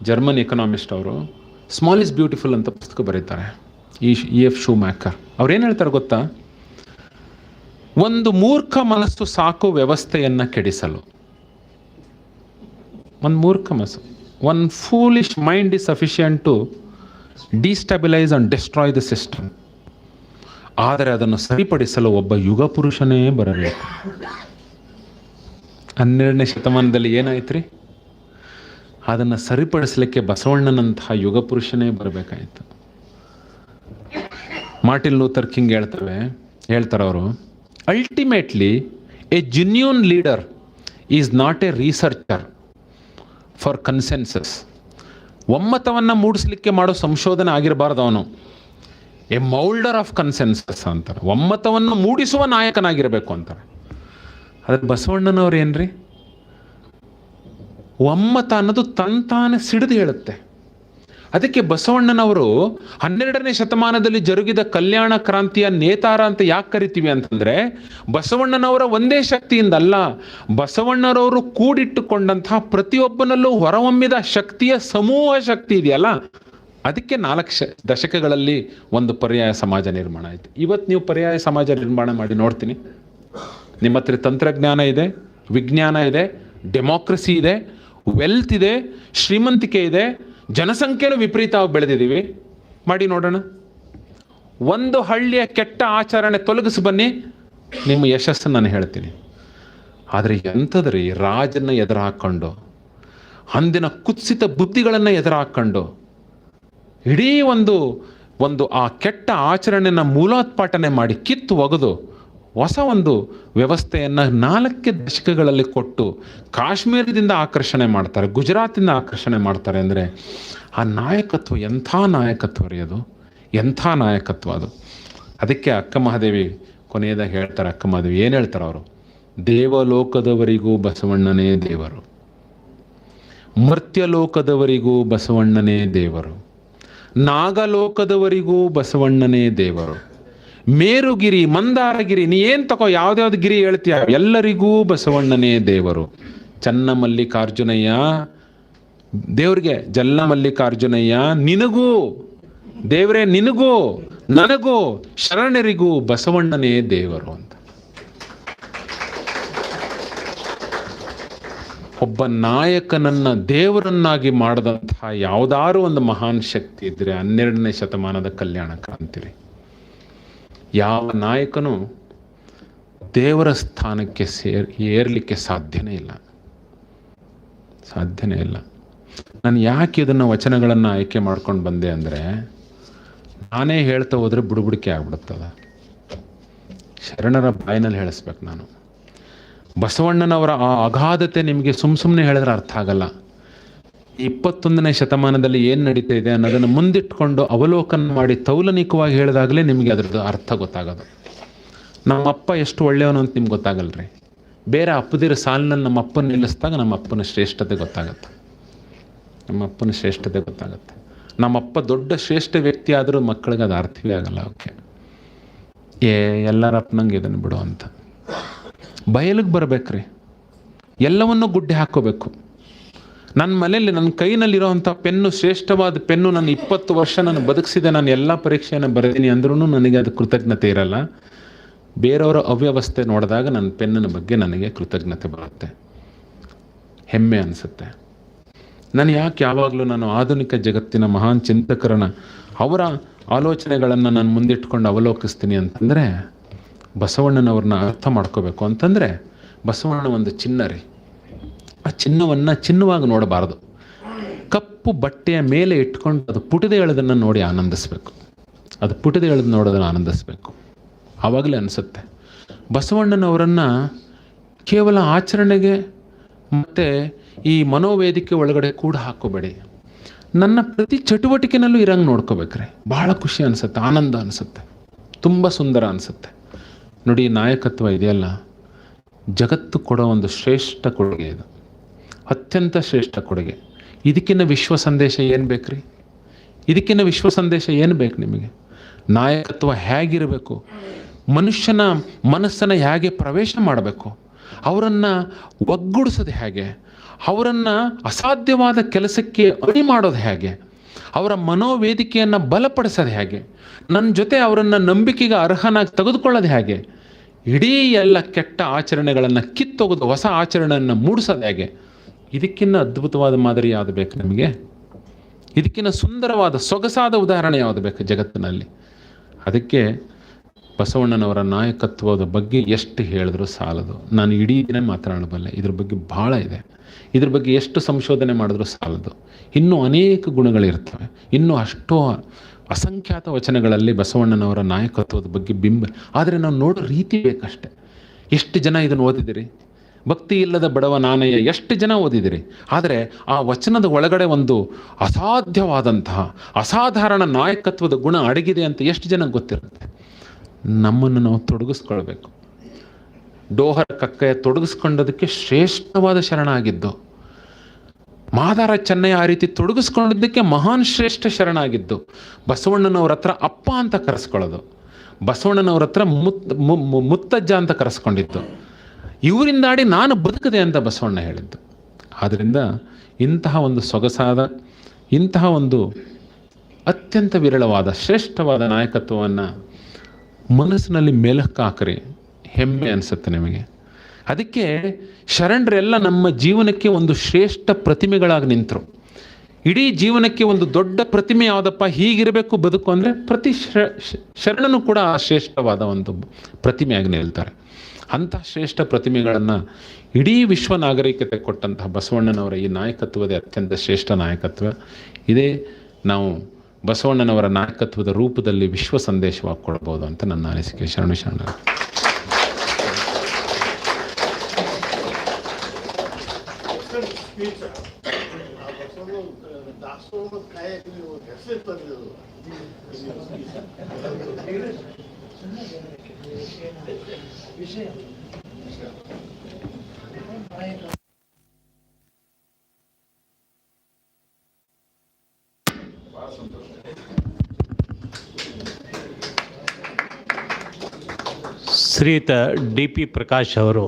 ಜರ್ಮನ್ ಎಕನಾಮಿಸ್ಟ್, ಅವರು ಸ್ಮಾಲ್ ಇಸ್ ಬ್ಯೂಟಿಫುಲ್ ಅಂತ ಪುಸ್ತಕ ಬರೀತಾರೆ. E.F. ಶೂಮ್ಯಾಕರ್ ಅವ್ರೇನು ಹೇಳ್ತಾರೆ ಗೊತ್ತಾ? ಒಂದು ಮೂರ್ಖ ಮನಸ್ಸು ಸಾಕು ವ್ಯವಸ್ಥೆಯನ್ನು ಕೆಡಿಸಲು. ಒಂದು ಮೂರ್ಖ ಮನಸ್ಸು, one foolish mind is sufficient to destabilise and destroy the system. ಆದರೆ ಅದನ್ನು ಸರಿಪಡಿಸಲು ಒಬ್ಬ ಯುಗ ಪುರುಷನೇ ಬರಬೇಕು. 12ನೇ ಶತಮಾನದಲ್ಲಿ ಏನಾಯ್ತು ರೀ? ಅದನ್ನು ಸರಿಪಡಿಸಲಿಕ್ಕೆ ಬಸವಣ್ಣನಂತಹ ಯುಗ ಪುರುಷನೇ ಬರಬೇಕಾಯಿತು. ಮಾರ್ಟಿನ್ ಲೂಥರ್ ಕಿಂಗ್ ಹೇಳ್ತಾರೆ ಅವರು, ultimately a genuine leader is not a researcher for consensus. ಒಮ್ಮತವನ್ನು ಮೂಡಿಸಲಿಕ್ಕೆ ಮಾಡೋ ಸಂಶೋಧನೆ ಆಗಿರಬಾರ್ದು ಅವನು. ಎ ಮೌಲ್ಡರ್ ಆಫ್ ಕನ್ಸೆನ್ಸಸ್ ಅಂತಾರೆ. ಒಮ್ಮತವನ್ನು ಮೂಡಿಸುವ ನಾಯಕನಾಗಿರಬೇಕು ಅಂತಾರೆ. ಆದರೆ ಬಸವಣ್ಣನವ್ರು ಏನ್ರಿ, ಒಮ್ಮತ ಅನ್ನೋದು ತಂತಾನೆ ಸಿಡಿದು ಹೇಳುತ್ತೆ. ಅದಕ್ಕೆ ಬಸವಣ್ಣನವರು 12ನೇ ಶತಮಾನದಲ್ಲಿ ಜರುಗಿದ ಕಲ್ಯಾಣ ಕ್ರಾಂತಿಯ ನೇತಾರ ಅಂತ ಯಾಕೆ ಕರಿತೀವಿ ಅಂತಂದರೆ, ಬಸವಣ್ಣನವರ ಒಂದೇ ಶಕ್ತಿಯಿಂದ ಅಲ್ಲ, ಬಸವಣ್ಣನವರು ಕೂಡಿಟ್ಟುಕೊಂಡಂತಹ ಪ್ರತಿಯೊಬ್ಬನಲ್ಲೂ ಹೊರಹೊಮ್ಮಿದ ಶಕ್ತಿಯ ಸಮೂಹ ಶಕ್ತಿ ಇದೆಯಲ್ಲ, ಅದಕ್ಕೆ 4 ದಶಕಗಳಲ್ಲಿ ಒಂದು ಪರ್ಯಾಯ ಸಮಾಜ ನಿರ್ಮಾಣ ಆಯಿತು. ಇವತ್ತು ನೀವು ಪರ್ಯಾಯ ಸಮಾಜ ನಿರ್ಮಾಣ ಮಾಡಿ ನೋಡ್ತೀನಿ. ನಿಮ್ಮ ಹತ್ರ ತಂತ್ರಜ್ಞಾನ ಇದೆ, ವಿಜ್ಞಾನ ಇದೆ, ಡೆಮೋಕ್ರಸಿ ಇದೆ, ವೆಲ್ತ್ ಇದೆ, ಶ್ರೀಮಂತಿಕೆ ಇದೆ, ಜನಸಂಖ್ಯೆನೂ ವಿಪರೀತವಾಗಿ ಬೆಳೆದಿದ್ದೀವಿ. ಮಾಡಿ ನೋಡೋಣ. ಒಂದು ಹಳ್ಳಿಯ ಕೆಟ್ಟ ಆಚರಣೆ ತೊಲಗಿಸಿ ಬನ್ನಿ, ನಿಮ್ಮ ಯಶಸ್ಸು ನಾನು ಹೇಳ್ತೀನಿ. ಆದರೆ ಎಂಥದ್ರಿ, ರಾಜನ್ನ ಎದುರು ಹಾಕ್ಕೊಂಡು, ಅಂದಿನ ಕುತ್ಸಿತ ಬುದ್ಧಿಗಳನ್ನು ಎದುರು ಹಾಕ್ಕೊಂಡು, ಇಡೀ ಒಂದು ಆ ಕೆಟ್ಟ ಆಚರಣೆನ ಮೂಲೋತ್ಪಾಟನೆ ಮಾಡಿ ಕಿತ್ತು ಒಗೆದು ಹೊಸ ಒಂದು ವ್ಯವಸ್ಥೆಯನ್ನು 4 ದಶಕಗಳಲ್ಲಿ ಕೊಟ್ಟು ಕಾಶ್ಮೀರದಿಂದ ಆಕರ್ಷಣೆ ಮಾಡ್ತಾರೆ, ಗುಜರಾತಿಂದ ಆಕರ್ಷಣೆ ಮಾಡ್ತಾರೆ. ಅಂದರೆ ಆ ನಾಯಕತ್ವ ಎಂಥ ನಾಯಕತ್ವ ರೀ ಅದು, ಎಂಥ ನಾಯಕತ್ವ ಅದು. ಅದಕ್ಕೆ ಅಕ್ಕ ಮಹಾದೇವಿ ಕೊನೆಯದಾಗಿ ಹೇಳ್ತಾರೆ. ಅಕ್ಕ ಮಹಾದೇವಿ ಏನು ಹೇಳ್ತಾರೆ ಅವರು? ದೇವಲೋಕದವರಿಗೂ ಬಸವಣ್ಣನೇ ದೇವರು, ಮರ್ತ್ಯಲೋಕದವರಿಗೂ ಬಸವಣ್ಣನೇ ದೇವರು, ನಾಗಲೋಕದವರಿಗೂ ಬಸವಣ್ಣನೇ ದೇವರು, ಮೇರುಗಿರಿ, ಮಂದಾರಗಿರಿ, ನೀ ಏನು ತಗೋ, ಯಾವ್ದ್ಯಾವ್ದು ಗಿರಿ ಹೇಳ್ತೀಯ, ಎಲ್ಲರಿಗೂ ಬಸವಣ್ಣನೇ ದೇವರು. ಚನ್ನಮಲ್ಲಿಕಾರ್ಜುನಯ್ಯ ದೇವ್ರಿಗೆ, ಜಲ್ಲಮಲ್ಲಿಕಾರ್ಜುನಯ್ಯ ನಿನಗೂ ದೇವರೇ, ನಿನಗೂ ನನಗೂ ಶರಣರಿಗೂ ಬಸವಣ್ಣನೇ ದೇವರು ಅಂತ. ಒಬ್ಬ ನಾಯಕನನ್ನ ದೇವರನ್ನಾಗಿ ಮಾಡಿದಂತಹ ಯಾವುದಾದ್ರೂ ಒಂದು ಮಹಾನ್ ಶಕ್ತಿ ಇದ್ರೆ 12ನೇ ಶತಮಾನದ ಕಲ್ಯಾಣ ಕ್ರಾಂತಿ ರೀ. ಯಾವ ನಾಯಕನು ದೇವರ ಸ್ಥಾನಕ್ಕೆ ಏರ್ಲಿಕ್ಕೆ ಸಾಧ್ಯನೇ ಇಲ್ಲ. ನಾನು ಯಾಕೆ ಇದನ್ನು ವಚನಗಳನ್ನು ಆಯ್ಕೆ ಮಾಡ್ಕೊಂಡು ಬಂದೆ ಅಂದರೆ, ನಾನೇ ಹೇಳ್ತಾ ಹೋದರೆ ಬುಡುಬುಡಿಕೆ ಆಗ್ಬಿಡುತ್ತದ. ಶರಣರ ಬಾಯಿನಲ್ಲಿ ಹೇಳಿಸ್ಬೇಕು ನಾನು. ಬಸವಣ್ಣನವರ ಆ ಅಗಾಧತೆ ನಿಮಗೆ ಸುಮ್ಮನೆ ಹೇಳಿದ್ರೆ ಅರ್ಥ ಆಗಲ್ಲ. 21ನೇ ಶತಮಾನದಲ್ಲಿ ಏನು ನಡೀತಾ ಇದೆ ಅನ್ನೋದನ್ನು ಮುಂದಿಟ್ಕೊಂಡು ಅವಲೋಕನ ಮಾಡಿ ತೌಲನಿಕವಾಗಿ ಹೇಳಿದಾಗಲೇ ನಿಮಗೆ ಅದರದ್ದು ಅರ್ಥ ಗೊತ್ತಾಗೋದು. ನಮ್ಮಪ್ಪ ಎಷ್ಟು ಒಳ್ಳೆಯವನು ಅಂತ ನಿಮ್ಗೆ ಗೊತ್ತಾಗಲ್ರಿ. ಬೇರೆ ಅಪ್ಪದಿರೋ ಸಾಲಿನಲ್ಲಿ ನಮ್ಮ ಅಪ್ಪನ ನಿಲ್ಲಿಸಿದಾಗ ನಮ್ಮ ಅಪ್ಪನ ಶ್ರೇಷ್ಠತೆ ಗೊತ್ತಾಗತ್ತೆ. ನಮ್ಮಪ್ಪ ದೊಡ್ಡ ಶ್ರೇಷ್ಠ ವ್ಯಕ್ತಿ ಆದರೂ ಮಕ್ಕಳಿಗೆ ಅದು ಅರ್ಥವೇ ಆಗಲ್ಲ. ಓಕೆ, ಎಲ್ಲರ ಅಪ್ಪನಂಗೆ ಇದನ್ನು ಬಿಡು ಅಂತ ಬಯಲಿಗೆ ಬರಬೇಕ್ರಿ. ಎಲ್ಲವನ್ನೂ ಗುಡ್ಡೆ ಹಾಕ್ಕೋಬೇಕು. ನನ್ನ ಮನೆಯಲ್ಲಿ ನನ್ನ ಕೈನಲ್ಲಿರೋವಂಥ ಪೆನ್ನು ಶ್ರೇಷ್ಠವಾದ ಪೆನ್ನು, ನಾನು 20 ವರ್ಷ ನಾನು ಬದುಕಿಸಿದೆ, ನಾನು ಎಲ್ಲ ಪರೀಕ್ಷೆಯನ್ನು ಬರೆದೀನಿ ಅಂದ್ರೂ ನನಗೆ ಅದು ಕೃತಜ್ಞತೆ ಇರಲ್ಲ. ಬೇರೆಯವರ ಅವ್ಯವಸ್ಥೆ ನೋಡಿದಾಗ ನನ್ನ ಪೆನ್ನಿನ ಬಗ್ಗೆ ನನಗೆ ಕೃತಜ್ಞತೆ ಬರುತ್ತೆ, ಹೆಮ್ಮೆ ಅನಿಸುತ್ತೆ. ನಾನು ಯಾವಾಗಲೂ ನಾನು ಆಧುನಿಕ ಜಗತ್ತಿನ ಮಹಾನ್ ಚಿಂತಕರನ್ನ ಅವರ ಆಲೋಚನೆಗಳನ್ನು ನಾನು ಮುಂದಿಟ್ಕೊಂಡು ಅವಲೋಕಿಸ್ತೀನಿ ಅಂತಂದರೆ, ಬಸವಣ್ಣನವ್ರನ್ನ ಅರ್ಥ ಮಾಡ್ಕೋಬೇಕು ಅಂತಂದರೆ, ಬಸವಣ್ಣ ಒಂದು ಚಿನ್ನ ರೀ. ಆ ಚಿನ್ನವನ್ನು ಚಿನ್ನವಾಗಿ ನೋಡಬಾರ್ದು. ಕಪ್ಪು ಬಟ್ಟೆಯ ಮೇಲೆ ಇಟ್ಕೊಂಡು ಅದು ಪುಟಿದೆ ಹೇಳೋದನ್ನು ನೋಡಿ ಆನಂದಿಸ್ಬೇಕು. ನೋಡೋದನ್ನು ಆನಂದಿಸ್ಬೇಕು. ಆವಾಗಲೇ ಅನಿಸುತ್ತೆ. ಬಸವಣ್ಣನವರನ್ನು ಕೇವಲ ಆಚರಣೆಗೆ ಮತ್ತು ಈ ಮನೋವೇದಿಕೆ ಒಳಗಡೆ ಕೂಡ ಹಾಕೋಬೇಡಿ. ನನ್ನ ಪ್ರತಿ ಚಟುವಟಿಕೆನಲ್ಲೂ ಇರಂಗೆ ನೋಡ್ಕೋಬೇಕ್ರೆ ಭಾಳ ಖುಷಿ ಅನಿಸುತ್ತೆ, ಆನಂದ ಅನಿಸುತ್ತೆ, ತುಂಬ ಸುಂದರ ಅನಿಸುತ್ತೆ. ನೋಡಿ, ನಾಯಕತ್ವ ಇದೆಯಲ್ಲ, ಜಗತ್ತು ಕೊಡೋ ಒಂದು ಶ್ರೇಷ್ಠ ಕೊಡುಗೆ ಇದು, ಅತ್ಯಂತ ಶ್ರೇಷ್ಠ ಕೊಡುಗೆ. ಇದಕ್ಕಿನ್ನ ವಿಶ್ವ ಸಂದೇಶ ಏನು ಬೇಕ್ರಿ? ಇದಕ್ಕಿನ್ನ ವಿಶ್ವ ಸಂದೇಶ ಏನು ಬೇಕು ನಿಮಗೆ? ನಾಯಕತ್ವ ಹೇಗಿರಬೇಕು, ಮನುಷ್ಯನ ಮನಸ್ಸನ್ನು ಹೇಗೆ ಪ್ರವೇಶ ಮಾಡಬೇಕು, ಅವರನ್ನು ಒಗ್ಗೂಡಿಸೋದು ಹೇಗೆ, ಅವರನ್ನು ಅಸಾಧ್ಯವಾದ ಕೆಲಸಕ್ಕೆ ಅಣಿ ಮಾಡೋದು ಹೇಗೆ, ಅವರ ಮನೋವೇದಿಕೆಯನ್ನು ಬಲಪಡಿಸೋದು ಹೇಗೆ, ನನ್ನ ಜೊತೆ ಅವರನ್ನು ನಂಬಿಕೆಗೆ ಅರ್ಹನಾಗಿ ತೆಗೆದುಕೊಳ್ಳೋದು ಹೇಗೆ, ಇಡೀ ಎಲ್ಲ ಕೆಟ್ಟ ಆಚರಣೆಗಳನ್ನು ಕಿತ್ತೊಗೆದು ಹೊಸ ಆಚರಣೆಯನ್ನು ಮೂಡಿಸೋದು ಹೇಗೆ, ಇದಕ್ಕಿನ್ನ ಅದ್ಭುತವಾದ ಮಾದರಿ ಯಾವುದು ಬೇಕು ನಮಗೆ? ಇದಕ್ಕಿನ್ನ ಸುಂದರವಾದ ಸೊಗಸಾದ ಉದಾಹರಣೆ ಯಾವುದು ಬೇಕು ಜಗತ್ತಿನಲ್ಲಿ? ಅದಕ್ಕೆ ಬಸವಣ್ಣನವರ ನಾಯಕತ್ವದ ಬಗ್ಗೆ ಎಷ್ಟು ಹೇಳಿದ್ರೂ ಸಾಲದು. ನಾನು ಇಡೀ ದಿನ ಮಾತನಾಡಬಲ್ಲೆ, ಇದ್ರ ಬಗ್ಗೆ ಭಾಳ ಇದೆ. ಇದ್ರ ಬಗ್ಗೆ ಎಷ್ಟು ಸಂಶೋಧನೆ ಮಾಡಿದ್ರೂ ಸಾಲದು. ಇನ್ನೂ ಅನೇಕ ಗುಣಗಳಿರ್ತವೆ, ಇನ್ನೂ ಅಷ್ಟೋ ಅಸಂಖ್ಯಾತ ವಚನಗಳಲ್ಲಿ ಬಸವಣ್ಣನವರ ನಾಯಕತ್ವದ ಬಗ್ಗೆ ಬಿಂಬ. ಆದರೆ ನಾವು ನೋಡೋ ರೀತಿ ಬೇಕಷ್ಟೆ. ಎಷ್ಟು ಜನ ಇದನ್ನು ಓದಿದಿರಿ? ಭಕ್ತಿ ಇಲ್ಲದ ಬಡವ ನಾನಯ್ಯ ಎಷ್ಟು ಜನ ಓದಿದಿರಿ? ಆದರೆ ಆ ವಚನದ ಒಳಗಡೆ ಒಂದು ಅಸಾಧ್ಯವಾದಂತಹ ಅಸಾಧಾರಣ ನಾಯಕತ್ವದ ಗುಣ ಅಡಗಿದೆ ಅಂತ ಎಷ್ಟು ಜನ ಗೊತ್ತಿರುತ್ತೆ? ನಮ್ಮನ್ನು ನಾವು ತೊಡಗಿಸ್ಕೊಳ್ಬೇಕು. ಡೋಹರ ಕಕ್ಕಯ್ಯ ತೊಡಗಿಸ್ಕೊಂಡೋದಕ್ಕೆ ಶ್ರೇಷ್ಠವಾದ ಶರಣ ಆಗಿದ್ದು. ಮಾದಾರ ಚೆನ್ನಯ್ಯ ಆ ರೀತಿ ತೊಡಗಿಸ್ಕೊಂಡಿದ್ದಕ್ಕೆ ಮಹಾನ್ ಶ್ರೇಷ್ಠ ಶರಣ ಆಗಿದ್ದು. ಬಸವಣ್ಣನವ್ರ ಹತ್ರ ಅಪ್ಪ ಅಂತ ಕರೆಸ್ಕೊಳ್ಳೋದು, ಬಸವಣ್ಣನವ್ರ ಹತ್ರ ಮುತ್ತಜ್ಜ ಅಂತ ಕರೆಸ್ಕೊಂಡಿದ್ದು, ಇವರಿಂದಾಡಿ ನಾನು ಬದುಕದೆ ಅಂತ ಬಸವಣ್ಣ ಹೇಳಿದ್ದು. ಆದ್ದರಿಂದ ಇಂತಹ ಒಂದು ಸೊಗಸಾದ, ಇಂತಹ ಒಂದು ಅತ್ಯಂತ ವಿರಳವಾದ ಶ್ರೇಷ್ಠವಾದ ನಾಯಕತ್ವವನ್ನು ಮನಸ್ಸಿನಲ್ಲಿ ಮೆಲುಕಾಕ್ರಿ, ಹೆಮ್ಮೆ ಅನಿಸುತ್ತೆ ನಿಮಗೆ. ಅದಕ್ಕೆ ಶರಣರೆಲ್ಲ ನಮ್ಮ ಜೀವನಕ್ಕೆ ಒಂದು ಶ್ರೇಷ್ಠ ಪ್ರತಿಮೆಗಳಾಗಿ ನಿಂತರು. ಇಡೀ ಜೀವನಕ್ಕೆ ಒಂದು ದೊಡ್ಡ ಪ್ರತಿಮೆ ಯಾವುದಪ್ಪ, ಹೀಗಿರಬೇಕು ಬದುಕು ಅಂದರೆ ಪ್ರತಿ ಶರಣನು ಕೂಡ ಆ ಶ್ರೇಷ್ಠವಾದ ಒಂದು ಪ್ರತಿಮೆಯಾಗಿ ನಿಲ್ತಾರೆ. ಅಂಥ ಶ್ರೇಷ್ಠ ಪ್ರತಿಮೆಗಳನ್ನು ಇಡೀ ವಿಶ್ವ ನಾಗರಿಕತೆ ಕೊಟ್ಟಂತಹ ಬಸವಣ್ಣನವರ ಈ ನಾಯಕತ್ವದ ಅತ್ಯಂತ ಶ್ರೇಷ್ಠ ನಾಯಕತ್ವ. ಇದೇ ನಾವು ಬಸವಣ್ಣನವರ ನಾಯಕತ್ವದ ರೂಪದಲ್ಲಿ ವಿಶ್ವ ಸಂದೇಶವಾಗಿ ಕೊಡ್ಬೋದು ಅಂತ ನನ್ನ ಅನಿಸಿಕೆ. ಶರಣು ಶರಣ. ಶ್ರೀಯುತ ಡಿ ಪಿ ಪ್ರಕಾಶ್ ಅವರು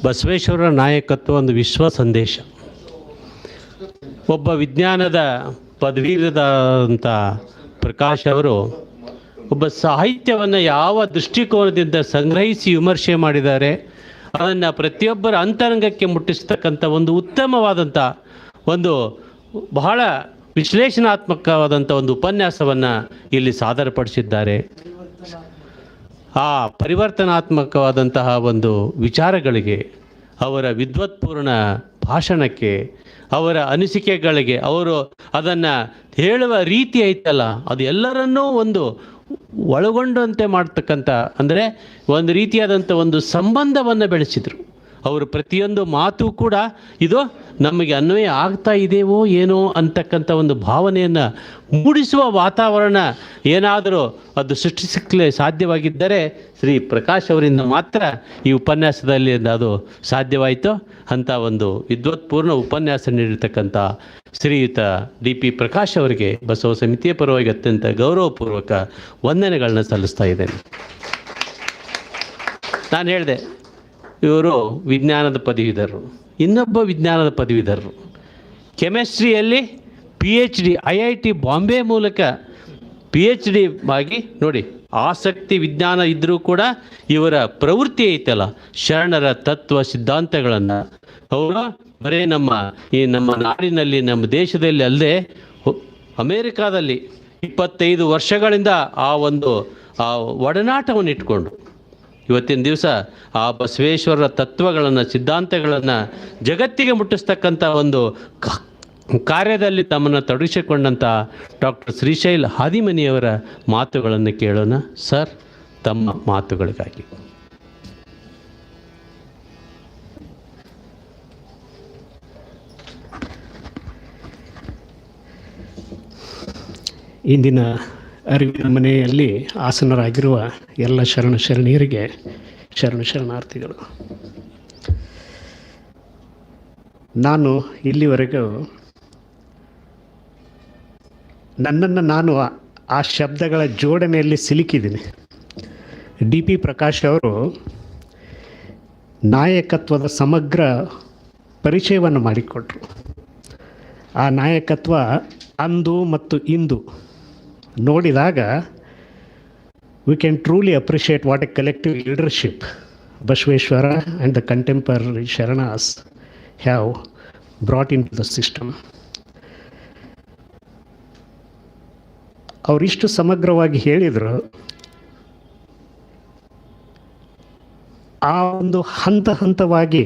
ಬಸವೇಶ್ವರರ ನಾಯಕತ್ವ ಒಂದು ವಿಶ್ವ ಸಂದೇಶ. ಒಬ್ಬ ವಿಜ್ಞಾನದ ಪದವೀಧರರಾದಂಥ ಪ್ರಕಾಶ್ ಅವರು ಒಬ್ಬ ಸಾಹಿತ್ಯವನ್ನು ಯಾವ ದೃಷ್ಟಿಕೋನದಿಂದ ಸಂಗ್ರಹಿಸಿ ವಿಮರ್ಶೆ ಮಾಡಿದ್ದಾರೆ, ಅದನ್ನು ಪ್ರತಿಯೊಬ್ಬರ ಅಂತರಂಗಕ್ಕೆ ಮುಟ್ಟಿಸ್ತಕ್ಕಂಥ ಒಂದು ಉತ್ತಮವಾದಂಥ ಒಂದು ಬಹಳ ವಿಶ್ಲೇಷಣಾತ್ಮಕವಾದಂಥ ಒಂದು ಉಪನ್ಯಾಸವನ್ನು ಇಲ್ಲಿ ಸಾದರಪಡಿಸಿದ್ದಾರೆ. ಆ ಪರಿವರ್ತನಾತ್ಮಕವಾದಂತಹ ಒಂದು ವಿಚಾರಗಳಿಗೆ, ಅವರ ವಿದ್ವತ್ಪೂರ್ಣ ಭಾಷಣಕ್ಕೆ, ಅವರ ಅನಿಸಿಕೆಗಳಿಗೆ, ಅವರು ಅದನ್ನು ಹೇಳುವ ರೀತಿ ಐತಲ್ಲ, ಅದು ಎಲ್ಲರನ್ನೂ ಒಂದು ಒಳಗೊಂಡಂತೆ ಮಾಡ್ತಕ್ಕಂಥ, ಅಂದರೆ ಒಂದು ರೀತಿಯಾದಂಥ ಒಂದು ಸಂಬಂಧವನ್ನು ಬೆಳೆಸಿದರು. ಅವರು ಪ್ರತಿಯೊಂದು ಮಾತು ಕೂಡ ಇದು ನಮಗೆ ಅನ್ವಯ ಆಗ್ತಾ ಇದೆಯೋ ಏನೋ ಅಂತಕ್ಕಂಥ ಒಂದು ಭಾವನೆಯನ್ನು ಮೂಡಿಸುವ ವಾತಾವರಣ ಏನಾದರೂ ಅದು ಸೃಷ್ಟಿಸಲಿಕ್ಕೆ ಸಾಧ್ಯವಾಗಿದ್ದರೆ ಶ್ರೀ ಪ್ರಕಾಶ್ ಅವರಿಂದ ಮಾತ್ರ ಈ ಉಪನ್ಯಾಸದಲ್ಲಿ ಅದು ಸಾಧ್ಯವಾಯಿತು. ಅಂಥ ಒಂದು ವಿದ್ವತ್ಪೂರ್ಣ ಉಪನ್ಯಾಸ ನೀಡಿರ್ತಕ್ಕಂಥ ಶ್ರೀಯುತ ಡಿ ಪಿ ಪ್ರಕಾಶ್ ಅವರಿಗೆ ಬಸವ ಸಮಿತಿಯ ಪರವಾಗಿ ಅತ್ಯಂತ ಗೌರವಪೂರ್ವಕ ವಂದನೆಗಳನ್ನ ಸಲ್ಲಿಸ್ತಾ ಇದ್ದೇನೆ. ನಾನು ಹೇಳಿದೆ, ಇವರು ವಿಜ್ಞಾನದ ಪದವೀಧರರು, ಇನ್ನೊಬ್ಬ ವಿಜ್ಞಾನದ ಪದವೀಧರರು, ಕೆಮಿಸ್ಟ್ರಿಯಲ್ಲಿ PhD IIT ಬಾಂಬೆ ಮೂಲಕ PhD ಆಗಿ ನೋಡಿ, ಆಸಕ್ತಿ ವಿಜ್ಞಾನ ಇದ್ದರೂ ಕೂಡ ಇವರ ಪ್ರವೃತ್ತಿ ಐತಲ್ಲ, ಶರಣರ ತತ್ವ ಸಿದ್ಧಾಂತಗಳನ್ನು ಅವರು ಬರೀ ನಮ್ಮ ನಾಡಿನಲ್ಲಿ, ನಮ್ಮ ದೇಶದಲ್ಲಿ ಅಲ್ಲದೆ ಅಮೇರಿಕಾದಲ್ಲಿ 25 ವರ್ಷಗಳಿಂದ ಆ ಒಂದು ಒಡನಾಟವನ್ನು ಇಟ್ಕೊಂಡು ಇವತ್ತಿನ ದಿವಸ ಆ ಬಸವೇಶ್ವರರ ತತ್ವಗಳನ್ನು, ಸಿದ್ಧಾಂತಗಳನ್ನು ಜಗತ್ತಿಗೆ ಮುಟ್ಟಿಸ್ತಕ್ಕಂಥ ಒಂದು ಕಾರ್ಯದಲ್ಲಿ ತಮ್ಮನ್ನು ತೊಡಗಿಸಿಕೊಂಡಂಥ ಡಾಕ್ಟರ್ ಶ್ರೀಶೈಲ್ ಹಾದಿಮನಿಯವರ ಮಾತುಗಳನ್ನು ಕೇಳೋಣ. ಸರ್, ತಮ್ಮ ಮಾತುಗಳಿಗಾಗಿ. ಇಂದಿನ ಅರಿವಿನ ಮನೆಯಲ್ಲಿ ಆಸನರಾಗಿರುವ ಎಲ್ಲ ಶರಣೀಯರಿಗೆ ಶರಣಾರ್ಥಿಗಳು. ನಾನು ಇಲ್ಲಿವರೆಗೂ ನನ್ನನ್ನು ನಾನು ಆ ಶಬ್ದಗಳ ಜೋಡಣೆಯಲ್ಲಿ ಸಿಲುಕಿದ್ದೀನಿ. ಡಿ ಪಿ ಪ್ರಕಾಶ್ ಅವರು ನಾಯಕತ್ವದ ಸಮಗ್ರ ಪರಿಚಯವನ್ನು ಮಾಡಿಕೊಟ್ರು. ಆ ನಾಯಕತ್ವ ಅಂದು ಮತ್ತು ಇಂದು ನೋಡಿದಾಗ we can truly appreciate what a collective leadership Basaveshwara and the contemporary Sharanas have brought into the system. ಅವರಿಷ್ಟು ಸಮಗ್ರವಾಗಿ ಹೇಳಿದರು. ಆ ಒಂದು ಹಂತವಾಗಿ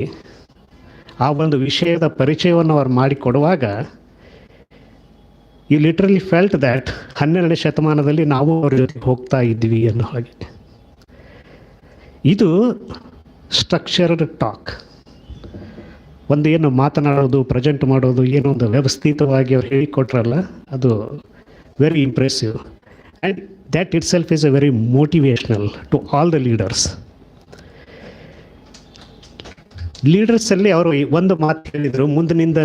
ಆ ಒಂದು ವಿಷಯದ ಪರಿಚಯವನ್ನು ಅವ್ರು ಮಾಡಿಕೊಡುವಾಗ ಯು ಲಿಟ್ರಲಿ ಫೆಲ್ಟ್ ದ್ಯಾಟ್ 12ನೇ ಶತಮಾನದಲ್ಲಿ ನಾವು ಅವ್ರ ಜೊತೆಗೆ ಹೋಗ್ತಾ ಇದ್ವಿ ಅನ್ನೋ ಹಾಗೆ. ಇದು ಸ್ಟ್ರಕ್ಚರ್ಡ್ ಟಾಕ್. ಒಂದು ಏನು ಮಾತನಾಡೋದು, ಪ್ರೆಸೆಂಟ್ ಮಾಡೋದು, ಏನೋ ಒಂದು ವ್ಯವಸ್ಥಿತವಾಗಿ ಅವ್ರು ಹೇಳಿಕೊಟ್ರಲ್ಲ, ಅದು very impressive. And that itself is a very motivational to all the leaders. ಲೀಡರ್ಸಲ್ಲಿ ಅವರು ಒಂದು ಮಾತು ಹೇಳಿದರು, ಮುಂದಿನಿಂದ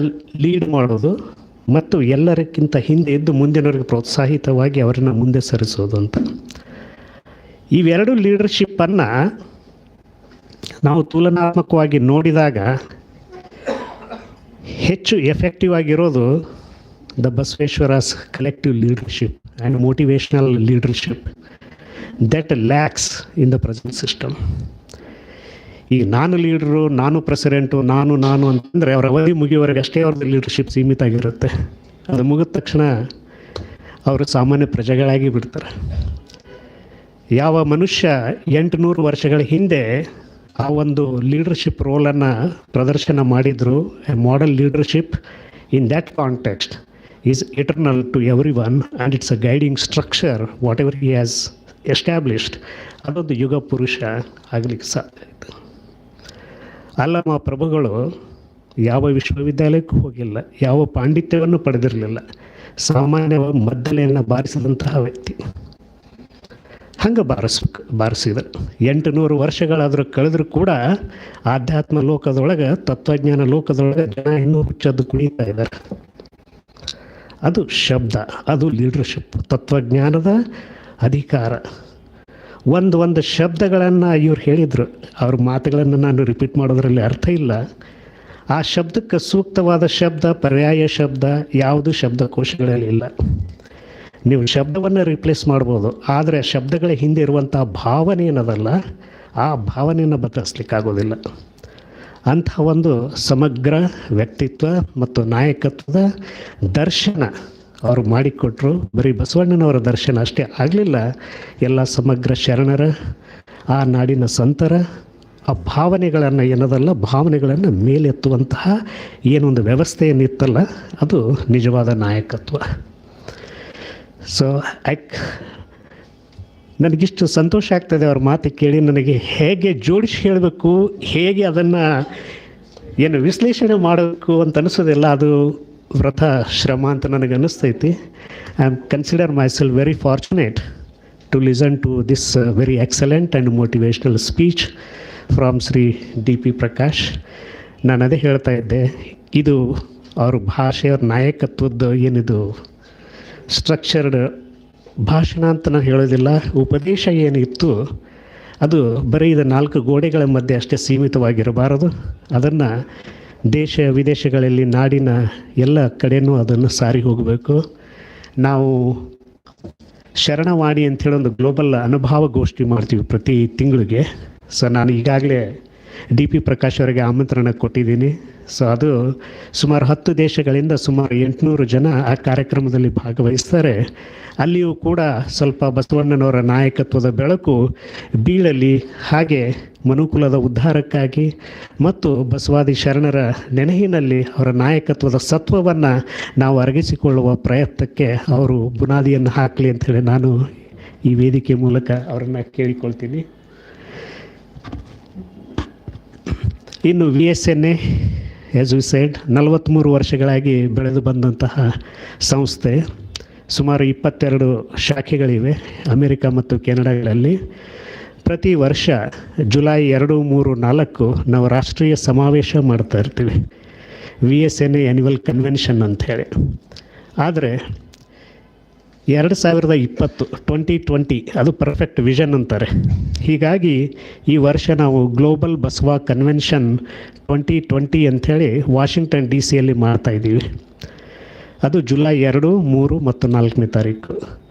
ಲೀಡ್ ಮಾಡೋದು ಮತ್ತು ಎಲ್ಲರಿಗಿಂತ ಹಿಂದೆ ಇದ್ದು ಮುಂದಿನವರಿಗೆ ಪ್ರೋತ್ಸಾಹಿತವಾಗಿ ಅವರನ್ನು ಮುಂದೆ ಸರಿಸೋದು ಅಂತ. ಇವೆರಡು ಲೀಡರ್ಶಿಪ್ಪನ್ನು ನಾವು ತುಲನಾತ್ಮಕವಾಗಿ ನೋಡಿದಾಗ ಹೆಚ್ಚು ಎಫೆಕ್ಟಿವ್ ಆಗಿರೋದು the Basaveshwara's collective leadership and motivational leadership that lacks in the present system. ಈಗ ನಾನು ಲೀಡ್ರು, ನಾನು ಪ್ರೆಸಿಡೆಂಟು, ನಾನು ಅಂತಂದರೆ ಅವರ ಅವಧಿ ಮುಗಿಯುವವರೆಗೆ ಅಷ್ಟೇ ಅವ್ರದ್ದು ಲೀಡರ್ಶಿಪ್ ಸೀಮಿತ ಆಗಿರುತ್ತೆ. ಅದು ಮುಗಿದ ತಕ್ಷಣ ಅವರು ಸಾಮಾನ್ಯ ಪ್ರಜೆಗಳಾಗಿ ಬಿಡ್ತಾರೆ. ಯಾವ ಮನುಷ್ಯ 800 ವರ್ಷಗಳ ಹಿಂದೆ ಆ ಒಂದು ಲೀಡರ್ಶಿಪ್ ರೋಲನ್ನು ಪ್ರದರ್ಶನ ಮಾಡಿದರು, a model leadership in that context is eternal to everyone and it's a guiding structure whatever he has established. ಅದೊಂದು ಯುಗ ಪುರುಷ ಆಗಲಿಕ್ಕೆ ಸಾಧ್ಯ ಆಯಿತು. ಅಲ್ಲಮ್ಮ ಪ್ರಭುಗಳು ಯಾವ ವಿಶ್ವವಿದ್ಯಾಲಯಕ್ಕೂ ಹೋಗಿಲ್ಲ, ಯಾವ ಪಾಂಡಿತ್ಯವನ್ನು ಪಡೆದಿರಲಿಲ್ಲ, ಸಾಮಾನ್ಯವಾಗಿ ಮದ್ದಲೆಯನ್ನು ಬಾರಿಸಿದಂತಹ ವ್ಯಕ್ತಿ. ಹಂಗೆ ಬಾರಿಸಿದರು. 800 ವರ್ಷಗಳಾದರೂ ಕಳೆದರೂ ಕೂಡ ಆಧ್ಯಾತ್ಮ ಲೋಕದೊಳಗೆ, ತತ್ವಜ್ಞಾನ ಲೋಕದೊಳಗೆ ಜನ ಇನ್ನೂ ಹುಚ್ಚದ್ದು ಕುಣಿತಾ ಇದ್ದಾರೆ. ಅದು ಶಬ್ದ, ಅದು ಲೀಡರ್ಶಿಪ್, ತತ್ವಜ್ಞಾನದ ಅಧಿಕಾರ. ಒಂದು ಶಬ್ದಗಳನ್ನು ಇವ್ರು ಹೇಳಿದರು. ಅವ್ರ ಮಾತುಗಳನ್ನು ನಾನು ರಿಪೀಟ್ ಮಾಡೋದರಲ್ಲಿ ಅರ್ಥ ಇಲ್ಲ. ಆ ಶಬ್ದಕ್ಕೆ ಸೂಕ್ತವಾದ ಶಬ್ದ, ಪರ್ಯಾಯ ಶಬ್ದ ಯಾವುದು ಶಬ್ದಕೋಶಗಳಲ್ಲಿ ಇಲ್ಲ. ನೀವು ಶಬ್ದವನ್ನು ರಿಪ್ಲೇಸ್ ಮಾಡ್ಬೋದು, ಆದರೆ ಶಬ್ದಗಳ ಹಿಂದೆ ಇರುವಂಥ ಭಾವನೆ ಏನದಲ್ಲ, ಆ ಭಾವನೆಯನ್ನು ಬದಲಿಸ್ಲಿಕ್ಕಾಗೋದಿಲ್ಲ. ಅಂಥ ಒಂದು ಸಮಗ್ರ ವ್ಯಕ್ತಿತ್ವ ಮತ್ತು ನಾಯಕತ್ವದ ದರ್ಶನ ಅವರು ಮಾಡಿಕೊಟ್ರು. ಬರೀ ಬಸವಣ್ಣನವರ ದರ್ಶನ ಅಷ್ಟೇ ಆಗಲಿಲ್ಲ, ಎಲ್ಲ ಸಮಗ್ರ ಶರಣರ, ಆ ನಾಡಿನ ಸಂತರ ಆ ಭಾವನೆಗಳನ್ನು ಏನದಲ್ಲ, ಭಾವನೆಗಳನ್ನು ಮೇಲೆತ್ತುವಂತಹ ಏನೊಂದು ವ್ಯವಸ್ಥೆ ಏನಿತ್ತಲ್ಲ, ಅದು ನಿಜವಾದ ನಾಯಕತ್ವ. ಸೊ ನನಗಿಷ್ಟು ಸಂತೋಷ ಆಗ್ತದೆ ಅವ್ರ ಮಾತು ಕೇಳಿ. ನನಗೆ ಹೇಗೆ ಜೋಡಿಸಿ ಹೇಳಬೇಕು, ಹೇಗೆ ಅದನ್ನು ಏನು ವಿಶ್ಲೇಷಣೆ ಮಾಡಬೇಕು ಅಂತ ಅನಿಸೋದಿಲ್ಲ. ಅದು ವ್ರತ ಶ್ರಮ ಅಂತ ನನಗೆ ಅನ್ನಿಸ್ತೈತಿ. I am consider myself very fortunate to listen to this very excellent and motivational speech from Shri D P Prakash. ನಾನು ಅದೇ ಹೇಳ್ತಾ ಇದ್ದೆ, ಇದು ಅವ್ರ ಭಾಷೆ, ಅವ್ರ ನಾಯಕತ್ವದ್ದು ಏನಿದು ಸ್ಟ್ರಕ್ಚರ್ಡ್ ಭಾಷಣ ಅಂತ ನಾನು ಹೇಳೋದಿಲ್ಲ. ಉಪದೇಶ ಏನಿತ್ತು ಅದು ಬರೀ ಇದು 4 ಗೋಡೆಗಳ ಮಧ್ಯೆ ಅಷ್ಟೇ ಸೀಮಿತವಾಗಿರಬಾರದು. ಅದನ್ನು ದೇಶ ವಿದೇಶಗಳಲ್ಲಿ, ನಾಡಿನ ಎಲ್ಲ ಕಡೆಯೂ ಅದನ್ನು ಸಾರಿ ಹೋಗಬೇಕು. ನಾವು ಶರಣವಾಣಿ ಅಂಥೇಳಿ ಒಂದು ಗ್ಲೋಬಲ್ ಅನುಭವ ಗೋಷ್ಠಿ ಮಾಡ್ತೀವಿ ಪ್ರತಿ ತಿಂಗಳಿಗೆ. ಸೊ ನಾನು ಈಗಾಗಲೇ ಡಿ ಪಿ ಪ್ರಕಾಶ್ ಅವರಿಗೆ ಆಮಂತ್ರಣ ಕೊಟ್ಟಿದ್ದೀನಿ. ಸೊ ಅದು ಸುಮಾರು 10 ದೇಶಗಳಿಂದ ಸುಮಾರು 800 ಜನ ಆ ಕಾರ್ಯಕ್ರಮದಲ್ಲಿ ಭಾಗವಹಿಸ್ತಾರೆ. ಅಲ್ಲಿಯೂ ಕೂಡ ಸ್ವಲ್ಪ ಬಸವಣ್ಣನವರ ನಾಯಕತ್ವದ ಬೆಳಕು ಬೀಳಲಿ, ಹಾಗೆ ಮನುಕುಲದ ಉದ್ಧಾರಕ್ಕಾಗಿ ಮತ್ತು ಬಸವಾದಿ ಶರಣರ ನೆನಹಿನಲ್ಲಿ ಅವರ ನಾಯಕತ್ವದ ಸತ್ವವನ್ನು ನಾವು ಅರಗಿಸಿಕೊಳ್ಳುವ ಪ್ರಯತ್ನಕ್ಕೆ ಅವರು ಬುನಾದಿಯನ್ನು ಹಾಕಲಿ ಅಂಥೇಳಿ ನಾನು ಈ ವೇದಿಕೆ ಮೂಲಕ ಅವರನ್ನು ಕೇಳಿಕೊಳ್ತೀನಿ. ಇನ್ನು VSNA ಆ್ಯಸ್ ವಿ ಸೆಡ್ 43 ವರ್ಷಗಳಾಗಿ ಬೆಳೆದು ಬಂದಂತಹ ಸಂಸ್ಥೆ. ಸುಮಾರು 22 ಶಾಖೆಗಳಿವೆ ಅಮೆರಿಕ ಮತ್ತು ಕೆನಡಾಗಳಲ್ಲಿ. ಪ್ರತಿ ವರ್ಷ ಜುಲೈ 2, 3, 4 ನಾವು ರಾಷ್ಟ್ರೀಯ ಸಮಾವೇಶ ಮಾಡ್ತಾ ಇರ್ತೀವಿ, VSNA ಆ್ಯನ್ಯುವಲ್ ಕನ್ವೆನ್ಷನ್ ಅಂಥೇಳಿ. ಆದರೆ 2020 ಅದು ಪರ್ಫೆಕ್ಟ್ ವಿಷನ್ ಅಂತಾರೆ. ಹೀಗಾಗಿ ಈ ವರ್ಷ ನಾವು ಗ್ಲೋಬಲ್ ಬಸವ ಕನ್ವೆನ್ಷನ್ 2020 ಅಂಥೇಳಿ ವಾಷಿಂಗ್ಟನ್ DC ಮಾಡ್ತಾಯಿದ್ದೀವಿ. ಅದು ಜುಲೈ 2, 3 ಮತ್ತು 4ನೇ ತಾರೀಕು.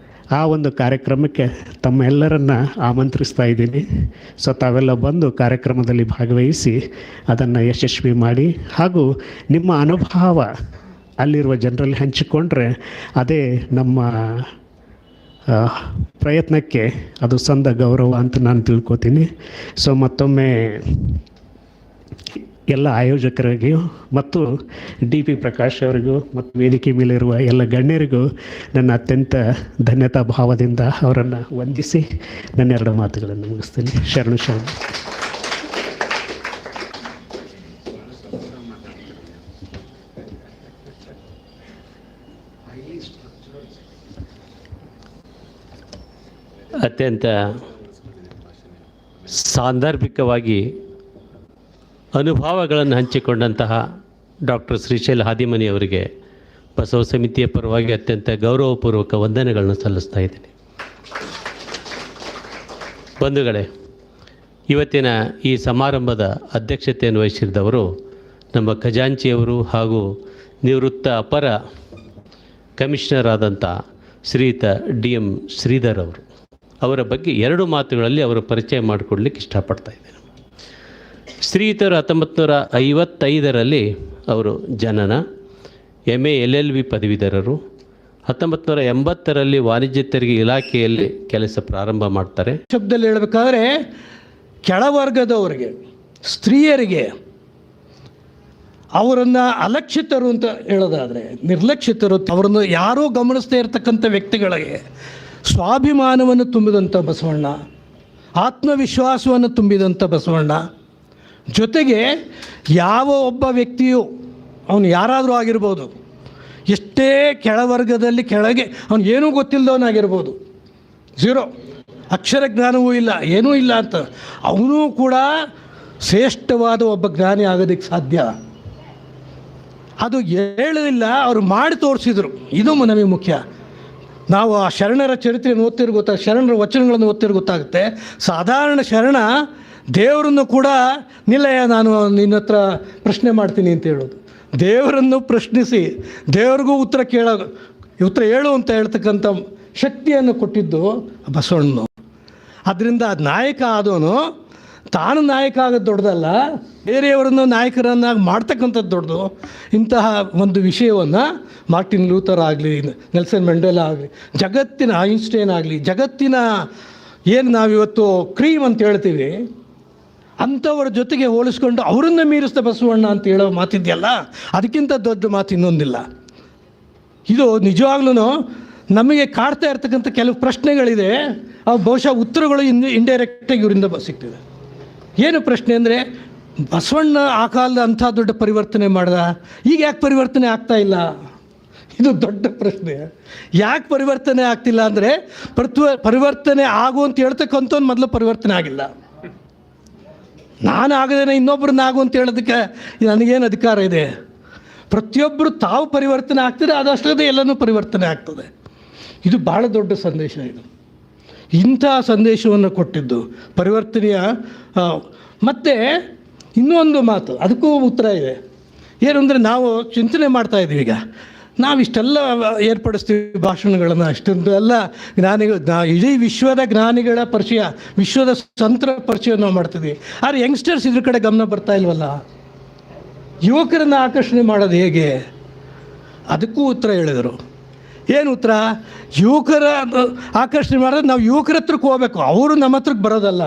ಆ ಒಂದು ಕಾರ್ಯಕ್ರಮಕ್ಕೆ ತಮ್ಮೆಲ್ಲರನ್ನ ಆಮಂತ್ರಿಸ್ತಾ ಇದ್ದೀನಿ. ಸೊ ತಾವೆಲ್ಲ ಬಂದು ಕಾರ್ಯಕ್ರಮದಲ್ಲಿ ಭಾಗವಹಿಸಿ ಅದನ್ನು ಯಶಸ್ವಿ ಮಾಡಿ, ಹಾಗೂ ನಿಮ್ಮ ಅನುಭವ ಅಲ್ಲಿರುವ ಜನರಲ್ಲಿ ಹಂಚಿಕೊಂಡ್ರೆ ಅದೇ ನಮ್ಮ ಪ್ರಯತ್ನಕ್ಕೆ ಅದು ಸಂದ ಗೌರವ ಅಂತ ನಾನು ತಿಳ್ಕೊತೀನಿ. ಸೊ ಮತ್ತೊಮ್ಮೆ ಎಲ್ಲ ಆಯೋಜಕರಿಗೂ ಮತ್ತು DP ಪ್ರಕಾಶ್ ಅವರಿಗೂ ಮತ್ತು ವೇದಿಕೆ ಮೇಲಿರುವ ಎಲ್ಲ ಗಣ್ಯರಿಗೂ ನನ್ನ ಅತ್ಯಂತ ಧನ್ಯತಾ ಭಾವದಿಂದ ಅವರನ್ನು ವಂದಿಸಿ ನನ್ನ 2 ಮಾತುಗಳನ್ನು ಮುಗಿಸ್ತೀನಿ. ಶರಣು ಶರಣು. ಅತ್ಯಂತ ಸಾಂದರ್ಭಿಕವಾಗಿ ಅನುಭವಗಳನ್ನು ಹಂಚಿಕೊಂಡಂತಹ ಡಾಕ್ಟರ್ ಶ್ರೀಶೈಲ ಹಾದಿಮನಿ ಅವರಿಗೆ ಬಸವ ಸಮಿತಿಯ ಪರವಾಗಿ ಅತ್ಯಂತ ಗೌರವಪೂರ್ವಕ ವಂದನೆಗಳನ್ನು ಸಲ್ಲಿಸ್ತಾ ಇದ್ದೀನಿ. ಬಂಧುಗಳೇ, ಇವತ್ತಿನ ಈ ಸಮಾರಂಭದ ಅಧ್ಯಕ್ಷತೆಯನ್ನು ವಹಿಸಿದ್ದವರು ನಮ್ಮ ಖಜಾಂಚಿಯವರು ಹಾಗೂ ನಿವೃತ್ತ ಅಪರ ಕಮಿಷನರ್ ಆದಂಥ ಶ್ರೀಯುತ DM ಶ್ರೀಧರ್ ಅವರು. ಅವರ ಬಗ್ಗೆ 2 ಮಾತುಗಳಲ್ಲಿ ಅವರ ಪರಿಚಯ ಮಾಡಿಕೊಡ್ಲಿಕ್ಕೆ ಇಷ್ಟಪಡ್ತಾ ಇದ್ದೇನೆ. ಶ್ರೀಯುತರು 1955ರಲ್ಲಿ ಅವರು ಜನನ, MA LLB ಪದವೀಧರರು. 1980ರಲ್ಲಿ ವಾಣಿಜ್ಯ ತೆರಿಗೆ ಇಲಾಖೆಯಲ್ಲಿ ಕೆಲಸ ಪ್ರಾರಂಭ ಮಾಡ್ತಾರೆ. ಶಬ್ದದಲ್ಲಿ ಹೇಳಬೇಕಾದ್ರೆ ಕೆಳವರ್ಗದವರಿಗೆ, ಸ್ತ್ರೀಯರಿಗೆ, ಅವರನ್ನು ಅಲಕ್ಷಿತರು ಅಂತ ಹೇಳೋದಾದರೆ, ನಿರ್ಲಕ್ಷಿತರು, ಅವರನ್ನು ಯಾರೂ ಗಮನಿಸದೇ ಇರತಕ್ಕಂಥ ವ್ಯಕ್ತಿಗಳಿಗೆ ಸ್ವಾಭಿಮಾನವನ್ನು ತುಂಬಿದಂಥ ಬಸವಣ್ಣ, ಆತ್ಮವಿಶ್ವಾಸವನ್ನು ತುಂಬಿದಂಥ ಬಸವಣ್ಣ, ಜೊತೆಗೆ ಯಾವ ಒಬ್ಬ ವ್ಯಕ್ತಿಯು, ಅವನು ಯಾರಾದರೂ ಆಗಿರ್ಬೋದು, ಎಷ್ಟೇ ಕೆಳವರ್ಗದಲ್ಲಿ ಕೆಳಗೆ ಅವನು ಏನೂ ಗೊತ್ತಿಲ್ಲದವನಾಗಿರ್ಬೋದು, 0 ಅಕ್ಷರ ಜ್ಞಾನವೂ ಇಲ್ಲ, ಏನೂ ಇಲ್ಲ ಅಂತ, ಅವನು ಕೂಡ ಶ್ರೇಷ್ಠವಾದ ಒಬ್ಬ ಜ್ಞಾನಿ ಆಗೋದಕ್ಕೆ ಸಾಧ್ಯ. ಅದು ಹೇಳಲಿಲ್ಲ, ಅವರು ಮಾಡಿ ತೋರಿಸಿದರು. ಇದು ನಮಗೆ ಮುಖ್ಯ. ನಾವು ಆ ಶರಣರ ಚರಿತ್ರೆಯನ್ನು ಓದ್ತಿರೋ ಗೊತ್ತಾಗುತ್ತೆ, ಶರಣರ ವಚನಗಳನ್ನು ಓದ್ತಿರೋ ಗೊತ್ತಾಗುತ್ತೆ. ಸಾಧಾರಣ ಶರಣ ದೇವರನ್ನು ಕೂಡ ನಿಲ್ಲಯ್ಯ ನಾನು ನಿನ್ನ ಹತ್ರ ಪ್ರಶ್ನೆ ಮಾಡ್ತೀನಿ ಅಂತ ಹೇಳೋದು, ದೇವರನ್ನು ಪ್ರಶ್ನಿಸಿ ದೇವ್ರಿಗೂ ಉತ್ತರ ಹೇಳು ಅಂತ ಹೇಳ್ತಕ್ಕಂಥ ಶಕ್ತಿಯನ್ನು ಕೊಟ್ಟಿದ್ದು ಬಸವಣ್ಣನು. ಅದರಿಂದ ನಾಯಕ ಆದವನು ತಾನು ನಾಯಕ ಆಗೋದು ದೊಡ್ಡದಲ್ಲ, ಬೇರೆಯವರನ್ನು ನಾಯಕರನ್ನಾಗಿ ಮಾಡ್ತಕ್ಕಂಥದ್ದು ದೊಡ್ಡದು. ಇಂತಹ ಒಂದು ವಿಷಯವನ್ನು ಮಾರ್ಟಿನ್ ಲೂಥರ್ ಆಗಲಿ, ನೆಲ್ಸನ್ ಮೆಂಡೆಲಾ ಆಗಲಿ, ಜಗತ್ತಿನ ಐನ್ಸ್ಟೈನ್ ಆಗಲಿ, ಜಗತ್ತಿನ ಏನು ನಾವಿವತ್ತು ಕ್ರೀಮ್ ಅಂತ ಹೇಳ್ತೀವಿ ಅಂಥವ್ರ ಜೊತೆಗೆ ಹೋಲಿಸ್ಕೊಂಡು ಅವರನ್ನು ಮೀರಿಸಿದ ಬಸವಣ್ಣ ಅಂತ ಹೇಳೋ ಮಾತಿದೆಯಲ್ಲ, ಅದಕ್ಕಿಂತ ದೊಡ್ಡ ಮಾತು ಇನ್ನೊಂದಿಲ್ಲ. ಇದು ನಿಜವಾಗ್ಲೂ ನಮಗೆ ಕಾಡ್ತಾ ಇರ್ತಕ್ಕಂಥ ಕೆಲವು ಪ್ರಶ್ನೆಗಳಿದೆ, ಅವು ಬಹುಶಃ ಉತ್ತರಗಳು ಇಂಡೈರೆಕ್ಟಾಗಿ ಇವರಿಂದ ಸಿಗ್ತಿದೆ. ಏನು ಪ್ರಶ್ನೆ ಅಂದರೆ, ಬಸವಣ್ಣ ಆ ಕಾಲದ ಅಂಥ ದೊಡ್ಡ ಪರಿವರ್ತನೆ ಮಾಡ್ದ, ಈಗ ಯಾಕೆ ಪರಿವರ್ತನೆ ಆಗ್ತಾ ಇಲ್ಲ? ಇದು ದೊಡ್ಡ ಪ್ರಶ್ನೆ. ಯಾಕೆ ಪರಿವರ್ತನೆ ಆಗ್ತಿಲ್ಲ ಅಂದರೆ, ಪರಿವರ್ತನೆ ಆಗು ಅಂತ ಹೇಳ್ತಕ್ಕಂಥವ್ನು ಮೊದಲು ಪರಿವರ್ತನೆ ಆಗಿಲ್ಲ. ನಾನು ಆಗದೇನೆ ಇನ್ನೊಬ್ಬರನ್ನ ಆಗು ಅಂತ ಹೇಳೋದಕ್ಕೆ ನನಗೇನು ಅಧಿಕಾರ ಇದೆ? ಪ್ರತಿಯೊಬ್ಬರು ತಾವು ಪರಿವರ್ತನೆ ಆಗ್ತದೆ, ಅದಷ್ಟೇ ಎಲ್ಲನೂ ಪರಿವರ್ತನೆ ಆಗ್ತದೆ. ಇದು ಭಾಳ ದೊಡ್ಡ ಸಂದೇಶ. ಇದು ಇಂಥ ಸಂದೇಶವನ್ನು ಕೊಟ್ಟಿದ್ದು ಪರಿವರ್ತನೆಯ. ಮತ್ತು ಇನ್ನೊಂದು ಮಾತು, ಅದಕ್ಕೂ ಉತ್ತರ ಇದೆ. ಏನು ಅಂದರೆ, ನಾವು ಚಿಂತನೆ ಮಾಡ್ತಾಯಿದ್ದೀವಿ, ಈಗ ನಾವಿಷ್ಟೆಲ್ಲ ಏರ್ಪಡಿಸ್ತೀವಿ ಭಾಷಣಗಳನ್ನು, ಅಷ್ಟೊಂದೆಲ್ಲ ಜ್ಞಾನಿಗಳು, ಇಡೀ ವಿಶ್ವದ ಜ್ಞಾನಿಗಳ ಪರಿಚಯ, ವಿಶ್ವದ ಸಂತರ ಪರಿಚಯ ನಾವು ಮಾಡ್ತಿದ್ವಿ. ಆದರೆ ಯಂಗ್ಸ್ಟರ್ಸ್ ಇದ್ರ ಕಡೆ ಗಮನ ಬರ್ತಾ ಇಲ್ವಲ್ಲ, ಯುವಕರನ್ನು ಆಕರ್ಷಣೆ ಮಾಡೋದು ಹೇಗೆ? ಅದಕ್ಕೂ ಉತ್ತರ ಹೇಳಿದರು. ಏನು ಉತ್ತರ? ಯುವಕರ ಆಕರ್ಷಣೆ ಮಾಡೋದು ನಾವು ಯುವಕರ ಹತ್ರಕ್ಕೆ ಹೋಗ್ಬೇಕು, ಅವರು ನಮ್ಮ ಹತ್ರಕ್ಕೆ ಬರೋದಲ್ಲ.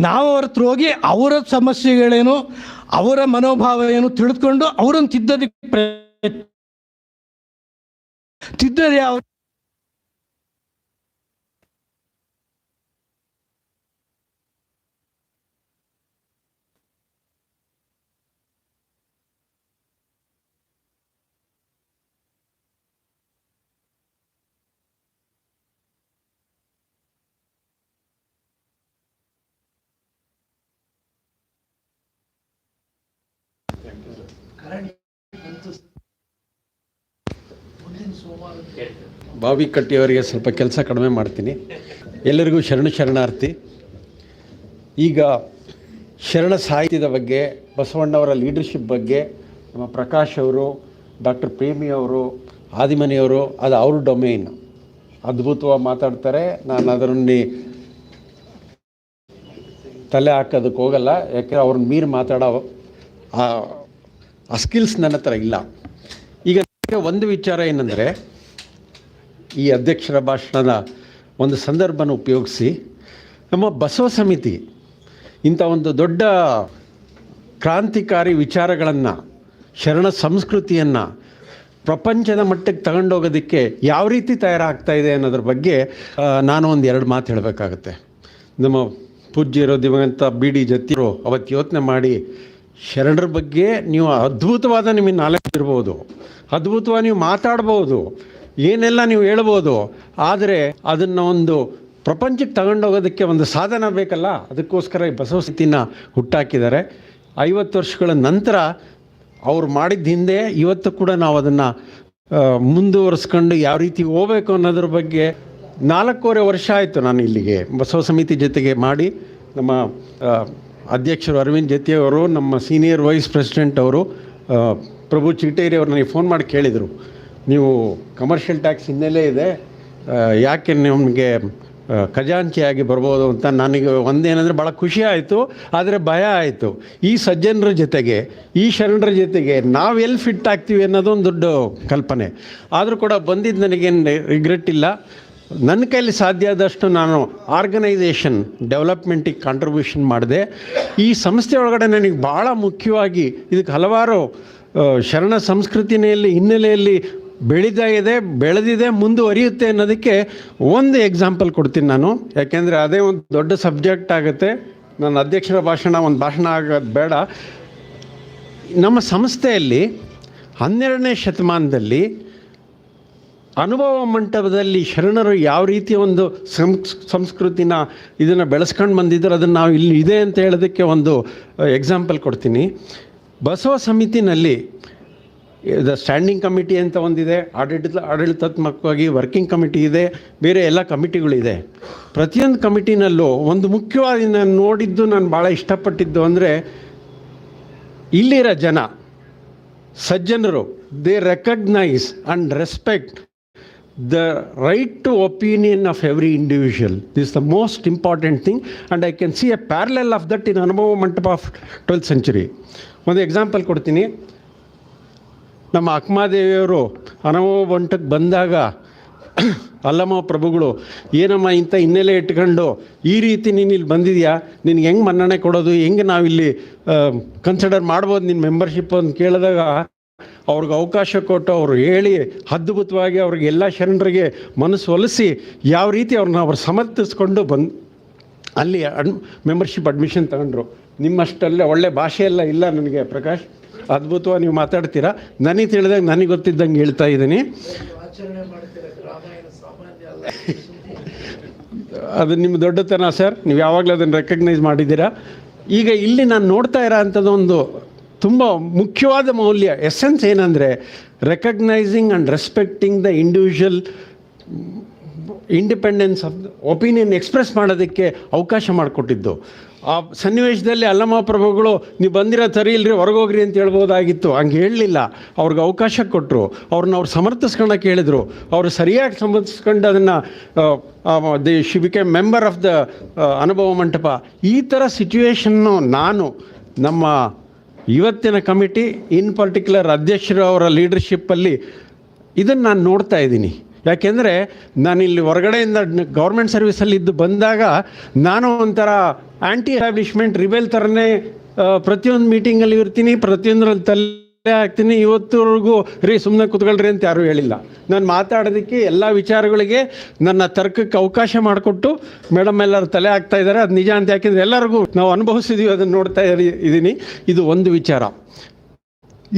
ನಾವು ಅವ್ರ ಹತ್ರ ಹೋಗಿ ಅವರ ಸಮಸ್ಯೆಗಳೇನು, ಅವರ ಮನೋಭಾವ ಏನು ತಿಳಿದುಕೊಂಡು ಅವರನ್ನು ತಿದ್ದದೆ ಯಾವ ಬಾವಿ ಕಟ್ಟಿಯವರಿಗೆ ಸ್ವಲ್ಪ ಕೆಲಸ ಕಡಿಮೆ ಮಾಡ್ತೀನಿ. ಎಲ್ಲರಿಗೂ ಶರಣಾರ್ಥಿ. ಈಗ ಶರಣ ಸಾಹಿತ್ಯದ ಬಗ್ಗೆ, ಬಸವಣ್ಣವರ ಲೀಡರ್ಶಿಪ್ ಬಗ್ಗೆ ನಮ್ಮ ಪ್ರಕಾಶ್ ಅವರು, ಡಾಕ್ಟರ್ ಪ್ರೇಮಿ ಅವರು, ಆದಿಮನಿಯವರು, ಅದು ಅವ್ರ ಡೊಮೇನ್, ಅದ್ಭುತವಾಗಿ ಮಾತಾಡ್ತಾರೆ. ನಾನು ಅದರಲ್ಲಿ ತಲೆ ಹಾಕೋದಕ್ಕೆ ಹೋಗಲ್ಲ, ಯಾಕೆಂದರೆ ಅವ್ರನ್ನ ಮೀರಿ ಮಾತಾಡೋ ಆ ಸ್ಕಿಲ್ಸ್ ನನ್ನ ಹತ್ರ ಇಲ್ಲ. ಈಗ ಒಂದು ವಿಚಾರ ಏನಂದರೆ, ಈ ಅಧ್ಯಕ್ಷರ ಭಾಷಣದ ಒಂದು ಸಂದರ್ಭನ ಉಪಯೋಗಿಸಿ ನಮ್ಮ ಬಸವ ಸಮಿತಿ ಇಂಥ ಒಂದು ದೊಡ್ಡ ಕ್ರಾಂತಿಕಾರಿ ವಿಚಾರಗಳನ್ನು, ಶರಣ ಸಂಸ್ಕೃತಿಯನ್ನು ಪ್ರಪಂಚದ ಮಟ್ಟಕ್ಕೆ ತಗೊಂಡೋಗೋದಕ್ಕೆ ಯಾವ ರೀತಿ ತಯಾರಾಗ್ತಾ ಇದೆ ಅನ್ನೋದ್ರ ಬಗ್ಗೆ ನಾನು ಒಂದು ಎರಡು ಮಾತು ಹೇಳಬೇಕಾಗತ್ತೆ. ನಮ್ಮ ಪೂಜ್ಯರು ದಿವಂಗತ ಬಿ ಡಿ ಜತ್ತಿರು ಅವತ್ತು ಯೋಚನೆ ಮಾಡಿ, ಶರಣರ ಬಗ್ಗೆ ನೀವು ಅದ್ಭುತವಾದ ನಿಮಗೆ ನಾಲೆಡ್ಜ್ ಇರ್ಬೋದು, ಅದ್ಭುತವಾಗಿ ನೀವು ಮಾತಾಡ್ಬೋದು, ಏನೆಲ್ಲ ನೀವು ಹೇಳ್ಬೋದು, ಆದರೆ ಅದನ್ನು ಒಂದು ಪ್ರಪಂಚಕ್ಕೆ ತಗೊಂಡೋಗೋದಕ್ಕೆ ಒಂದು ಸಾಧನ ಬೇಕಲ್ಲ. ಅದಕ್ಕೋಸ್ಕರ ಈ ಬಸವ ಸಮಿತಿನ ಹುಟ್ಟಾಕಿದ್ದಾರೆ. 50 ವರ್ಷಗಳ ನಂತರ ಅವ್ರು ಮಾಡಿದ ಹಿಂದೆ ಇವತ್ತು ಕೂಡ ನಾವು ಅದನ್ನು ಮುಂದುವರಿಸ್ಕೊಂಡು ಯಾವ ರೀತಿ ಹೋಗ್ಬೇಕು ಅನ್ನೋದ್ರ ಬಗ್ಗೆ 4.5 ವರ್ಷ ಆಯಿತು ನಾನು ಇಲ್ಲಿಗೆ ಬಸವ ಸಮಿತಿ ಜೊತೆಗೆ ಮಾಡಿ. ನಮ್ಮ ಅಧ್ಯಕ್ಷರು ಅರವಿಂದ್ ಜತಿಯವರು, ನಮ್ಮ ಸೀನಿಯರ್ ವೈಸ್ ಪ್ರೆಸಿಡೆಂಟ್ ಅವರು ಪ್ರಭು ಚಿಟೇರಿ ಅವರು ನನಗೆ ಫೋನ್ ಮಾಡಿ ಕೇಳಿದರು, ನೀವು ಕಮರ್ಷಿಯಲ್ ಟ್ಯಾಕ್ಸ್ ಹಿನ್ನೆಲೆ ಇದೆ, ಯಾಕೆ ನಿಮಗೆ ಖಜಾಂಚಿಯಾಗಿ ಬರ್ಬೋದು ಅಂತ. ನನಗೆ ಒಂದೇನೆಂದರೆ ಭಾಳ ಖುಷಿ ಆಯಿತು, ಆದರೆ ಭಯ ಆಯಿತು. ಈ ಸಜ್ಜನರ ಜೊತೆಗೆ, ಈ ಶರಣರ ಜೊತೆಗೆ ನಾವು ಎಲ್ಲಿ ಫಿಟ್ ಆಗ್ತೀವಿ ಅನ್ನೋದೊಂದು ದೊಡ್ಡ ಕಲ್ಪನೆ. ಆದರೂ ಕೂಡ ಬಂದಿದ್ದು ನನಗೇನು ರಿಗ್ರೆಟ್ ಇಲ್ಲ. ನನ್ನ ಕೈಲಿ ಸಾಧ್ಯ ಆದಷ್ಟು ನಾನು ಆರ್ಗನೈಸೇಷನ್ ಡೆವಲಪ್ಮೆಂಟಿಗೆ ಕಾಂಟ್ರಿಬ್ಯೂಷನ್ ಮಾಡಿದೆ. ಈ ಸಂಸ್ಥೆ ಒಳಗಡೆ ನನಗೆ ಭಾಳ ಮುಖ್ಯವಾಗಿ ಇದಕ್ಕೆ ಹಲವಾರು ಶರಣ ಸಂಸ್ಕೃತಿನಲ್ಲಿ ಹಿನ್ನೆಲೆಯಲ್ಲಿ ಬೆಳೆದಿದೆ, ಮುಂದುವರಿಯುತ್ತೆ ಅನ್ನೋದಕ್ಕೆ ಒಂದು ಎಕ್ಸಾಂಪಲ್ ಕೊಡ್ತೀನಿ ನಾನು. ಯಾಕೆಂದರೆ ಅದೇ ಒಂದು ದೊಡ್ಡ ಸಬ್ಜೆಕ್ಟ್ ಆಗುತ್ತೆ. ನನ್ನ ಅಧ್ಯಕ್ಷರ ಒಂದು ಭಾಷಣ ಆಗೋದು ಬೇಡ. ನಮ್ಮ ಸಂಸ್ಥೆಯಲ್ಲಿ 12ನೇ ಶತಮಾನದಲ್ಲಿ ಅನುಭವ ಮಂಟಪದಲ್ಲಿ ಶರಣರು ಯಾವ ರೀತಿಯ ಒಂದು ಸಂಸ್ಕೃತಿನ ಇದನ್ನು ಬೆಳೆಸ್ಕೊಂಡು ಬಂದಿದ್ದರು, ಅದನ್ನು ನಾವು ಇಲ್ಲಿ ಇದೆ ಅಂತ ಹೇಳೋದಕ್ಕೆ ಒಂದು ಎಕ್ಸಾಂಪಲ್ ಕೊಡ್ತೀನಿ. ಬಸವ ಸಮಿತಿನಲ್ಲಿ ಸ್ಟ್ಯಾಂಡಿಂಗ್ ಕಮಿಟಿ ಅಂತ ಒಂದಿದೆ, ಆಡಳಿತಾತ್ಮಕವಾಗಿ ವರ್ಕಿಂಗ್ ಕಮಿಟಿ ಇದೆ, ಬೇರೆ ಎಲ್ಲ ಕಮಿಟಿಗಳಿದೆ. ಪ್ರತಿಯೊಂದು ಕಮಿಟಿನಲ್ಲೂ ಒಂದು ಮುಖ್ಯವಾಗಿ ನಾನು ನೋಡಿದ್ದು, ನಾನು ಭಾಳ ಇಷ್ಟಪಟ್ಟಿದ್ದು ಅಂದರೆ, ಇಲ್ಲಿರೋ ಜನ ಸಜ್ಜನರು they recognise and respect the right to opinion of every individual. This is the most important thing, and I can see a parallel of that in Anubhava Mandapa of 12th century. ಒಂದು example ಕೊಡ್ತೀನಿ. ನಮ್ಮ ಅಕ್ಕಮಾದೇವಿಯವರು ಅನುಭವ ಮಂಟಪಕ್ಕೆ ಬಂದಾಗ ಅಲ್ಲಮ್ಮ ಪ್ರಭುಗಳು, ಏನಮ್ಮ ಇಂಥ ಹಿನ್ನೆಲೆ ಇಟ್ಕೊಂಡು ಈ ರೀತಿ ನೀನು ಇಲ್ಲಿ ಬಂದಿದೆಯಾ, ನಿನಗೆ ಹೆಂಗೆ ಮನ್ನಣೆ ಕೊಡೋದು, ಹೆಂಗೆ ನಾವಿಲ್ಲಿ ಕನ್ಸಿಡರ್ ಮಾಡ್ಬೋದು ನಿನ್ನ ಮೆಂಬರ್ಶಿಪ್ ಅಂತ ಕೇಳಿದಾಗ ಅವ್ರಿಗೆ ಅವಕಾಶ ಕೊಟ್ಟು ಅವರು ಹೇಳಿ ಅದ್ಭುತವಾಗಿ ಅವ್ರಿಗೆ ಎಲ್ಲ ಶರಣರಿಗೆ ಮನಸ್ಸು ಒಲಿಸಿ ಯಾವ ರೀತಿ ಅವ್ರು ಸಮರ್ಥಿಸ್ಕೊಂಡು ಅಲ್ಲಿ ಮೆಂಬರ್ಶಿಪ್ ಅಡ್ಮಿಷನ್ ತಗೊಂಡ್ರು. ನಿಮ್ಮಷ್ಟಲ್ಲೇ ಒಳ್ಳೆ ಭಾಷೆಯೆಲ್ಲ ಇಲ್ಲ ನನಗೆ ಪ್ರಕಾಶ್, ಅದ್ಭುತವಾಗಿ ನೀವು ಮಾತಾಡ್ತೀರಾ. ನನಗೆ ತಿಳಿದಾಗ ನನಗೆ ಗೊತ್ತಿದ್ದಂಗೆ ಹೇಳ್ತಾ ಇದ್ದೀನಿ. ಅದು ನಿಮ್ಮ ದೊಡ್ಡತನ ಸರ್, ನೀವು ಯಾವಾಗಲೂ ಅದನ್ನು ರೆಕಗ್ನೈಸ್ ಮಾಡಿದ್ದೀರಾ. ಈಗ ಇಲ್ಲಿ ನಾನು ನೋಡ್ತಾ ಇರೋ ಅಂಥದ್ದೊಂದು ತುಂಬ ಮುಖ್ಯವಾದ ಮೌಲ್ಯ, ಎಸೆನ್ಸ್ ಏನಂದರೆ recognising and respecting the individual independence of opinion express ಮಾಡೋದಕ್ಕೆ ಅವಕಾಶ ಮಾಡಿಕೊಟ್ಟಿದ್ದು. ಆ ಸನ್ನಿವೇಶದಲ್ಲಿ ಅಲ್ಲಮ್ಮ ಪ್ರಭುಗಳು, ನೀವು ಬಂದಿರೋ ಸರಿ ಇಲ್ಲರಿ, ಹೊರಗೋಗ್ರಿ ಅಂತ ಹೇಳ್ಬೋದಾಗಿತ್ತು. ಹಂಗೆ ಹೇಳಲಿಲ್ಲ, ಅವ್ರಿಗೆ ಅವಕಾಶ ಕೊಟ್ಟರು, ಅವ್ರನ್ನ ಸಮರ್ಥಿಸ್ಕೊಳಕ್ಕೆ ಹೇಳಿದರು. ಅವರು ಸರಿಯಾಗಿ ಸಮರ್ಥಿಸ್ಕೊಂಡು ಅದನ್ನು she became member of the ಅನುಭವ ಮಂಟಪ. ಈ ಥರ ಸಿಚುವೇಶನ್ನು ನಾನು ನಮ್ಮ ಇವತ್ತಿನ ಕಮಿಟಿ, ಇನ್ ಪರ್ಟಿಕ್ಯುಲರ್ ಅಧ್ಯಕ್ಷರು ಅವರ ಲೀಡರ್ಶಿಪ್ಪಲ್ಲಿ ಇದನ್ನು ನಾನು ನೋಡ್ತಾ ಇದ್ದೀನಿ. ಯಾಕೆಂದರೆ ನಾನಿಲ್ಲಿ ಹೊರಗಡೆಯಿಂದ ಗೌರ್ಮೆಂಟ್ ಸರ್ವಿಸಲ್ಲಿ ಇದ್ದು ಬಂದಾಗ ನಾನು ಒಂಥರ ಆ್ಯಂಟಿ ಎಸ್ಟಾಬ್ಲಿಷ್ಮೆಂಟ್ ರಿಬೆಲ್ ಥರನೇ ಪ್ರತಿಯೊಂದು ಮೀಟಿಂಗಲ್ಲಿ ಇರ್ತೀನಿ, ಪ್ರತಿಯೊಂದರಲ್ಲಿ ತಲೆ ಹಾಕ್ತೀನಿ. ಇವತ್ತುವರೆಗೂ ಸುಮ್ಮನೆ ಕೂತ್ಕೊಳ್ರಿ ಅಂತ ಯಾರೂ ಹೇಳಿಲ್ಲ. ನಾನು ಮಾತಾಡೋದಕ್ಕೆ ಎಲ್ಲ ವಿಚಾರಗಳಿಗೆ ನನ್ನ ತರ್ಕಕ್ಕೆ ಅವಕಾಶ ಮಾಡಿಕೊಟ್ಟು ಮೇಡಮ್ ಎಲ್ಲರೂ ತಲೆ ಹಾಕ್ತಾ ಇದ್ದಾರೆ. ಅದು ನಿಜ ಅಂತ, ಯಾಕೆಂದರೆ ಎಲ್ಲರಿಗೂ ನಾವು ಅನುಭವಿಸಿದ್ದೀವಿ, ಅದನ್ನು ನೋಡ್ತಾ ಇದ್ದೀನಿ. ಇದು ಒಂದು ವಿಚಾರ.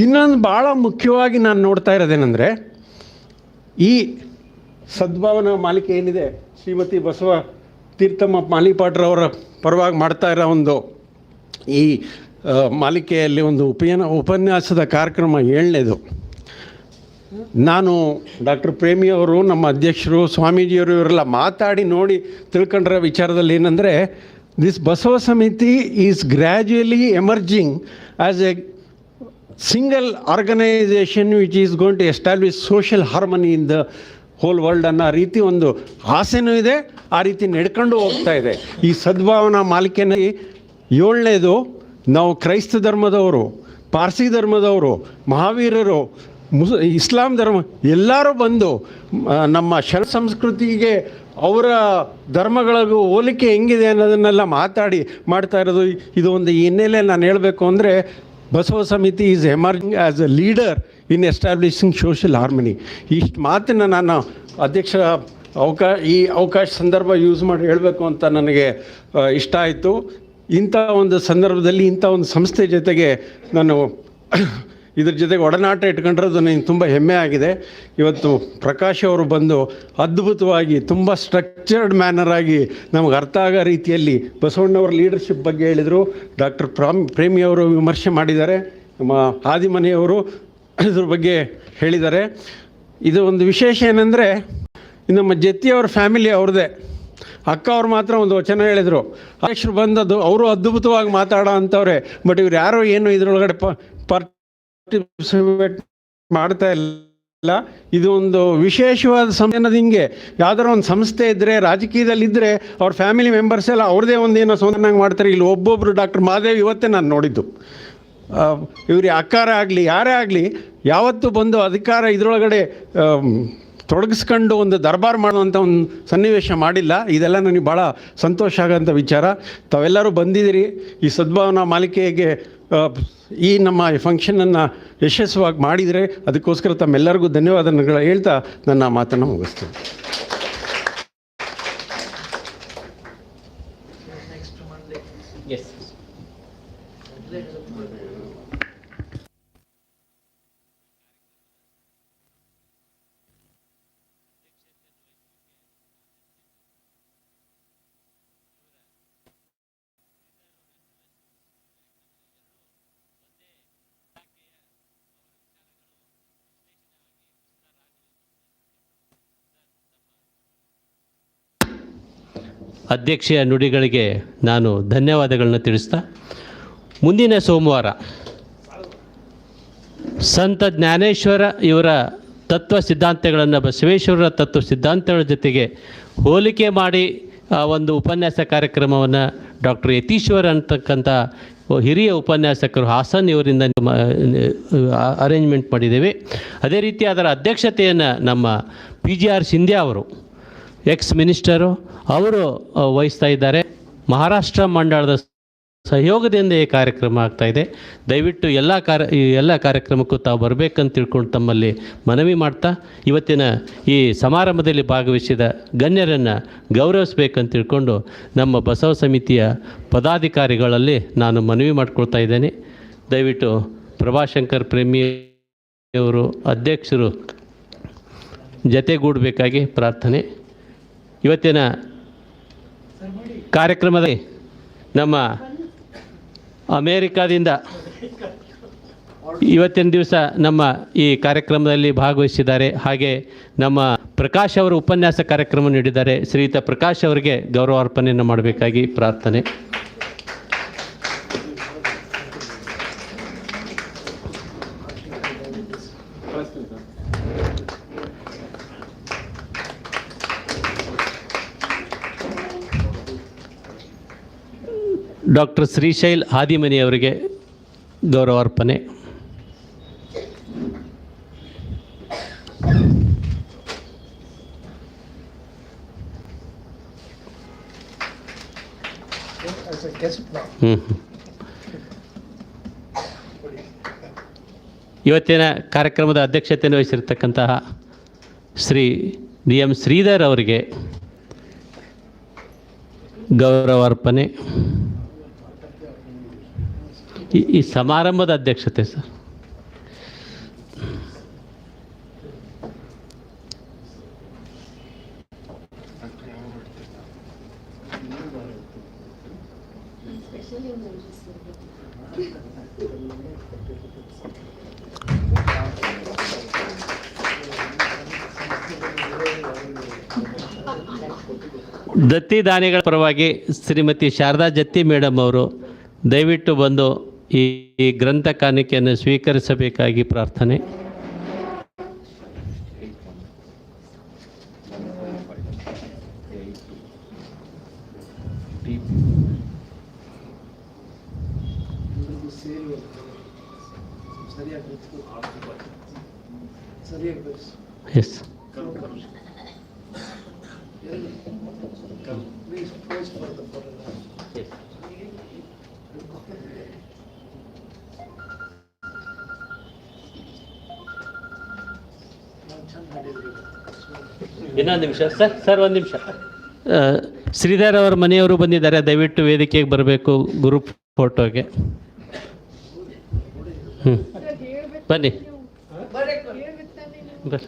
ಇನ್ನೊಂದು ಭಾಳ ಮುಖ್ಯವಾಗಿ ನಾನು ನೋಡ್ತಾ ಇರೋದೇನೆಂದರೆ, ಈ ಸದ್ಭಾವನಾ ಮಾಲಿಕೆ ಏನಿದೆ, ಶ್ರೀಮತಿ ಬಸವ ತೀರ್ಥಮ್ಮ ಮಾಲಿಪಾಟ್ರವರ ಪರವಾಗಿ ಮಾಡ್ತಾ ಇರೋ ಒಂದು ಈ ಮಾಲಿಕೆಯಲ್ಲಿ ಒಂದು ಉಪನ್ಯಾಸದ ಕಾರ್ಯಕ್ರಮ 7ನೇದು. ನಾನು ಡಾಕ್ಟರ್ ಪ್ರೇಮಿಯವರು, ನಮ್ಮ ಅಧ್ಯಕ್ಷರು, ಸ್ವಾಮೀಜಿಯವರು ಇವರೆಲ್ಲ ಮಾತಾಡಿ ನೋಡಿ ತಿಳ್ಕೊಂಡ್ರ ವಿಚಾರದಲ್ಲಿ ಏನಂದರೆ, this Basava Samiti is gradually emerging as a single organisation which is going to establish social harmony in the whole world ಅನ್ನೋ ರೀತಿ ಒಂದು ಆಸೆನೂ ಇದೆ, ಆ ರೀತಿ ನಡ್ಕೊಂಡು ಹೋಗ್ತಾ ಇದೆ. ಈ ಸದ್ಭಾವನಾ ಮಾಲಿಕೆಯಲ್ಲಿ 7ನೇದು ನಾವು ಕ್ರೈಸ್ತ ಧರ್ಮದವರು, ಪಾರ್ಸಿ ಧರ್ಮದವರು, ಮಹಾವೀರರು, ಇಸ್ಲಾಂ ಧರ್ಮ ಎಲ್ಲರೂ ಬಂದು ನಮ್ಮ ಸಂಸ್ಕೃತಿಗೆ ಅವರ ಧರ್ಮಗಳಿಗೂ ಹೋಲಿಕೆ ಹೆಂಗಿದೆ ಅನ್ನೋದನ್ನೆಲ್ಲ ಮಾತಾಡಿ ಮಾಡ್ತಾ ಇರೋದು. ಇದು ಒಂದು ಹಿನ್ನೆಲೆ ನಾನು ಹೇಳಬೇಕು ಅಂದರೆ, Basava Samiti is emerging as A leader in establishing social harmony. ಇಷ್ಟು ಮಾತನ್ನು ನಾನು ಅಧ್ಯಕ್ಷ ಈ ಅವಕಾಶ ಸಂದರ್ಭ ಯೂಸ್ ಮಾಡಿ ಹೇಳಬೇಕು ಅಂತ ನನಗೆ ಇಷ್ಟ ಆಯಿತು. ಇಂಥ ಒಂದು ಸಂದರ್ಭದಲ್ಲಿ ಇಂಥ ಒಂದು ಸಂಸ್ಥೆ ಜೊತೆಗೆ ನಾನು ಇದ್ರ ಜೊತೆಗೆ ಒಡನಾಟ ಇಟ್ಕೊಂಡಿರೋದು ನನಗೆ ತುಂಬ ಹೆಮ್ಮೆ ಆಗಿದೆ. ಇವತ್ತು ಪ್ರಕಾಶ್ ಅವರು ಬಂದು ಅದ್ಭುತವಾಗಿ ತುಂಬ ಸ್ಟ್ರಕ್ಚರ್ಡ್ ಮ್ಯಾನರ್ ಆಗಿ ನಮಗೆ ಅರ್ಥ ಆಗೋ ರೀತಿಯಲ್ಲಿ ಬಸವಣ್ಣವರ ಲೀಡರ್ಶಿಪ್ ಬಗ್ಗೆ ಹೇಳಿದರು. ಡಾಕ್ಟರ್ ಪ್ರೇಮಿಯವರು ವಿಮರ್ಶೆ ಮಾಡಿದ್ದಾರೆ, ನಮ್ಮ ಆದಿಮನೆಯವರು ಇದ್ರ ಬಗ್ಗೆ ಹೇಳಿದ್ದಾರೆ. ಇದು ಒಂದು ವಿಶೇಷ ಏನಂದರೆ, ನಮ್ಮ ಜತ್ತಿಯವ್ರ ಫ್ಯಾಮಿಲಿ ಅವ್ರದ್ದೇ. ಅಕ್ಕ ಅವ್ರು ಮಾತ್ರ ಒಂದು ವಚನ ಹೇಳಿದರು, ಅಧ್ಯಕ್ಷರು ಬಂದದ್ದು ಅವರು ಅದ್ಭುತವಾಗಿ ಮಾತಾಡೋ ಅಂಥವ್ರೆ, ಬಟ್ ಇವ್ರು ಯಾರೋ ಏನು ಇದರೊಳಗಡೆ ಪಾರ್ಟಿಸಿಪೇಟ್ ಮಾಡ್ತಾ ಇಲ್ಲ. ಇದು ಒಂದು ವಿಶೇಷವಾದ ಸಮಯದ ಹಿಂಗೆ ಯಾವ್ದಾರು ಒಂದು ಸಂಸ್ಥೆ ಇದ್ದರೆ, ರಾಜಕೀಯದಲ್ಲಿದ್ದರೆ ಅವ್ರ ಫ್ಯಾಮಿಲಿ ಮೆಂಬರ್ಸ್ ಎಲ್ಲ ಅವ್ರದ್ದೇ ಒಂದು ಏನೋ ಸ್ವಂತನಾಗಿ ಮಾಡ್ತಾರೆ. ಇಲ್ಲಿ ಒಬ್ಬೊಬ್ಬರು ಡಾಕ್ಟರ್ ಮಹಾದೇವ್ ಇವತ್ತೇ ನಾನು ನೋಡಿದ್ದು. ಇವ್ರಿಗೆ ಅಕ್ಕಾರ ಆಗಲಿ ಯಾರೇ ಆಗಲಿ ಯಾವತ್ತೂ ಬಂದು ಅಧಿಕಾರ ಇದರೊಳಗಡೆ ತೊಡಗಿಸ್ಕೊಂಡು ಒಂದು ದರ್ಬಾರ್ ಮಾಡುವಂಥ ಒಂದು ಸನ್ನಿವೇಶ ಮಾಡಿಲ್ಲ. ಇದೆಲ್ಲ ನನಗೆ ಭಾಳ ಸಂತೋಷ ಆಗೋಂಥ ವಿಚಾರ. ತಾವೆಲ್ಲರೂ ಬಂದಿದ್ದೀರಿ ಈ ಸದ್ಭಾವನಾ ಮಾಲಿಕೆಗೆ, ಈ ನಮ್ಮ ಫಂಕ್ಷನನ್ನು ಯಶಸ್ವಿಯಾಗಿ ಮಾಡಿದರೆ ಅದಕ್ಕೋಸ್ಕರ ತಮ್ಮೆಲ್ಲರಿಗೂ ಧನ್ಯವಾದಗಳು ಹೇಳ್ತಾ ನನ್ನ ಮಾತನ್ನು ಮುಗಿಸ್ತೀನಿ. ಅಧ್ಯಕ್ಷೀಯ ನುಡಿಗಳಿಗೆ ನಾನು ಧನ್ಯವಾದಗಳನ್ನ ತಿಳಿಸ್ತಾ, ಮುಂದಿನ ಸೋಮವಾರ ಸಂತ ಜ್ಞಾನೇಶ್ವರ ಇವರ ತತ್ವ ಸಿದ್ಧಾಂತಗಳನ್ನು, ಬಸವೇಶ್ವರರ ತತ್ವ ಸಿದ್ಧಾಂತಗಳ ಜೊತೆಗೆ ಹೋಲಿಕೆ ಮಾಡಿ ಒಂದು ಉಪನ್ಯಾಸ ಕಾರ್ಯಕ್ರಮವನ್ನು ಡಾಕ್ಟರ್ ಯತೀಶ್ವರ್ ಅಂತಕ್ಕಂಥ ಹಿರಿಯ ಉಪನ್ಯಾಸಕರು ಹಾಸನ್ ಇವರಿಂದ ಅರೇಂಜ್ಮೆಂಟ್ ಮಾಡಿದ್ದೇವೆ. ಅದೇ ರೀತಿ ಅದರ ಅಧ್ಯಕ್ಷತೆಯನ್ನು ನಮ್ಮ PGR ಸಿಂಧ್ಯಾ ಅವರು, ಎಕ್ಸ್ ಮಿನಿಸ್ಟರು, ಅವರು ವಹಿಸ್ತಾ ಇದ್ದಾರೆ. ಮಹಾರಾಷ್ಟ್ರ ಮಂಡಳದ ಸಹಯೋಗದಿಂದ ಈ ಕಾರ್ಯಕ್ರಮ ಆಗ್ತಾಯಿದೆ. ದಯವಿಟ್ಟು ಎಲ್ಲ ಕಾರ್ಯಕ್ರಮಕ್ಕೂ ತಾವು ಬರಬೇಕಂತ ತಿಳ್ಕೊಂಡು ತಮ್ಮಲ್ಲಿ ಮನವಿ ಮಾಡ್ತಾ, ಇವತ್ತಿನ ಈ ಸಮಾರಂಭದಲ್ಲಿ ಭಾಗವಹಿಸಿದ ಗಣ್ಯರನ್ನು ಗೌರವಿಸಬೇಕಂತ ತಿಳ್ಕೊಂಡು ನಮ್ಮ ಬಸವ ಸಮಿತಿಯ ಪದಾಧಿಕಾರಿಗಳಲ್ಲಿ ನಾನು ಮನವಿ ಮಾಡ್ಕೊಳ್ತಾ ಇದ್ದೇನೆ. ದಯವಿಟ್ಟು ಪ್ರಭಾಶಂಕರ್ ಪ್ರೇಮಿಯವರು ಅಧ್ಯಕ್ಷರು ಜತೆಗೂಡಬೇಕಾಗಿ ಪ್ರಾರ್ಥನೆ. ಇವತ್ತಿನ ಕಾರ್ಯಕ್ರಮದಲ್ಲಿ ನಮ್ಮ ಅಮೇರಿಕಾದಿಂದ ಇವತ್ತಿನ ದಿವಸ ನಮ್ಮ ಈ ಕಾರ್ಯಕ್ರಮದಲ್ಲಿ ಭಾಗವಹಿಸಿದ್ದಾರೆ. ಹಾಗೆ ನಮ್ಮ ಪ್ರಕಾಶ್ ಅವರು ಉಪನ್ಯಾಸ ಕಾರ್ಯಕ್ರಮ ನೀಡಿದ್ದಾರೆ. ಶ್ರೀಯುತ ಪ್ರಕಾಶ್ ಅವರಿಗೆ ಗೌರವಾರ್ಪಣೆಯನ್ನು ಮಾಡಬೇಕಾಗಿ ಪ್ರಾರ್ಥನೆ. ಡಾಕ್ಟರ್ ಶ್ರೀಶೈಲ್ ಹಾದಿಮನಿಯವರಿಗೆ ಗೌರವಾರ್ಪಣೆ. ಇವತ್ತಿನ ಕಾರ್ಯಕ್ರಮದ ಅಧ್ಯಕ್ಷತೆಯನ್ನು ವಹಿಸಿರ್ತಕ್ಕಂತಹ ಶ್ರೀ DM ಶ್ರೀಧರ್ ಅವರಿಗೆ ಗೌರವಾರ್ಪಣೆ. ಈ ಸಮಾರಂಭದ ಅಧ್ಯಕ್ಷತೆ ಸರ್. ದತ್ತಿ ದಾನಿಗಳ ಪರವಾಗಿ ಶ್ರೀಮತಿ ಶಾರದಾ ಜತ್ತಿ ಮೇಡಮ್ ಅವರು ದಯವಿಟ್ಟು ಬಂದು ಈ ಗ್ರಂಥ ಕಾಣಿಕೆಯನ್ನು ಸ್ವೀಕರಿಸಬೇಕಾಗಿ ಪ್ರಾರ್ಥನೆ. ಎಸ್. ಇನ್ನೊಂದು ನಿಮಿಷ ಸರ್ ಒಂದು ನಿಮಿಷ. ಶ್ರೀಧರ್ ಅವರ ಮನೆಯವರು ಬಂದಿದ್ದಾರೆ, ದಯವಿಟ್ಟು ವೇದಿಕೆಗೆ ಬರಬೇಕು ಗ್ರೂಪ್ ಫೋಟೋಗೆ. ಬನ್ನಿ ಬರ್ರಿ.